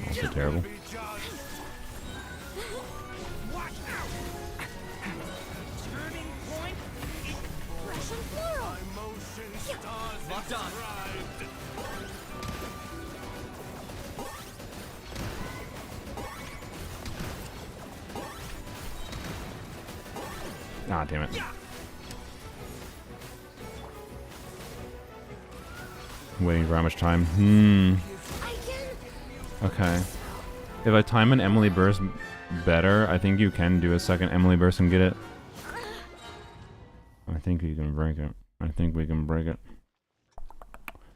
Also terrible. Locked on. Ah, damn it. Waiting for how much time? Okay. If I time an Emily burst better, I think you can do a second Emily burst and get it. I think you can break it. I think we can break it.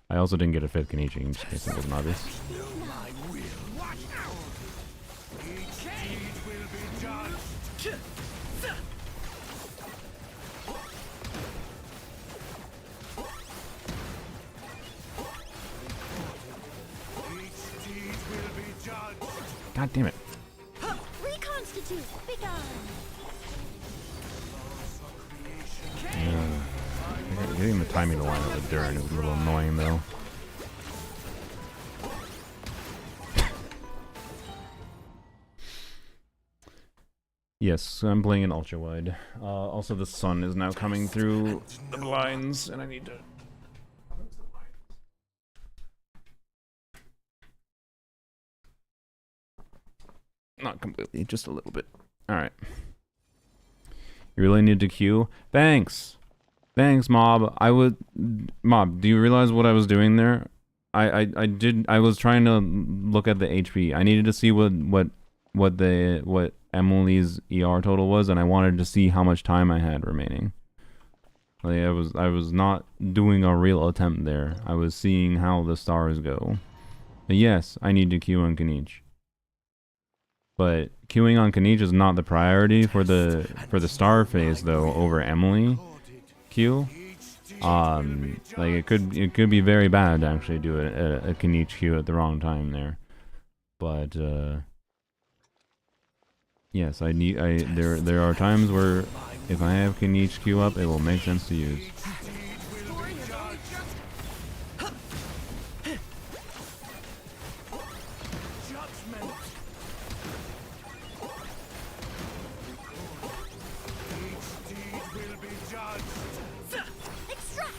I also didn't get a fifth Kenichi, in case it wasn't obvious. God damn it. Reconstitute. Begone. Getting the timing to line up with Durin is a little annoying though. Yes, I'm playing in ultra wide. Also, the sun is now coming through the blinds, and I need to. Not completely, just a little bit. Alright. You really need to queue? Thanks! Thanks, Mob. Mob, do you realize what I was doing there? I was trying to look at the HP. I needed to see what Emily's ER total was, and I wanted to see how much time I had remaining. Like, I was not doing a real attempt there. I was seeing how the stars go. But yes, I need to queue on Kenichi. But queuing on Kenichi is not the priority for the star phase though over Emily queue. Like it could be very bad to actually do a Kenichi queue at the wrong time there. But Yes, there are times where if I have Kenichi queue up, it will make sense to use. Story has only just judgment. Each deed will be judged. Extract!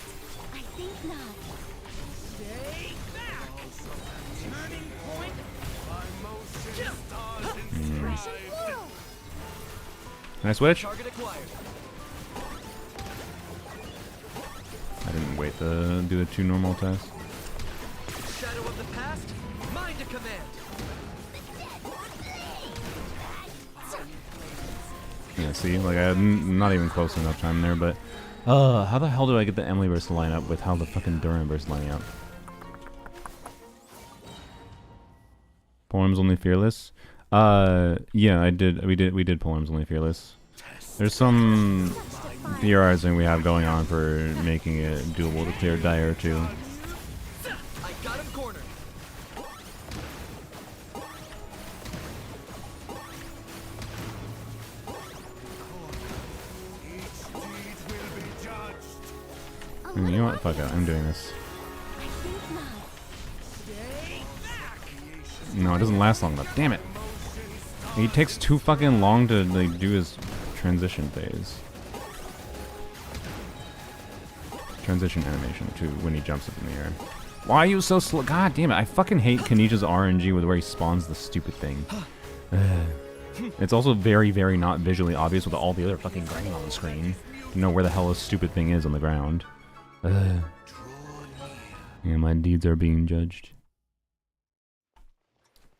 I think not. Stay back. Turning point. My motion stars inscribed. Whirl! Can I switch? Target acquired. I didn't wait to do the 2 normal tests. Shadow of the past. Mind to command. Yeah, see, like I'm not even close enough time there, but how the hell do I get the Emily burst to line up with how the fucking Duran burst lining up? Poems Only Fearless? Yeah, we did Poems Only Fearless. There's some theorizing we have going on for making it doable to clear Dire too. I got him cornered. Each deed will be judged. You know what? Fuck it, I'm doing this. I think not. Stay back. No, it doesn't last long enough. Damn it! He takes too fucking long to like do his transition phase. Transition animation to when he jumps up in the air. Why are you so slow? God damn it! I fucking hate Kenichi's RNG with where he spawns the stupid thing. It's also very, very not visually obvious with all the other fucking grain on the screen to know where the hell this stupid thing is on the ground. Yeah, my deeds are being judged.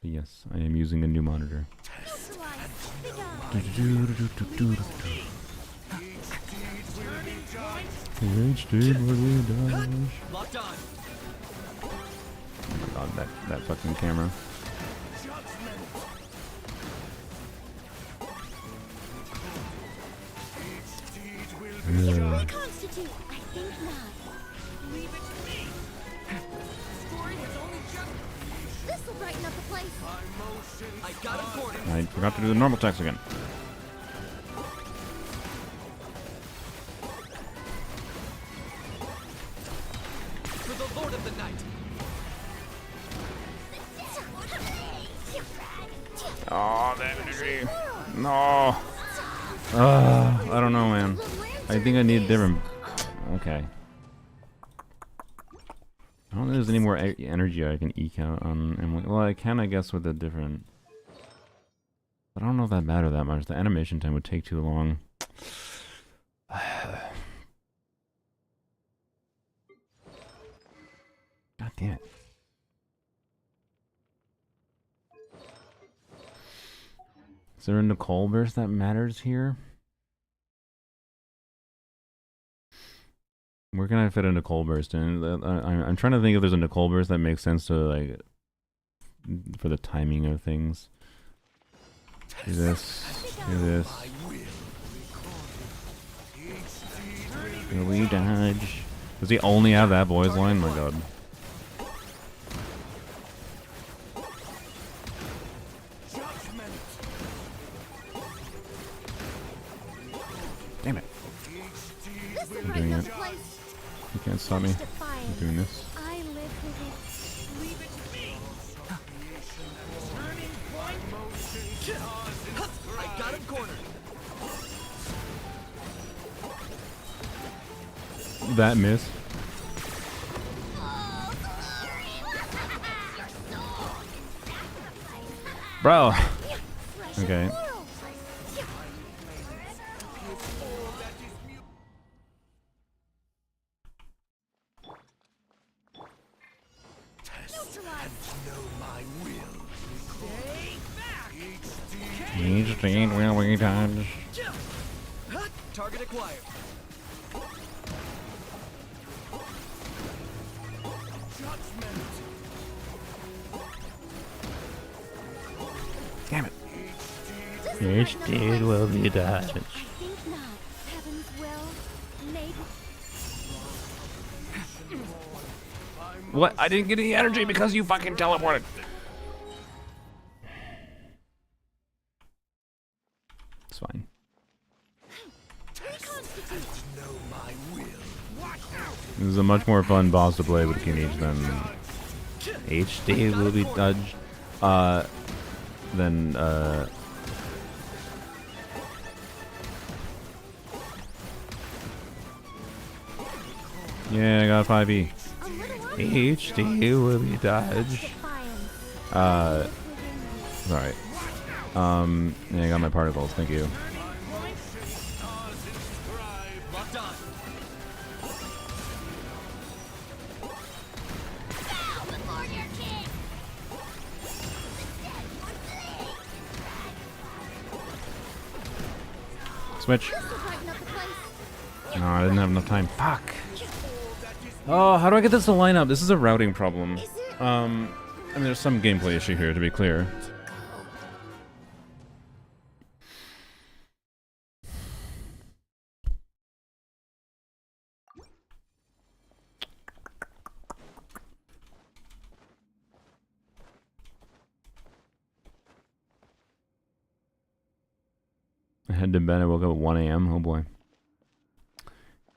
But yes, I am using a new monitor. Locked on. Oh my god, that fucking camera. Yeah. Reconstitute! I think not. Leave it to me. Story has only just. This'll brighten up the place. My motion. I got him cornered. I forgot to do the normal text again. For the Lord of the Night. Oh, that energy. No. I don't know, man. I think I need a different. Okay. I don't think there's any more energy I can eke out on Emily. Well, I can, I guess, with a different. But I don't know if that mattered that much. The animation time would take too long. God damn it. Is there a Nicole burst that matters here? Where can I fit a Nicole burst in? I'm trying to think if there's a Nicole burst that makes sense to, like, for the timing of things. Do this. Do this. Early dodge. Does he only have that boys line? My god. Damn it. I'm doing it. You can't stop me. I'm doing this. I live with it. Leave it to me. Turning point. I got him cornered. That miss. Bro. Okay. Each deed will be done. Target acquired. Judgment. Damn it. Each deed will be done. I think not. Heaven's will, maybe. What? I didn't get any energy because you fucking teleported. It's fine. Know my will. This is a much more fun boss to play with Kinich than HD will be dodged. Then yeah, I got 5e. HD will be dodged. Sorry. Yeah, I got my particles. Thank you. Locked on. Switch. No, I didn't have enough time. Fuck. Oh, how do I get this to line up? This is a routing problem. I mean, there's some gameplay issue here, to be clear. I head to bed. I woke up at 1 a.m. Oh boy.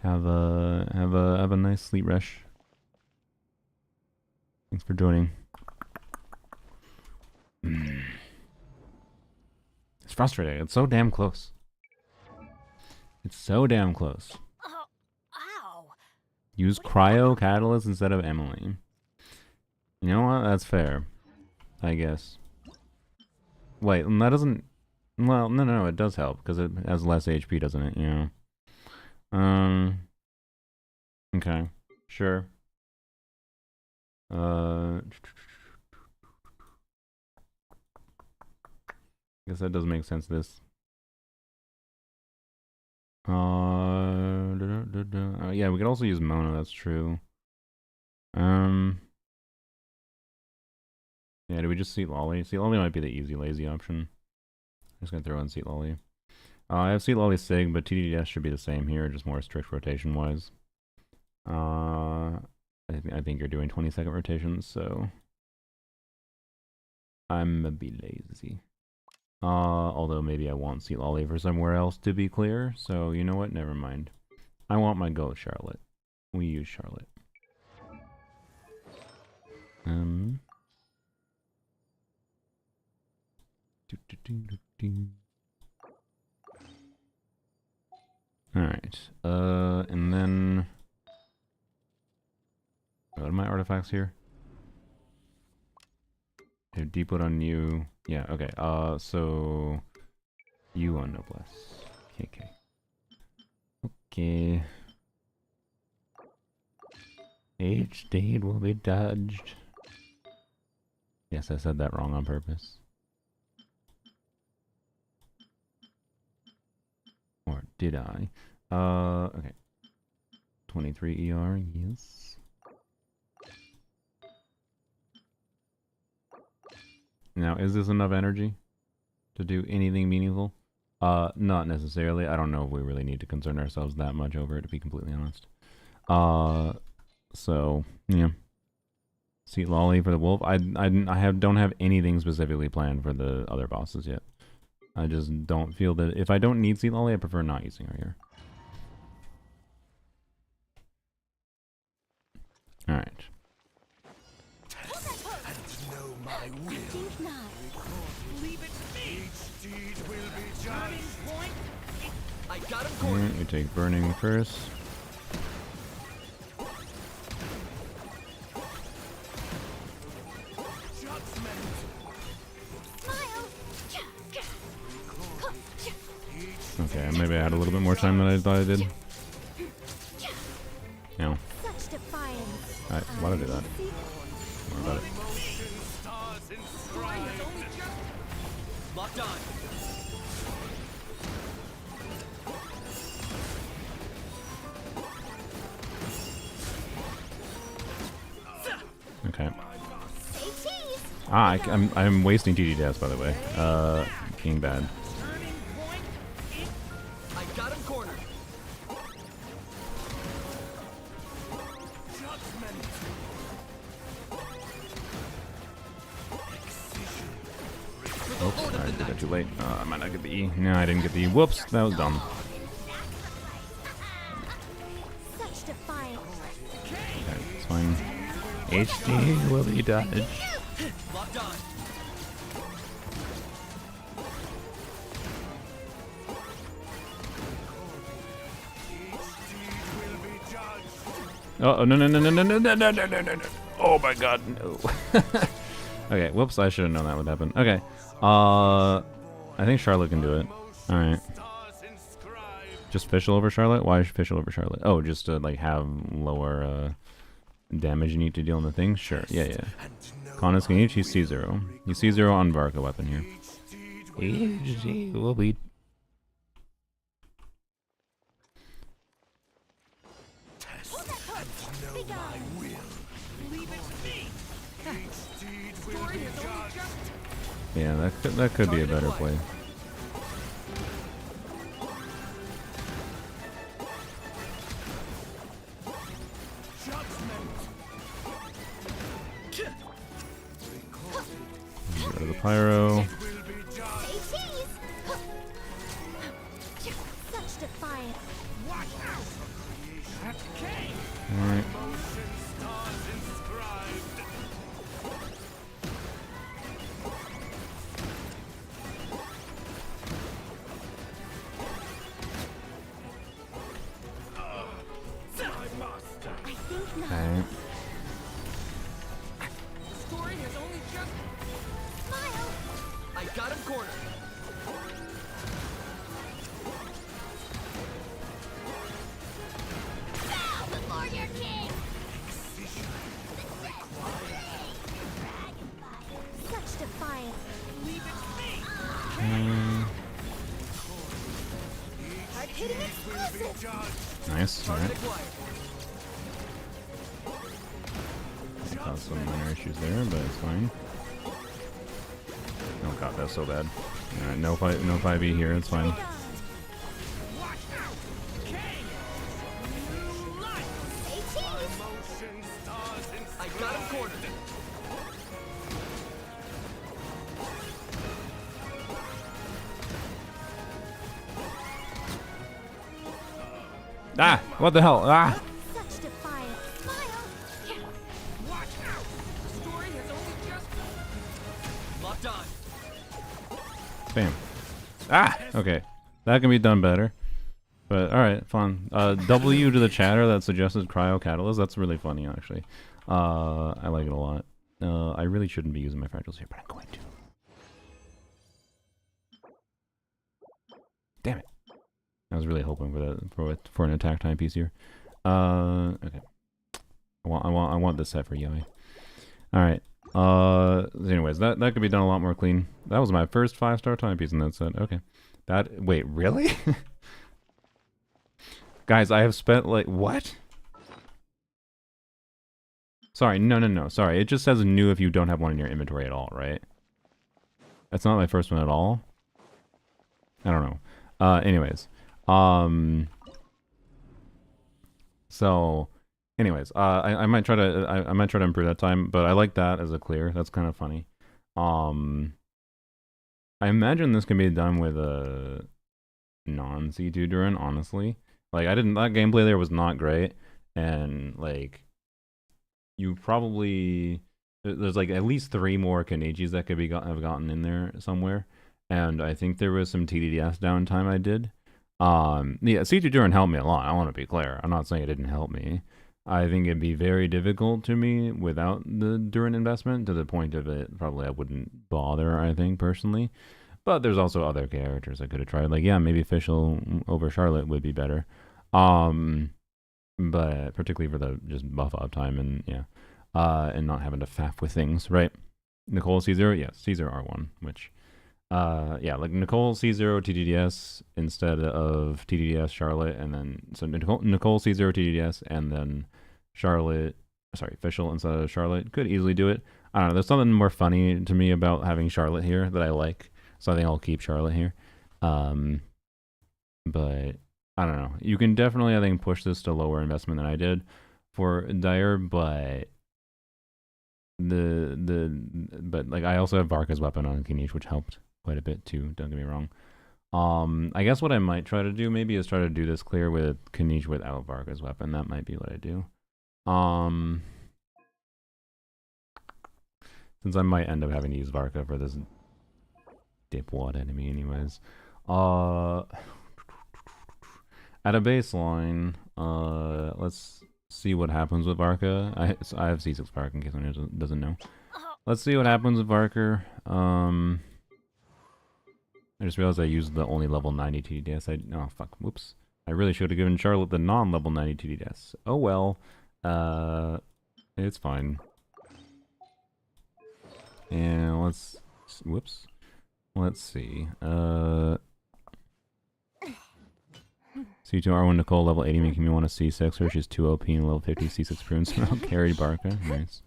Have a nice sleep, Resh. Thanks for joining. It's frustrating. It's so damn close. It's so damn close. Oh, ow. Use Cryo Catalyst instead of Emily. You know what? That's fair. I guess. Wait, that doesn't... Well, no, it does help, because it has less HP, doesn't it? Yeah. Okay. Sure. I guess that does make sense, this. Yeah, we could also use Mona, that's true. Yeah, do we just Seat Lolly? Seat Lolly might be the easy, lazy option. I'm just gonna throw in Seat Lolly. I have Seat Lolly Sig, but TDDS should be the same here, just more strict rotation-wise. I think you're doing 20-second rotations, so... I'm a bit lazy. Although maybe I want Seat Lolly for somewhere else, to be clear, so you know what? Never mind. I want my goat Charlotte. We use Charlotte. Alright, and then... What are my artifacts here? I have Deep Wood on you. Yeah, okay, so... You on Noblesse. Okay. Okay. HD will be dodged. Yes, I said that wrong on purpose. Or did I? Okay. 23 ER, yes. Now, is this enough energy to do anything meaningful? Not necessarily. I don't know if we really need to concern ourselves that much over it, to be completely honest. So, yeah. Seat Lolly for the wolf. I don't have anything specifically planned for the other bosses yet. I just don't feel that if I don't need Seat Lolly, I prefer not using her here. Alright. And know my will. Think not. Leave it to me. Each deed will be judged. Point. I got him cornered. Alright, we take burning first. Okay, maybe I had a little bit more time than I thought I did. No. Such defiance. Alright, why did I do that? Don't worry about it. Locked on. Okay. Say cheese. Ah, I'm wasting TDDS, by the way. Being bad. I got him cornered. Oops, I did that too late. I might not get the E. No, I didn't get the E. Whoops, that was dumb. Such defiance. Okay, it's fine. HD will be dodged. Locked on. Oh no no no no no no no no no no no! Oh my God, no! Okay, whoops! I should have known that would happen. Okay, I think Charlotte can do it. All right. Just Fischl over Charlotte? Why is Fischl over Charlotte? Oh, just to like have lower damage you need to deal in the thing? Sure. Yeah, yeah. Connus can each. He's C0. He's C0 on Varka weapon here. HD will be. Yeah, that could be a better play. Get rid of the pyro. Such defiance. Alright. Okay. Story has only just. Smile. I got him cornered. Bow before your king. Such defiance. Hard hitting exclusive. Nice. Alright. Target acquired. Caused some minor issues there, but it's fine. Oh god, that's so bad. Alright, no 5e here, it's fine. I got him cornered. Ah! What the hell? Ah! Such defiance. Smile. Watch out! The story has only just. Locked on. Bam. Ah! Okay. That can be done better. But alright, fun. W to the chatter that suggested Cryo Catalyst. That's really funny, actually. I like it a lot. I really shouldn't be using my fragile here, but I'm going to. Damn it. I was really hoping for an attack time piece here. Okay. I want this set for Yoi. Alright. Anyways, that could be done a lot more clean. That was my first 5-star timepiece in that set. Okay. Wait, really? Guys, I have spent like, what? Sorry, no. Sorry, it just says new if you don't have one in your inventory at all, right? That's not my first one at all. I don't know. Anyways. So, anyways, I might try to I might try to improve that time, but I like that as a clear. That's kind of funny. I imagine this can be done with a non-C2 Durin, honestly. Like, that gameplay there was not great, and like, you probably there's like at least 3 more Kanechis that could have gotten in there somewhere, and I think there was some TDDS downtime I did. Yeah, C2 Durin helped me a lot. I want to be clear. I'm not saying it didn't help me. I think it'd be very difficult to me without the Durin investment, to the point of it probably I wouldn't bother, I think, personally. But there's also other characters I could have tried. Like, yeah, maybe Fischl over Charlotte would be better. But particularly for the just buff up time and yeah. And not having to faff with things, right? Nicole C0, yes, C0 R1, which yeah, like Nicole C0 TDDS instead of TDDS Charlotte, and then so Nicole C0 TDDS and then Fischl instead of Charlotte could easily do it. I don't know, there's something more funny to me about having Charlotte here that I like, so I think I'll keep Charlotte here. But I don't know, you can definitely, I think, push this to lower investment than I did for Dire, but but like I also have Varka's weapon on Kinich, which helped. quite a bit too. Don't get me wrong. I guess what I might try to do maybe is try to do this clear with Kanish without Varka's weapon. That might be what I do. Since I might end up having to use Varka for this dipwad enemy anyways. At a baseline, let's see what happens with Varka. I have C6 Varka in case anyone doesn't know. Let's see what happens with Varka. I just realized I used the only level 90 TDS. Oh fuck, whoops. I really should have given Charlotte the non-level 90 TDS. Oh well. It's fine. And let's whoops. Let's see. C2R1 Nicole level 80 making me want a C6 her. She's 2 OP and level 50 C6 prune smell. Carried Barca. Nice.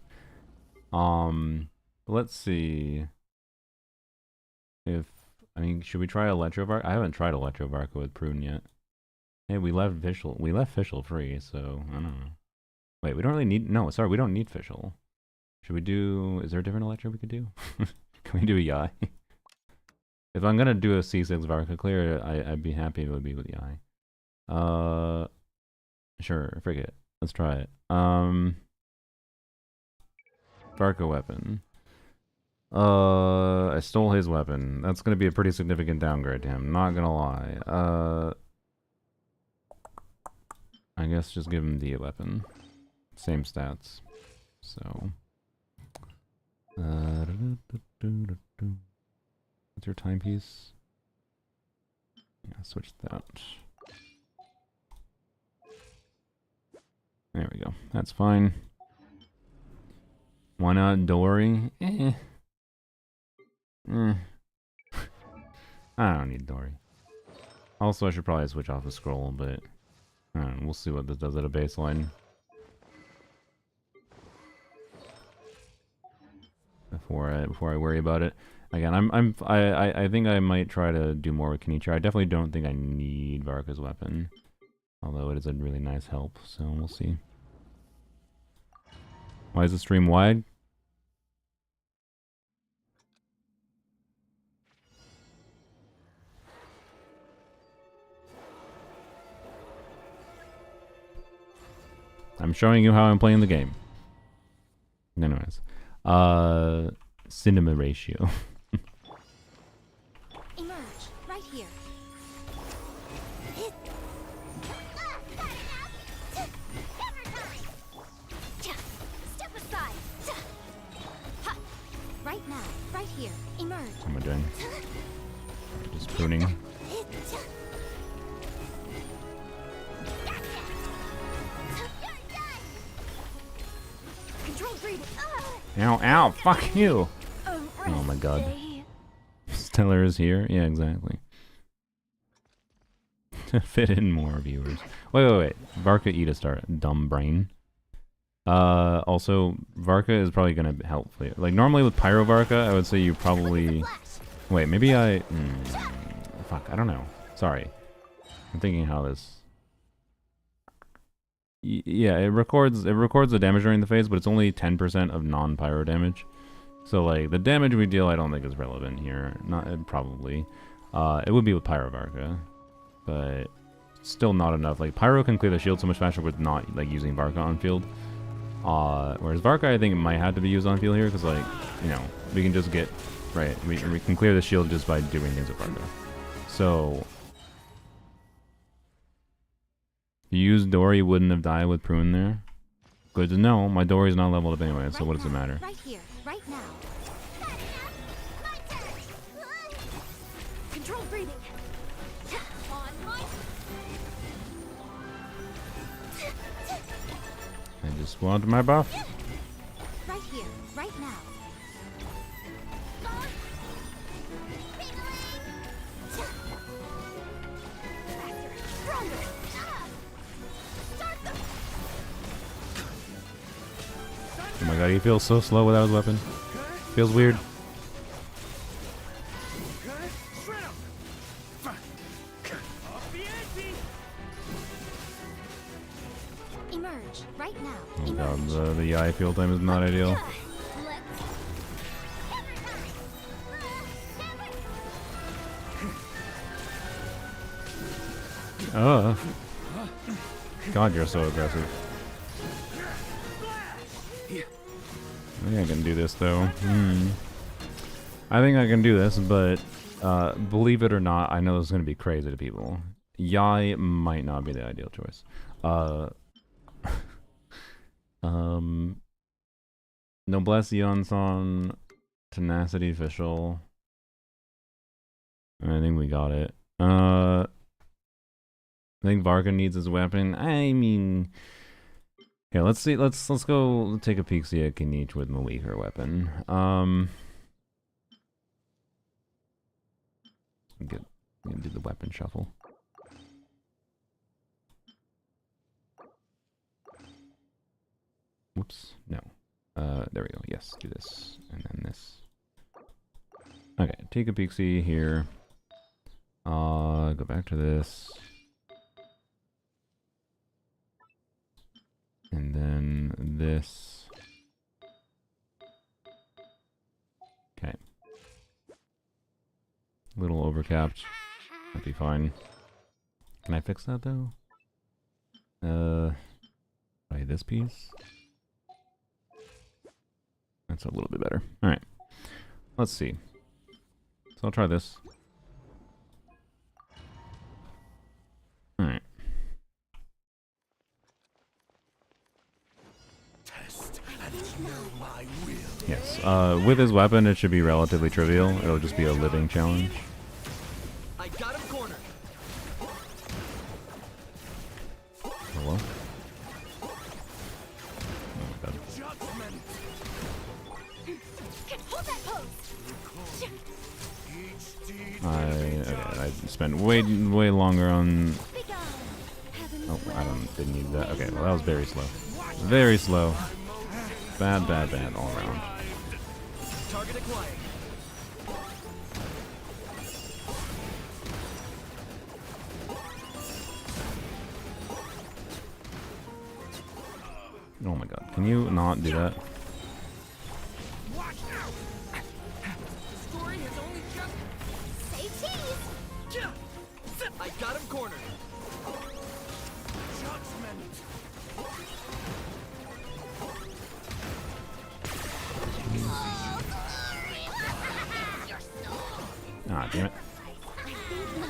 Let's see. Should we try Electrovark? I haven't tried Electrovark with prune yet. Hey, we left Fischl free, so I don't know. Wait, we don't really need sorry, we don't need Fischl. Should we do is there a different Electro we could do? Can we do a Yai? If I'm gonna do a C6 Varka clear, I'd be happy if it would be with Yai. Sure, forget it. Let's try it. Varka weapon. I stole his weapon. That's gonna be a pretty significant downgrade to him, not gonna lie. I guess just give him the weapon. Same stats. So what's your timepiece? Yeah, switch that. There we go. That's fine. Why not Dory? I don't need Dory. Also, I should probably switch off the scroll, but we'll see what this does at a baseline. Before I worry about it. Again, I think I might try to do more with Kanichiro. I definitely don't think I need Varka's weapon. Although it is a really nice help, so we'll see. Why is the stream wide? I'm showing you how I'm playing the game. Anyways. Cinema ratio. Emerge right here. Step aside. Right now, right here. Emerge. What am I doing? Just pruning. Ow, ow, fuck you! Oh my god. Stellar is here? Yeah, exactly. To fit in more viewers. Wait. Varka eat a star. Dumb brain. Also, Varka is probably gonna help. Like, normally with Pyro Varka, I would say you probably... Wait, maybe I... Fuck, I don't know. Sorry. I'm thinking how this... Yeah, it records the damage during the phase, but it's only 10% of non-pyro damage. So like the damage we deal, I don't think is relevant here. Not probably. It would be with Pyro Varka, but still not enough. Like Pyro can clear the shield so much faster with not like using Varka on field. Whereas Varka, I think it might have to be used on field here because like we can just get right. We can clear the shield just by doing things with Varka. So. If you use Dory, wouldn't have died with Prune there. Good to know. My Dory's not leveled up anyway, so what does it matter? Right here, right now. Control breathing. I just want my buff. Right here, right now. Oh my god, he feels so slow without his weapon. Feels weird. Emerge right now. Oh god, the Yai field time is not ideal. God, you're so aggressive. I think I can do this though. I think I can do this, but believe it or not, I know this is going to be crazy to people. Yai might not be the ideal choice. Noblesse Yonson, Tenacity Official. I think we got it. I think Varka needs his weapon. I mean, yeah. Let's see. Let's go take a peek. See at Kinich with Malik weapon. Get do the weapon shuffle. Whoops. No. There we go. Yes. Do this and then this. Okay. Take a peek. See here. Go back to this. And then this. Okay. Little overcapped. That'd be fine. Can I fix that though? By this piece. That's a little bit better. Alright. Let's see. So I'll try this. Alright. Yes. With his weapon, it should be relatively trivial. It'll just be a living challenge. I got him cornered. Hello? Oh, God. Hold that pose. I spent way longer on. Be gone. Heaven Oh, didn't need that. Okay, well that was very slow. Very slow. Bad all around. Target acquired. Oh my God! Can you not do that? Watch out! The story has only just. say cheese. I got him cornered. Judgment. Ah, damn it. I think not.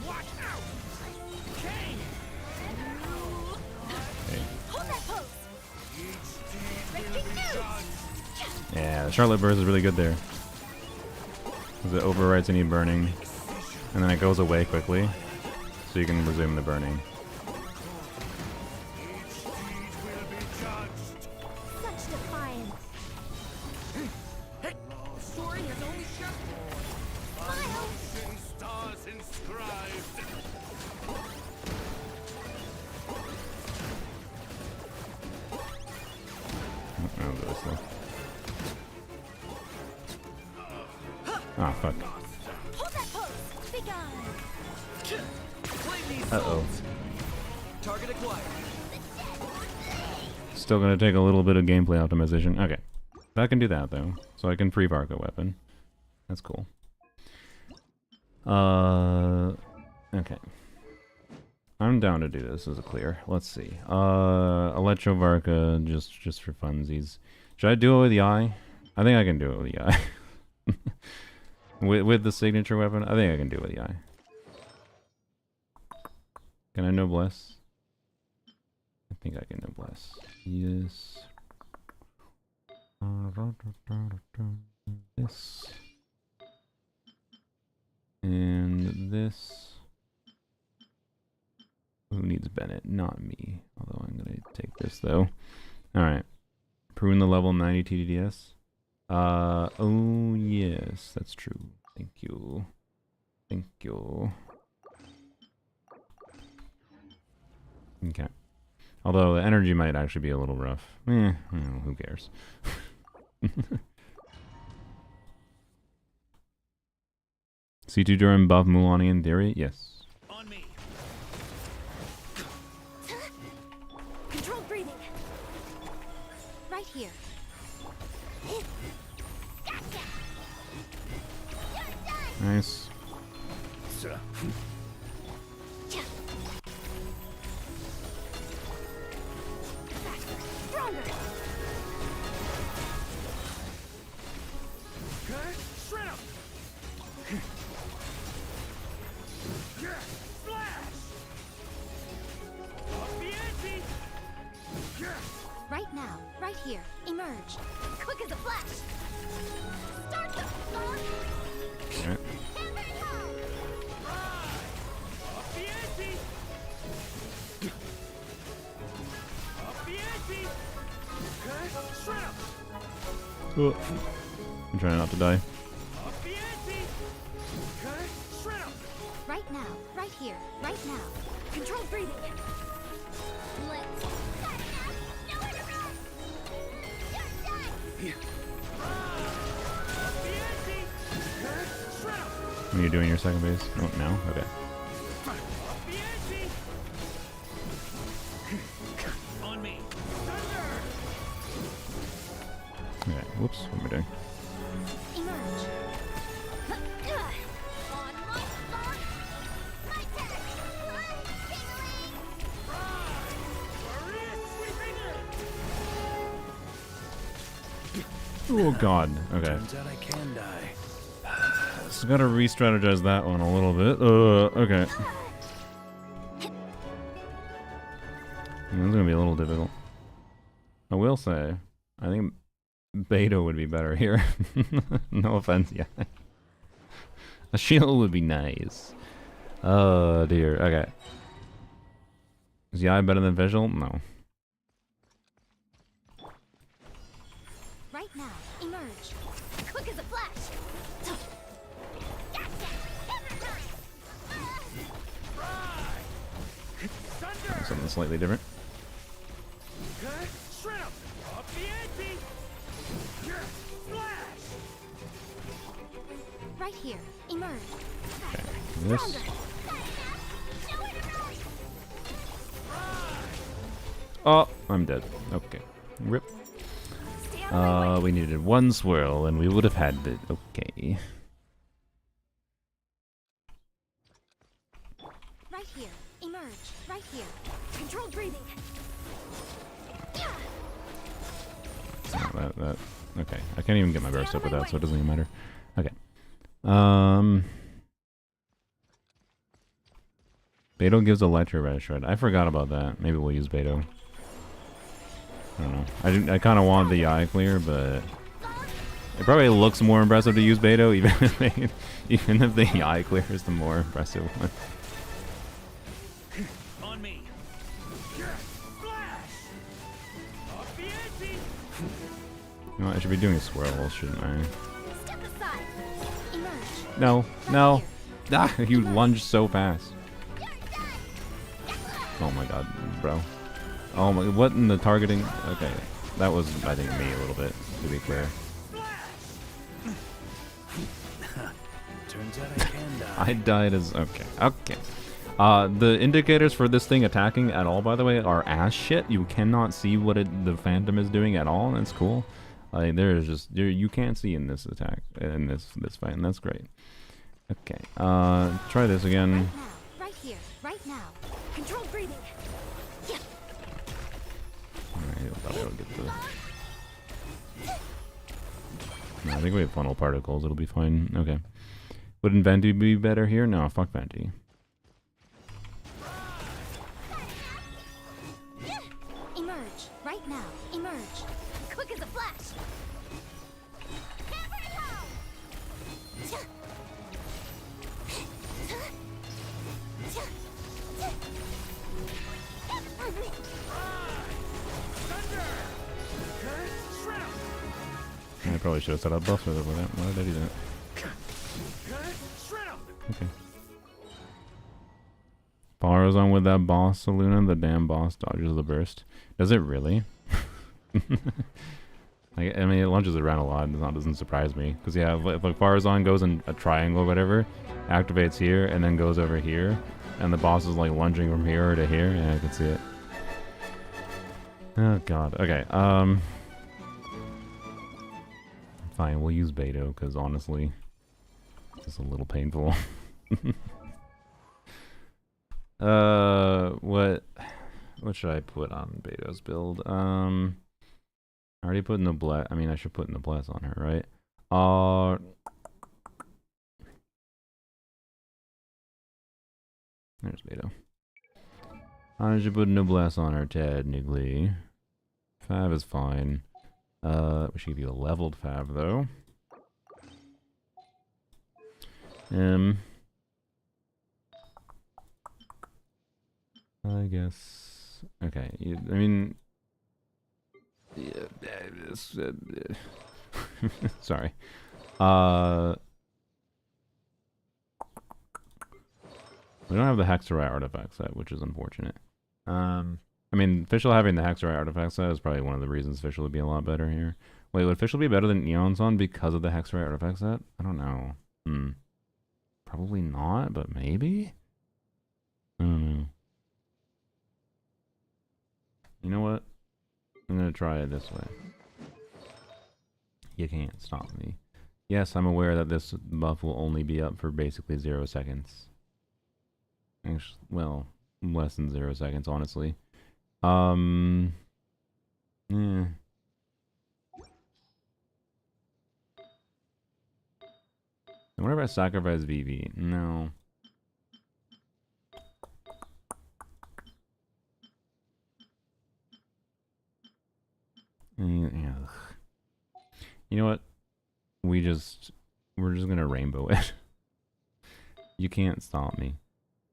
Watch out! Kane! Okay. Hold that pose. Each deed Breaking will be news. judged. Yeah, the Charlotte Burst is really good there. Because it overwrites any burning. And then it goes away quickly. So you can resume the burning. Each deed will be judged. Such defiance. The story has only just. Ocean stars inscribed. Oh, really slow. Ah, fuck. Hold that pose. Be gone. Play these Uh-oh. souls. Target acquired. Still gonna take a little bit of gameplay optimization. Okay. But I can do that, though. So I can free Varka weapon. That's cool. Okay. I'm down to do this as a clear. Let's see. Electro Varka, just for funsies. Should I do it with the eye? I think I can do it with the eye. with the signature weapon, I think I can do it with the eye. Can I noblesse? I think I can noblesse. Yes. This. And this. Who needs Bennett? Not me. Although I'm gonna take this though. Alright. Prune the level 90 TDDS. Oh yes, that's true. Thank you. Thank you. Okay. Although the energy might actually be a little rough. Who cares? C2 Durham buff Mulani in theory? Yes. On me. Control breathing. Right here. Gotcha. You're done. Nice. Oh. I'm trying not to die. Up the ante! Okay, shred 'em! Right now, right here, right now. Controlled breathing. Let's. Nowhere to run. You're done. Up the ante! Okay, shred 'em! When you're doing your second base? Oh, no? Okay. Up the ante! On me! Thunder! Okay. Whoops. What am I doing? Emerge. On my phone. My turn. Tingling. Oh, God. Okay. Turns out I can die. So gotta re-strategize that one a little bit. Okay. That's gonna be a little difficult. I will say, I think Beto would be better here. No offense, yeah. A shield would be nice. Oh dear. Okay. Is the eye better than visual? No. Right now, emerge. Quick as a flash. Gotcha. Hammer time. Thunder! Something slightly different. Okay, shred 'em! Up the ante! Flash! Right here, emerge. Okay. This. Stronger. Nowhere to run. Oh, I'm dead. Okay. Rip. Stay out of my way. We needed one swirl and we would have had it. Okay. Right here, emerge. Right here. Controlled breathing. That. Okay. I can't even get my burst up with that, so it doesn't even matter. Okay. Beto gives Electro Red Shred. I forgot about that. Maybe we'll use Beto. I don't know. I kind of want the eye clear, but it probably looks more impressive to use Beto, even if the eye clear is the more impressive one. On me! Flash! Up the ante! You know, I should be doing swirls, shouldn't I? Step aside. Emerge. No, no. Ah, you lunged so fast. Oh my god, bro. Oh my, what in the targeting? Okay, that was, I think, me a little bit, to be clear. Turns out I can die. I died as, okay. The indicators for this thing attacking at all, by the way, are ass shit. You cannot see what the Phantom is doing at all, and it's cool. Like, you can't see in this attack, in this fight, and that's great. Okay, try this again. Right now. Right here. Right now. Controlled breathing. Alright, I thought I would get the... No, I think we have funnel particles, it'll be fine. Okay. Wouldn't Venti be better here? No, fuck Venti. Emerge. Right now. Emerge. Quick as a flash. Hammer it home. Thunder! Okay, shred 'em! I probably should have set up buffs with that. Why did I do that? Okay, shred 'em! Okay. Borrows on with that boss, Saluna. The damn boss dodges the burst. Does it really? I mean, it lunges around a lot. It doesn't surprise me. Because, yeah, if like Farazan goes in a triangle or whatever, activates here, and then goes over here, and the boss is like lunging from here to here, yeah, I can see it. Oh, God. Okay, fine, we'll use Beto, because honestly, it's a little painful. What should I put on Beto's build? I already put Noblesse. I mean, I should put Noblesse on her, right? There's Beto. I should put Noblesse on her, technically. Fav is fine. We should give you a leveled Fav, though. I guess. Okay. I mean, yeah, Sorry. We don't have the Hexarai artifact set, which is unfortunate. I mean, Fischl having the Hexarai artifact set is probably one of the reasons Fischl would be a lot better here. Wait, would Fischl be better than Eonson because of the Hexarai artifact set? I don't know. Probably not, but maybe? I don't know. You know what? I'm gonna try it this way. You can't stop me. Yes, I'm aware that this buff will only be up for basically 0 seconds. Actually, well, less than 0 seconds, honestly. Yeah. I wonder if I sacrifice VV. No. Yeah. You know what? We're just gonna rainbow it. You can't stop me.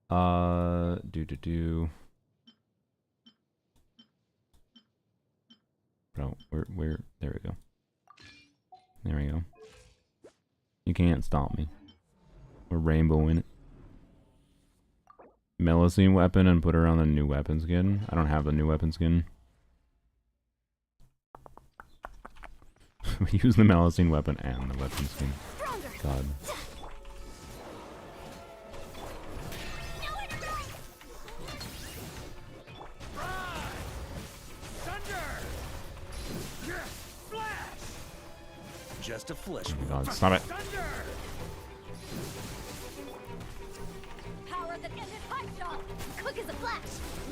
Bro, we're there we go. There we go. You can't stop me. We're rainbowing it. Melusine weapon and put her on the new weapon skin. I don't have the new weapon skin. We use the Melusine weapon and the weapon skin. God. Just a flesh. Oh my God, stop it. Power that ended Heimdall. Quick as a flash.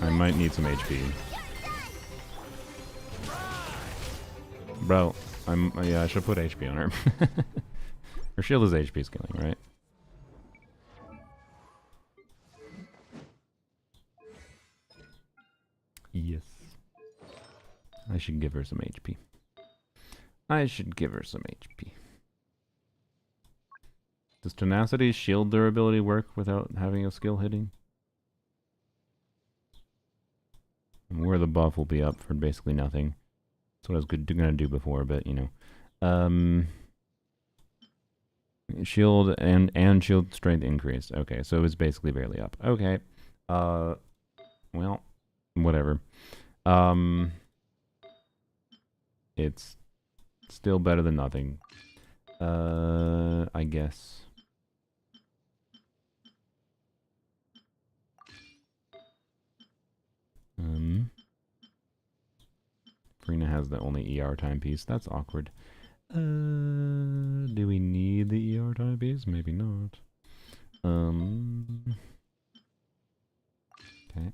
I might need some HP. Bro, yeah, I should put HP on her. Her shield is HP scaling, right? Yes. I should give her some HP. I should give her some HP. Does Tenacity's shield durability work without having a skill hitting? And where the buff will be up for basically nothing. That's what I was gonna do before, but you know. Shield and shield strength increased. Okay, so it's basically barely up. Okay. Well, whatever. It's still better than nothing. I guess. Farina has the only ER timepiece. That's awkward. Do we need the ER timepiece? Maybe not. Okay.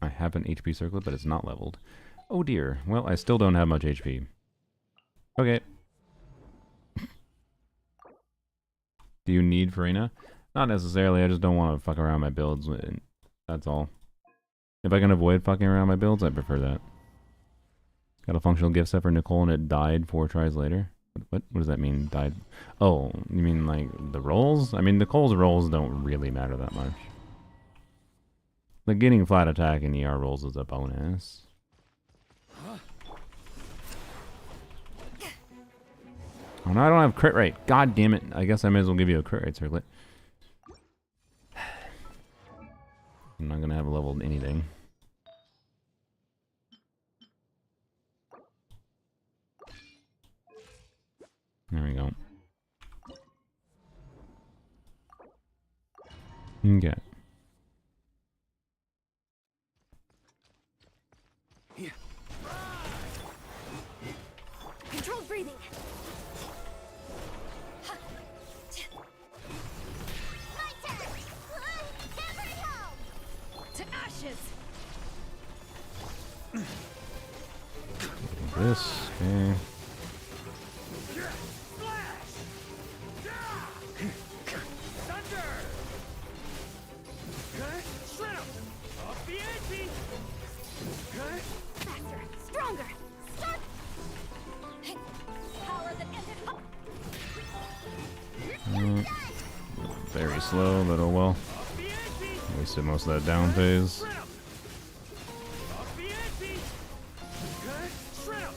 I have an HP circlet, but it's not leveled. Oh dear. Well, I still don't have much HP. Okay. Do you need Farina? Not necessarily. I just don't want to fuck around my builds. That's all. If I can avoid fucking around my builds, I prefer that. Got a functional gift set for Nicole and it died 4 tries later. What does that mean? Died? Oh, you mean like the rolls? I mean, Nicole's rolls don't really matter that much. Like getting flat attack in ER rolls is a bonus. Oh no, I don't have crit rate. God damn it. I guess I may as well give you a crit rate circlet. I'm not gonna have leveled anything. There we go. Okay. Controlled breathing. My turn. Hammer it home. To ashes. This, okay. Faster. Stronger. Start. Power that ended. Very slow, but oh well. Wasted most of that down phase. Shred 'em!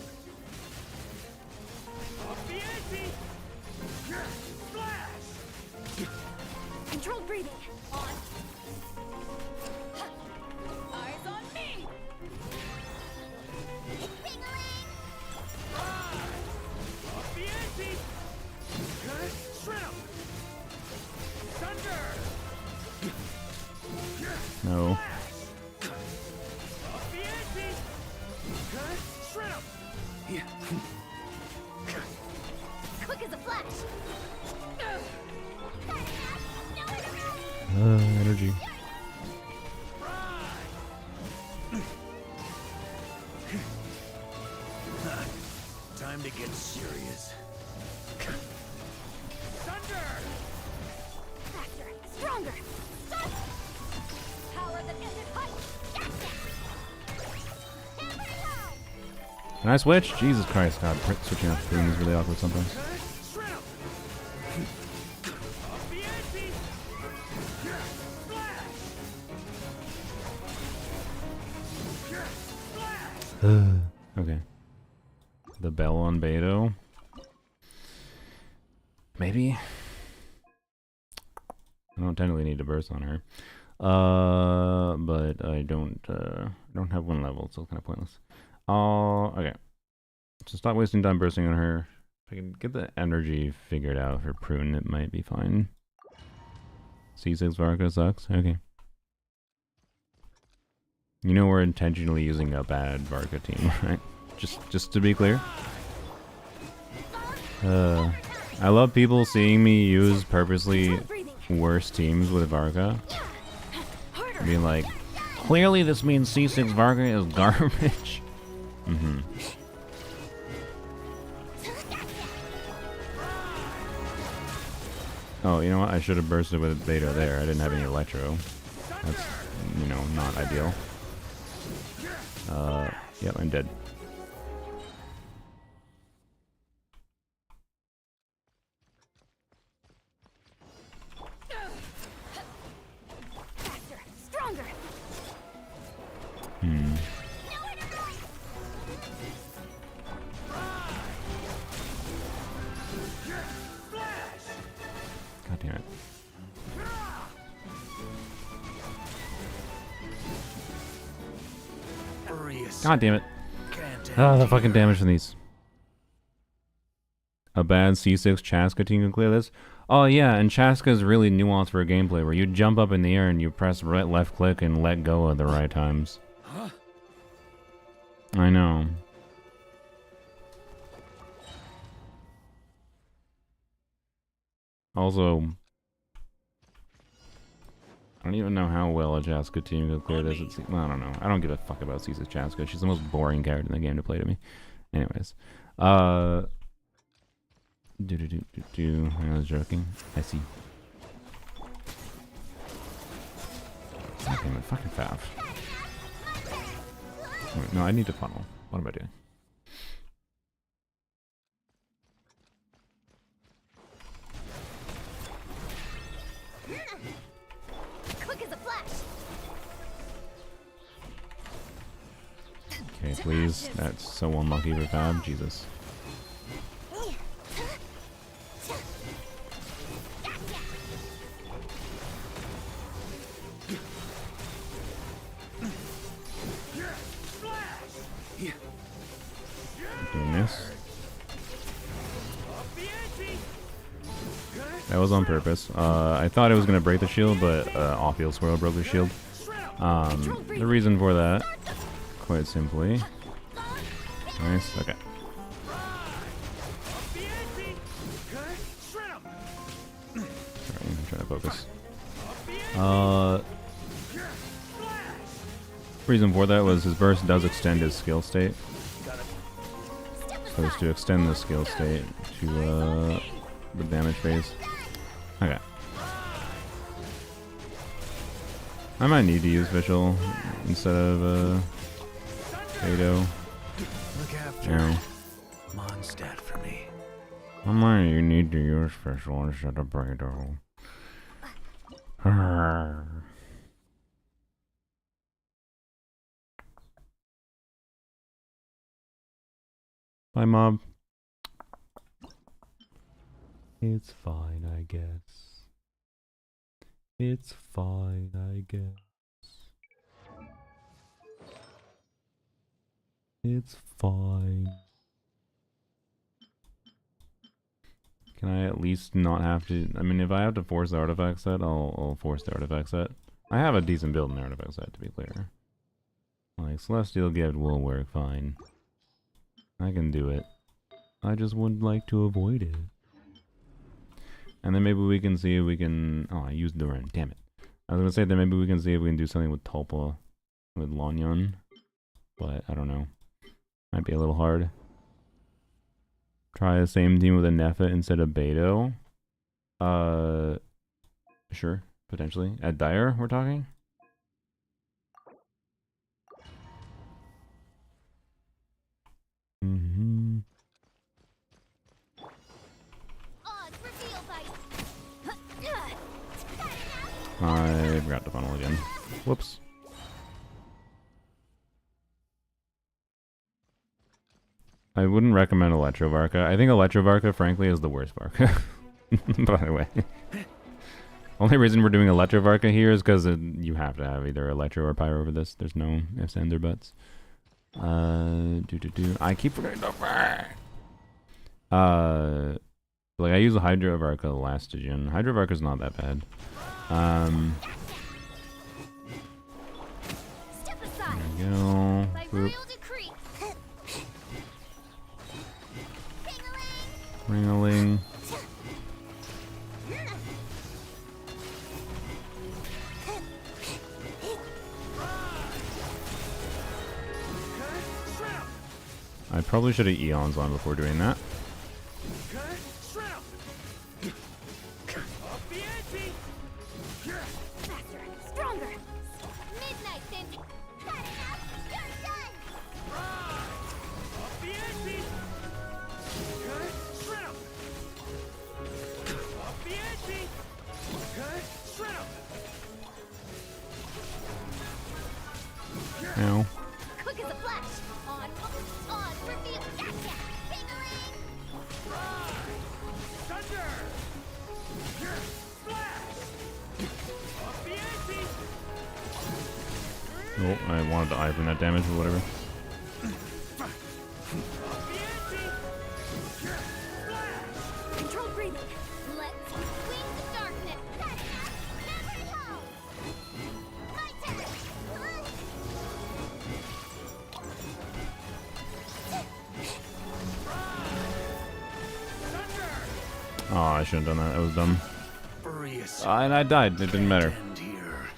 Off the ante! Splash! Controlled breathing. On. Eyes on me. Off the ante! Shred 'em! Thunder! No. Off the ante! Shred 'em! Quick as a flash. Energy. Time to get serious. Thunder! Faster, stronger. Stop. Power that ended hot. Gotcha. Hammer low. Can I switch? Jesus Christ, God, switching off screen is really awkward sometimes. Shred 'em! Off the ante! Splash! Splash! Okay. The bell on Beto. Maybe. I don't technically need to burst on her. But I don't have one level, so it's kind of pointless. Okay. So stop wasting time bursting on her. If I can get the energy figured out for Prune, it might be fine. C6 Varka sucks? Okay. You know we're intentionally using a bad Varka team, right? Just to be clear. I love people seeing me use purposely worse teams with Varka. Being like, clearly this means C6 Varka is garbage. Mm-hmm. Oh, you know what? I should have bursted with Beta there. I didn't have any Electro. That's, you know, not ideal. Yep, I'm dead. Faster, stronger. Hmm. God damn it. God damn it. Ah, the fucking damage from these. A bad C6 Chaska team can clear this? Oh yeah, and Chaska is really nuanced for a gameplay where you jump up in the air and you press right left click and let go at the right times. I know. Also, I don't even know how well a Chaska team could clear this. I don't know. I don't give a fuck about C6 Chaska. She's the most boring character in the game to play to me. Anyways. I was joking. I see. God damn it, fucking Fav. Wait, no, I need to funnel. What am I doing? Quick as a flash. Okay, please. That's so unlucky for Fab. Jesus. Doing this. That was on purpose. I thought it was going to break the shield, but off-field swirl broke the shield. The reason for that, quite simply. Nice, okay. Sorry, I'm trying to focus. Reason for that was his burst does extend his skill state. So it's to extend the skill state to the damage phase. Okay. I might need to use Visual instead of Beto. Look after Mondstadt for me. I might you need to use Visual instead of Beto. Bye, Mob. It's fine, I guess. It's fine, I guess. It's fine. Can I at least not have to? I mean, if I have to force the artifact set, I'll force the artifact set. I have a decent build in the artifact set, to be clear. Like, Celestial Gift will work fine. I can do it. I just would like to avoid it. And then maybe we can see if we can... Oh, I used the run. Damn it. I was gonna say that maybe we can see if we can do something with Tulpa, with Lanyon. But, I don't know. Might be a little hard. Try the same team with a Nephet instead of Beto. Sure, potentially. At Dire, we're talking? Mm-hmm. I forgot to funnel again. Whoops. I wouldn't recommend Electrovarka. I think Electrovarka, frankly, is the worst Varka. By the way. Only reason we're doing Electrovarka here is because you have to have either Electro or Pyro over this. There's no ifs, ands, or buts. I keep forgetting to like I use a Hydrovarka last Stygian. Hydrovarka's not that bad. There we go. Boop. Ring-a-ling. I probably should have Eons on before doing that. Ow. Quick as a flash. On, reveal, gotcha. Ping-a-ling. Thunder! Flash! Off the ante! Oh, I wanted to eye from that damage or whatever. Control breathing. Let's wings of darkness. Never know. My turn. Oh, I shouldn't have done that. That was dumb. Furious. And I died. It didn't matter. End here.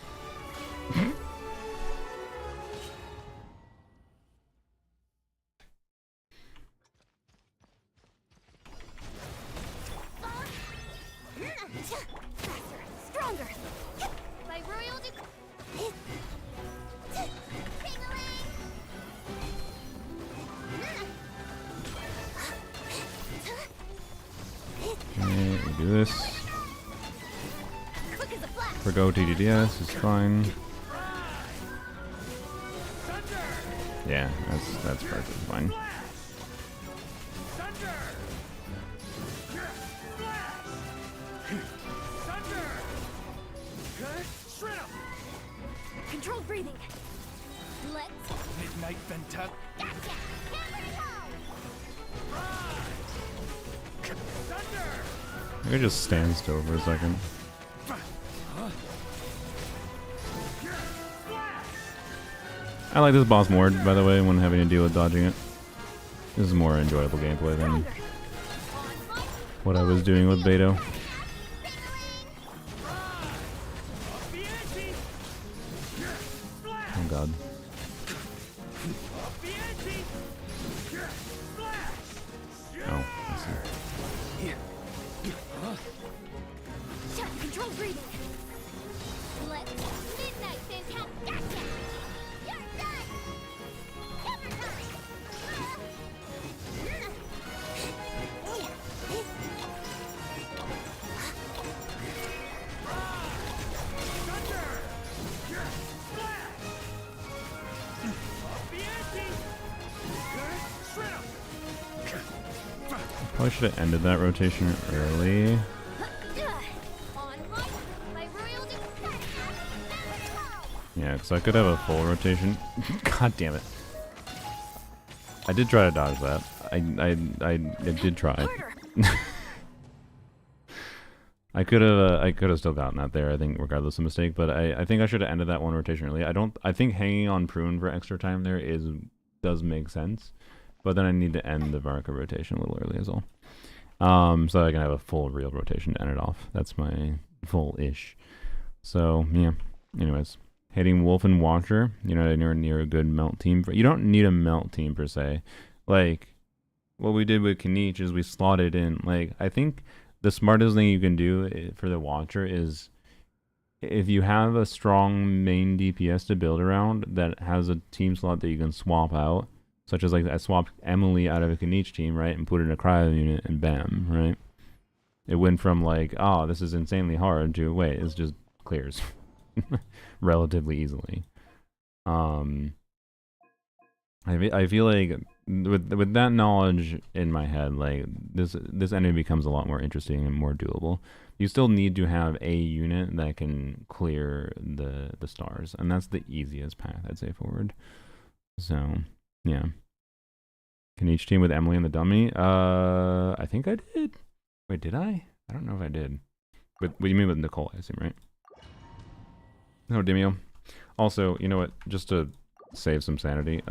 Stronger. By royal decree. Okay, we do this. Quick as a flash. Forgo TDDS is fine. Yeah, that's perfectly fine. Control breathing. Let's Midnight Venta. gotcha. Never know. I could just stand still for a second. I like this boss more, by the way, when having to deal with dodging it. This is more enjoyable gameplay than what I was doing with Beto. Oh god. Oh, I see. Control breathing. Let's midnight fantastic. Gotcha. You're done. Never Probably should have ended that rotation early. Yeah, because I could have a full rotation. God damn it. I did try to dodge that. I did try. I could have still gotten that there, I think, regardless of mistake, but I think I should have ended that one rotation early. I think hanging on Prune for extra time there does make sense, but then I need to end the Varka rotation a little early as well. So I can have a full real rotation to end it off. That's my full-ish. So, yeah. Anyways, hitting Wolf and Watcher, you're not anywhere near a good melt team. You don't need a melt team, per se. Like, what we did with Kanich is we slotted in. Like, I think the smartest thing you can do for the Watcher is if you have a strong main DPS to build around that has a team slot that you can swap out, such as like I swapped Emily out of a Kanich team, right, and put in a cryo unit and bam, right? It went from like, oh, this is insanely hard to, wait, it's just clears relatively easily. I feel like with that knowledge in my head, like this enemy becomes a lot more interesting and more doable. You still need to have a unit that can clear the stars, and that's the easiest path, I'd say, forward. So yeah. Can each team with Emily and the dummy? I think I did. Wait, did I? I don't know if I did. What do you mean with Nicole, I assume, right? No, Demio. Also, you know what? Just to save some sanity,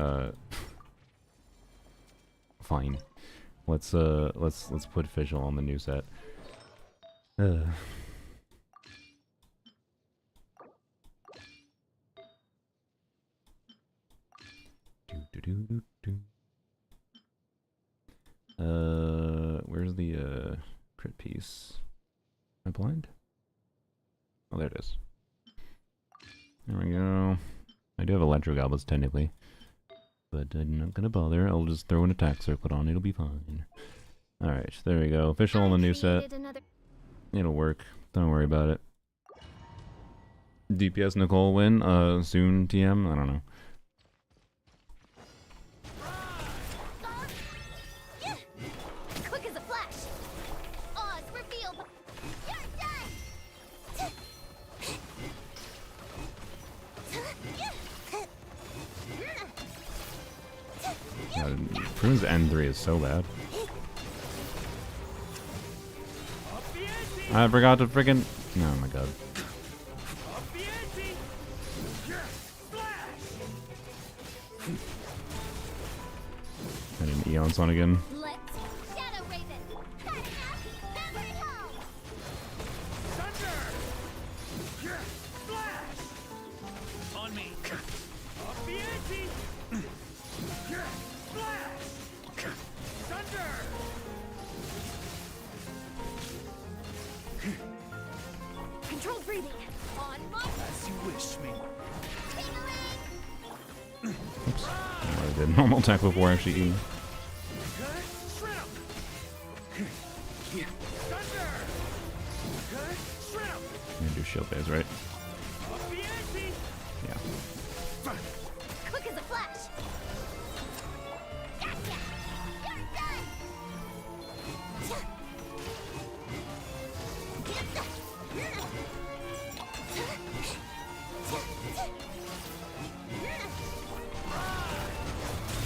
fine. Let's put Fischl on the new set. Where's the crit piece? Am I blind? Oh, there it is. There we go. I do have Electro Goblins technically, but I'm not gonna bother. I'll just throw an attack circlet on. It'll be fine. All right, there we go. Official on the new set. It'll work. Don't worry about it. DPS Nicole win. Soon TM. I don't know. Quick as a flash. Oz revealed. You're done. God, Prune's N3 is so bad. I forgot to freaking. Oh my god. I did an Eon's on again. Let's shadow raise it. Cut it out. Hammer it home. Thunder! Flash! On me! Up the ante! Flash! Thunder! Controlled breathing. On my As you wish me. tingling. Oops. I did normal attack before actually eating. Shrimp! Thunder! Shrimp! I'm gonna do shield phase, right? Up the ante! Yeah. Quick as a flash. Gotcha. You're done.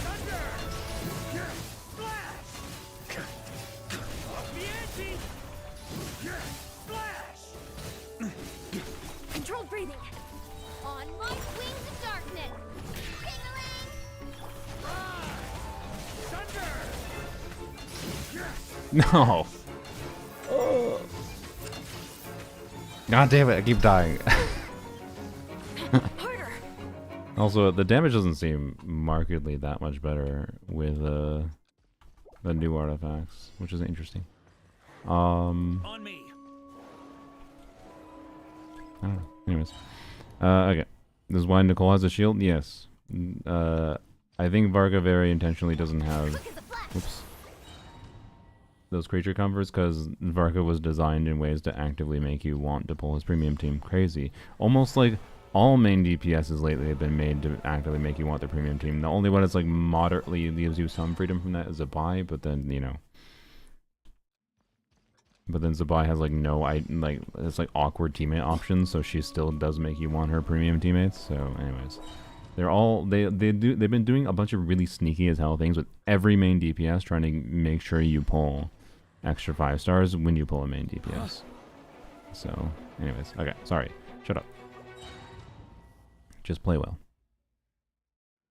Thunder! Flash! Up the ante! Flash! Controlled breathing. On my wings of darkness. Tingling. Thunder! No. God damn it! I keep dying. Harder. Also, the damage doesn't seem markedly that much better with the new artifacts, which is interesting. On me! I don't know. Anyways, okay. This is why Nicole has a shield. Yes. I think Varga very intentionally doesn't have. Quick as a flash. Oops. Those creature comforts because Varka was designed in ways to actively make you want to pull his premium team. Crazy. Almost like all main DPSs lately have been made to actively make you want the premium team. The only one that's like moderately gives you some freedom from that is a buy, but then, you know, But then Zabai has like no, it's like awkward teammate options, so she still does make you want her premium teammates. So, anyways, they've been doing a bunch of really sneaky as hell things with every main DPS, trying to make sure you pull extra 5 stars when you pull a main DPS. So, anyways, okay, sorry, shut up. Just play well.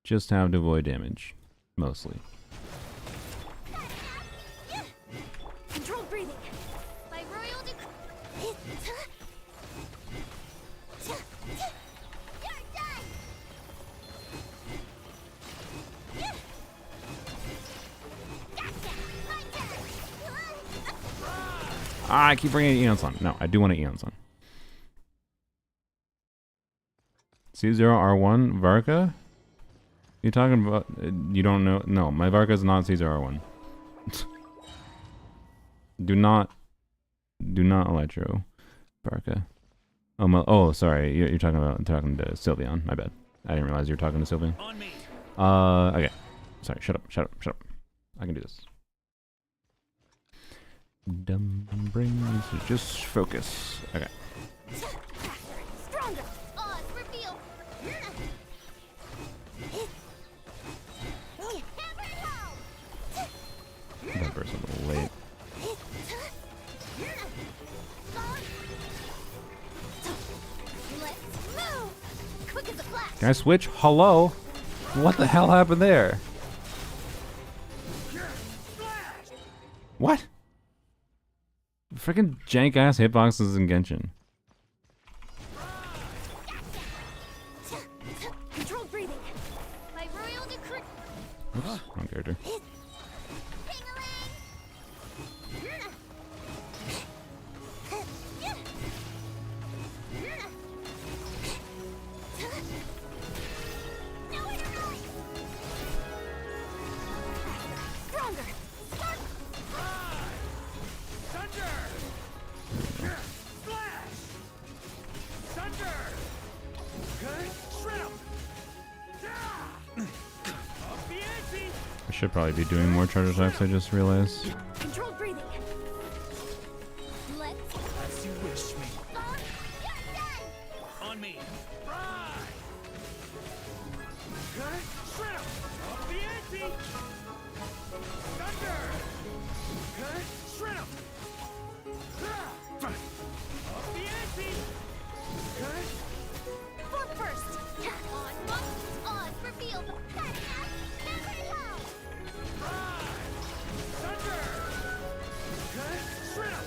Just have to avoid damage, mostly. Controlled breathing. By royal decree. You're done. Gotcha. My turn. Ah, I keep bringing Eon's on. No, I do want to Eon's on. C0R1 Varka? You talking about? You don't know? No, my Varka is not C0R1. Do not Electro Varka. Oh, sorry. You're talking to Sylveon. My bad. I didn't realize you were talking to Sylveon. On me. Okay. Sorry. Shut up. I can do this. Dumb brains. Just focus. Okay. Stronger. Oz reveal. That burst a little late. Let's move. Quick as a flash. Can I switch? Hello? What the hell happened there? What? Freaking jank ass hitboxes in Genshin. Controlled breathing. By royal decree. Oops, wrong character. Stronger. I should probably be doing more charge attacks, I just realized. Controlled breathing. Let's As you wish me. go. You're done. On me. Right. Okay. Shrimp. Up the ante. Thunder. Okay. Shrimp. Up the ante. Okay. Fork first. On box. On reveal. Never know. Thunder. Okay. Shrimp.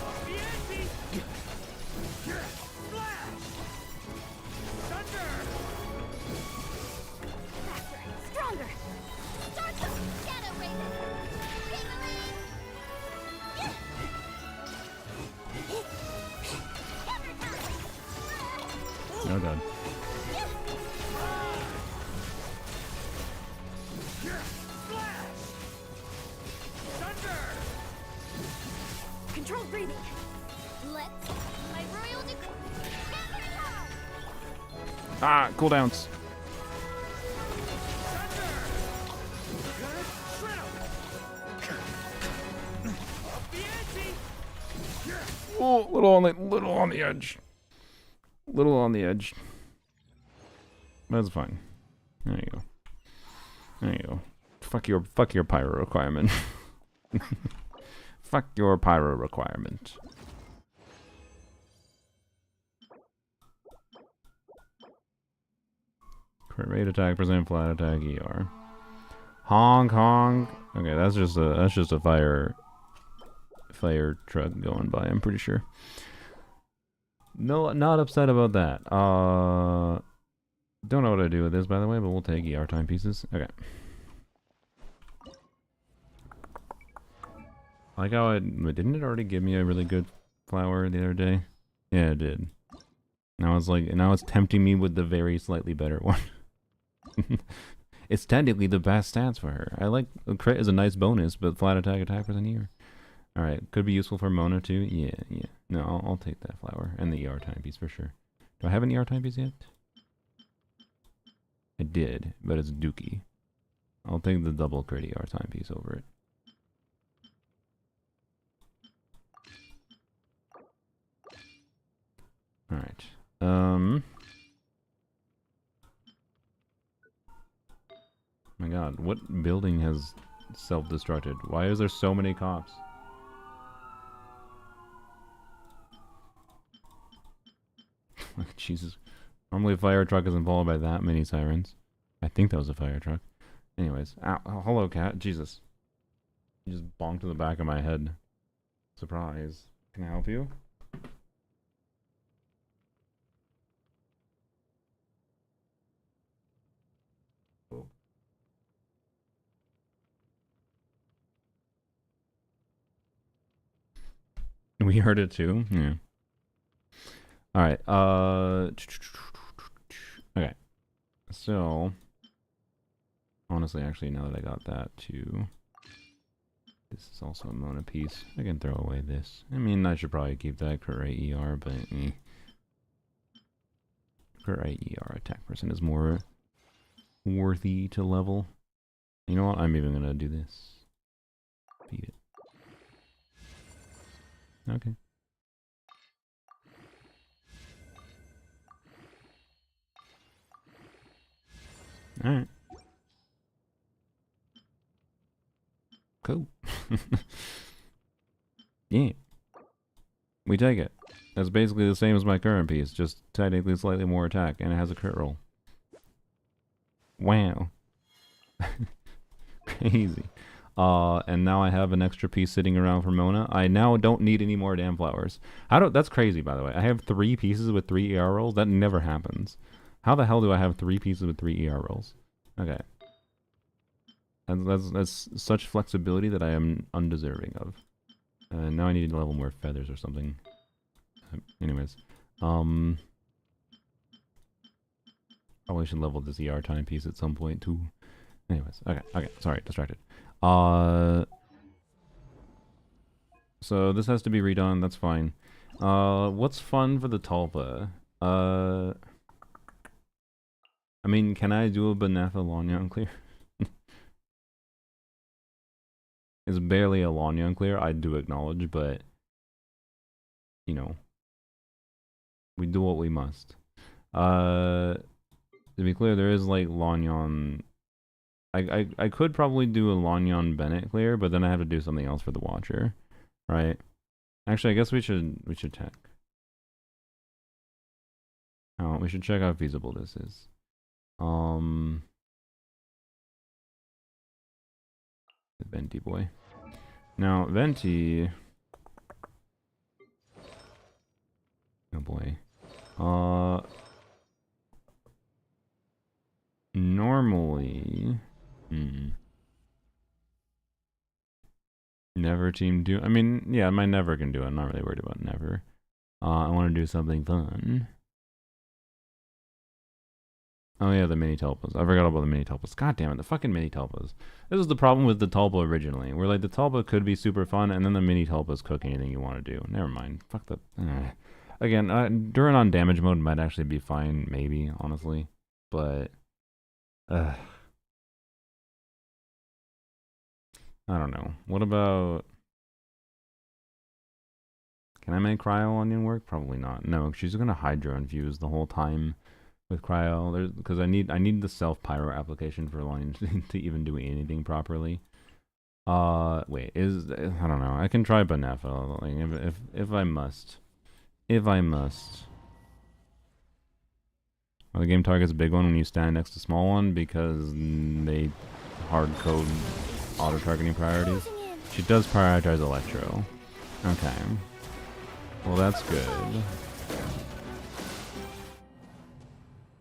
Up the ante. Flash. Thunder. Faster. Stronger. Start the shadow raven. Ping-a-ling. Hammer time. Oh god. Flash. Thunder. Controlled breathing. Let's. My royal decree. Hammer time. Ah, cooldowns. Oh, little on the edge. Little on the edge. That's fine. There you go. There you go. Fuck your pyro requirement. Fuck your pyro requirement. Crit rate attack, percent flat attack, ER. Honk honk. Okay, that's just a fire truck going by, I'm pretty sure. No, not upset about that. Don't know what to do with this, by the way, but we'll take ER timepieces. Okay. I like how didn't it already give me a really good flower the other day? Yeah, it did. Now it's tempting me with the very slightly better one. It's technically the best stats for her. I like crit is a nice bonus, but flat attack percent ER. Alright, could be useful for Mona too. Yeah. No, I'll take that flower and the ER timepiece for sure. Do I have an ER timepiece yet? I did, but it's Dookie. I'll take the double crit ER timepiece over it. My god, what building has self-destructed? Why is there so many cops? Jesus. Normally a fire truck isn't followed by that many sirens. I think that was a fire truck. Anyways. Ow, oh, hello, cat. Jesus. You just bonked to the back of my head. Surprise. Can I help you? Oh. We heard it too? Yeah. Alright, okay. So, honestly, actually, now that I got that too, this is also a Mona piece. I can throw away this. I mean, I should probably keep that crit rate ER, but crit rate ER attack person is more worthy to level. You know what? I'm even gonna do this. Feed it. Okay. Alright. Cool. Yeah. We take it. That's basically the same as my current piece, just technically slightly more attack, and it has a crit roll. Wow. Crazy. And now I have an extra piece sitting around for Mona. I now don't need any more damn flowers. That's crazy, by the way. I have 3 pieces with 3 ER rolls. That never happens. How the hell do I have 3 pieces with 3 ER rolls? Okay. And that's such flexibility that I am undeserving of. Now I need to level more feathers or something. Anyways. Probably should level this ER timepiece at some point too. Anyways, okay, sorry, distracted. So this has to be redone, that's fine. What's fun for the Tulpa? I mean, can I do a Benefa Lanya clear? It's barely a Lanya clear, I do acknowledge, but you know, we do what we must. To be clear, there is like Lanyon. I could probably do a Lanyon Bennett clear, but then I have to do something else for the Watcher, right? Actually, I guess we should check. Oh, we should check how feasible this is. Venti boy. Now Venti. Oh boy. Normally, never team do. I mean, yeah, my never can do it. I'm not really worried about never. I want to do something fun. Oh yeah, the mini tulpas. I forgot about the mini tulpas. God damn it, the fucking mini tulpas. This was the problem with the tulpa originally. Where like the tulpa could be super fun, and then the mini tulpas cook anything you want to do. Never mind. Fuck the. Again, Durin on damage mode might actually be fine, maybe, honestly. But I don't know. What about... Can I make Cryo Onion work? Probably not. No, she's gonna Hydro Infuse the whole time with Cryo. Because I need the self-pyro application for Onion to even do anything properly. Wait, I don't know. I can try Benefa, like, if I must. If I must. Well, the game targets a big one when you stand next to a small one because they hard code auto targeting priorities. She does prioritize Electro. Okay. Well, that's good.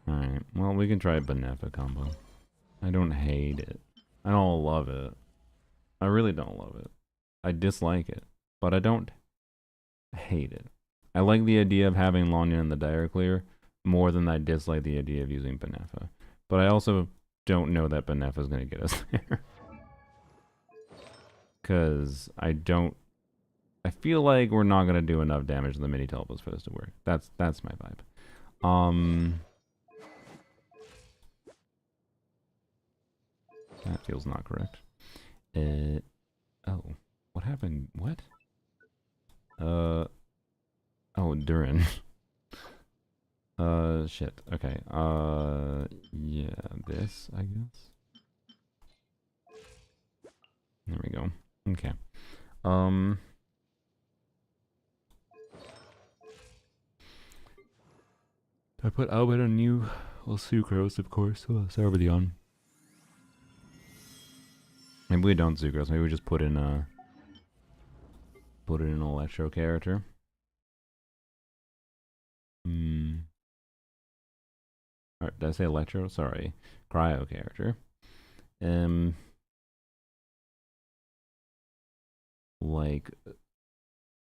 Alright. Well, we can try a Benefa combo. I don't hate it. I don't love it. I really don't love it. I dislike it. But I don't hate it. I like the idea of having Lanya in the Dire Clear more than I dislike the idea of using Benefa. But I also don't know that Benefa is going to get us there. Because I feel like we're not going to do enough damage to the mini tulpas for this to work. That's my vibe. That feels not correct. Oh, what happened? What? Oh, Durin. Shit. Okay. Yeah, this, I guess. There we go. Okay. I put Albert on new sucrose, of course. Oh, start over the on. Maybe we don't sucrose. Maybe we just put in an electro character. Or, did I say electro? Sorry, cryo character. Like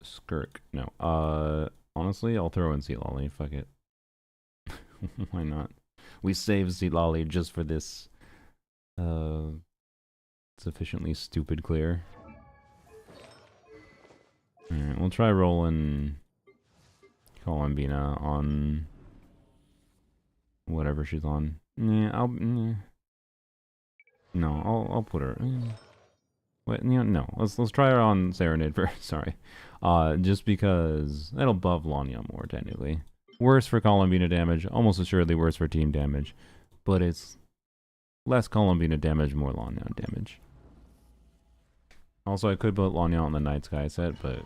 Skirk. No. Honestly, I'll throw in Sea Lolly. Fuck it. Why not? We saved Sea Lolly just for this sufficiently stupid clear. Alright, we'll try rolling Columbina on whatever she's on. Yeah, no, I'll put her. Wait, no. Let's try her on Serenade first. Sorry, just because that'll buff Lanya more technically. Worse for Columbina damage, almost assuredly worse for team damage, but it's less Columbina damage, more Lanya damage. Also, I could put Lanya on the Night Sky set, but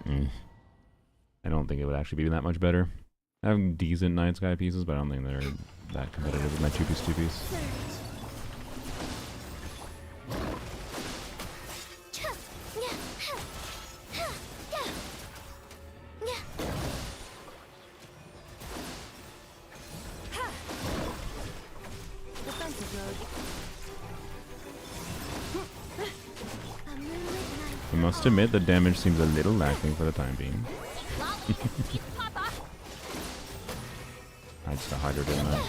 I don't think it would actually be that much better. I have decent Night Sky pieces, but I don't think they're that competitive with my 2-piece. I must admit the damage seems a little lacking for the time being. I just got Hydra, didn't I?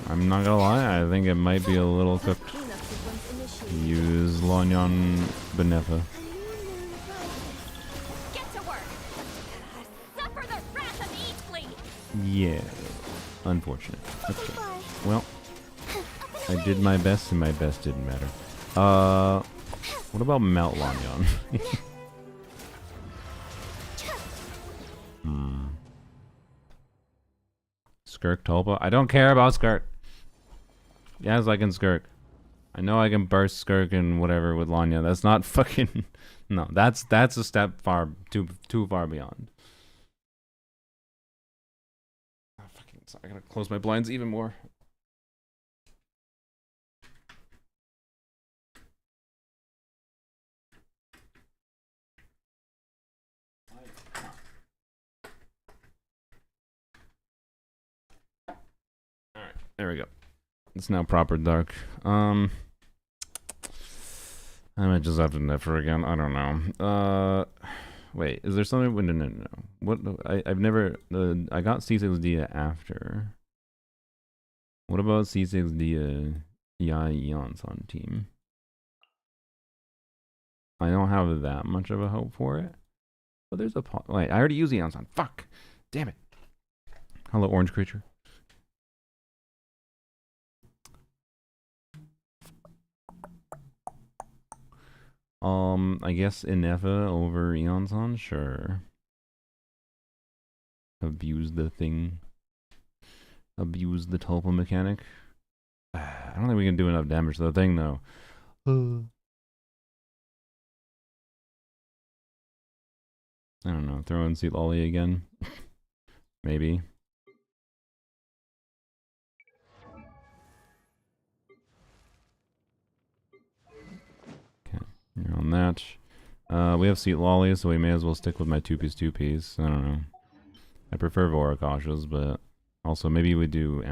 I'm not gonna lie, I think it might be a little cooked. Use Lonyon Benefa. Yeah, unfortunate. Okay. Well, I did my best and my best didn't matter. What about Mount Lanyon? Skirk Tulpa? I don't care about Skirk. Yes, I can Skirk. I know I can burst Skirk and whatever with Lanya. That's not fucking... No, that's a step too far beyond. Oh, fucking, sorry, I gotta close my blinds even more. Alright, there we go. It's now proper dark. I might just have to never again. I don't know. Wait, is there something? No. What? I've never. I got C6D after. What about C6D? Eon's on team. I don't have that much of a hope for it. But there's a wait. I already used Eon's on. Fuck. Damn it. Hello, orange creature. I guess Inefa over Eonson, sure. Abuse the thing. Abuse the Tulpa mechanic. I don't think we can do enough damage to the thing, though. I don't know. Throw in Seat Lolly again. Maybe. On that. We have Seat Lolly, so we may as well stick with my 2-piece. I don't know. I prefer Voracashas, but also maybe we do...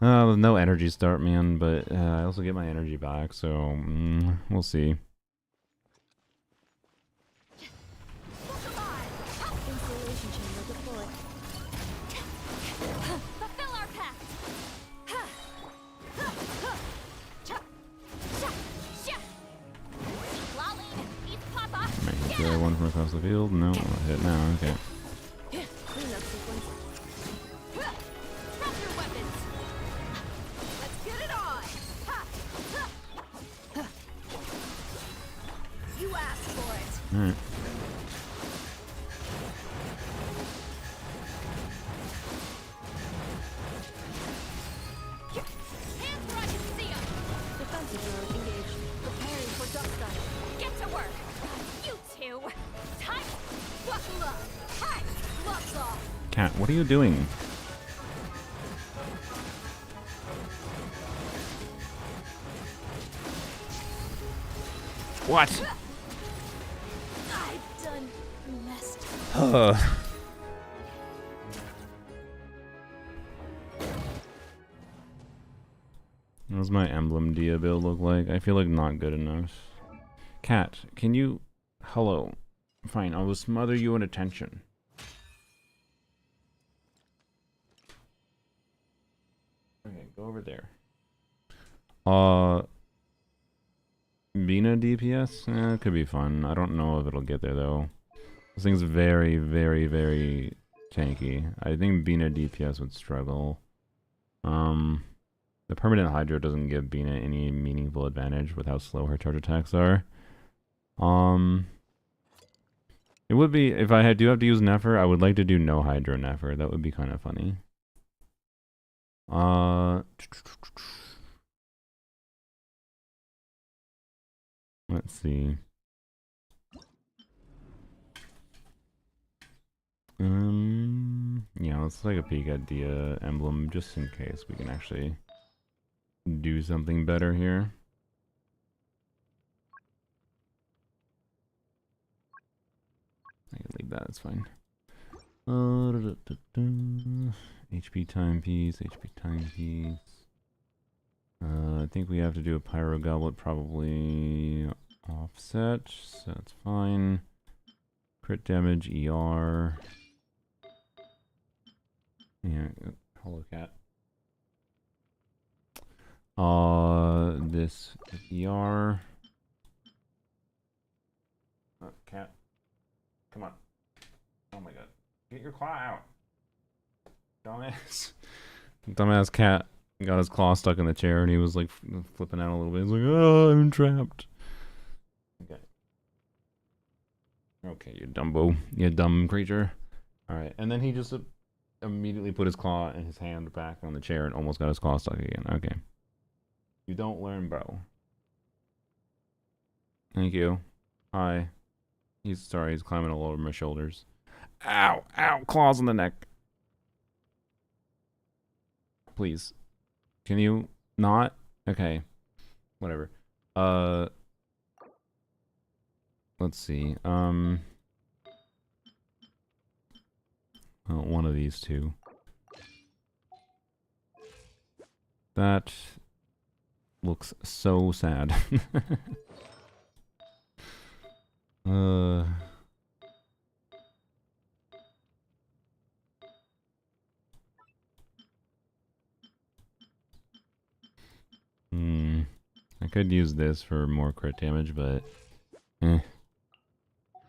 no energy start, man, but I also get my energy back, so we'll see. One from across the field? No, I'll hit now, okay. Cat, what are you doing? What? I've done messed What does my emblem Dia build look like? I feel like not good enough. Cat, can you... Hello. Fine, I will smother you in attention. Okay, go over there. Bina DPS? It could be fun. I don't know if it'll get there though. This thing's very, very, very tanky. I think Bina DPS would struggle. The permanent Hydro doesn't give Bina any meaningful advantage with how slow her charge attacks are. It would be, if I do have to use Nefer, I would like to do no Hydro Nefer. That would be kind of funny. Let's see. Yeah, let's take a peek at the emblem just in case we can actually do something better here. I can leave that, it's fine. HP timepiece, HP timepiece. I think we have to do a Pyro Goblet, probably offset, so that's fine. Crit damage, ER. Yeah, hello cat. This ER. Cat. Come on. Oh my god. Get your claw out. Dumbass. Dumbass cat got his claw stuck in the chair and he was like flipping out a little bit. He's like, oh, I'm trapped. Okay. Okay, you dumbo. You dumb creature. Alright, and then he just immediately put his claw and his hand back on the chair and almost got his claw stuck again. Okay. You don't learn, bro. Thank you. Hi. He's sorry, he's climbing all over my shoulders. Ow! Ow! Claws on the neck. Please. Can you not? Okay. Whatever. Let's see. One of these two. That looks so sad. I could use this for more crit damage, but oh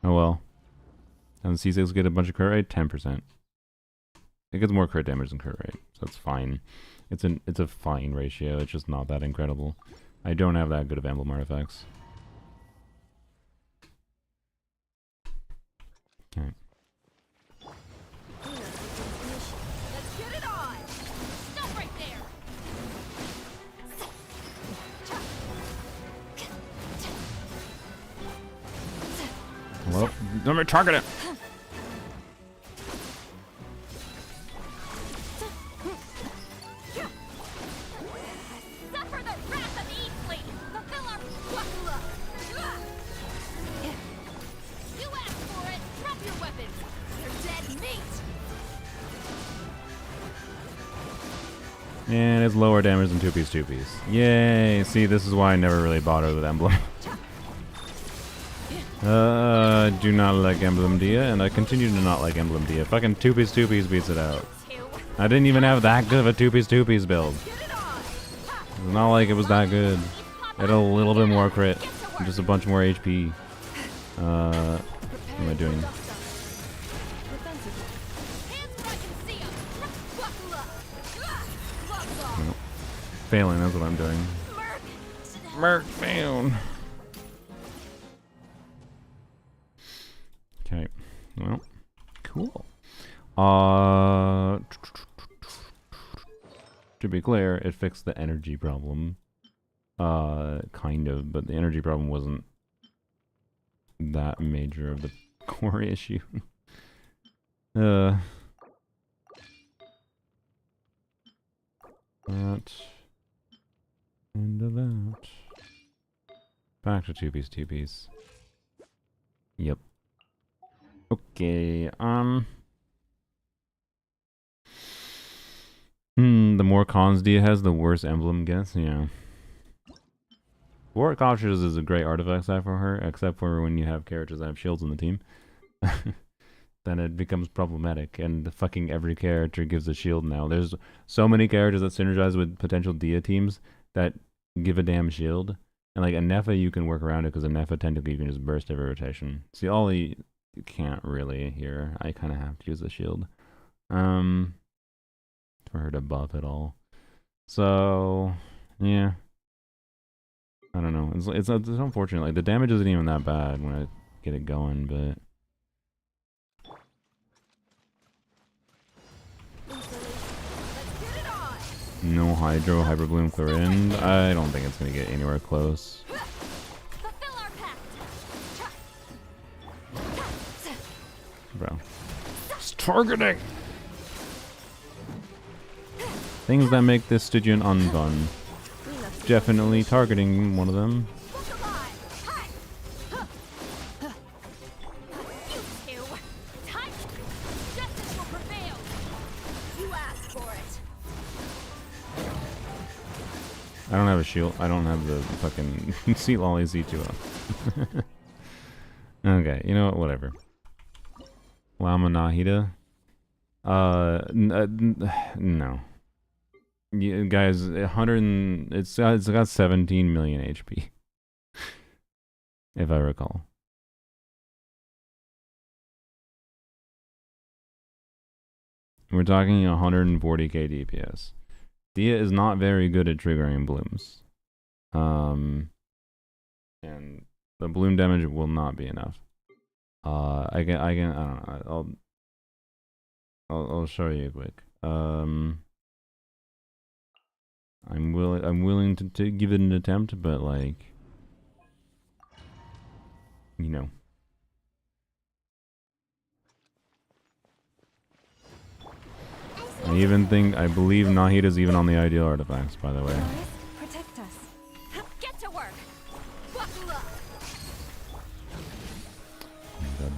well. And C6 get a bunch of crit rate? 10%. It gets more crit damage than crit rate, so it's fine. It's a fine ratio, it's just not that incredible. I don't have that good of emblem artifacts. Okay. Let's get it on! Stop right there! Well, let me target it! Suffer the wrath of Eastling! Fulfill our Wakula! You asked for it! Drop your weapons! They're dead meat! And it's lower damage than 2-piece. Yay! See, this is why I never really bothered with Emblem. I do not like Emblem Dia, and I continue to not like Emblem Dia. Fucking 2-piece beats it out. I didn't even have that good of a 2-piece build. It's not like it was that good. It had a little bit more crit, just a bunch more HP. What am I doing? Nope. Failing, that's what I'm doing. Merc failed. Okay, well, cool. To be clear, it fixed the energy problem. Kind of, but the energy problem wasn't that major of the core issue. back to two-piece, two-piece. Yep. Okay, the more cons Dia has, the worse emblem gets, yeah. Warwick Cautious is a great artifact set for her, except for when you have characters that have shields on the team. Then it becomes problematic, and fucking every character gives a shield now. There's so many characters that synergize with potential Dia teams that give a damn shield. And like a Nefa, you can work around it because a Nefa technically you can just burst every rotation. See, Ollie, you can't really here. I kind of have to use the shield, for her to buff it all. So yeah, I don't know. It's unfortunate. Like the damage isn't even that bad when I get it going, but. No Hydro, Hyper Bloom, Chlorinde. I don't think it's gonna get anywhere close. Bro. It's targeting! Things that make this Stygian unfun. Definitely targeting one of them. I don't have a shield. I don't have the fucking Sea Lolly Z2 up. Okay, you know what? Whatever. Lama Nahida. No. Guys, 100. It's got 17 million HP, if I recall. We're talking 140k DPS. Dia is not very good at triggering blooms. And the bloom damage will not be enough. I don't know. I'll show you quick. I'm willing to give it an attempt, but like, you know. I believe Nahida's even on the ideal artifacts, by the way. Protect us. Get to work. Buckle up. Good.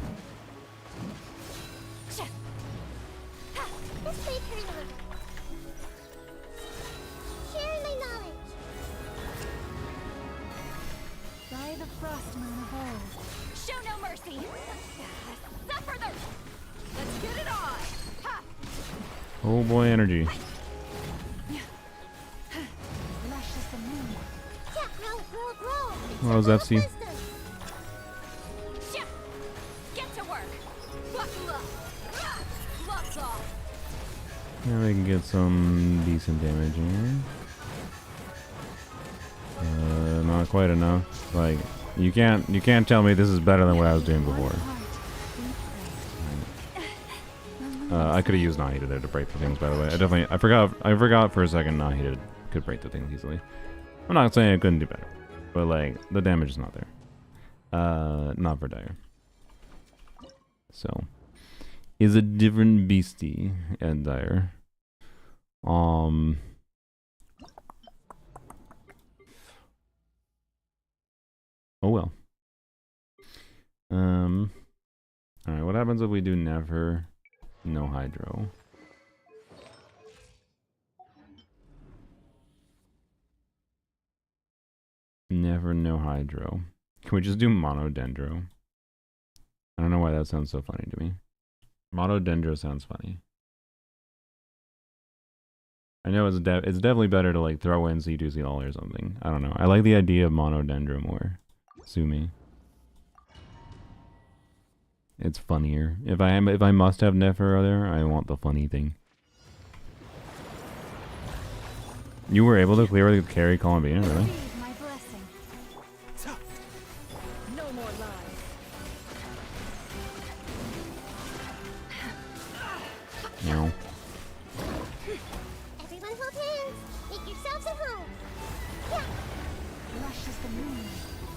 This way, Colonel. Sharing my knowledge. By the frost moon of old. Show no mercy. Suffer the. Let's get it on. Ha! Oh boy, energy. Lush as the moon. Yeah, grow. What was FC? Ship. Get to work. Buckle up. Gloves off. Yeah, we can get some decent damage in here. Not quite enough. Like, you can't tell me this is better than what I was doing before. I could have used Nahida there to break the things, by the way. I forgot for a second Nahida could break the things easily. I'm not saying it couldn't do better, but like, the damage is not there. Not for Dire. So, is a different beastie and Dire. Oh well. Alright, what happens if we do never no Hydro? Never no Hydro. Can we just do Mono Dendro? I don't know why that sounds so funny to me. Mono Dendro sounds funny. I know it's definitely better to like throw in C2 all or something. I don't know. I like the idea of Mono Dendro more. Sue me. It's funnier. If I must have Nefer there, I want the funny thing. You were able to clear the carry Columbina, really? Receive my blessing. No more lies. No. Everyone hold hands. Make yourselves at home. Yeah. Lush as the moon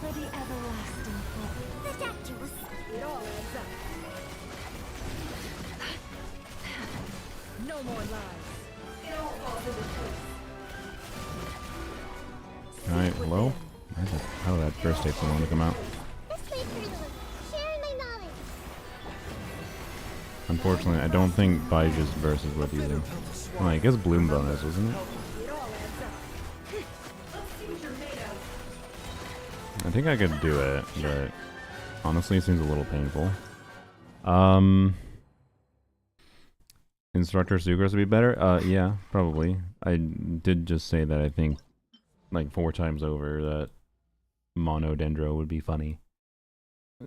for the everlasting hope. The dactyls. It all adds up. No more lies. It all falls into place. Alright, hello? How that first takes so long to come out. Let's play through them. Sharing my knowledge. Unfortunately, I don't think Baiji's verse is worth using. Well, I guess Bloom bonus, wasn't it? It all adds up. I think I could do it, but honestly it seems a little painful. Instructor Sucrose would be better? Yeah, probably. I did just say that I think like 4 times over that Monodendro would be funny.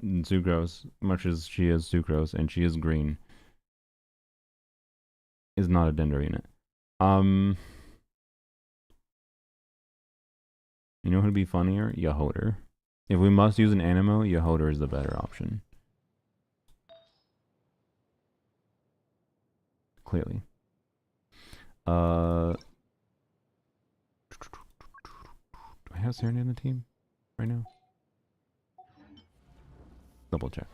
And Sucrose, much as she is Sucrose and she is green, is not a Dendro unit. You know who'd be funnier? Yahoder. If we must use an Animo, Yahoder is the better option. Clearly. Do I have Serenade on the team right now? Double check.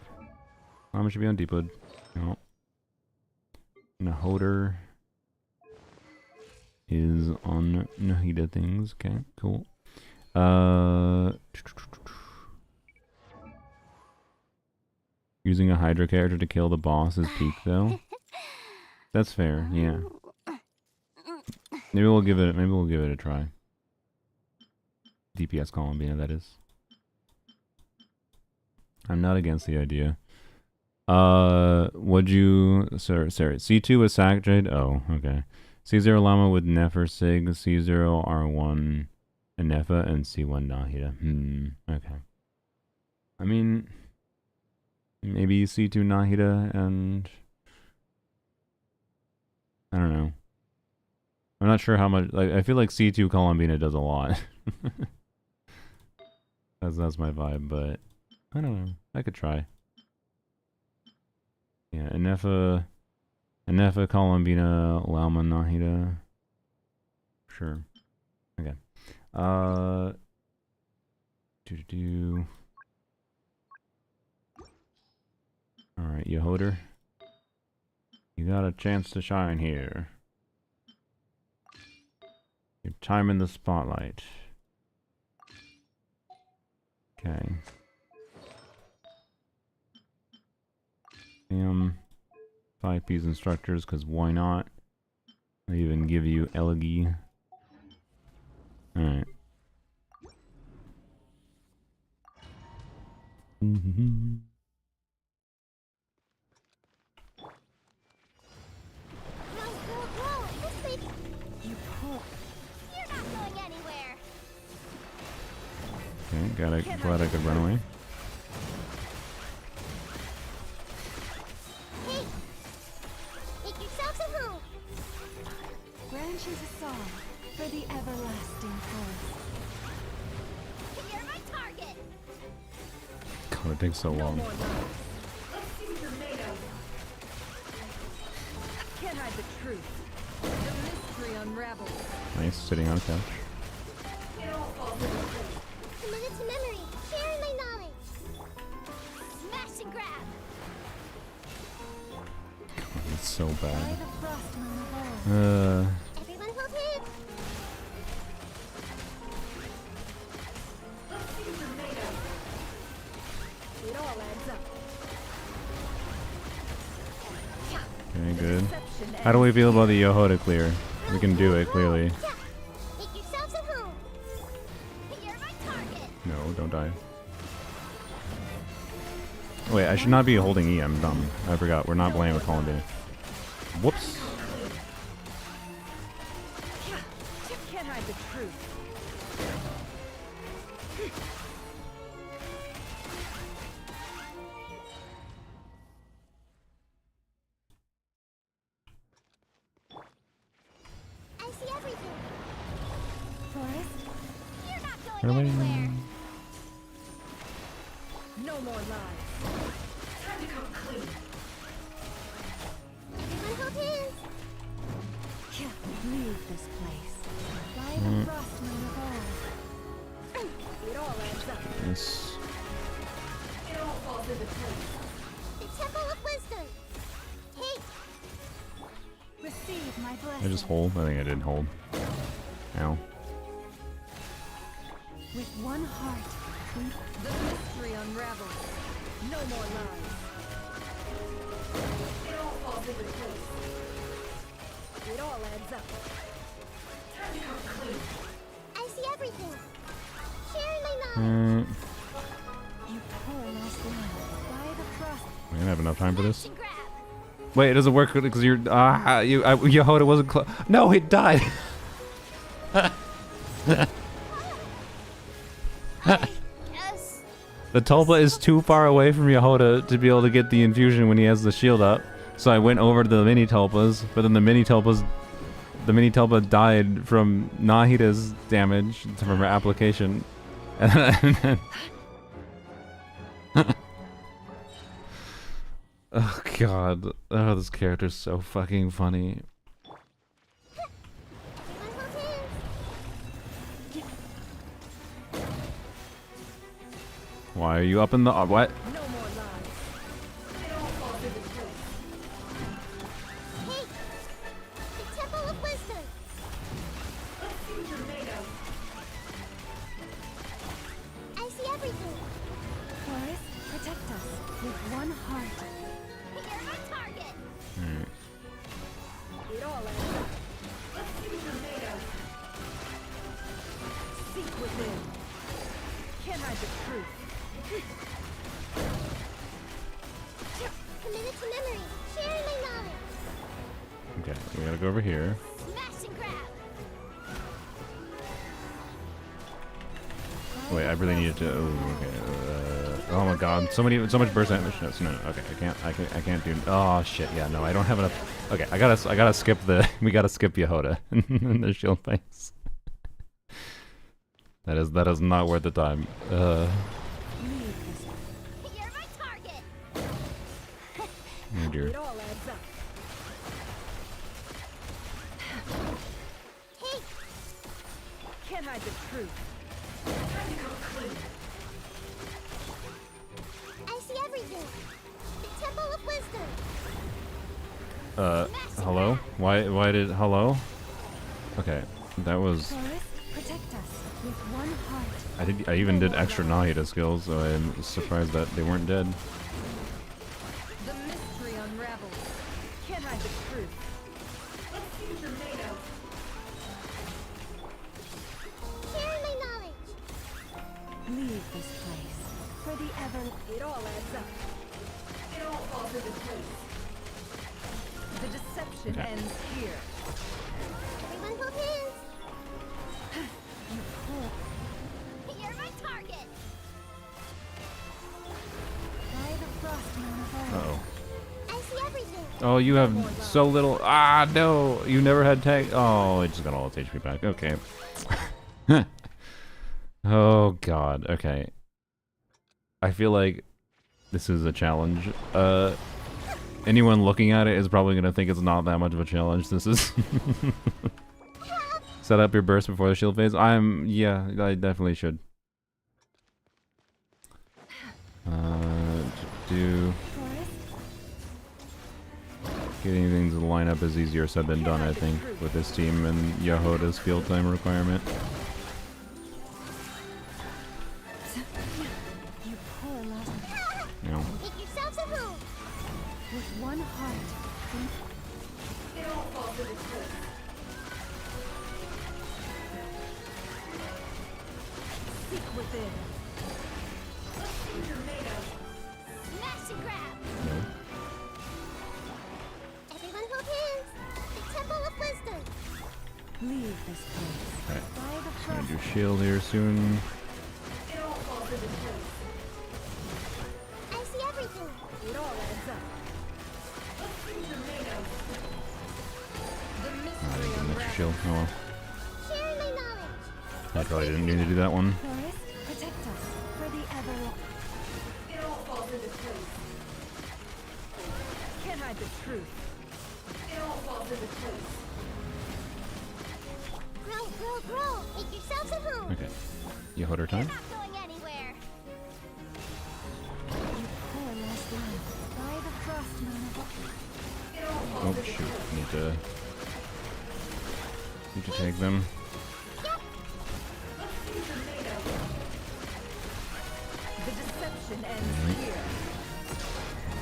I should be on Deepwood. No. Yahoder is on Nahida things. Okay, cool. Using a Hydra character to kill the boss is peak though. That's fair, yeah. Maybe we'll give it a try. DPS Columbina, that is. I'm not against the idea. Would you sorry, C2 with Sack Jade? Oh, okay. C0 Llama with Nefer Sig, C0 R1 Anefa, and C1 Nahida. Okay. I mean, maybe C2 Nahida and I don't know. I'm not sure how much. Like, I feel like C2 Columbina does a lot. that's my vibe, but I don't know. I could try. Yeah, Anefa, Columbina, Llama, Nahida. Sure. Okay. Alright, Yahoder. You got a chance to shine here. Your time in the spotlight. Okay. 5P's instructors, because why not? I even give you Elegy. Alright. Okay, glad I could run away. Hey! Make yourself some home! Branches a song for the everlasting forest. You're my target! God, it takes so long. Can't hide the truth. The mystery unravels. Nice, sitting on a couch. Committed to memory, sharing my knowledge. Smash and grab. God, it's so By bad. the frost moon of old. Everyone hold hands. It all adds up. Okay, good. Deception How do we feel about the Yohoda clear? We can do it, clearly. Yeah. Make yourself some home. You're my target. No, don't die. Wait, I should not be holding E. I'm dumb. I forgot. We're not playing with Columbine. Whoops. Can't hide the truth. I see everything. Forest, You're not going Really? anywhere. no more lies. Time to come clean. Everyone hold hands. Leave this place. By the frost moon of old. It all adds up. Yes. It all falls into place. The Temple of Wisdom. Hey, Receive my blessing. I just hold? I think I did hold. Ow. With one heart, the mystery unravels. No more lies. It all falls into place. It all adds up. Time to come clean. I see everything. Sharing my knowledge. You poor lost lamb. By the frost. We don't have enough time for this. Smash and grab. Wait, it doesn't work because you're Yehoda wasn't close. No, it died. Yes. The Tulpa is too far away from Yehoda to be able to get the infusion when he has the shield up. So I went over to the mini Tulpas, but then the mini Tulpa died from Nahida's damage from her application. And then oh god. Oh, this character's so fucking funny. Everyone hold hands. Why are you up in the what? No more lies. It all falls into place. Hey, the Temple of Wisdom. Let's see what you're made of. I see everything. Forest, protect us with one heart. You're my target. Alright. It all adds up. Let's see what you're made of. Seek within. Can't hide the truth. Committed to memory. Sharing my knowledge. Okay, we gotta go over here. Smash and grab. Wait, I really needed to. Oh, okay. Oh my god, so much burst damage. No, okay, I can't do. Oh shit, yeah, no, I don't have enough. Okay, I gotta skip the. We gotta skip Yehoda and the shield face. That is not worth the time. You're my target. Oh dear. It all adds up. Hey, Can't hide the truth. I see everything. The Temple of Wisdom. Hello? Why did hello? Okay, that was. Forest, protect us with one heart. I even did extra Nahida skills, so I'm surprised that they weren't dead. The mystery unravels. Can't hide the truth. Let's see what you're made of. Sharing my knowledge. Leave this place for the ever. It all adds up. It all falls into place. The deception Okay. ends here. Everyone hold hands. You poor. You're my target. By the frost moon of Uh old. oh. I see everything. Oh, you have so little. Ah, no. You never had tag. Oh, it just got all its HP back. Okay. Oh, God. Okay. I feel like this is a challenge. Anyone looking at it is probably going to think it's not that much of a challenge. This is... Set up your burst before the shield phase. Yeah, I definitely should. Do... Forest, Getting things to line up is easier said than done, I think, with this team and Yehoda's field time requirement. you poor lost. You know, Make yourselves at home. With one heart. It all falls into place. Seek within. Let's see what you're made of. Smash and grab. no. Everyone hold hands. The Temple of Wisdom. Leave this place. Okay. By the Gonna frost. do shield here soon. It all falls into place. I see everything. It all adds up. Let's see what you're made of. The I mystery didn't get an extra unravels. shield. Oh well. Sharing my knowledge. I probably didn't need to do that one. Forest, protect us for the ever. It all falls into place. Can't hide the truth. It all falls into place. Grow, grow, grow. Make yourselves at home. Okay. Yehoda time? Not going anywhere. You poor lost lamb. By the frost moon of it all falls Oh into shoot. place. Need to take them. Yep. Let's see what you're made of. deception ends here.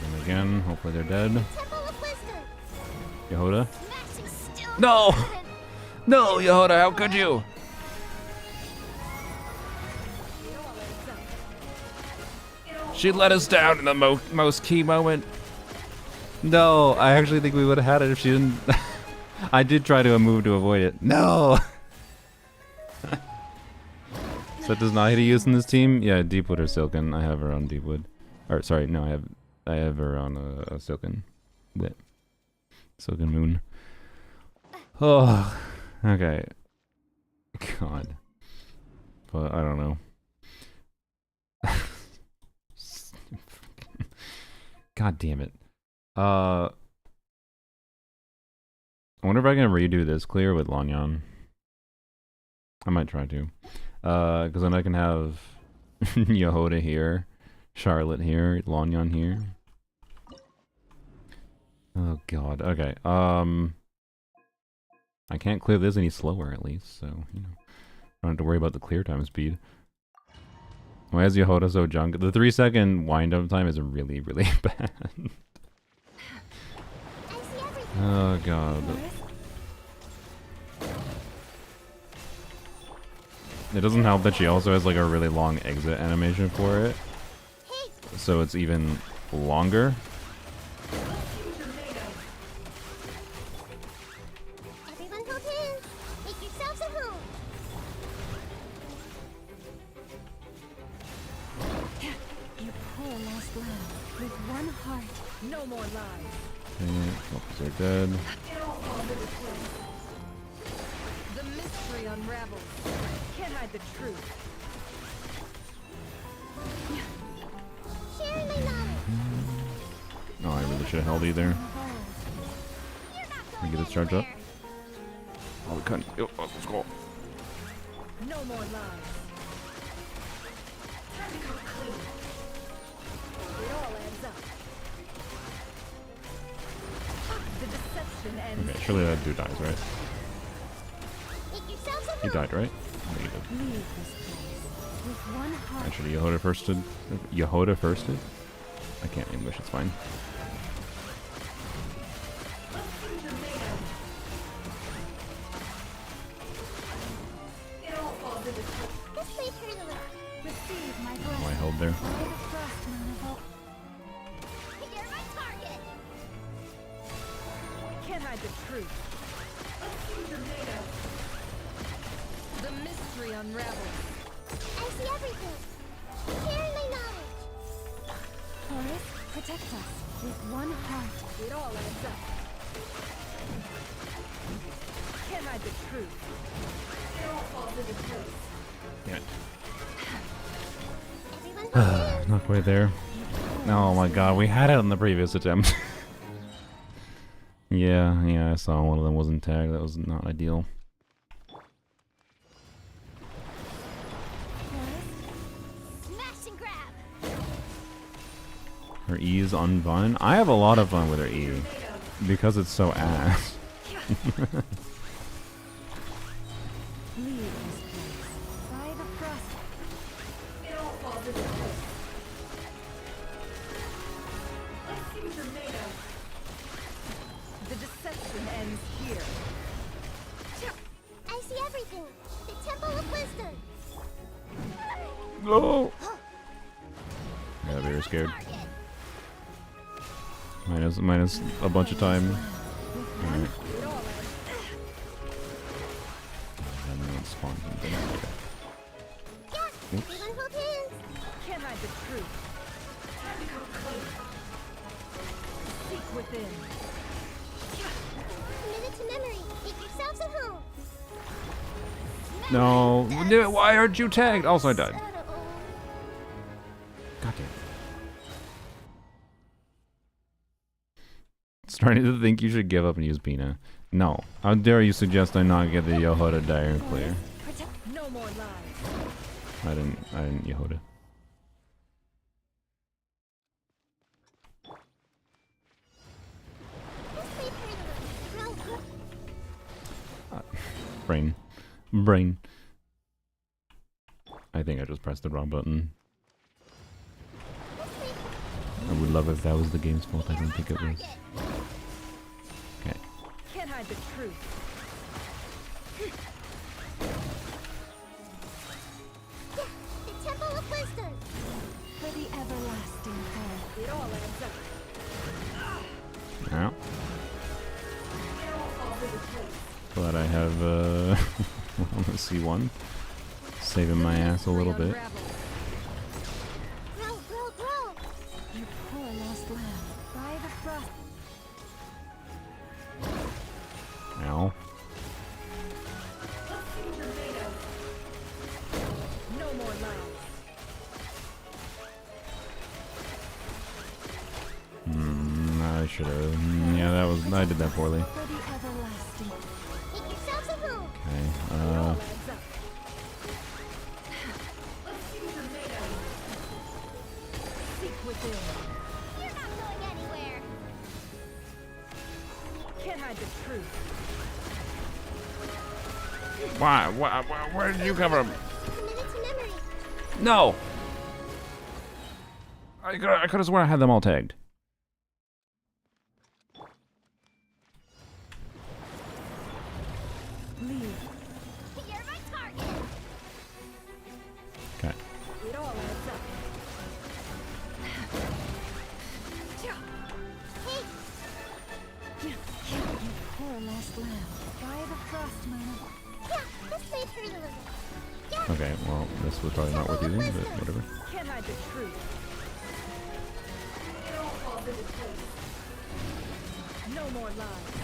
And again, hopefully they're dead. Temple of Wisdom. Yehoda? Smashing still. No! No, Yehoda, how could you? She let us down in the most key moment. No, I actually think we would have had it if she didn't. I did try to move to avoid it. No! So does Nahida use in this team? Yeah, Deepwood or Silken. I have her on Deepwood. Or sorry, no, I have her on Silken. Wit. Silken Moon. Oh, okay. God. But I don't know. God damn it. I wonder if I can redo this clear with Lanyan. I might try to. Because then I can have Yehoda here, Charlotte here, Lanyan here. Oh god, okay. I can't clear this any slower at least, so, you know. I don't have to worry about the clear time speed. Why is Yehoda so junk? The 3-second wind-up time is really, really bad. Oh god. It doesn't help that she also has like a really long exit animation for it. So it's even longer. Everyone hold hands. Make yourselves at home. You poor lost lamb with one heart. No more lies. Okay, oops, they're dead. The mystery unravels. Can't hide the truth. Sharing my knowledge. Oh, I really should have held you there. You're not Let me going get this charge up. anywhere. Oh, we couldn't. Oh, let's go. No more lies. Time to come clean. It all adds up. The deception ends. Okay, surely that dude dies, right? Make yourselves at He home. died, right? I think he did. Leave this place with one heart. Actually, Yehoda firsted. Yehoda firsted? I can't English, it's fine. This way, turn around. Receive my Oh, I blessing. held there. By the frost moon of hope. You're my target. Can't hide the truth. The mystery unravels. I see everything. Sharing my knowledge. Taurus, protect us with one heart. It all adds up. Can't hide the truth. It all falls into place. Damn it. Everyone hold hands. Not quite there. Oh my god, we had it on the previous attempt. Yeah, I saw one of them wasn't tagged. That was not ideal. Smash and grab. Her E is unfun. I have a lot of fun with her E. Because it's so ass. Leave this place. By the frost. It all falls into place. Let's see what you're made of. The deception ends here. I see everything. The Temple of Wisdom. No! Yeah, very scared. Target. Minus a bunch of time. Alright. It all adds And then it spawns and things like that. Yes. Oops. Everyone hold hands. Can't hide the truth. Time to come clean. Seek within. Commit it to memory. Make yourselves at home. No, why aren't you tagged? Also, I died. Uh-oh. God damn it. Starting to think you should give up and use Bina. No. How dare you suggest I not get the Yehoda dire clear? Protect. No more lies. I didn't Yehoda. This way, turn around. Roll. Brain. I think I just pressed the wrong button. I would love if that was the game's fault. I don't think it was. Okay. Can't hide the truth. The Temple of Wisdom. For the everlasting path. It all adds up. Now. It all falls into place. Glad I have on the C1. Saving my ass a little bit. Grow, grow, grow. You poor lost lamb. By the frost. Ow. No more lies. I should have. Yeah, that was. I did that poorly. For the everlasting. Make yourselves a home. Okay. It all adds up. Seek within. You're not going anywhere. Can't hide the truth. Why? Where did you come from? Commit it to memory. No. I could have sworn I had them all tagged. Leave. You're my target. Okay. It all adds up. Hey, You poor lost lamb. By the frost moon. yeah, this may hurt a little. Yeah, Okay. Well, this was probably not worth using, but whatever. Can't hide the truth. It all falls into place. No more lies.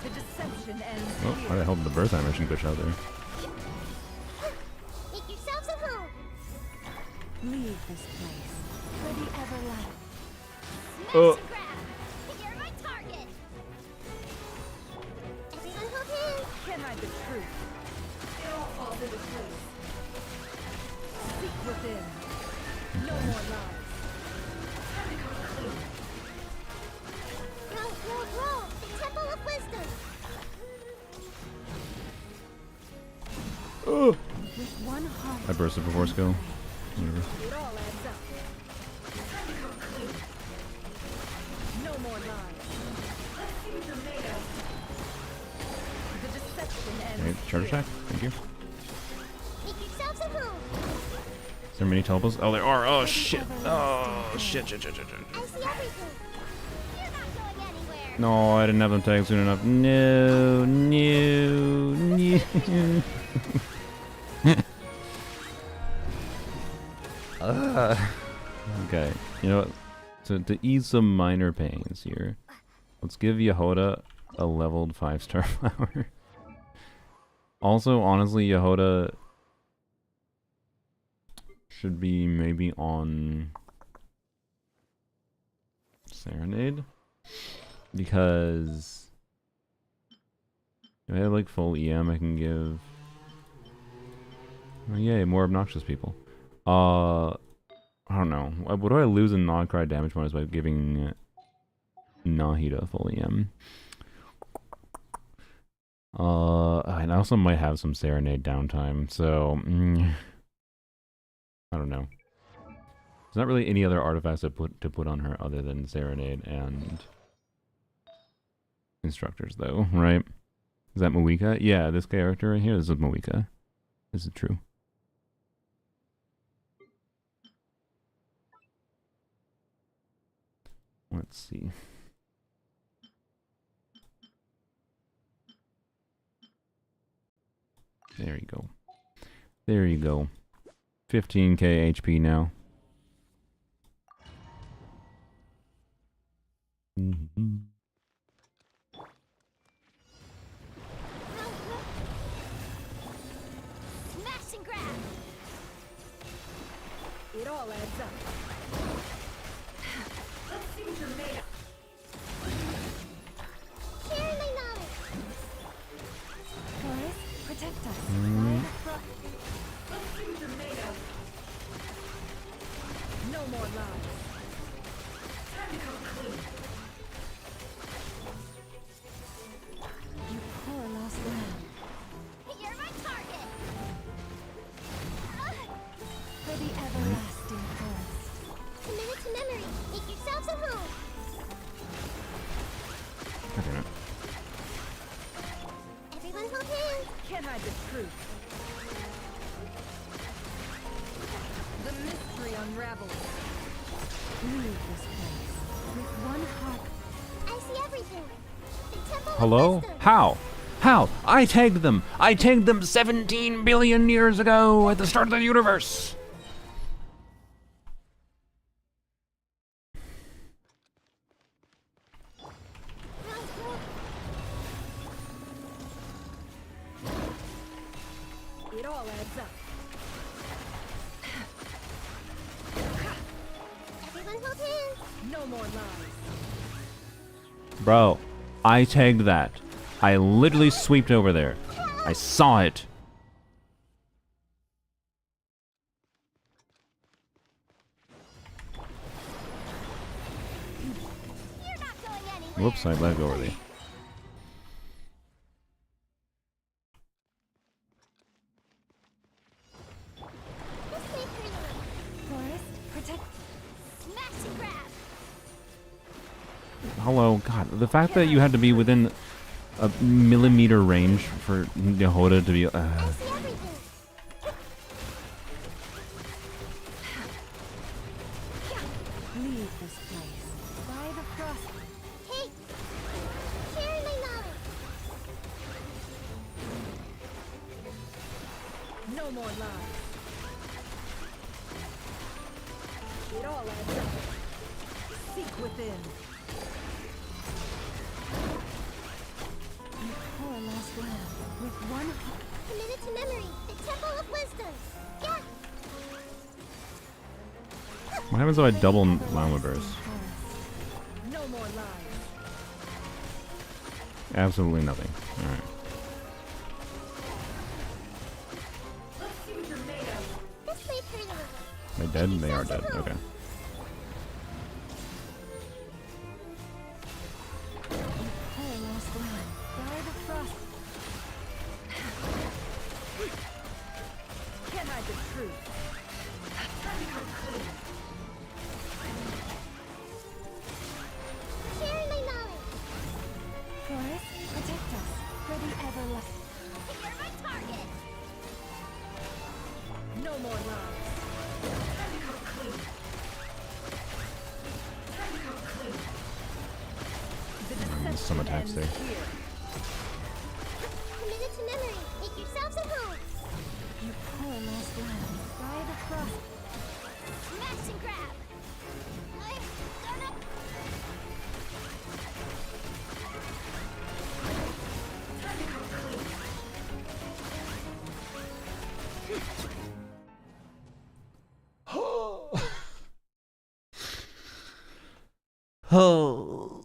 The deception ends Oh, here. why the hell did the birth animation bitch out there? make yourselves a home. Leave this place. For the everlasting. Smash Oh. and grab. You're my target. Everyone hold hands. Can't hide the truth. It all falls into place. Seek within. No more lies. Grow, grow, grow. The Temple of Wisdom. Oh. With one heart. I bursted before skill. Whatever. It all adds up. No more lies. The deception ends Okay, charge attack. Thank you. Make yourselves a home. Is there many teleports? Oh, there are. Oh shit. Oh shit. I see everything. You're not going anywhere. No, I didn't have them tagged soon enough. No, no, no. Okay, you know what? To ease some minor pains here, let's give Yehoda a leveled 5-star flower. Also, honestly, Yehoda should be maybe on Serenade, because if I have like full EM, I can give. Oh yay, more obnoxious people. I don't know. What do I lose in non-cry damage bonus by giving Nahida full EM? And I also might have some Serenade downtime, so I don't know. There's not really any other artifacts to put on her other than Serenade and Instructors, though, right? Is that Moika? Yeah, this character right here. This is Moika. This is true. Let's see. There you go. There you go. 15k HP now. Smash and grab. It all adds up. Let's see what you're made of. Sharing my knowledge. Boris, protect us. Let's see what you're made of. No more lies. Time to come clean. You poor lost lamb. You're my target. For the everlasting forest. the truth. The mystery unravels. Leave this place with one heart. I see everything. The temple of Hello? wisdom. How? How? I tagged them. I tagged them 17 billion years ago at the start of the universe. It all adds up. Everyone hold hands. No more lies. Bro, I tagged that. I literally sweeped over there. I saw it. You're not going anywhere. Whoops, I let go already. This way, pretty little. Forest, protect. Smash and grab. Hello, God. The fact that you had to be within a millimeter range for Yehoda to be. I see everything. Leave this place. By the frost. Take. Sharing my knowledge. No more lies. It all adds up. Seek within. You poor lost lamb with one heart. Committed to memory. The temple of wisdom. Yeah. What happens if I double Llama Burst? No more lies. Absolutely nothing. Alright. This way, pretty little. Are they dead? They are dead. Okay. Poor lost lamb. By the frost. Can't hide the truth. Sharing my knowledge. Forest, protect us for the everlasting. You're my target. No more lies. The Some deception attacks ends there. here. Committed to memory. Make yourselves at home. You poor lost lamb. By the frost. Smash and grab. I'm gonna. Oh.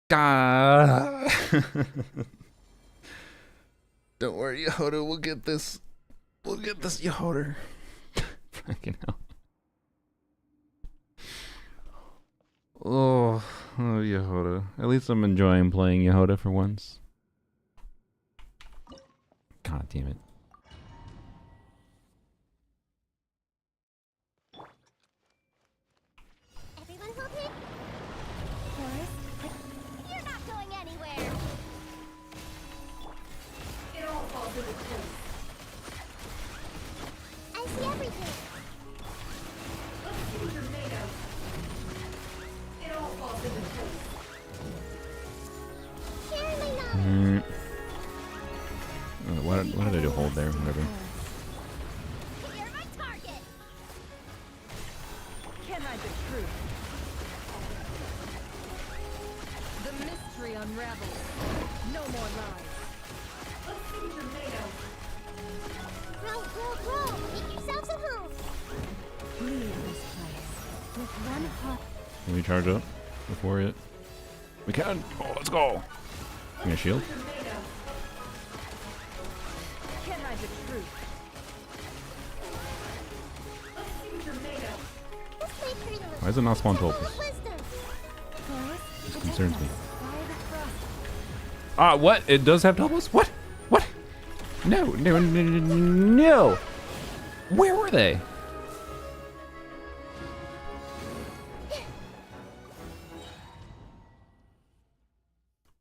God. Don't worry, Yehoda. We'll get this. We'll get this, Yehoda. Fucking hell. Oh, Yehoda. At least I'm enjoying playing Yehoda for once. God damn it. Everyone hold hands. Forest, You're not going anywhere. it all falls into place. I see everything. Let's see what you're made of. It all falls into place. Sharing my knowledge. What did I do? Hold there, whatever. You're my target. Can't hide the truth. The mystery unravels. No more lies. Let's see what you're made of. Grow, grow, grow. Make yourselves at home. Leave this place with one heart. Can we charge up before it? We can. Oh, let's go. Give me a shield. You're made of. Can't hide the truth. Let's see what you're made of. This way, pretty little. Why is it not spawn Temple topus? of wisdom. Forest, This concerns me. by the frost. Ah, what? It does have doubles? What? What? No, no, no, no, no. Where were they?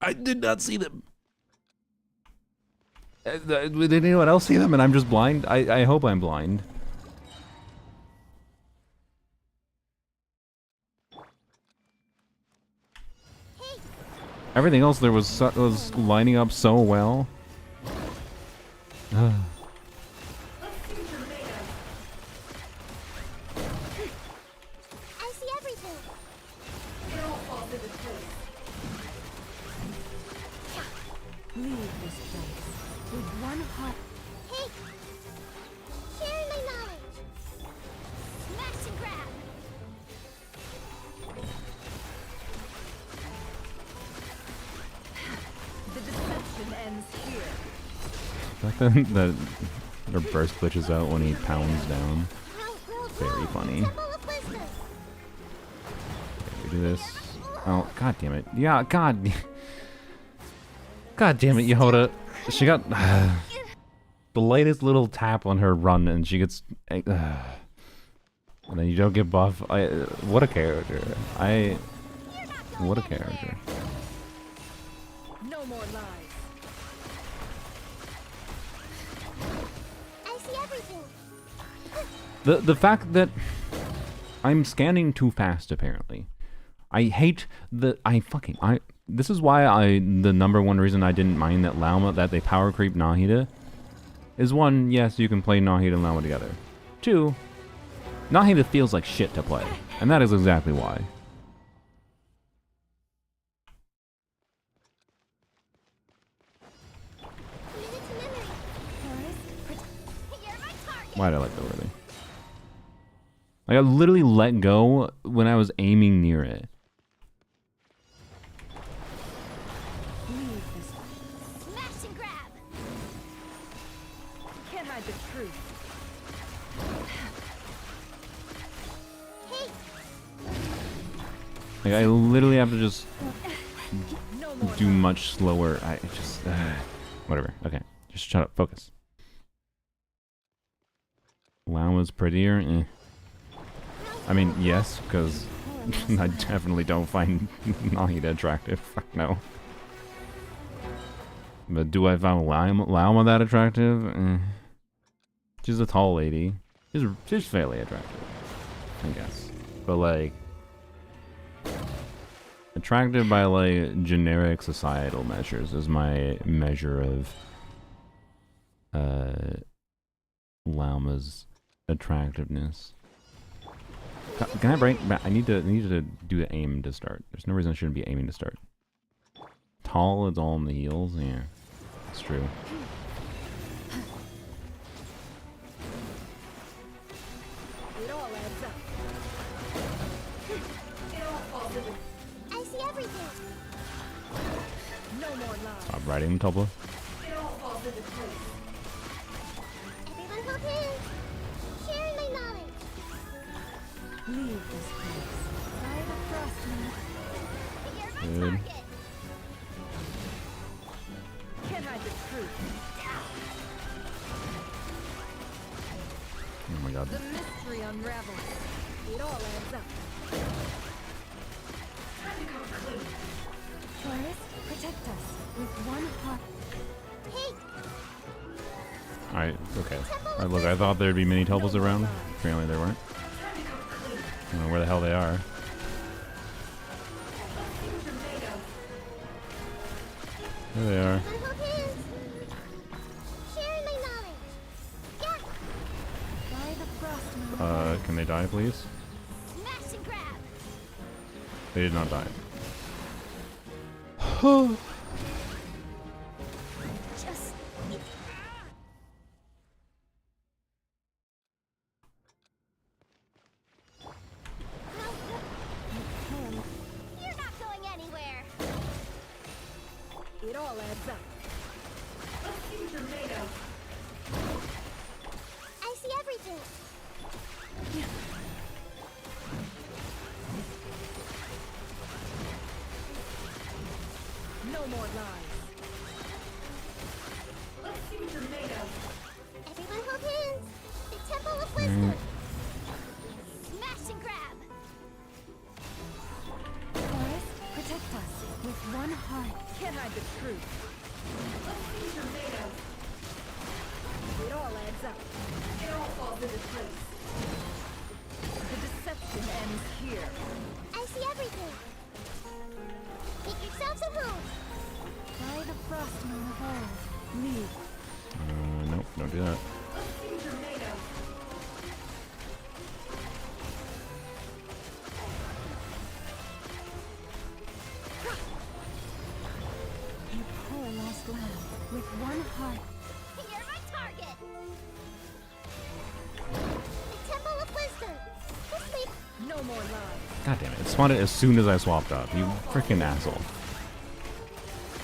I did not see them. Did anyone else see them and I'm just blind? I hope I'm blind. Everything else there was lining up so well. I see everything. It all falls into place. Leave this place with one heart. Hey! Sharing my knowledge. Smash and grab. The deception ends here. The fact that her burst glitches out when he pounds down. Very funny. Temple of Wisdom. We do this. Oh, god damn it. Yeah, god. God damn it, Yehoda. She got the latest little tap on her run and she gets... and then you don't get buff. What a character. What a character. No more lies. I see everything. The fact that I'm scanning too fast, apparently. I hate the... This is why the number one reason I didn't mind that that they power creep Nahida is one, yes, you can play Nahida and Lauma together. Two, Nahida feels like shit to play, and that is exactly why. Commit it to memory. You're my target. Why did I let go, really? Like, I literally let go when I was aiming near it. Leave this. Smash and grab. Can't hide the truth. Hey! Like, I literally have to just No more do lies. much slower. Whatever. Okay. Just shut up. Focus. Lauma's prettier? Eh. I mean, yes, because I definitely don't find Nahida attractive. Fuck no. But do I find Lauma that attractive? Eh. She's a tall lady. She's fairly attractive, I guess. But like, attractive by like generic societal measures is my measure of Lauma's attractiveness. Can I break back? I need to do the aim to start. There's no reason I shouldn't be aiming to start. Tall is all in the heels. Yeah, it's true. It all adds up. It all falls into. I see everything. No more lies. Stop riding the Tobla. It all falls into place. Everyone hold hands. Sharing my knowledge. Leave this place. By the frost moon. You're my Good. target. Can't hide the truth. Oh my god. The mystery unravels. It all adds up. Time to come clean. Forest, protect us with one heart. Hey! Alright, okay. Look, I thought there'd be many Toblas around. Apparently there weren't. Time to come clean. I don't know where the hell they are. Things are made of. There they are. Everyone hold hands. Sharing my knowledge. Yeah! By the frost moon. Can they die, please? Smash and grab. They did not die. Just... You're not going anywhere. It all adds up. What things are made of. I see everything. No more lies. What things are made of. Everyone hold hands. The Temple of Wisdom. Smash and grab. Forest, protect us with one heart. Can't hide the truth. What things are made of. It all adds up. It all falls into place. The deception ends here. I see everything. Make yourselves at home. By the frostmoon of old, leave. Nope, don't do that. You poor lost lamb, with one heart. You're my target. The Temple of Wisdom. This way. No more lies. God damn it! It spawned it as soon as I swapped up. You freaking asshole.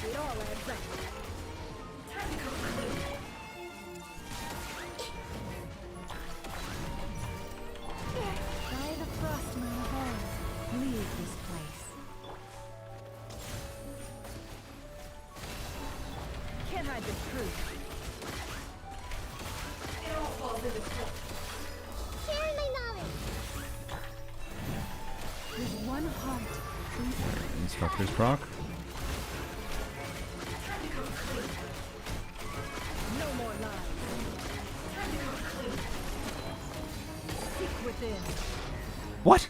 It all adds up. By the frostmoon of old, leave this place. Can't hide the truth. It all falls into place. Share my knowledge. With one heart, Instructor's proc. no more lies. Seek within. What?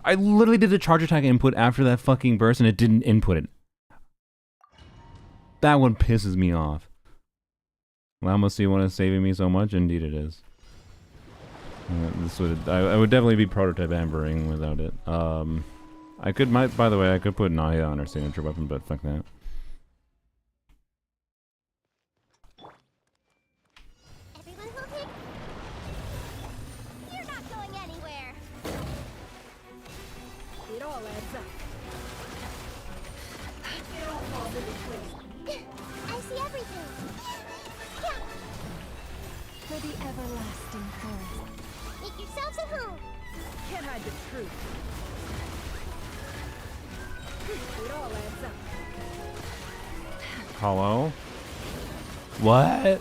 I literally did the charge attack input after that fucking burst and it didn't input it. That one pisses me off. Well, must see one is saving me so much. Indeed it is. I would definitely be prototype ambering without it. By the way, I could put Naya on her signature weapon, but fuck that. Everyone okay? You're not going anywhere. It all adds up. It all falls into place. I see everything. Yeah. For the everlasting forest. Make yourselves at home. Can't hide the truth. It all adds up. Hello? What?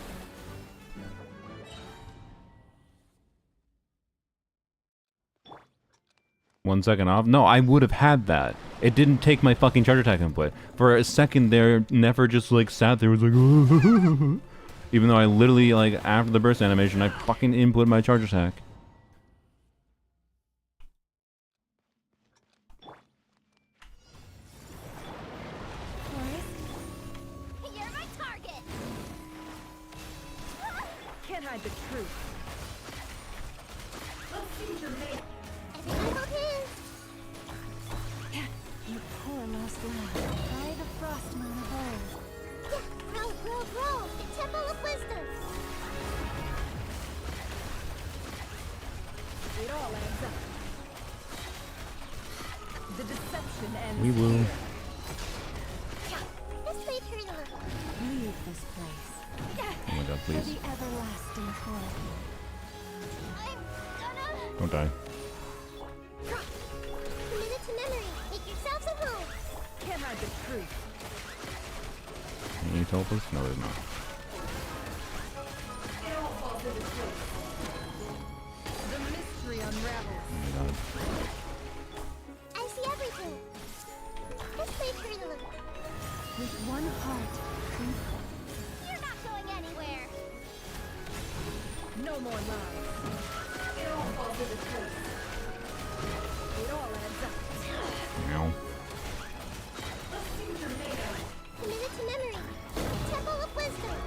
One second off? No, I would have had that. It didn't take my fucking charge attack input. For a second there, Nefer just like sat there, was like, even though I literally, like, after the burst animation, I fucking input my charge attack. You're my target. Can't hide the truth. Everyone okay? You poor lost lamb. By the frostmoon of old. Yeah. Grow. The Temple of Wisdom. It all adds up. The deception ends We will. here. This way, Turtle. Leave this place. Oh my god, For please. the everlasting forest. I'm gonna Don't die. commit it to memory. Make yourselves at home. Can't hide the truth. Any Topus? No, there's not. It all falls into place. The mystery unravels. Oh my god. I see everything. This way, Turtle. With one heart, You're not going anywhere. no more lies. It all falls into place. It all adds up. Meow. Commit it to memory. The Temple of Wisdom.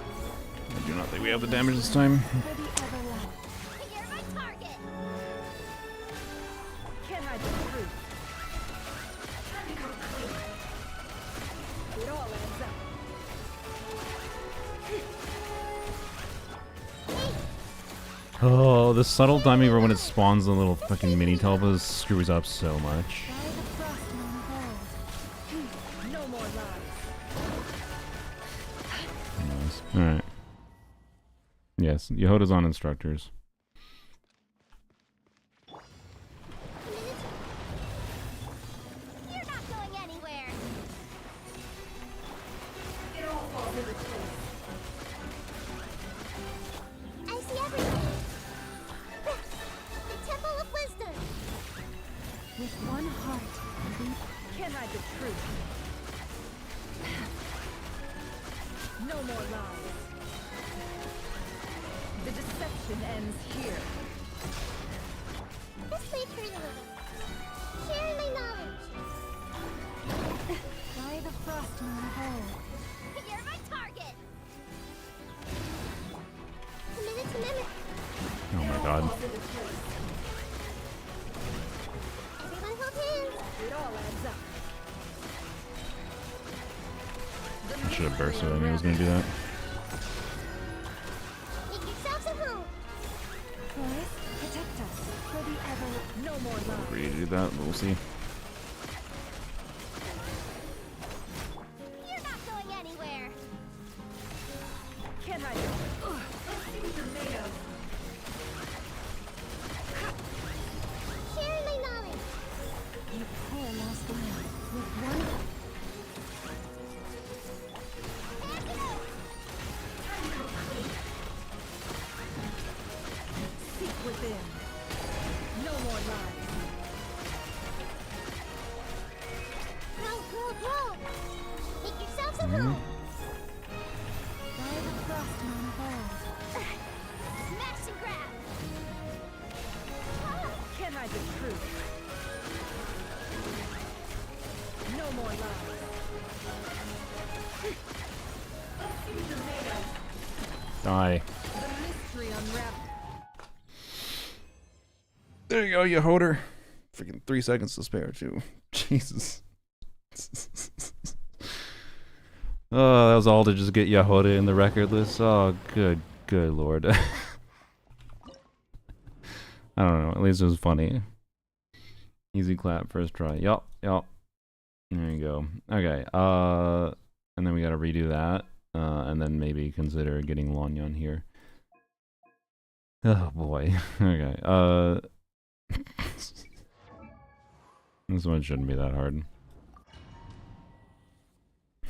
I do not think we have the damage this time. For the everlasting. You're my target. Can't hide the truth. It all adds up. Oh, the subtle timing for when it spawns the little fucking mini Telpas screws up so much. By the frostmoon of old. No more lies. Anyways, alright. Yes, Yehoda's on instructors. You're not going anywhere. It all falls into place. I see everything. The Temple of Wisdom. With one heart, can't hide the truth. No more lies. The deception ends here. This way through the little. Share my knowledge. By the frost moon of old. You're my target. Minute to minute. Oh my god. Everyone hold hands. It all adds up. I should have bursted. I knew I was gonna do that. Make yourselves at home. Boys, protect us. For the ever, no more love. Free to do that, but we'll see. You're not going anywhere. Can't hide it. Share my knowledge. You poor lost lamb. With one Pass it out. seek within. No more lies. Roll. Make yourselves at home. By the frost moon of old. Smash and grab. Can't hide the truth. No more lies. Die. The mystery unraveled. There you go, you holder. Freaking 3 seconds to spare, too. Jesus. Oh, that was all to just get Yahoda in the record list. Oh, good lord. I don't know. At least it was funny. Easy clap, first try. Yup. There you go. Okay. And then we gotta redo that. And then maybe consider getting Lanyan here. Oh boy. Okay. This one shouldn't be that hard.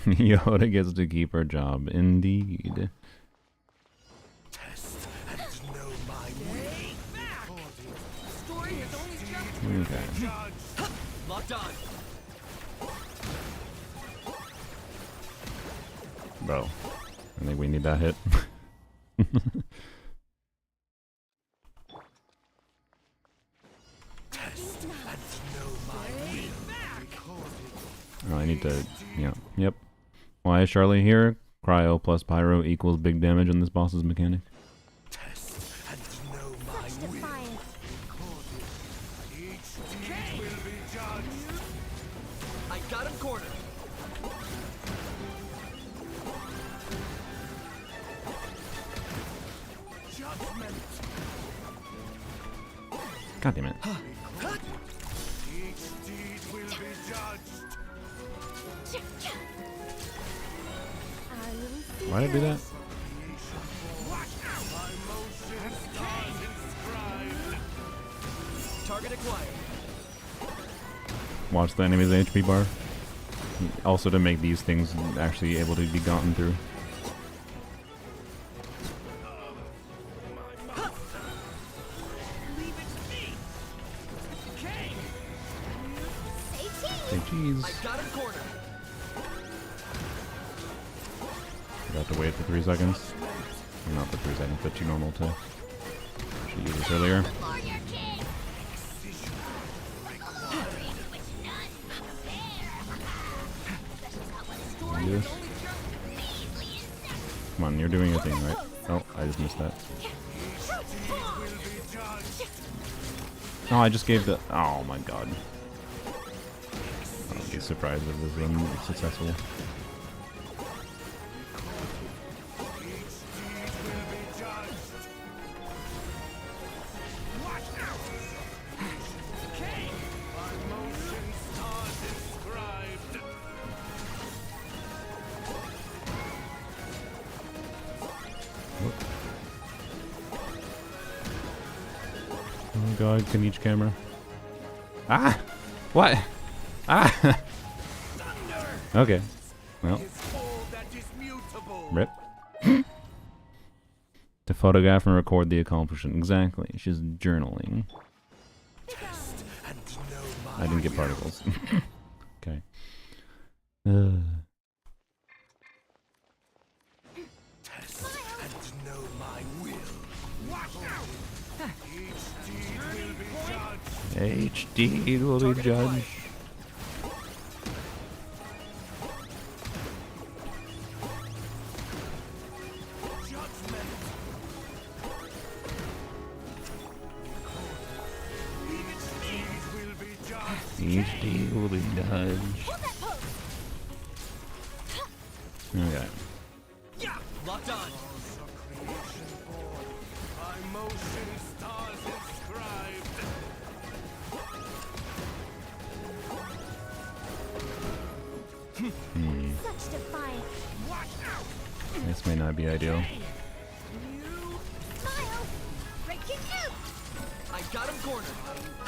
Yoda gets to keep her job, indeed. Test and know my will. Story has only just Okay. Judge. Locked on. Bro, I think we need that hit. Test and know my will. Oh, I need to, yeah, yep. Why is Charlie here? Cryo plus Pyro equals big damage on this boss's mechanic. Test and know my Such will. defiance. Each deed will be judged. I got him cornered. Judgment. God damn it. Each deed will be judged. Our little secret. Why did I do that? Watch out! My motions are inscribed. Target acquired. Watch the enemy's HP bar. Also to make these things actually able to be gotten through. Leave it to me. Okay. Say cheese. Say cheese. I got him cornered. Forgot to wait for 3 seconds. Not the 3 seconds, but too normal to should use this earlier. For your king. Glory to which none compare. Do this. Measly insect. Come on, you're doing your thing, right? Oh, I just missed that. Will be judged. Oh, I just gave the. Oh my god. I'll be surprised if this is successful. Each deed will be judged. Watch out! Okay. My motions are described. Oh god, can each camera. Ah! What? Ah! Okay. Well, His soul that is mutable. rip. To photograph and record the accomplishment. Exactly. She's journaling. Test and know my I didn't get will. particles. Okay. Test and know my will. HD will be judged. HD will be judged. Okay. Yeah, locked on. By motion stars inscribed. Such defiance. This may not be ideal. Smile. Breaking out. I got him cornered.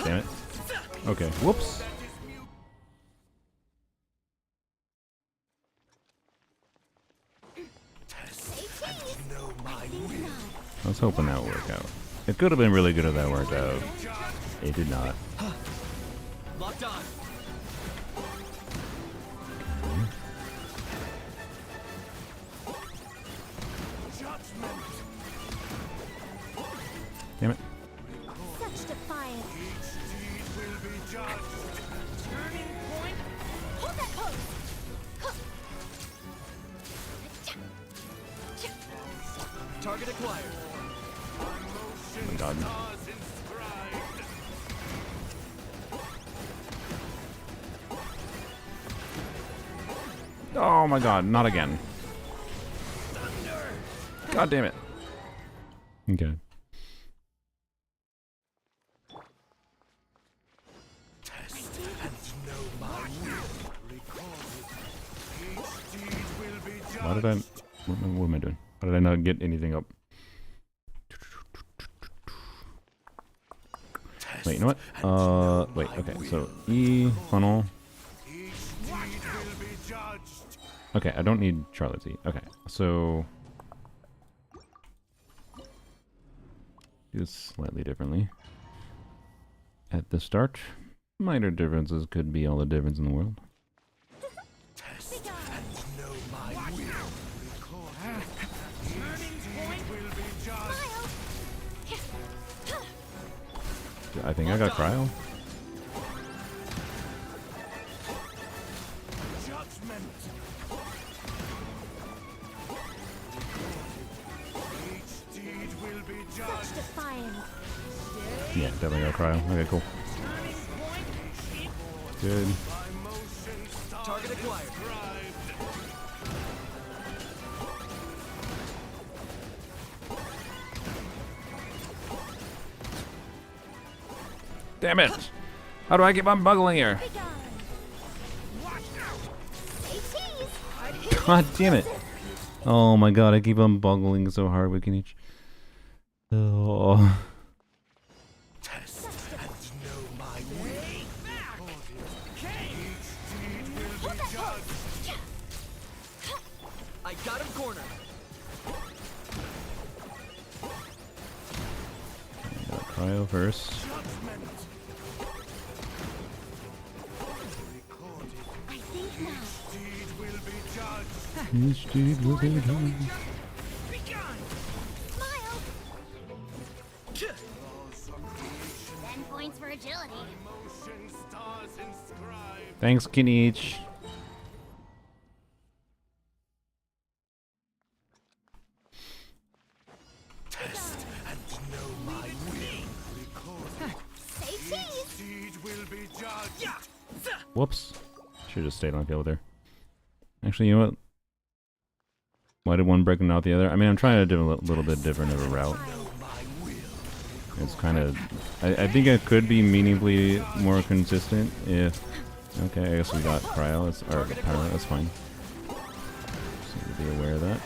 Damn it. Okay. Whoops. I was hoping that would work out. It could have been really good if that worked out. It did not. Locked on. Damn it. Such defiance. Turning point. Hold that pose. Target acquired. Oh my god. Stars inscribed. Oh my god, not again. God damn it. Okay. Test and know my will. Recorded. Each deed will be judged. Why did I... What am I doing? Why did I not get anything up? Wait, you know what? Wait, okay, so E, funnel. Okay, I don't need Charlotte's E. Okay, so... do this slightly differently. At the start, minor differences could be all the difference in the world. Test and know my will. Recorded. Turning point will be judged. Smile. I think I got cryo. Judgment. Each deed will be Such judged. defiance. Yeah, definitely got cryo. Okay, cool. Turning point. Good. By motion stars Target acquired. inscribed. Damn it! How do I keep on buggling here? Be gone. Stay cheese. God damn it! Oh my god, I keep on buggling so hard we can each... Oh... Test and know my will. Each deed will be judged. I got him cornered. Got cryo first. Judgment. Recorded. I think now. Deed will be judged. Each deed will be done. Smile. Laws of creation. 10 points for agility. Motion stars inscribed. Thanks, Kinich. Test and know my will. Recorded. Stay cheese. Deed will be judged. Whoops. Should've just stayed on the field there. Actually, you know what? Why did one break and not the other? I mean, I'm trying to do a little bit different of a route. Know my will. It's kind of... I think it could be meaningfully more consistent if... Okay, I guess we got cryo. Or pyro, that's fine. Just need to be aware of that.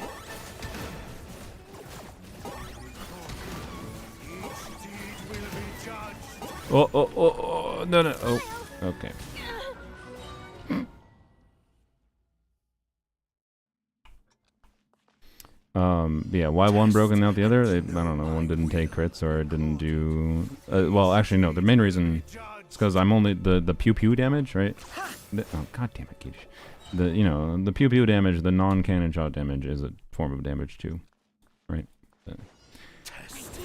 Each deed will be judged. Oh, no, no, oh, okay. Yeah, why one broke and not the other? I don't know, one didn't take crits or it didn't do... well, actually, no, the main reason is because I'm only... The pew-pew damage, right? Oh, god damn it, Kish. The pew-pew damage, the non-cannon shot damage is a form of damage too, right? Test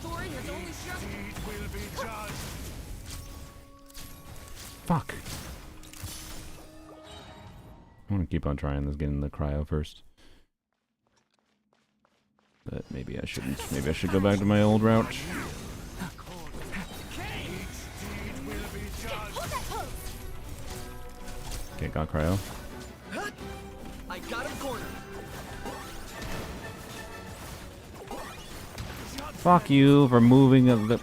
Story has only just Deed will be judged. Fuck. I want to keep on trying this, getting the cryo first. But maybe I shouldn't. Maybe I should go back to my old route. Each deed will be judged. Okay, got cryo. I got him cornered. Fuck you for moving the. Each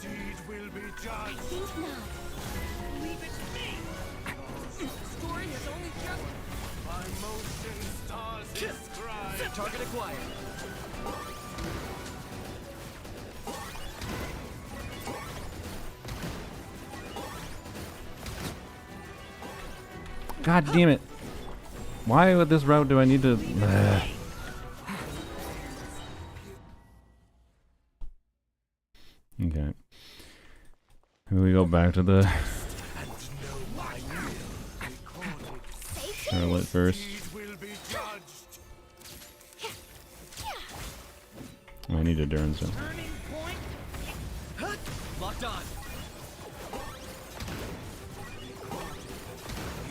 deed will be judged. Think not. Leave it to me. story has only just My motion stars inscribed. target acquired. God damn it! Why with this route do I need to? Okay. Here we go back to the Charlotte first. Deed will be judged. I need a Durance. Turning point. Locked on.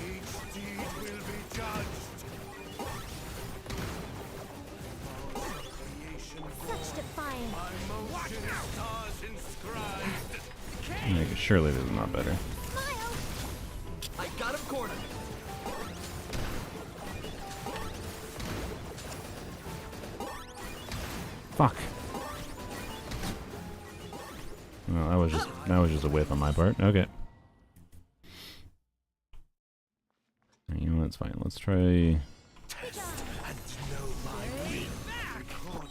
Each deed will be judged. Creation Such defiance. my motion stars inscribed. Surely this is not better. Smile. I got him cornered. Fuck. Well, that was just a whiff on my part. Okay. You know, that's fine. Let's try. Test and know my will.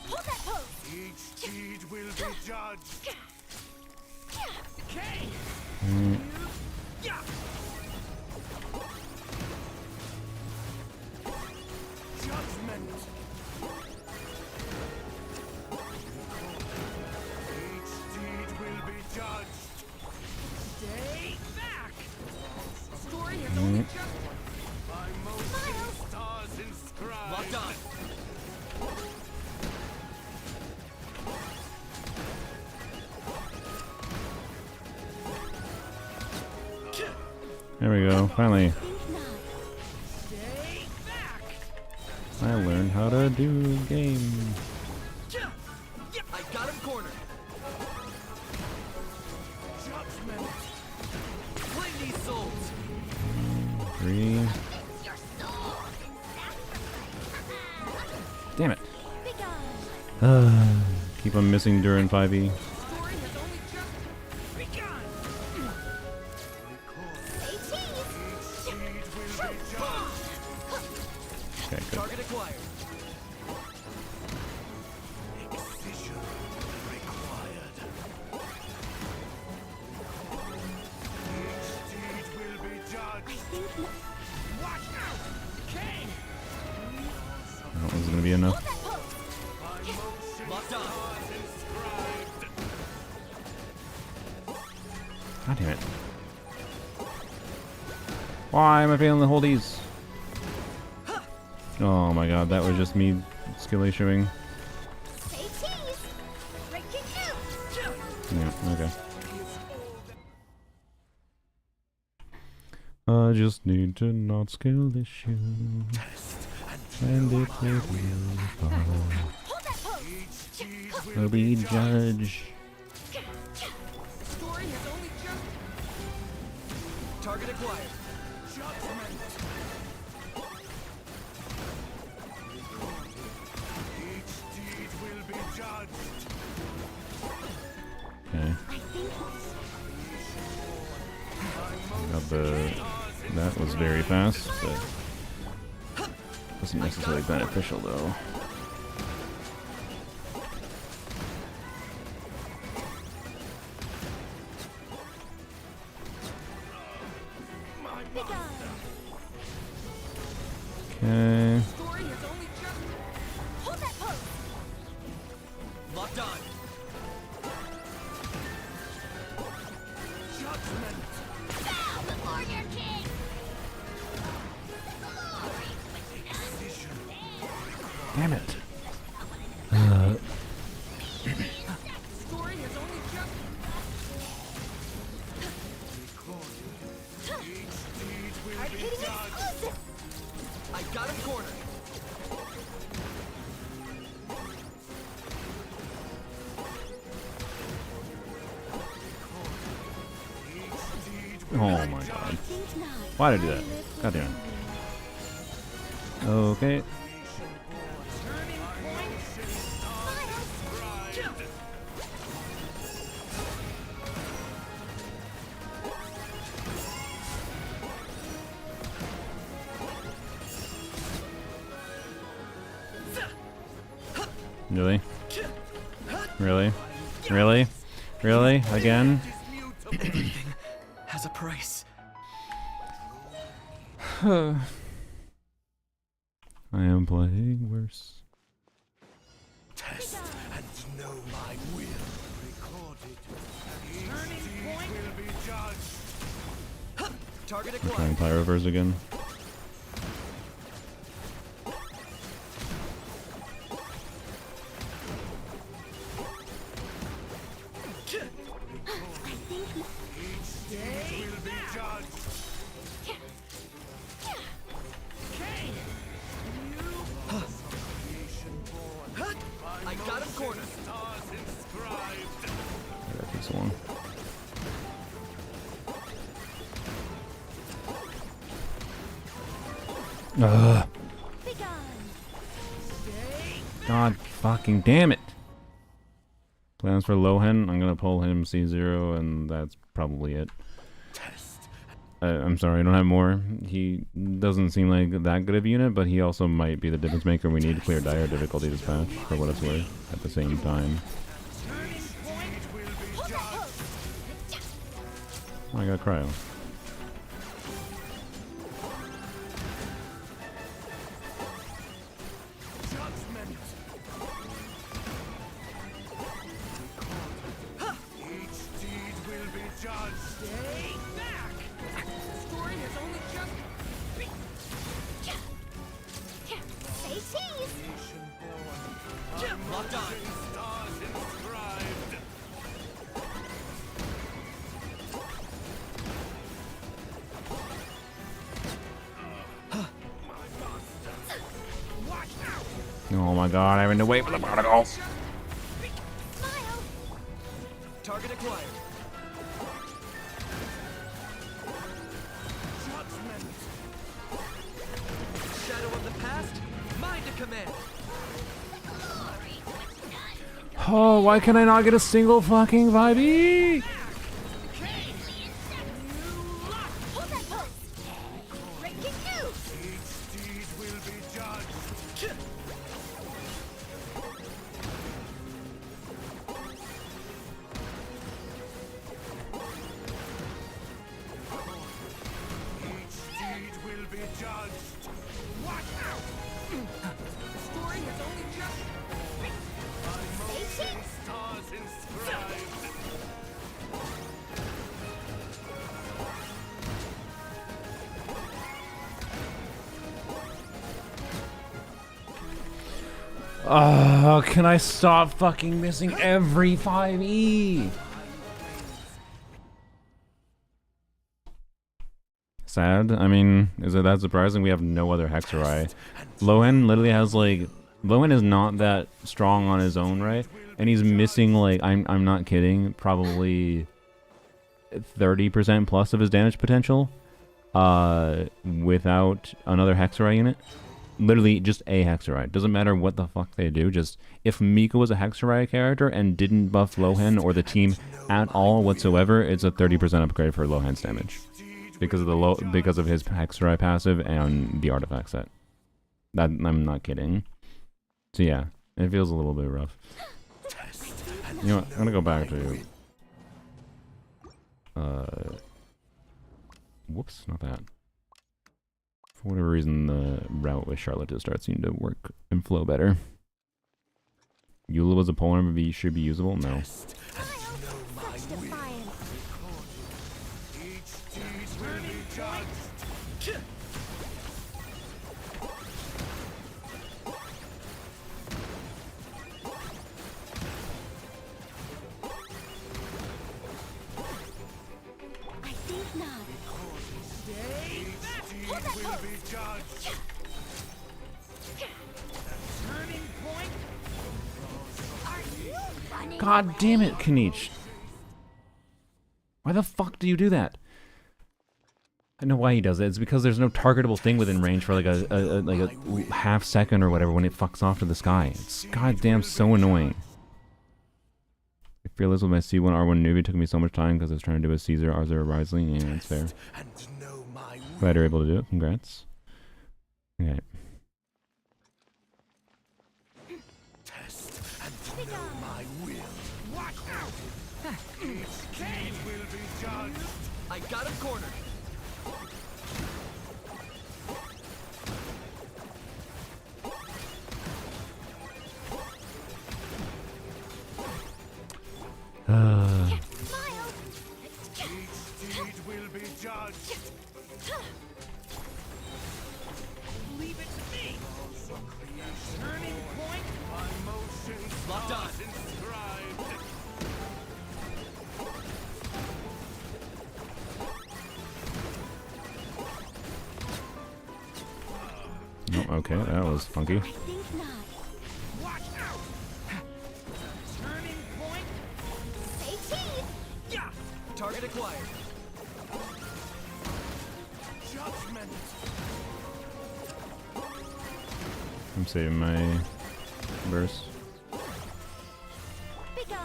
Hold that pose. Each deed will be judged. Mm, Judgment. Each deed will be judged. Stay back. Story has only just My motion stars inscribed. locked on. There we go. Finally, Think not. Stay back. I learned how to do game. I got him cornered. Judgment. Play these souls. 3. Your soul. Damn it. Begone. Keep on missing during 5e. Story has only just begun. Say cheese. Deed will be judged. Okay, good. Target acquired. Excision required. Each deed will be judged. Think not. Watch out! King! That one's gonna be enough. That pose. My motion Locked on. stars inscribed. God damn it. Why am I failing to hold these? Oh my god, that was just me skill issuing. Say cheese. Breaking out. Yeah, okay. I just need to not skill issue. And it will fall. Hold that pose. Each deed I'll will be be judged. judge. Story has only just target acquired. Judgment. Each deed will be judged. Okay. I think Got the. That was very fast, but wasn't necessarily beneficial though. begone. Okay. Story has only just Hold that pose. locked on. Judgment. Bow before your king. Glory. Damn it. Story has only just each deed will I'm be hitting judged. explosive! I got him cornered. Oh my god. Think not. Why did I do I that? live God damn within it. you. Okay. Really? Really? Really? Really? Again? Everything has a price. I am playing worse. Test and know my will. Recorded. Each deed will be judged. Target I'm acquired. trying Pyroverse again. Will be judged. I got him cornered. Stars inscribed. That takes so long. Ugh. Begone. God fucking damn it. Plans for Lohen. I'm gonna pull him C0 and that's probably it. I'm sorry, I don't have more. He doesn't seem like that good of a unit, but he also might be the difference maker we need to clear dire difficulty dispatch, for what it's worth, at the same time. Oh, I got cryo. Judgment. Each deed will be judged. Stay back. Story has only just Say cheese! locked on. Stars inscribed. Oh my god, having to wait for the particles. Smile! Target acquired. Judgment. Shadow of the past. Mind to command. Oh, why can I not get a single fucking 5e? Hold that pulse! Breaking news! Each deed will be judged. Each deed will be judged. Watch out! Story has only just Say cheese! stars inscribed. Oh, can I stop fucking missing every 5e? Sad. I mean, is it that surprising? We have no other Hexerai. Lohen literally has like... Lohen is not that strong on his own, right? And he's missing like... I'm not kidding. Probably 30% plus of his damage potential. Without another Hexerai unit. Literally just a Hexerai. Doesn't matter what the fuck they do. Just if Mika was a Hexerai character and didn't buff Lohen or the team at all whatsoever, it's a 30% upgrade for Lohen's damage because of the because of his Hexerai passive and the artifact set. That I'm not kidding. So yeah, it feels a little bit rough. You know what? I'm gonna go back to. Whoops, not that. For whatever reason, the route with Charlotte to start seemed to work and flow better. Eula was a polar MV, should be usable? No. Such defiance! Each deed will be judged. will be judged. Turning point. Are you running God away? damn it, Kanich. Why the fuck do you do that? I know why he does it. It's because there's no targetable thing within range for like a half second or whatever when it fucks off to the sky. It's goddamn so annoying. I fearless with my C1 R1 newbie took me so much time because I was trying to do a Caesar Arthur Rising. Yeah, that's fair. And know my Glad you're able to do it. Congrats. Okay. test and know my will. Watch out! Each deed will be judged. I got him cornered. Smile. Each deed will be judged. Leave it to me. Turning point. My motions Locked on. are inscribed. Oh, okay, that was funky. I think not. Watch out! Turning point. Stay cheese. Yeah! Target acquired. Judgment. I'm saving my burst. Be gone.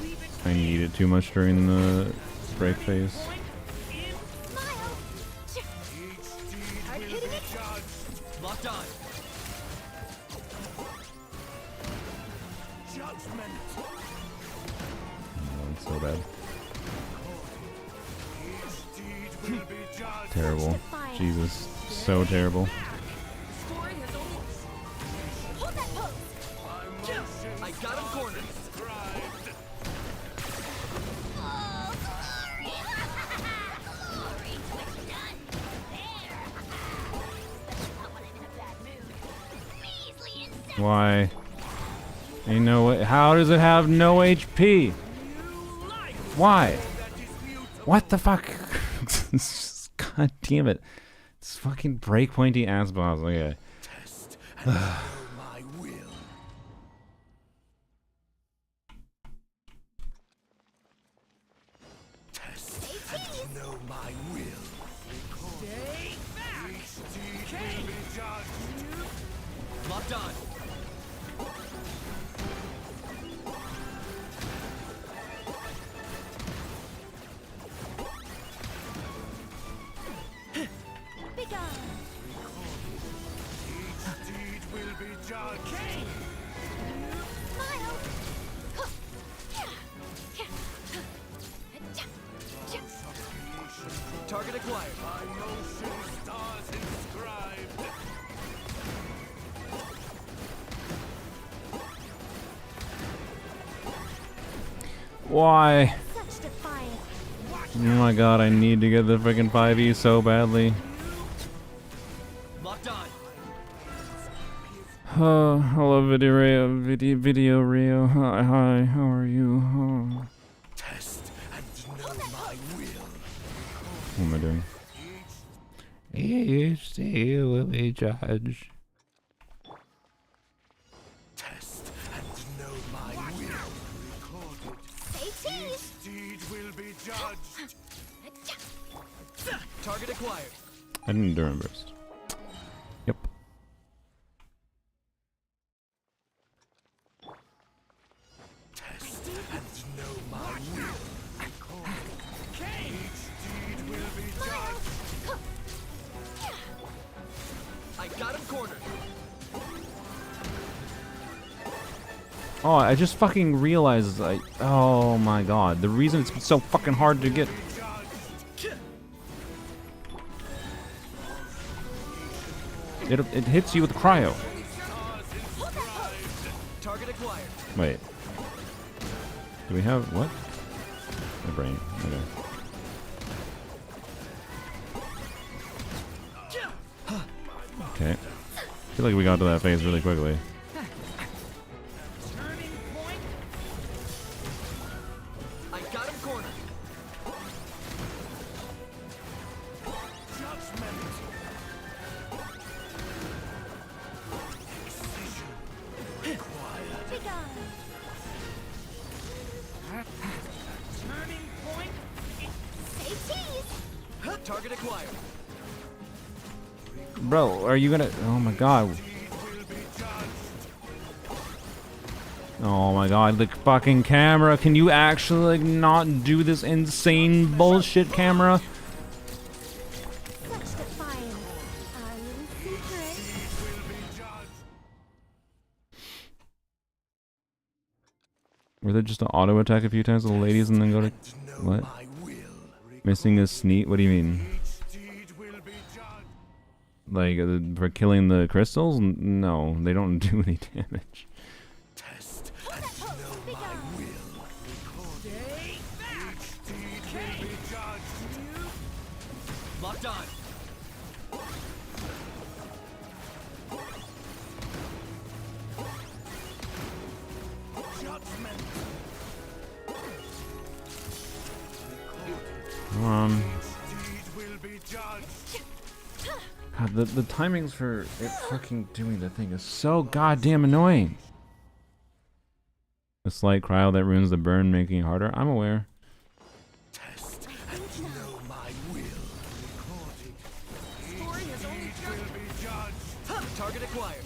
Leave it I need it too much during the break phase. point in. Smile. Each deed I'm will hitting be it. judged. Locked on. Judgment. Oh, it's so bad. Each deed will be judged. Terrible. Defiant. Jesus. So terrible. Story has only. Hold that pose. My motions I got him cornered. inscribed. Oh, glory. Glory to what you've done. There. Especially not when I'm in a bad mood. Measly insect. Why? Ain't no way. How does it have no HP? New life. Why? That is mutable. What the fuck? God damn it. This fucking breakpointy ass boss. Okay. Test and know my will. Test and know my will. Stay back. Each deed will be judged. Locked on. Be gone. Each deed will be judged. Smile. Target acquired. My motion stars inscribed. Why? Such defiance. Oh my god, I need to get the freaking 5e so badly. Locked on. Oh, hello, Video Rio. Hi, how are you? Oh. Test and know my will. What am I doing? Each day will be judged. Test and know my will. Recorded. Stay cheese. Each deed will be judged. Target acquired. I didn't do burst. Yep. Test and know my will. Recorded. Each deed will be judged. I got him cornered. Oh, I just fucking realized oh my god. The reason it's so fucking hard to get. It hits you with cryo. Target acquired. Wait. Do we have what? My brain. Okay. Okay. I feel like we got to that phase really quickly. Turning point. I got him cornered. Judgment. acquired. Bro, are you gonna? Oh my god. Oh my god, the fucking camera. Can you actually like not do this insane bullshit camera? Such defiance. Our little secret. Were there just to auto attack a few times with the ladies and then go to what? Missing a sneak? What do you mean? Like for killing the crystals? No, they don't do any damage. Locked on. Come on. God, the timings for it fucking doing the thing is so goddamn annoying. A slight cryo that ruins the burn, making it harder. I'm aware. Story has only just... Target acquired.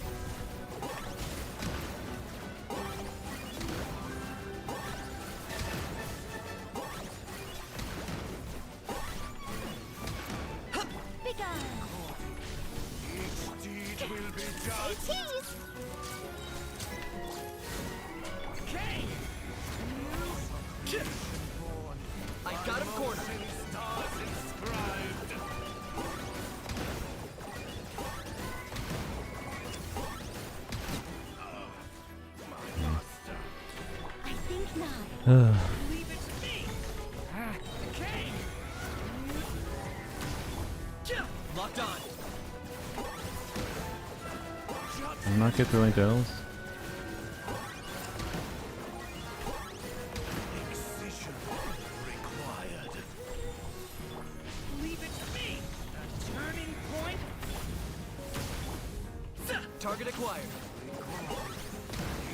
Big eye. Say cheese. I got him cornered. I think not. Leave it to me. Okay. Locked on. Did I not get throwing tails? Leave it to me. A turning point. Target acquired.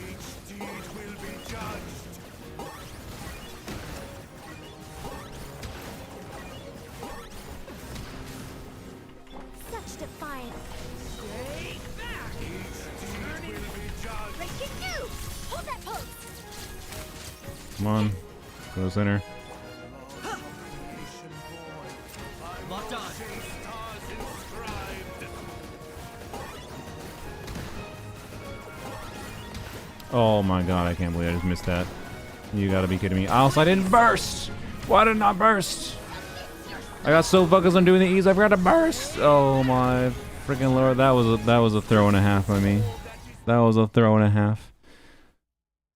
Each deed will be judged. Such defiance. Stay back. Deed will be judged. Like you do. Hold that pose. Come on. Go center. Locked on. Stars inscribed. Oh my god, I can't believe I just missed that. You gotta be kidding me. Also, I didn't burst! Why didn't I burst? I got so focused on doing the E's, I forgot to burst! Oh my freaking lord, that was a throw and a half by me. That was a throw and a half.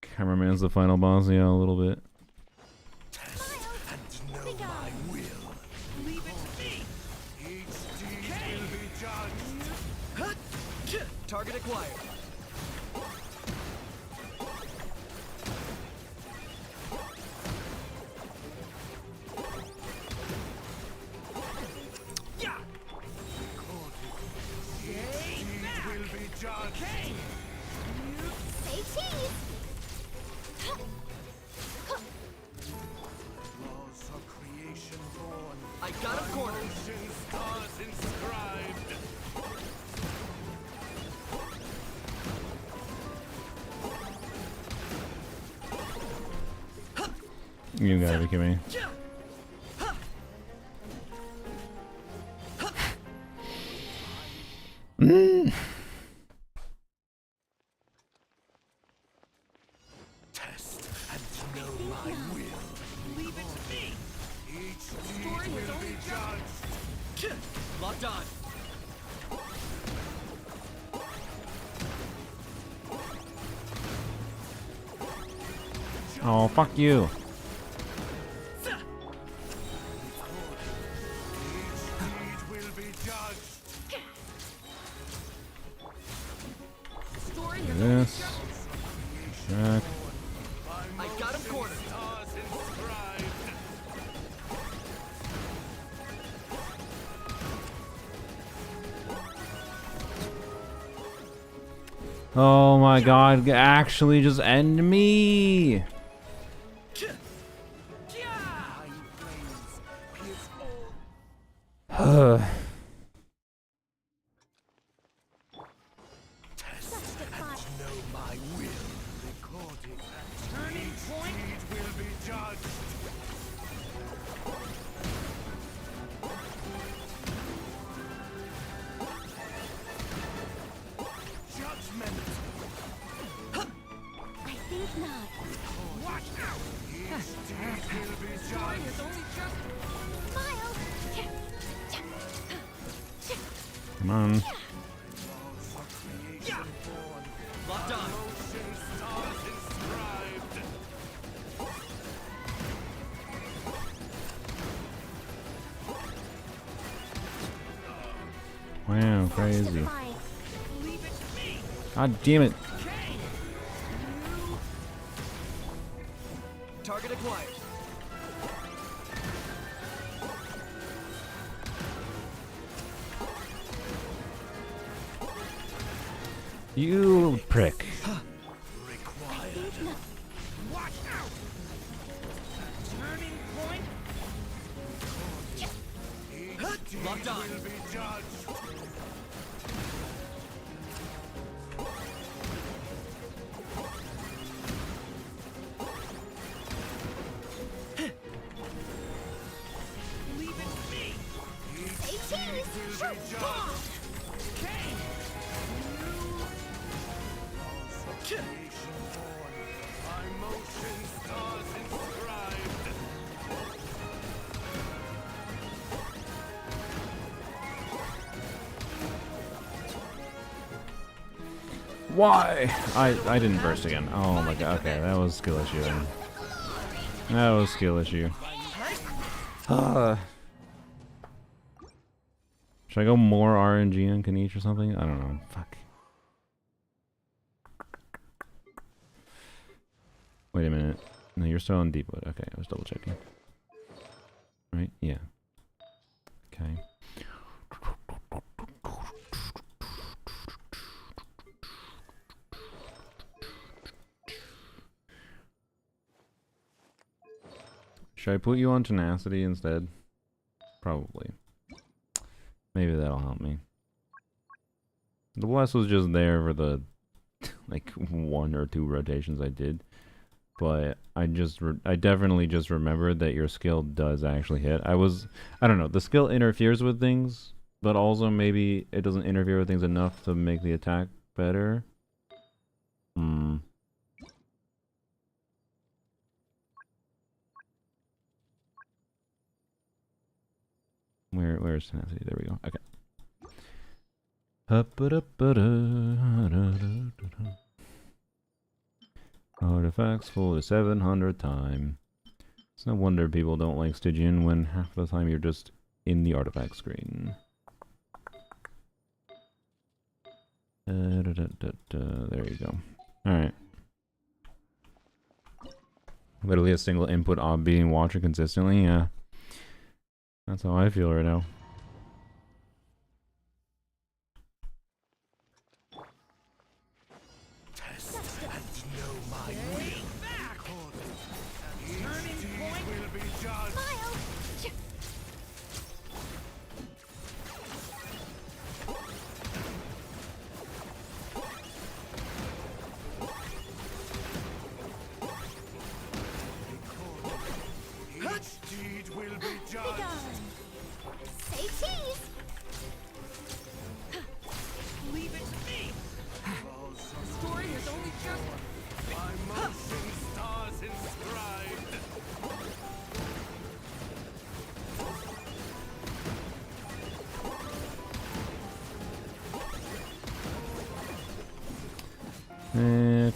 Cameraman's the final boss, yeah, a little bit. Big eye. Leave it to me. Each deed will be judged. Target acquired. Yeah. Stay back. Will be judged. Okay. Say cheese. Laws of creation born. I got him cornered. Ocean stars inscribed. You gotta be kidding me. Test and know my will. Leave it to me. Each Story deed has will only be judged. Locked on. Oh, fuck you. Deed will be judged. Story has This. Check. I got him cornered. Stars inscribed. Oh my god, actually just end me! Flames pierce all. Test and know my will. Recording. Turning point. Deed will be judged. Judgment. I think not. Watch out! Each deed will be Story judged. has only just... Smile. Come on. Laws of creation born. Locked on. Ocean stars inscribed. Wow, crazy. Justify. Leave it to me. God damn it. Okay. Target acquired. You prick. Required. Watch out! Turning point. Each deed Locked on. will be judged. Leave it to me. Say cheese. Will be judged. Okay. Laws of creation born. By motion stars inscribed. Why? I didn't burst again. Oh my god. Okay, that was skill issue then. That was skill issue. Should I go more RNG on Kanish or something? I don't know. Fuck. Wait a minute. No, you're still on Deepwood. Okay, I was double checking. Right? Yeah. Okay. Should I put you on tenacity instead? Probably. Maybe that'll help me. The bless was just there for the like 1 or 2 rotations I did, but I definitely just remembered that your skill does actually hit. I don't know, the skill interferes with things, but also maybe it doesn't interfere with things enough to make the attack better. Where's tenacity? There we go. Okay. Artifacts full to 700 time. It's no wonder people don't like Stygian when half the time you're just in the artifact screen. There you go. Alright. Literally a single input ob being watcher consistently, yeah. That's how I feel right now. Test and know my will. Back. Each Turning deed point. will be judged. Smile. Each deed will be Be judged. gone. Say cheese. Leave it to me. Laws of Story has only just... by motion stars inscribed.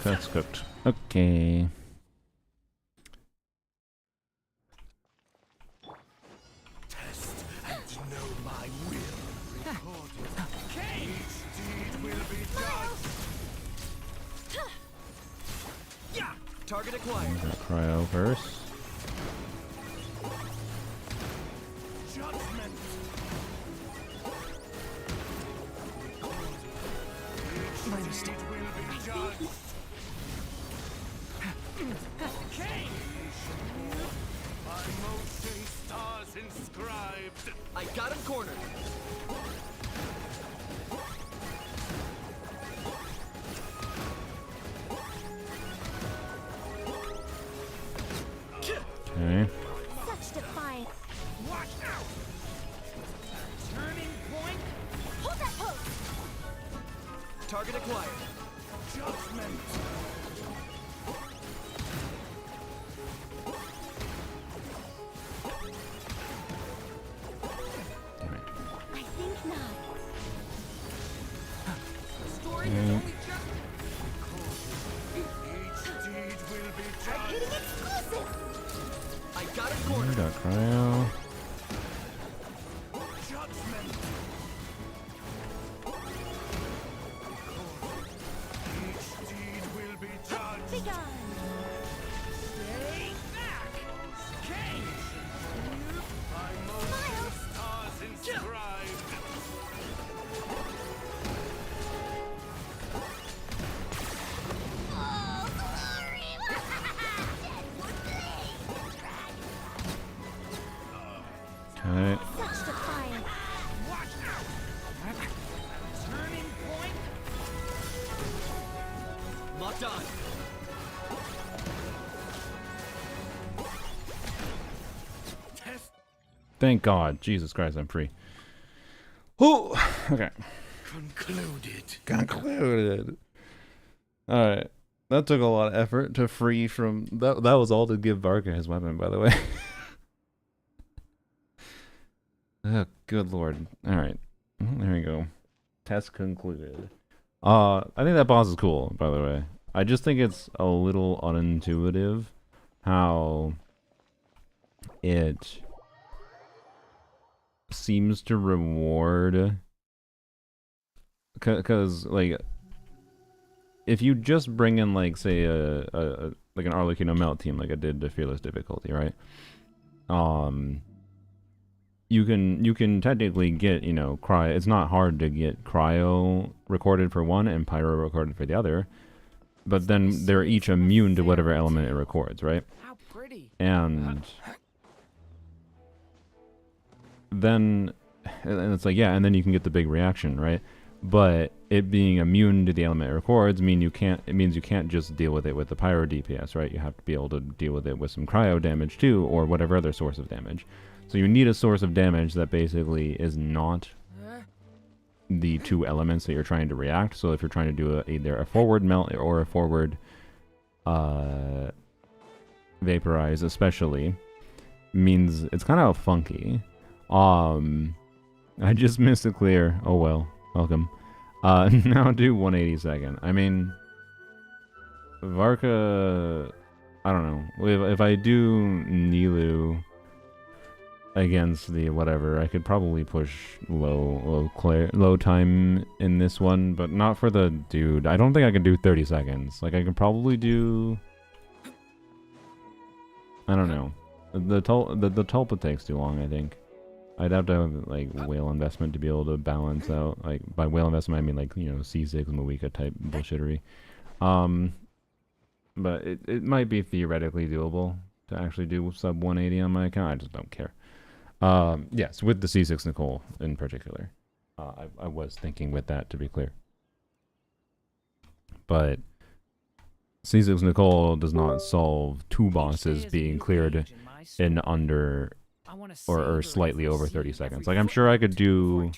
That's cooked. Okay. Test and know my will. Recorded. Okay. Each deed will be judged. Yeah. Target acquired. Got cryo first. Judgment. My Each mistake. deed will be judged. Okay. By motion stars inscribed. I got him cornered. Target acquired. Judgment. Damn it. I think not. Story has only just. Each deed will be Hitting judged. exclusive. I got it cornered. Got cryo. Judgment. Each deed will be judged. Begone. Stay back! Okay! By most stars inscribed. Oh, glory! Okay. Such defiance. Watch out! Turning point. Locked on. Test Thank God. Jesus Christ, I'm free. Oh, okay. concluded. Concluded. All right. That took a lot of effort to free from that. That was all to give Varka his weapon, by the way. Oh, good lord. All right. There we go. Test concluded. I think that boss is cool, by the way. I just think it's a little unintuitive how it seems to reward, because like if you just bring in like say a like an Arlecchino melt team like I did to Fearless difficulty, right? You can technically get, you know, cryo. It's not hard to get cryo recorded for one and pyro recorded for the other, but then they're each immune to whatever element it records, right? How pretty. And then and it's like, yeah, and then you can get the big reaction, right? But it being immune to the element it records means you can't just deal with it with the pyro DPS, right? You have to be able to deal with it with some cryo damage too, or whatever other source of damage. So you need a source of damage that basically is not the two elements that you're trying to react. So if you're trying to do either a forward melt or a forward vaporize, especially, means it's kind of funky. I just missed a clear. Oh well, welcome. Now do 180 second. I mean, Varka, I don't know. If I do Nilu against the whatever, I could probably push low time in this one, but not for the dude. I don't think I can do 30 seconds. Like I can probably do, I don't know. The tulpa takes too long, I think. I'd have to have like whale investment to be able to balance out. Like by whale investment I mean like, you know, C6 Moika type bullshittery. But it might be theoretically doable to actually do sub 180 on my account. I just don't care. Yes, with the C6 Nicole in particular. I was thinking with that, to be clear. But C6 Nicole does not solve two bosses being cleared in under or slightly over 30 seconds. Like I'm sure I could do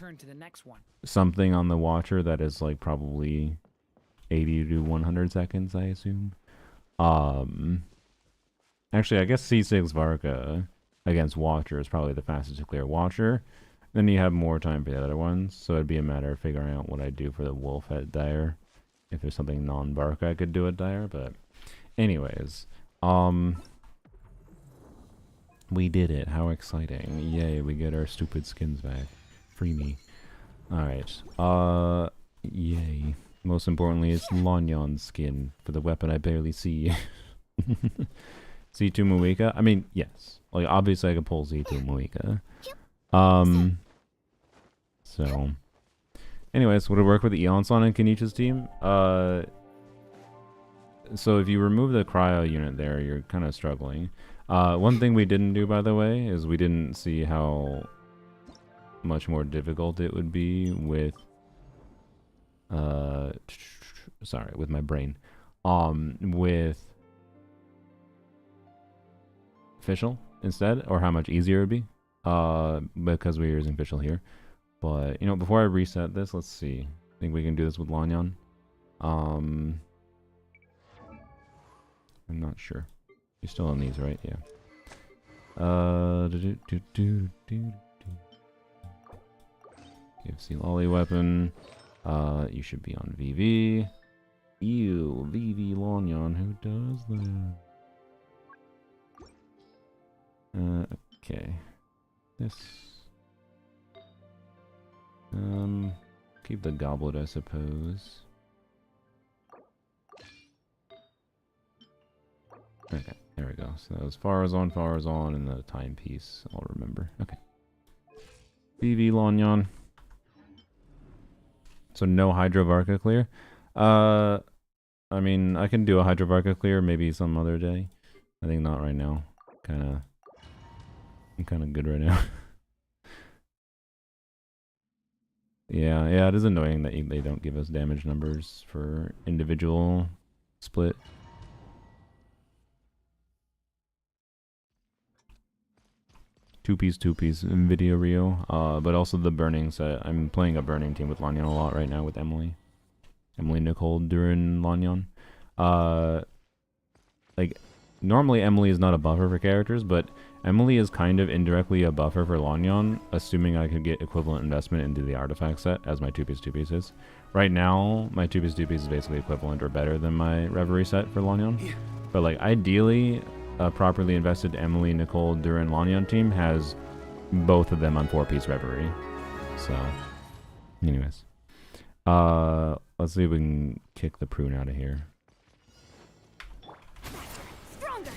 something on the Watcher that is like probably 80 to 100 seconds, I assume. Actually, I guess C6 Varka against Watcher is probably the fastest to clear Watcher. Then you have more time for the other ones, so it'd be a matter of figuring out what I do for the Wolf at Dire. If there's something non-Varka I could do at Dire, but anyways, we did it. How exciting. Yay, we get our stupid skins back. Free me. Alright. Yay. Most importantly, it's Lanyon's skin for the weapon I barely see. C2 Moika? I mean, yes. Like, obviously I could pull C2 Moika. So. Anyways, would it work with the Eonson and Kenichi's team? So if you remove the cryo unit there, you're kind of struggling. One thing we didn't do, by the way, is we didn't see how much more difficult it would be with sorry, with my brain. With Fischl instead, or how much easier it would be. Because we're using Fischl here. But, you know, before I reset this, let's see. I think we can do this with Lanyon. I'm not sure. You're still on these, right? Yeah. UFC Lolly weapon. You should be on VV. Ew, VV Lonyon. Who does that? Okay. This. Keep the goblet, I suppose. Okay, there we go. So as far as on, and the timepiece, I'll remember. Okay. VV Lonyon. So no Hydrovarca clear. I mean, I can do a Hydrovarca clear maybe some other day. I think not right now. I'm kind of good right now. Yeah, it is annoying that they don't give us damage numbers for individual split. Two-piece, Nvidia Rio. But also the burning set. I'm playing a burning team with Lanyon a lot right now with Emily. Emily, Nicole, Durin, Lanyon. Like, normally Emily is not a buffer for characters, but Emily is kind of indirectly a buffer for Lanyon, assuming I could get equivalent investment into the artifact set as my two-piece is. Right now, my two-piece is basically equivalent or better than my Reverie set for Lanyon. But like, ideally, a properly invested Emily, Nicole, Durin, Lanyon team has both of them on 4-piece Reverie. So, anyways. Let's see if we can kick the prune out of here. Stronger.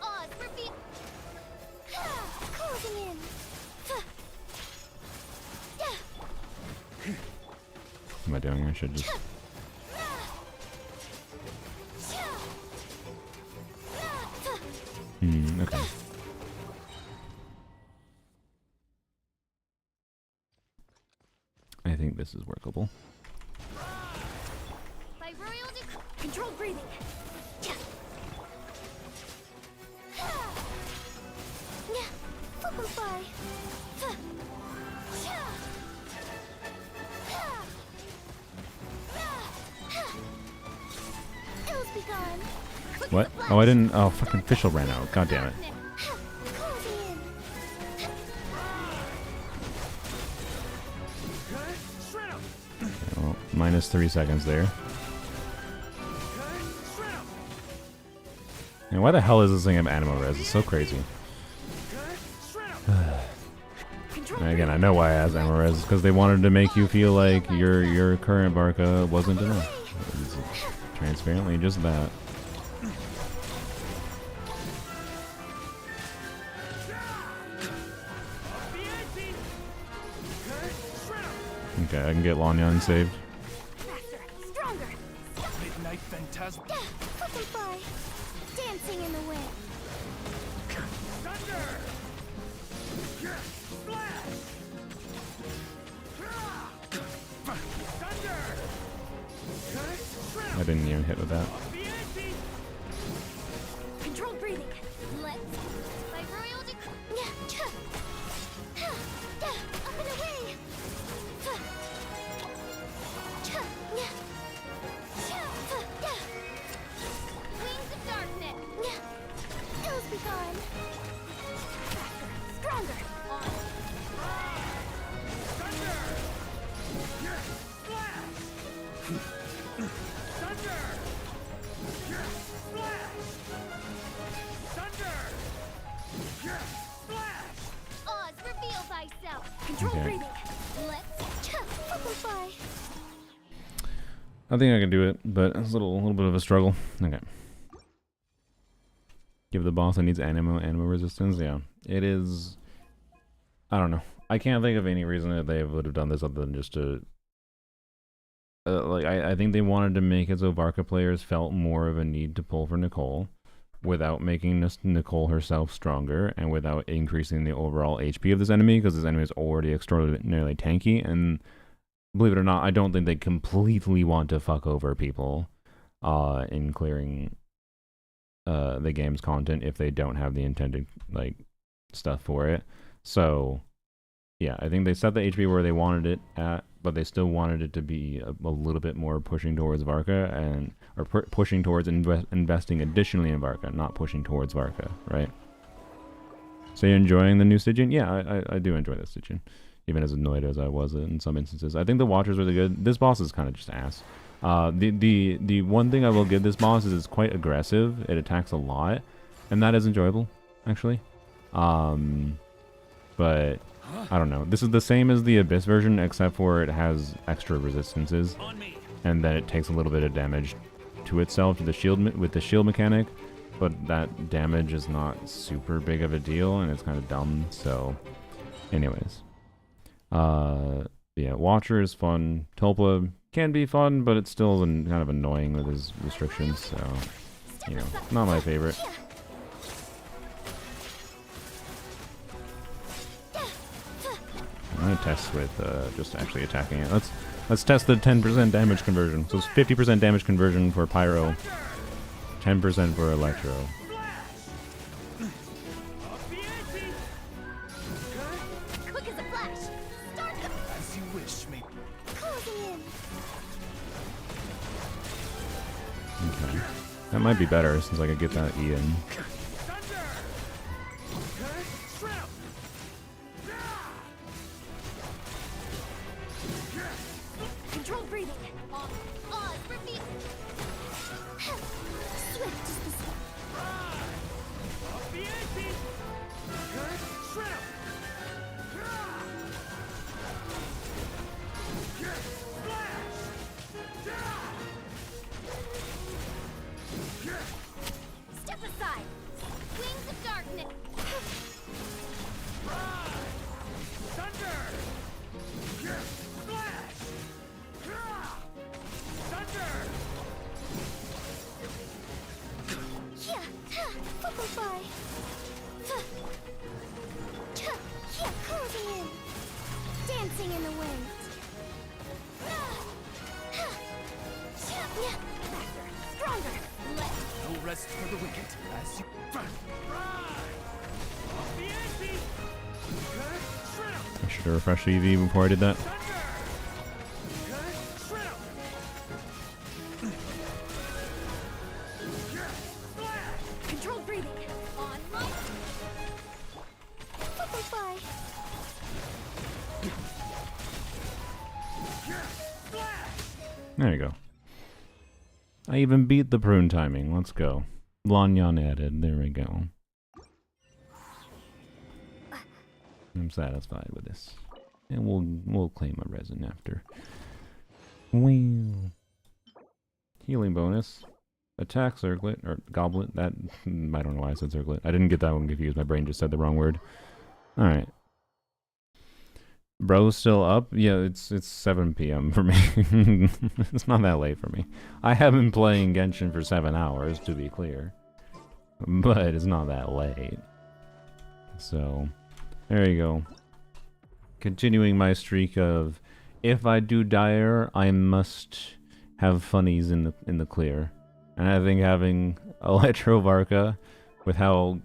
Oz, repeat. Closing in. What am I doing? I should just... Okay. I think this is workable. By royal controlled breathing. Fly. Ills be gone. What? Oh, I didn't... Oh, fucking Fischl ran out. God damn it. Closing in. Well, minus 3 seconds there. And why the hell is this thing have Animo Res? It's so crazy. And again, I know why it has Animo Res. It's because they wanted to make you feel like your current Barca wasn't enough. It's transparently just that. Okay, I can get Lanyon saved. Faster, stronger. Midnight Phantasm. Fly. Dancing in the wind. Thunder! Splash! Thunder! I didn't even hit with that. Controlled breathing. Let's. By royal up and away. Wings of darkness. Ills be gone. Faster, stronger. On. Thunder! Splash! Thunder! Splash! Thunder! Splash! Oz, reveal thyself. Controlled Okay. breathing. Let's. Fly. I think I can do it, but it's a little bit of a struggle. Okay. Give the boss that needs animo resistance. Yeah, it is. I don't know. I can't think of any reason that they would have done this other than just to. I think they wanted to make it so Varka players felt more of a need to pull for Nicole, without making Nicole herself stronger and without increasing the overall HP of this enemy, because this enemy is already extraordinarily tanky. And believe it or not, I don't think they completely want to fuck over people in clearing the game's content if they don't have the intended like stuff for it. So yeah, I think they set the HP where they wanted it at, but they still wanted it to be a little bit more pushing towards Varka and or pushing towards investing additionally in Varka, not pushing towards Varka, right? So you're enjoying the new Stygian? Yeah, I do enjoy the Stygian, even as annoyed as I was in some instances. I think the Watcher's really good. This boss is kind of just ass. The one thing I will give this boss is it's quite aggressive. It attacks a lot, and that is enjoyable, actually. But I don't know. This is the same as the Abyss version, except for it has extra resistances, and then it takes a little bit of damage to itself to the shield with the shield mechanic. But that damage is not super big of a deal, and it's kind of dumb. So, anyways, yeah, Watcher is fun. Topla can be fun, but it's still kind of annoying with his restrictions. So, you know, not my favorite. I'm gonna test with just actually attacking it. Let's test the 10% damage conversion. So it's 50% damage conversion for Pyro, 10% for Electro. Quick as a flash. Start them. As you wish, me. Closing in. Okay, that might be better since I could get that E in. Controlled breathing. Oz, repeat. Swift is the step. Step aside. Wings of darkness. Yeah, football yeah, closing in. Dancing in the wind. Yeah, faster, stronger. Let No rest for the wicked. As you I should have refreshed EV before I did that. controlled breathing. On my football. There you go. I even beat the prune timing. Let's go. Lanyan added. There we go. I'm satisfied with this. And we'll claim a resin after. Well. Healing bonus. Attack circlet or goblet. That I don't know why I said circlet. I didn't get that one confused. My brain just said the wrong word. Alright. Bro's still up? Yeah, it's 7 p.m. for me. It's not that late for me. I have been playing Genshin for 7 hours, to be clear. But it's not that late. So, there you go. Continuing my streak of, if I do dire, I must have funnies in the clear. And I think having Electro Varka, with how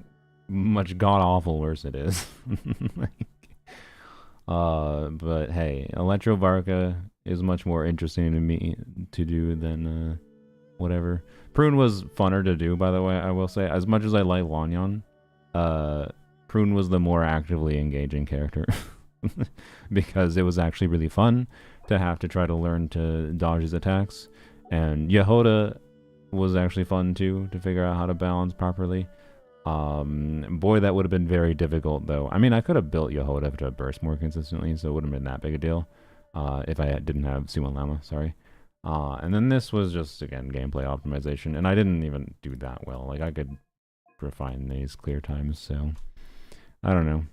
much god-awful worse it is. But hey, Electro Varka is much more interesting to me to do than whatever. Prune was funner to do, by the way, I will say. As much as I like Lanyan, Prune was the more actively engaging character. Because it was actually really fun to have to try to learn to dodge his attacks. And Yehoda was actually fun too, to figure out how to balance properly. Boy, that would have been very difficult, though. I mean, I could have built Yehoda to burst more consistently, so it wouldn't have been that big a deal. If I didn't have Suwon Lama, sorry. And then this was just, again, gameplay optimization, and I didn't even do that well. Like, I could refine these clear times, so I don't know.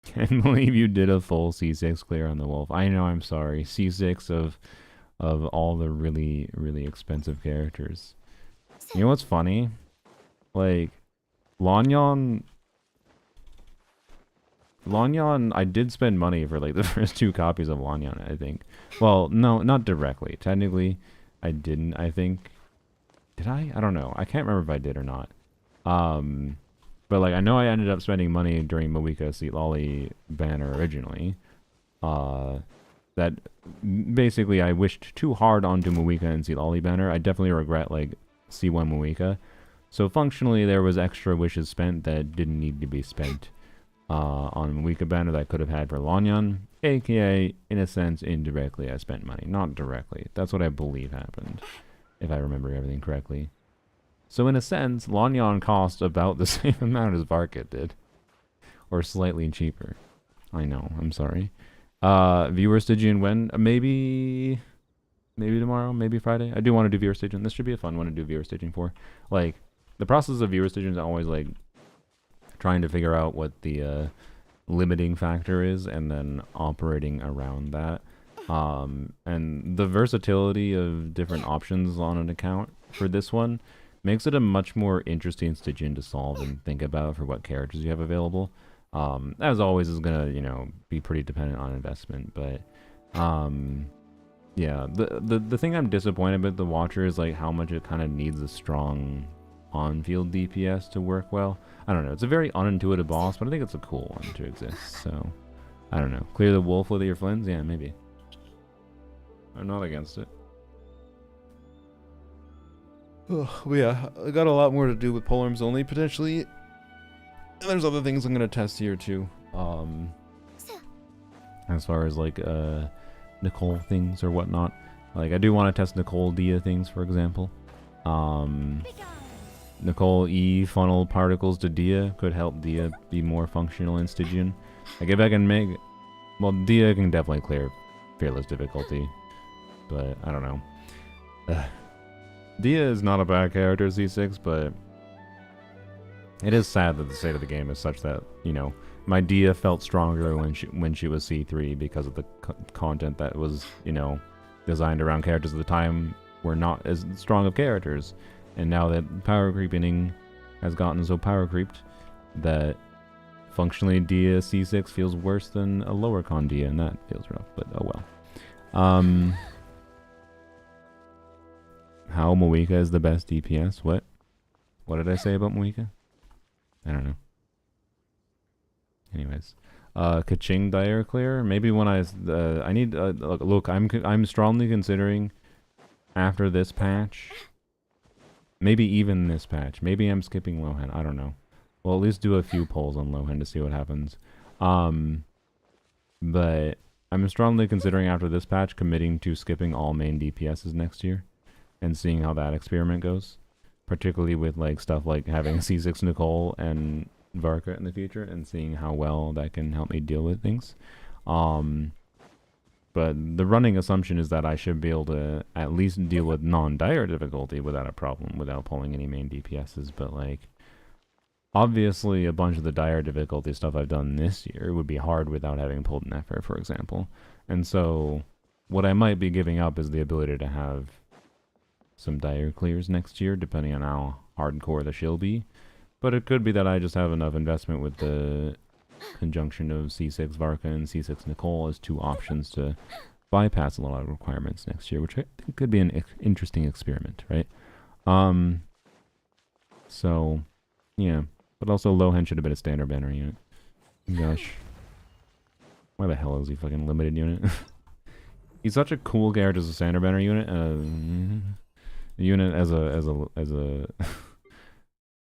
Can't believe you did a full C6 clear on the Wolf. I know, I'm sorry. C6 of all the really, really expensive characters. You know what's funny? Like, Lanyan, I did spend money for like the first 2 copies of Lanyan, I think. Well, no, not directly. Technically, I didn't, I think. Did I? I don't know. I can't remember if I did or not. But like, I know I ended up spending money during Mawika Seat Lolly banner originally. that basically I wished too hard onto Muika and Lolly banner. I definitely regret like C1 Muika. So functionally there was extra wishes spent that didn't need to be spent on Muika banner that I could have had for Lanyan, aka in a sense indirectly I spent money, not directly. That's what I believe happened, if I remember everything correctly. So in a sense, Lanyan cost about the same amount as Varkit did, or slightly cheaper. I know, I'm sorry. Viewer Stygian when? Maybe tomorrow, maybe Friday. I do want to do viewer staging. This should be a fun one to do viewer staging for. Like, the process of viewer staging is always like trying to figure out what the limiting factor is and then operating around that. And the versatility of different options on an account for this one makes it a much more interesting Stygian to solve and think about for what characters you have available. As always is gonna, you know, be pretty dependent on investment, but yeah, the thing I'm disappointed with the Watcher is like how much it kind of needs a strong on-field DPS to work well. I don't know, it's a very unintuitive boss, but I think it's a cool one to exist, so I don't know. Clear the wolf with your flins? Yeah, maybe. I'm not against it. But yeah, I got a lot more to do with polearms only, potentially. And there's other things I'm gonna test here too. As far as like Nicole things or whatnot. Like I do want to test Nicole Dia things, for example. Nicole E funnel particles to Dia could help Dia be more functional in Stygian. Like if I can make, well, Dia can definitely clear fearless difficulty, but I don't know. Dia is not a bad character C6, but it is sad that the state of the game is such that, you know, my Dia felt stronger when she was C3 because of the content that was, you know, designed around characters at the time were not as strong of characters. And now that power creeping has gotten so power creeped that functionally Dia C6 feels worse than a lower con Dia, and that feels rough, but oh well. How Moika is the best DPS? What? What did I say about Moika? I don't know. Anyways, Kaching Dire Clear. Maybe when I need look. I'm strongly considering after this patch. Maybe even this patch. Maybe I'm skipping Lohan. I don't know. Well, at least do a few polls on Lohan to see what happens. But I'm strongly considering after this patch committing to skipping all main DPSs next year and seeing how that experiment goes. Particularly with like stuff like having C6 Nicole and Varka in the future and seeing how well that can help me deal with things. But the running assumption is that I should be able to at least deal with non-dire difficulty without a problem, without pulling any main DPSs. But like, obviously a bunch of the dire difficulty stuff I've done this year would be hard without having pulled Nefer, for example. And so what I might be giving up is the ability to have some dire clears next year, depending on how hardcore the she'll be. But it could be that I just have enough investment with the conjunction of C6 Varka and C6 Nicole as two options to bypass a lot of requirements next year, which I think could be an interesting experiment, right? So, yeah. But also, Lohan should have been a standard banner unit. Gosh. Why the hell is he fucking limited unit? He's such a cool character as a standard banner unit. A unit as a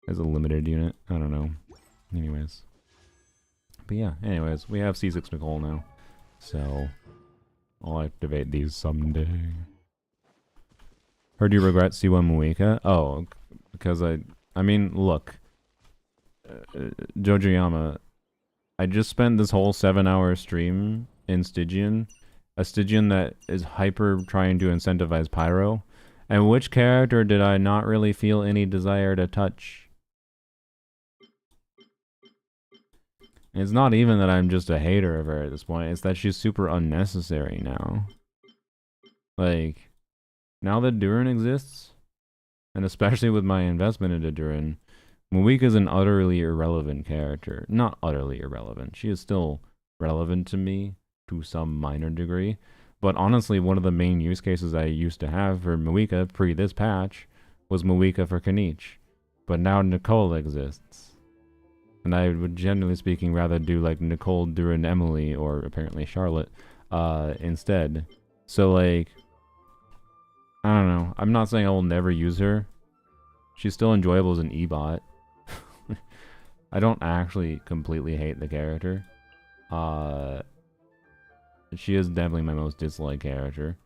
as a limited unit. I don't know. Anyways. But yeah, anyways, we have C6 Nicole now. So, I'll activate these someday. Heard you regret C1 Muika? Oh, because I mean, look. Jojoyama, I just spent this whole 7-hour stream in Stygian. A Stygian that is hyper trying to incentivize Pyro. And which character did I not really feel any desire to touch? It's not even that I'm just a hater of her at this point, it's that she's super unnecessary now. Like, now that Durin exists, and especially with my investment into Durin, Muika's an utterly irrelevant character. Not utterly irrelevant, she is still relevant to me to some minor degree. But honestly, one of the main use cases I used to have for Muika pre this patch was Muika for Kanich. But now Nicole exists. And I would, generally speaking, rather do like Nicole, Drew, and Emily, or apparently Charlotte, instead. So like, I don't know. I'm not saying I will never use her. She's still enjoyable as an e-bot. I don't actually completely hate the character. She is definitely my most disliked character.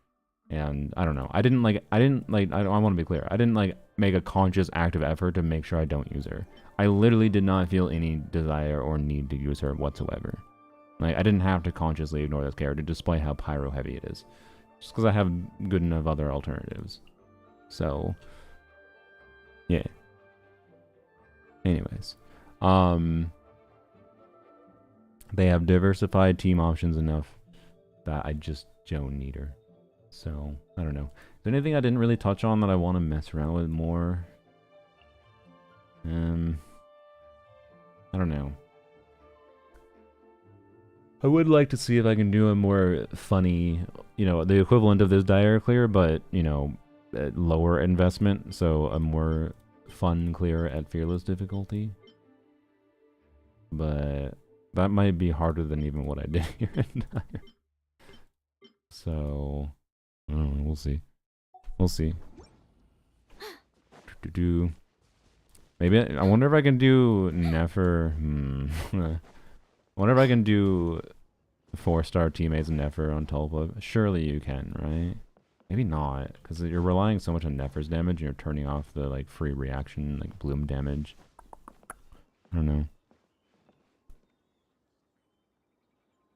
And I don't know. I want to be clear. I didn't like make a conscious active effort to make sure I don't use her. I literally did not feel any desire or need to use her whatsoever. Like, I didn't have to consciously ignore this character despite how pyro heavy it is. Just because I have good enough other alternatives. So, yeah. Anyways. They have diversified team options enough that I just don't need her. So, I don't know. Is there anything I didn't really touch on that I want to mess around with more? I don't know. I would like to see if I can do a more funny, you know, the equivalent of this dire clear, but, you know, at lower investment. So, a more fun clear at fearless difficulty. But that might be harder than even what I did here in dire. So, I don't know, we'll see. We'll see. Maybe I wonder if I can do Nefer. I wonder if I can do 4-star teammates and Nefer on Tulpa. Surely you can, right? Maybe not, because you're relying so much on Nefer's damage and you're turning off the like free reaction, like bloom damage. I don't know.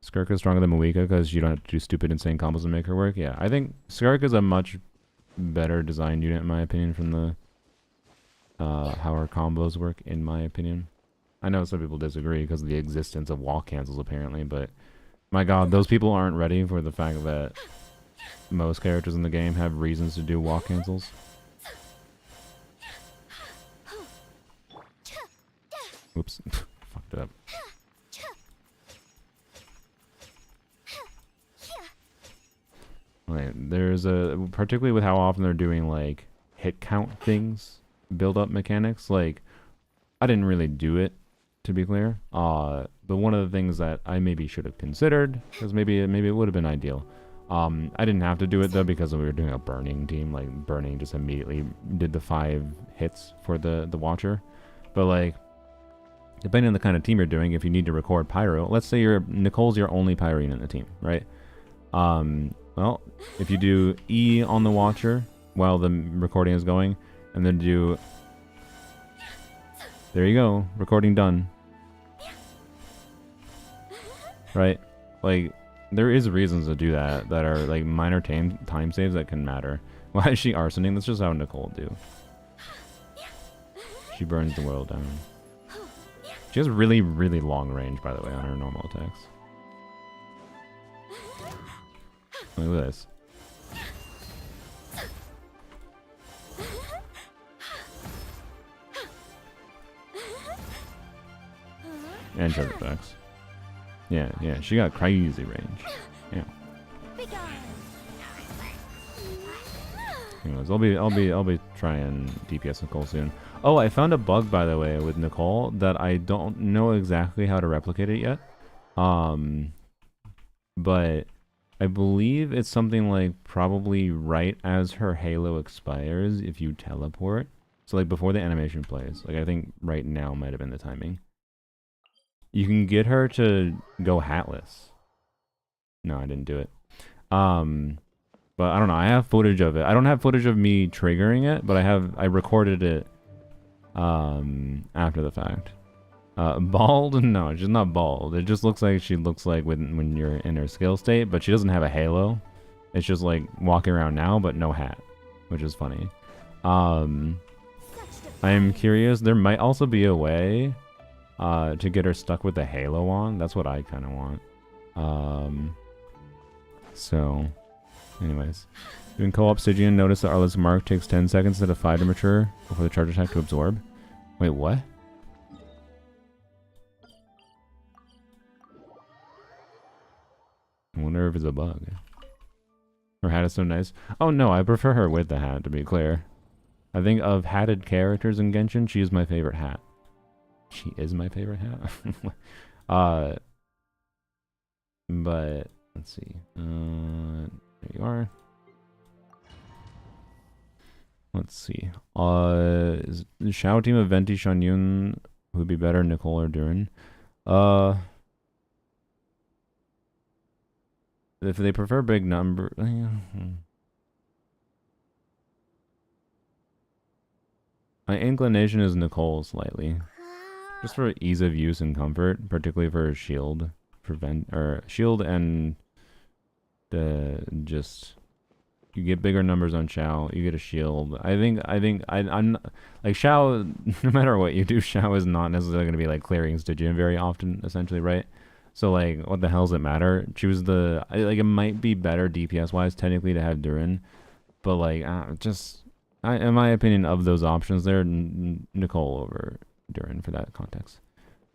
Skirk is stronger than Moeka because you don't have to do stupid insane combos to make her work. Yeah, I think Skirk is a much better designed unit in my opinion from the how her combos work, in my opinion. I know some people disagree because of the existence of wall cancels apparently, but my god, those people aren't ready for the fact that most characters in the game have reasons to do wall cancels. Oops. Fucked it up. Right, there's a, particularly with how often they're doing like hit count things, build up mechanics, like I didn't really do it, to be clear, but one of the things that I maybe should have considered, because maybe it would have been ideal, I didn't have to do it though because we were doing a burning team, like burning just immediately did the 5 hits for the watcher, but like depending on the kind of team you're doing, if you need to record pyro, let's say Nicole's your only pyro unit in the team, right? Well, if you do E on the watcher while the recording is going, and then do, there you go, recording done. Right? Like, there is reasons to do that are like minor time saves that can matter. Why is she arsoning? That's just how Nicole do. She burns the world down. She has really, really long range, by the way, on her normal attacks. Look at this. And charge attacks. Yeah, she got crazy range. Yeah. Anyways, I'll be trying DPS Nicole soon. Oh, I found a bug by the way with Nicole that I don't know exactly how to replicate it yet. But I believe it's something like probably right as her halo expires if you teleport. So like before the animation plays. Like I think right now might have been the timing. You can get her to go hatless. No, I didn't do it. But I don't know. I have footage of it. I don't have footage of me triggering it, but I recorded it after the fact. Bald? No, she's not bald. It just looks like she looks like when you're in her skill state, but she doesn't have a halo. It's just like walking around now, but no hat, which is funny. I am curious. There might also be a way to get her stuck with the halo on. That's what I kind of want. So, anyways. Doing co-op Stygian, notice that Arlet's mark takes 10 seconds instead of 5 to mature before the charge attack to absorb. Wait, what? I wonder if it's a bug. Her hat is so nice. Oh no, I prefer her with the hat, to be clear. I think of hatted characters in Genshin, she is my favorite hat. She is my favorite hat. But let's see. There you are. Let's see. Is the Shao team of Venti, Shanyun who'd be better, Nicole or Durin? If they prefer big number, my inclination is Nicole slightly, just for ease of use and comfort, particularly for a shield, shield and just you get bigger numbers on Shao, you get a shield. I'm like Shao. No matter what you do, Shao is not necessarily going to be like clearing Stygian very often, essentially, right? So like, what the hell does it matter? Choose the like. It might be better DPS wise technically to have Durin, but like, in my opinion, of those options, there, Nicole over Durin for that context.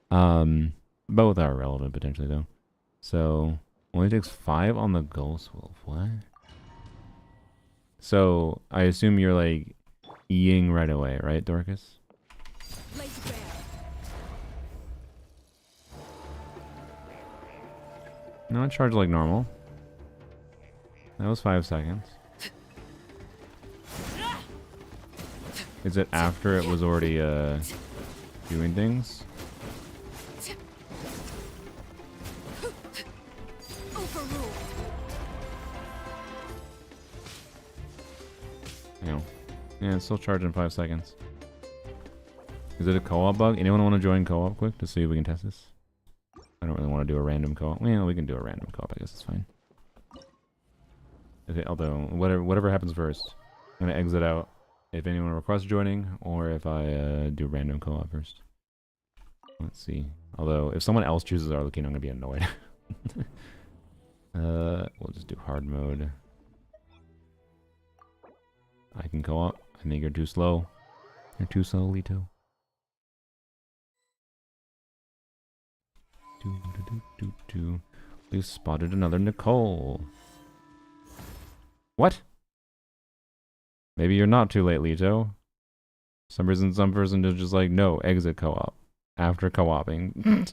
Both are relevant potentially though. So only takes 5 on the Ghost Wolf. What? So I assume you're like Eing right away, right, Dorcas? Not charged like normal. That was 5 seconds. Is it after it was already doing things? Yeah, it's still charged in 5 seconds. Is it a co-op bug? Anyone want to join co-op quick to see if we can test this? I don't really want to do a random co-op. Well, we can do a random co-op. I guess it's fine. Although, whatever happens first. I'm going to exit out if anyone requests joining, or if I do random co-op first. Let's see. Although, if someone else chooses Arlecchino, I'm going to be annoyed. We'll just do hard mode. I can co-op. I think you're too slow. You're too slow, Lito. We've spotted another Nicole. What? Maybe you're not too late, Lito. For some reason, some person is just like, no, exit co-op. After co-oping.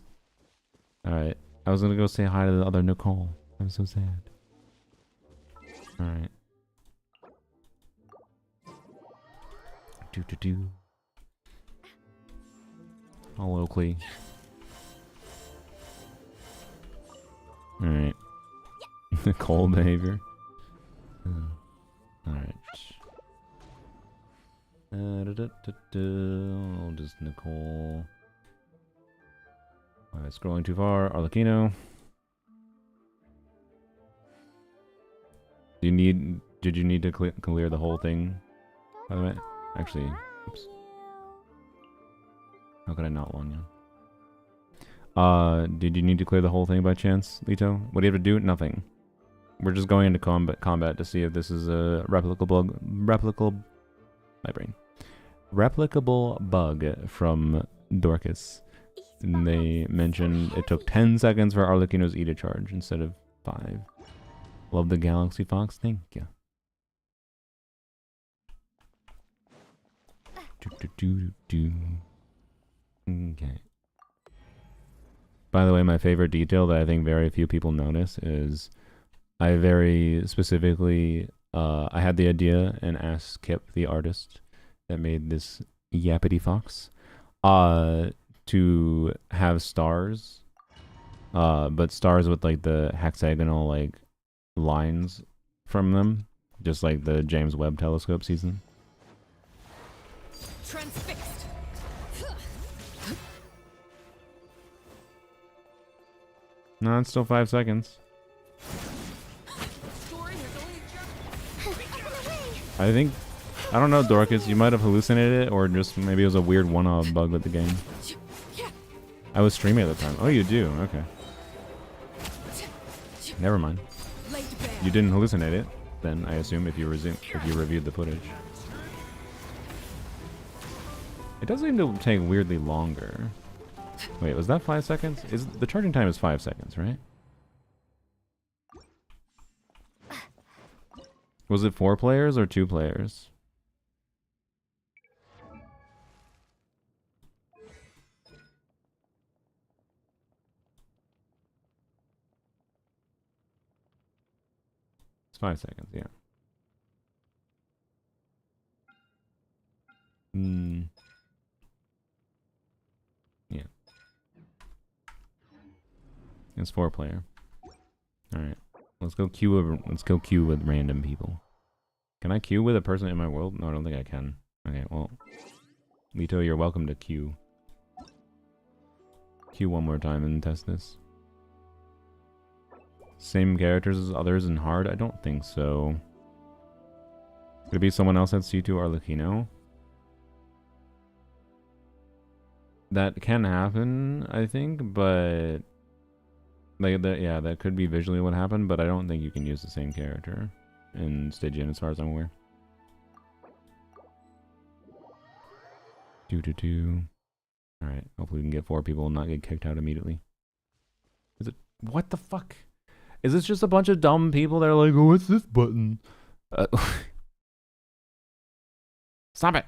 Alright. I was gonna go say hi to the other Nicole. I'm so sad. Alright. Hello, Clee. Alright. Nicole behavior. Alright. I'll just Nicole. Alright, scrolling too far. Arlecchino. Did you need to clear the whole thing? By the way? Actually, oops. How could I not one you? Did you need to clear the whole thing by chance, Lito? What do you have to do? Nothing. We're just going into combat to see if this is a replicable bug from Dorcas. And they mentioned it took 10 seconds for Arlecchino's E to charge instead of 5. Love the Galaxy Fox. Thank you. Okay. By the way, my favorite detail that I think very few people notice is I very specifically I had the idea and asked Kip, the artist that made this Yappity Fox, to have stars, but stars with like the hexagonal like lines from them, just like the James Webb Telescope season. Transfixed. No, it's still 5 seconds. I think, I don't know, Dorcas, you might have hallucinated it, or just maybe it was a weird one-off bug with the game. I was streaming at the time. Oh, you do? Okay. Never mind. You didn't hallucinate it, then, I assume, if you reviewed the footage. It does seem to take weirdly longer. Wait, was that 5 seconds? The charging time is 5 seconds, right? Was it 4 players or 2 players? 5 seconds, yeah. Hmm. Yeah. It's 4-player. Alright. Let's go queue with random people. Can I queue with a person in my world? No, I don't think I can. Okay, well. Lito, you're welcome to queue. Queue one more time and test this. Same characters as others in hard? I don't think so. Could it be someone else at C2 Arlecchino? That can happen, I think, but like that, yeah, that could be visually what happened, but I don't think you can use the same character in Stygian as far as I'm aware. Alright, hopefully we can get 4 people and not get kicked out immediately. Is it... What the fuck? Is this just a bunch of dumb people that are like, oh, what's this button? Stop it!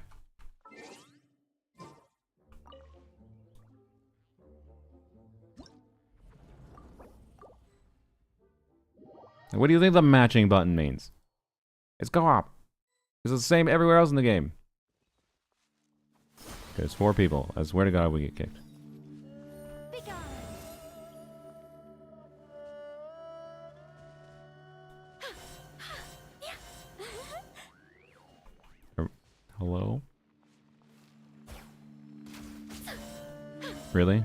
What do you think the matching button means? It's co-op. It's the same everywhere else in the game. Okay, it's 4 people. I swear to God we get kicked. Be gone. Hello? Really?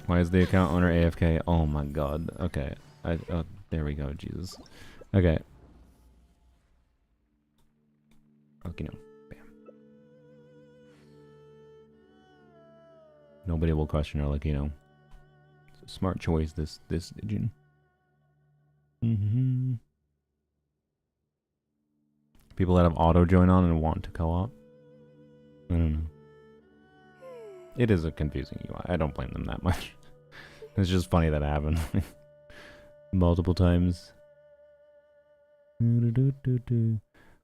Why is the account owner AFK? Oh my God. Okay. Oh, there we go. Jesus. Okay. Okay, no. Bam. Nobody will question her, like, you know. It's a smart choice, this Stygian. People that have auto join on and want to co-op. I don't know. It is a confusing UI. I don't blame them that much. It's just funny that it happened multiple times.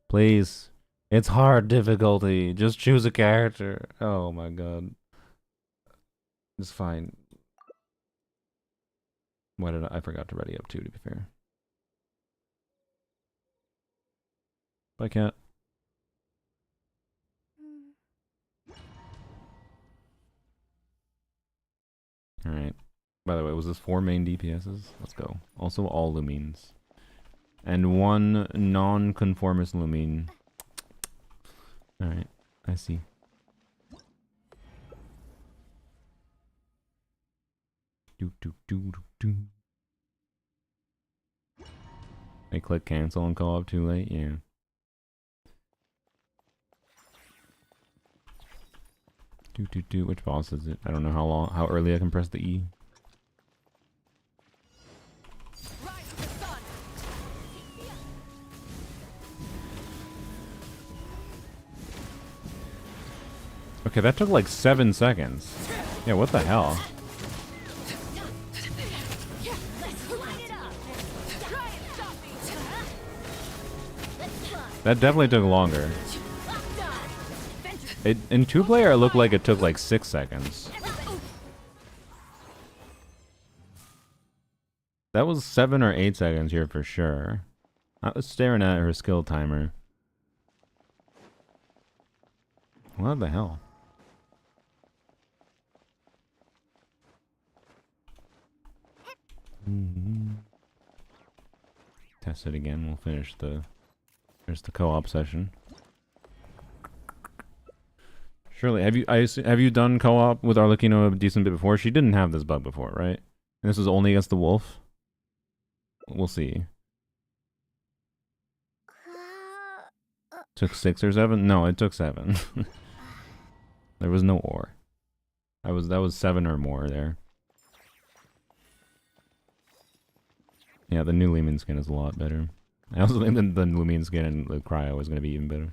Please. It's hard difficulty. Just choose a character. Oh my God. It's fine. Why did I forgot to ready up too, to be fair. Bye, cat. Alright. By the way, was this 4 main DPSs? Let's go. Also all Lumines. And 1 non-conformist Lumine. Alright. I see. I click cancel and co-op too late? Yeah. Which boss is it? I don't know how early I can press the E. Okay, that took like 7 seconds. Yeah, what the hell? That definitely took longer. In 2-player, it looked like it took like 6 seconds. That was 7 or 8 seconds here for sure. I was staring at her skill timer. What the hell? Test it again. We'll finish the co-op session. Surely, have you done co-op with Arlecchino a decent bit before? She didn't have this bug before, right? And this was only against the wolf? We'll see. Took 6 or 7? No, it took 7. There was no ore. That was 7 or more there. Yeah, the new Lumen skin is a lot better. I also think that the Lumen skin and the Cryo is going to be even better.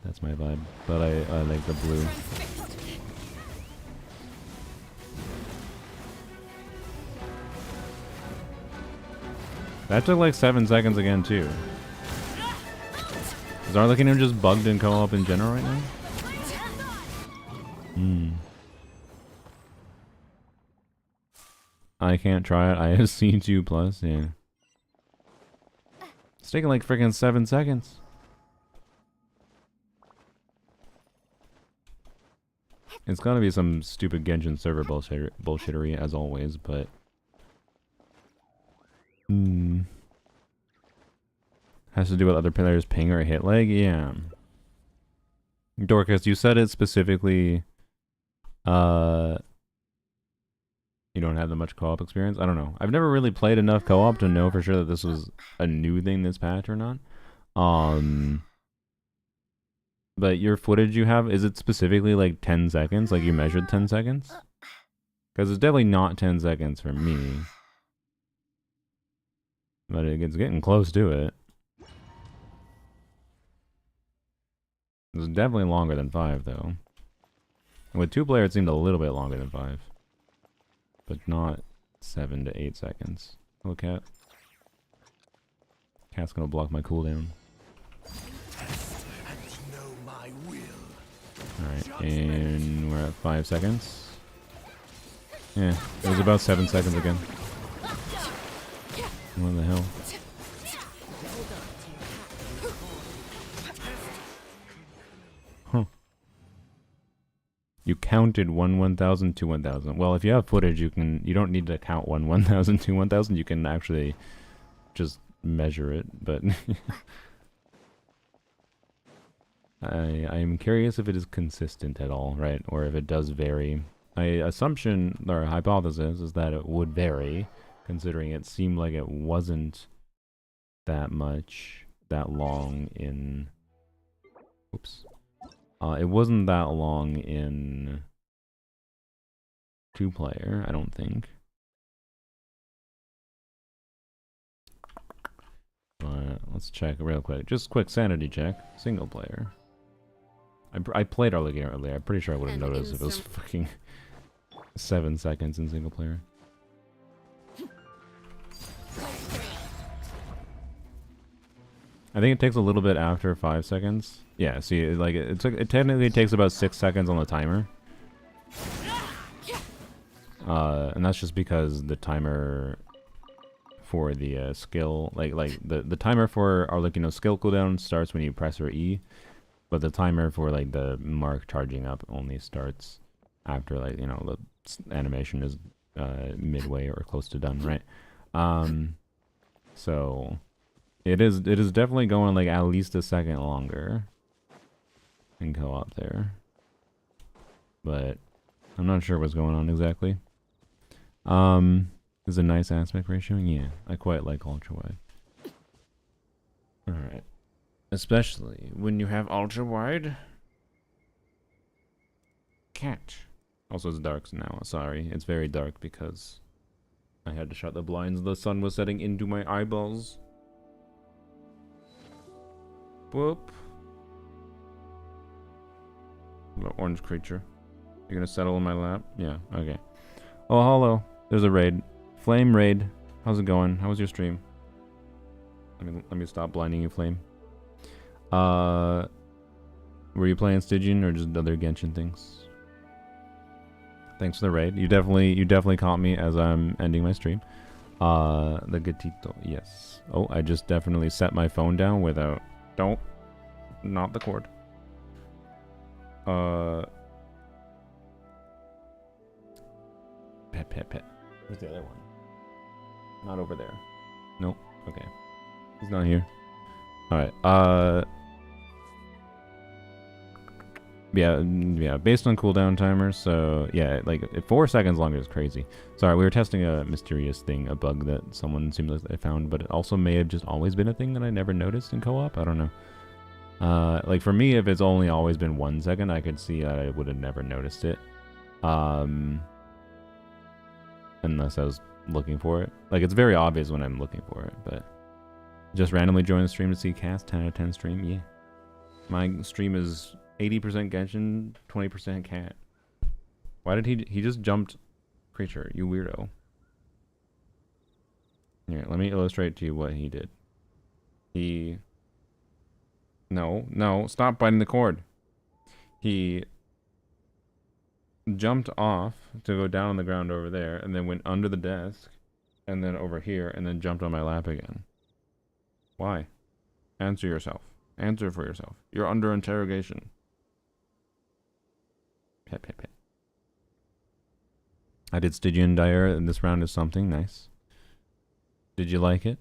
That's my vibe. But I like the blue. That took like 7 seconds again too. Is Arlecchino just bugged in co-op in general right now? I can't try it. I have C2 plus, yeah. It's taking like freaking 7 seconds. It's gotta be some stupid Genshin server bullshittery as always, but... Has to do with other players' ping or hit lag? Yeah. Dorcas, you said it specifically... You don't have that much co-op experience? I don't know. I've never really played enough co-op to know for sure that this was a new thing this patch or not. But your footage you have, is it specifically like 10 seconds? Like you measured 10 seconds? Because it's definitely not 10 seconds for me. But it's getting close to it. It's definitely longer than 5 though. With 2 player it seemed a little bit longer than 5. But not 7 to 8 seconds. Hello, cat. Cat's gonna block my cooldown. Alright, and we're at 5 seconds. Yeah, it was about 7 seconds again. What the hell? Huh. You counted 1,000 to 1,000. Well, if you have footage, you don't need to count 1,000 to 1,000. You can actually just measure it, but I'm curious if it is consistent at all, right? Or if it does vary. My assumption or hypothesis is that it would vary, considering it seemed like it wasn't that long in... Oops. It wasn't that long in 2 player, I don't think. Let's check real quick. Just quick sanity check. Single player. I played Arlequin earlier. I'm pretty sure I would have noticed if it was fucking 7 seconds in single player. I think it takes a little bit after 5 seconds. Yeah, see, it technically takes about 6 seconds on the timer. And that's just because the timer for the skill, the timer for Arlecchino's skill cooldown starts when you press her E, but the timer for like the mark charging up only starts after the animation is midway or close to done, right? So it is definitely going like at least a second longer in co-op there, but I'm not sure what's going on exactly. Is a nice aspect ratio? Yeah, I quite like ultra wide. Alright. Especially when you have ultra wide. Catch. Also it's dark now, sorry. It's very dark because I had to shut the blinds. The sun was setting into my eyeballs. Boop. Little orange creature. You're gonna settle in my lap? Yeah, okay. Oh, hello. There's a raid. Flame raid. How's it going? How was your stream? Let me stop blinding you, Flame. Were you playing Stygian or just other Genshin things? Thanks for the raid. You definitely caught me as I'm ending my stream. The gatito, yes. Oh, I just definitely set my phone down without... Not the cord. Pet. Where's the other one? Not over there. Nope. Okay. He's not here. Alright. Yeah, based on cooldown timers, so yeah, like 4 seconds longer is crazy. Sorry, we were testing a mysterious thing, a bug that someone seemed like they found, but it also may have just always been a thing that I never noticed in co-op. I don't know. Like for me, if it's only always been 1 second, I could see that I would have never noticed it. Unless I was looking for it. Like, it's very obvious when I'm looking for it, but just randomly join the stream to see cast 10 out of 10 stream. Yeah. My stream is 80% Genshin, 20% cat. Why did he just jumped creature, you weirdo. Here, let me illustrate to you what he did. No, stop biting the cord. He jumped off to go down on the ground over there, and then went under the desk, and then over here, and then jumped on my lap again. Why? Answer yourself. Answer for yourself. You're under interrogation. Pet, pet, pet. I did Stygian Dire, and this round is something nice. Did you like it?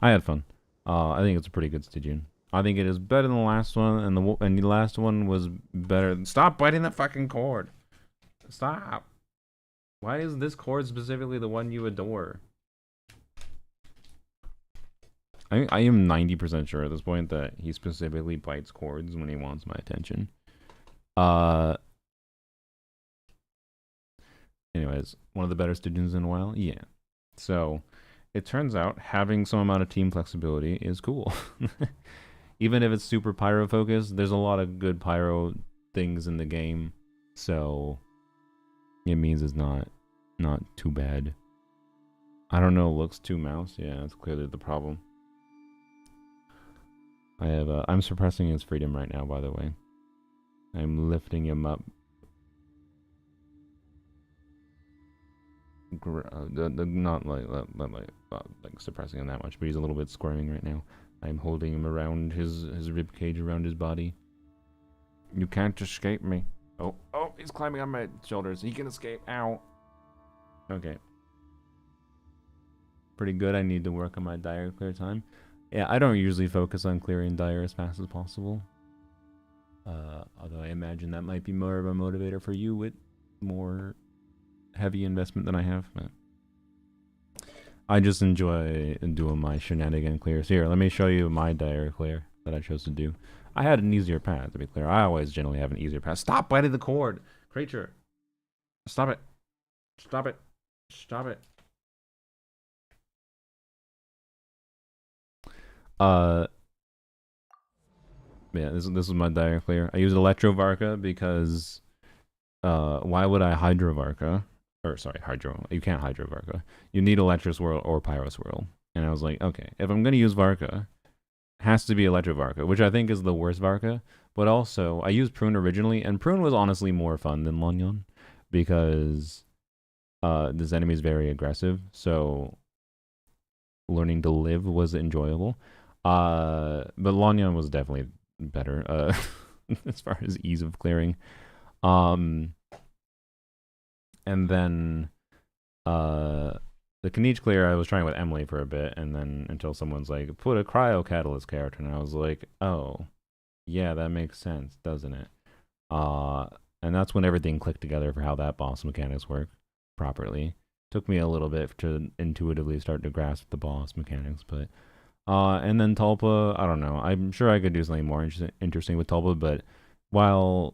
I had fun. I think it's a pretty good Stygian. I think it is better than the last one, and the last one was better. Stop biting that fucking cord. Stop. Why is this cord specifically the one you adore? I am 90% sure at this point that he specifically bites cords when he wants my attention. Anyways, one of the better Stygians in a while? Yeah. So, it turns out having some amount of team flexibility is cool. Even if it's super pyro focused, there's a lot of good pyro things in the game. So, it means it's not too bad. I don't know, looks too mouse. Yeah, that's clearly the problem. I'm suppressing his freedom right now, by the way. I'm lifting him up. Not like suppressing him that much, but he's a little bit squirming right now. I'm holding him around his rib cage, around his body. You can't escape me. Oh, he's climbing on my shoulders. He can escape. Ow. Okay. Pretty good. I need to work on my dire clear time. Yeah, I don't usually focus on clearing dire as fast as possible. Although I imagine that might be more of a motivator for you with more heavy investment than I have. But I just enjoy doing my shenanigan clears. Here, let me show you my dire clear that I chose to do. I had an easier path, to be clear. I always generally have an easier path. Stop biting the cord! Creature! Stop it! Stop it! Stop it! Yeah, this is my dire clear. I use Electrovarka because why would I Hydrovarka? Or sorry, Hydro. You can't Hydrovarka. You need Electroswirl or Pyroswirl. And I was like, okay, if I'm gonna use Varka, it has to be Electrovarka, which I think is the worst Varka. But also, I used Prune originally, and Prune was honestly more fun than Lonyon because this enemy is very aggressive. So learning to live was enjoyable. But Lonyon was definitely better as far as ease of clearing. And then the Knight clear I was trying with Emily for a bit, and then until someone's like, put a cryo catalyst character, and I was like, oh, yeah, that makes sense, doesn't it? And that's when everything clicked together for how that boss mechanics work properly. Took me a little bit to intuitively start to grasp the boss mechanics, but and then Tulpa, I don't know. I'm sure I could do something more interesting with Tulpa, but while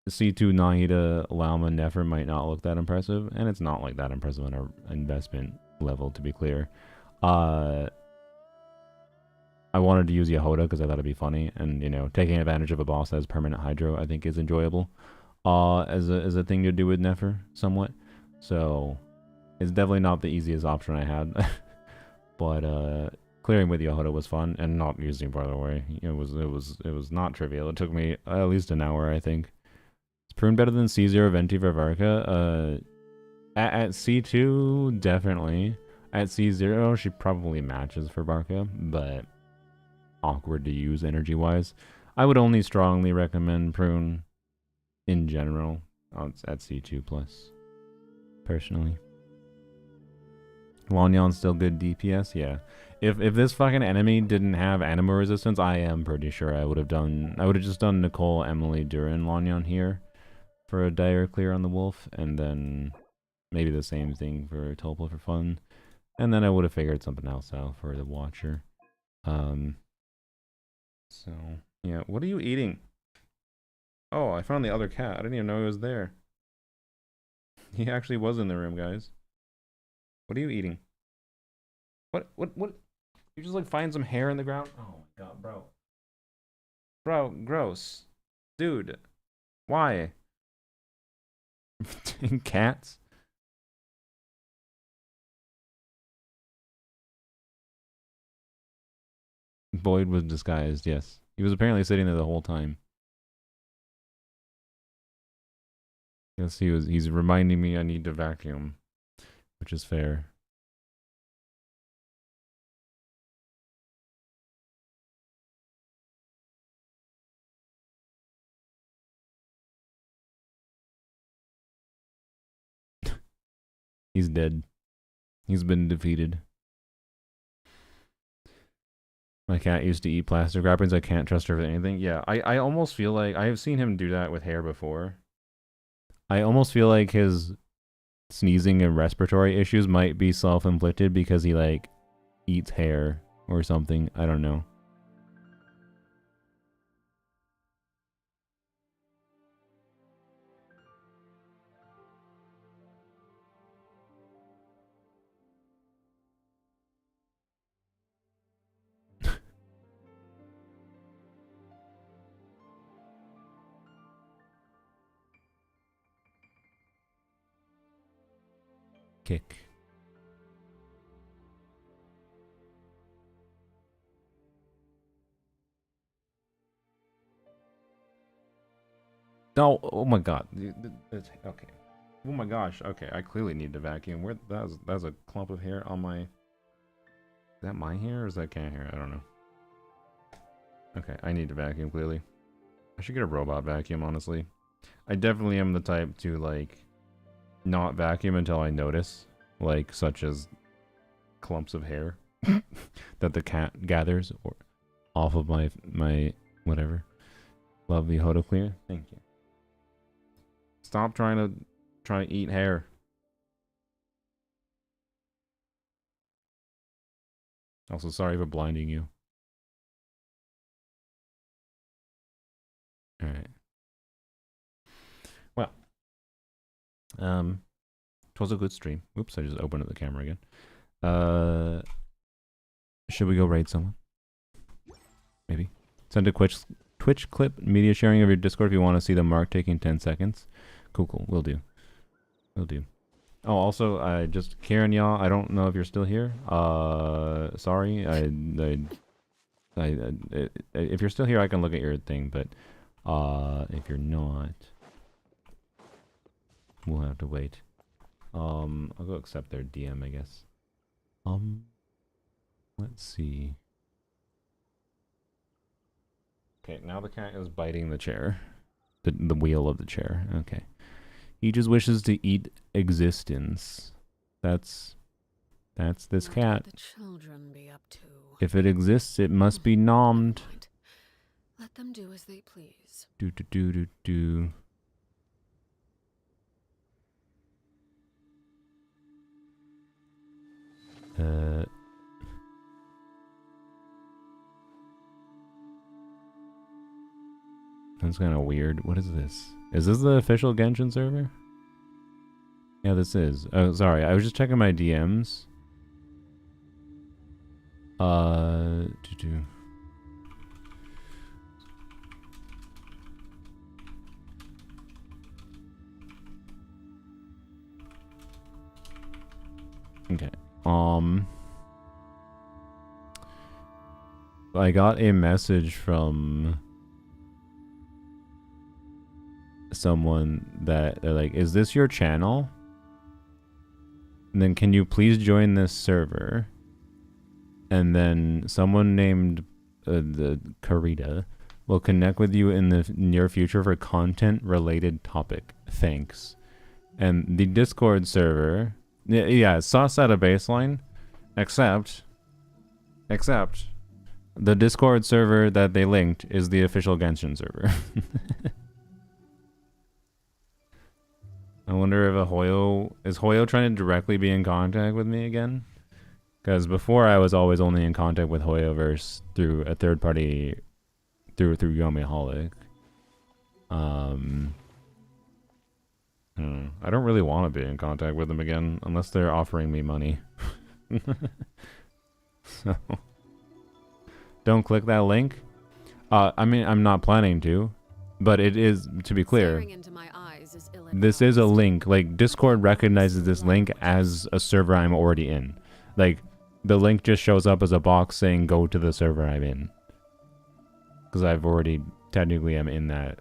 C2 Nahida, Lauma, Nefer might not look that impressive, and it's not like that impressive on our investment level, to be clear. I wanted to use Yehoda because I thought it'd be funny, and you know, taking advantage of a boss that has permanent Hydro, I think is enjoyable. As a thing to do with Nefer, somewhat. So it's definitely not the easiest option I had, but clearing with Yehoda was fun, and not using, by the way. It was not trivial. It took me at least an hour, I think. Is Prune better than C0 Venti for Varka? At C2, definitely. At C0, she probably matches for Varka, but awkward to use energy-wise. I would only strongly recommend Prune in general at C2+, personally. Lanyon's still good DPS, yeah. If this fucking enemy didn't have animal resistance, I am pretty sure I would have just done Nicole, Emily, Durin, Lanyon here for a dire clear on the wolf, and then maybe the same thing for Tulpa for fun. And then I would have figured something else out for the Watcher. So yeah, what are you eating? Oh, I found the other cat. I didn't even know he was there. He actually was in the room, guys. What are you eating? What? You just like find some hair in the ground? Oh my god, bro. Bro, gross. Dude. Why? Cats? Boyd was disguised, yes. He was apparently sitting there the whole time. Guess he's reminding me I need to vacuum, which is fair. He's dead. He's been defeated. My cat used to eat plastic wrappings. I can't trust her with anything. Yeah, I almost feel like I have seen him do that with hair before. I almost feel like his sneezing and respiratory issues might be self-inflicted because he like eats hair or something. I don't know. Kick. No, oh my god. Okay. Oh my gosh. Okay, I clearly need to vacuum. Where that's a clump of hair on my. Is that my hair or is that cat hair? I don't know. Okay, I need to vacuum clearly. I should get a robot vacuum, honestly. I definitely am the type to like not vacuum until I notice, like such as clumps of hair that the cat gathers or off of my whatever. Lovely Hodo Clear. Thank you. Stop trying to eat hair. Also, sorry for blinding you. All right. Well, it was a good stream. Oops, I just opened up the camera again. Should we go raid someone? Maybe. Send a Twitch clip media sharing of your Discord if you want to see the mark taking 10 seconds. Cool. Will do. Oh, also, Karen, y'all, I don't know if you're still here. Sorry. If you're still here, I can look at your thing, but if you're not, we'll have to wait. I'll go accept their DM, I guess. Let's see. Okay, now the cat is biting the chair. The wheel of the chair. Okay. He just wishes to eat existence. That's this cat. The children be up to. If it exists, it must be nommed. Let them do as they please. Do. That's kind of weird. What is this? Is this the official Genshin server? Yeah, this is. Oh, sorry. I was just checking my DMs. Okay. I got a message from someone that they're like, is this your channel? And then can you please join this server? And then someone named the Karita will connect with you in the near future for content related topic. Thanks. And the Discord server, yeah, it's sauce at a baseline, except the Discord server that they linked is the official Genshin server. I wonder if is Hoyo trying to directly be in contact with me again? Because before I was always only in contact with Hoyoverse through a third party, through Yomiholic. I don't know. I don't really want to be in contact with them again unless they're offering me money. So don't click that link. I mean, I'm not planning to, but it is, to be clear, this is a link. Like, Discord recognizes this link as a server I'm already in. Like, the link just shows up as a box saying go to the server I'm in. Because I've already, technically, I'm in that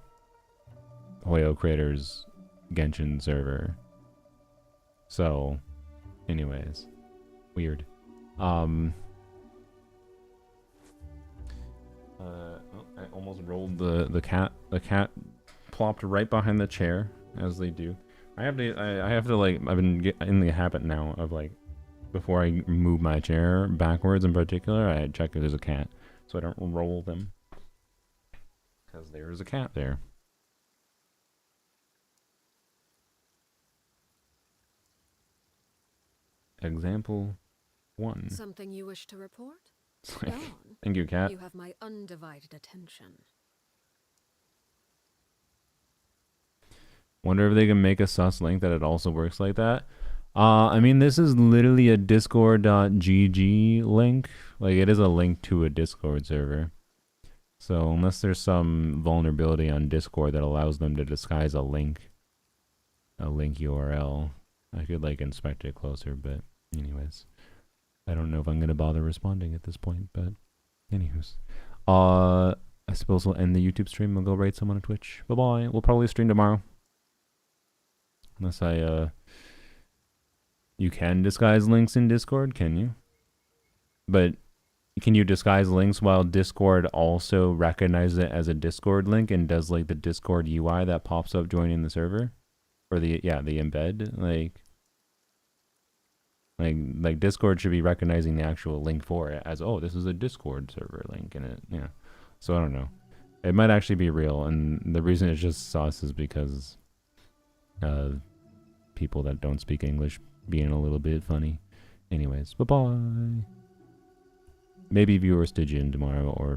Hoyo Creators Genshin server. So, anyways, weird. I almost rolled the cat. The cat plopped right behind the chair, as they do. I have to like, I've been in the habit now of like, before I move my chair backwards in particular, I check if there's a cat, so I don't roll them. Because there's a cat there. Example 1. Something you wish to report? Go on. Thank you, cat. You have my undivided attention. Wonder if they can make a sus link that it also works like that. I mean, this is literally a discord.gg link. Like, it is a link to a Discord server. So, unless there's some vulnerability on Discord that allows them to disguise a link URL, I could, like, inspect it closer, but anyways. I don't know if I'm going to bother responding at this point, but anywho's. I suppose we'll end the YouTube stream. We'll go raid someone on Twitch. Bye-bye. We'll probably stream tomorrow. Unless you can disguise links in Discord, can you? But can you disguise links while Discord also recognizes it as a Discord link and does like the Discord UI that pops up joining the server? Or the embed? Like Discord should be recognizing the actual link for it as, oh, this is a Discord server link, and it, yeah. So I don't know. It might actually be real, and the reason it's just sus is because people that don't speak English being a little bit funny. Anyways, bye-bye. Maybe viewer Stygian tomorrow, or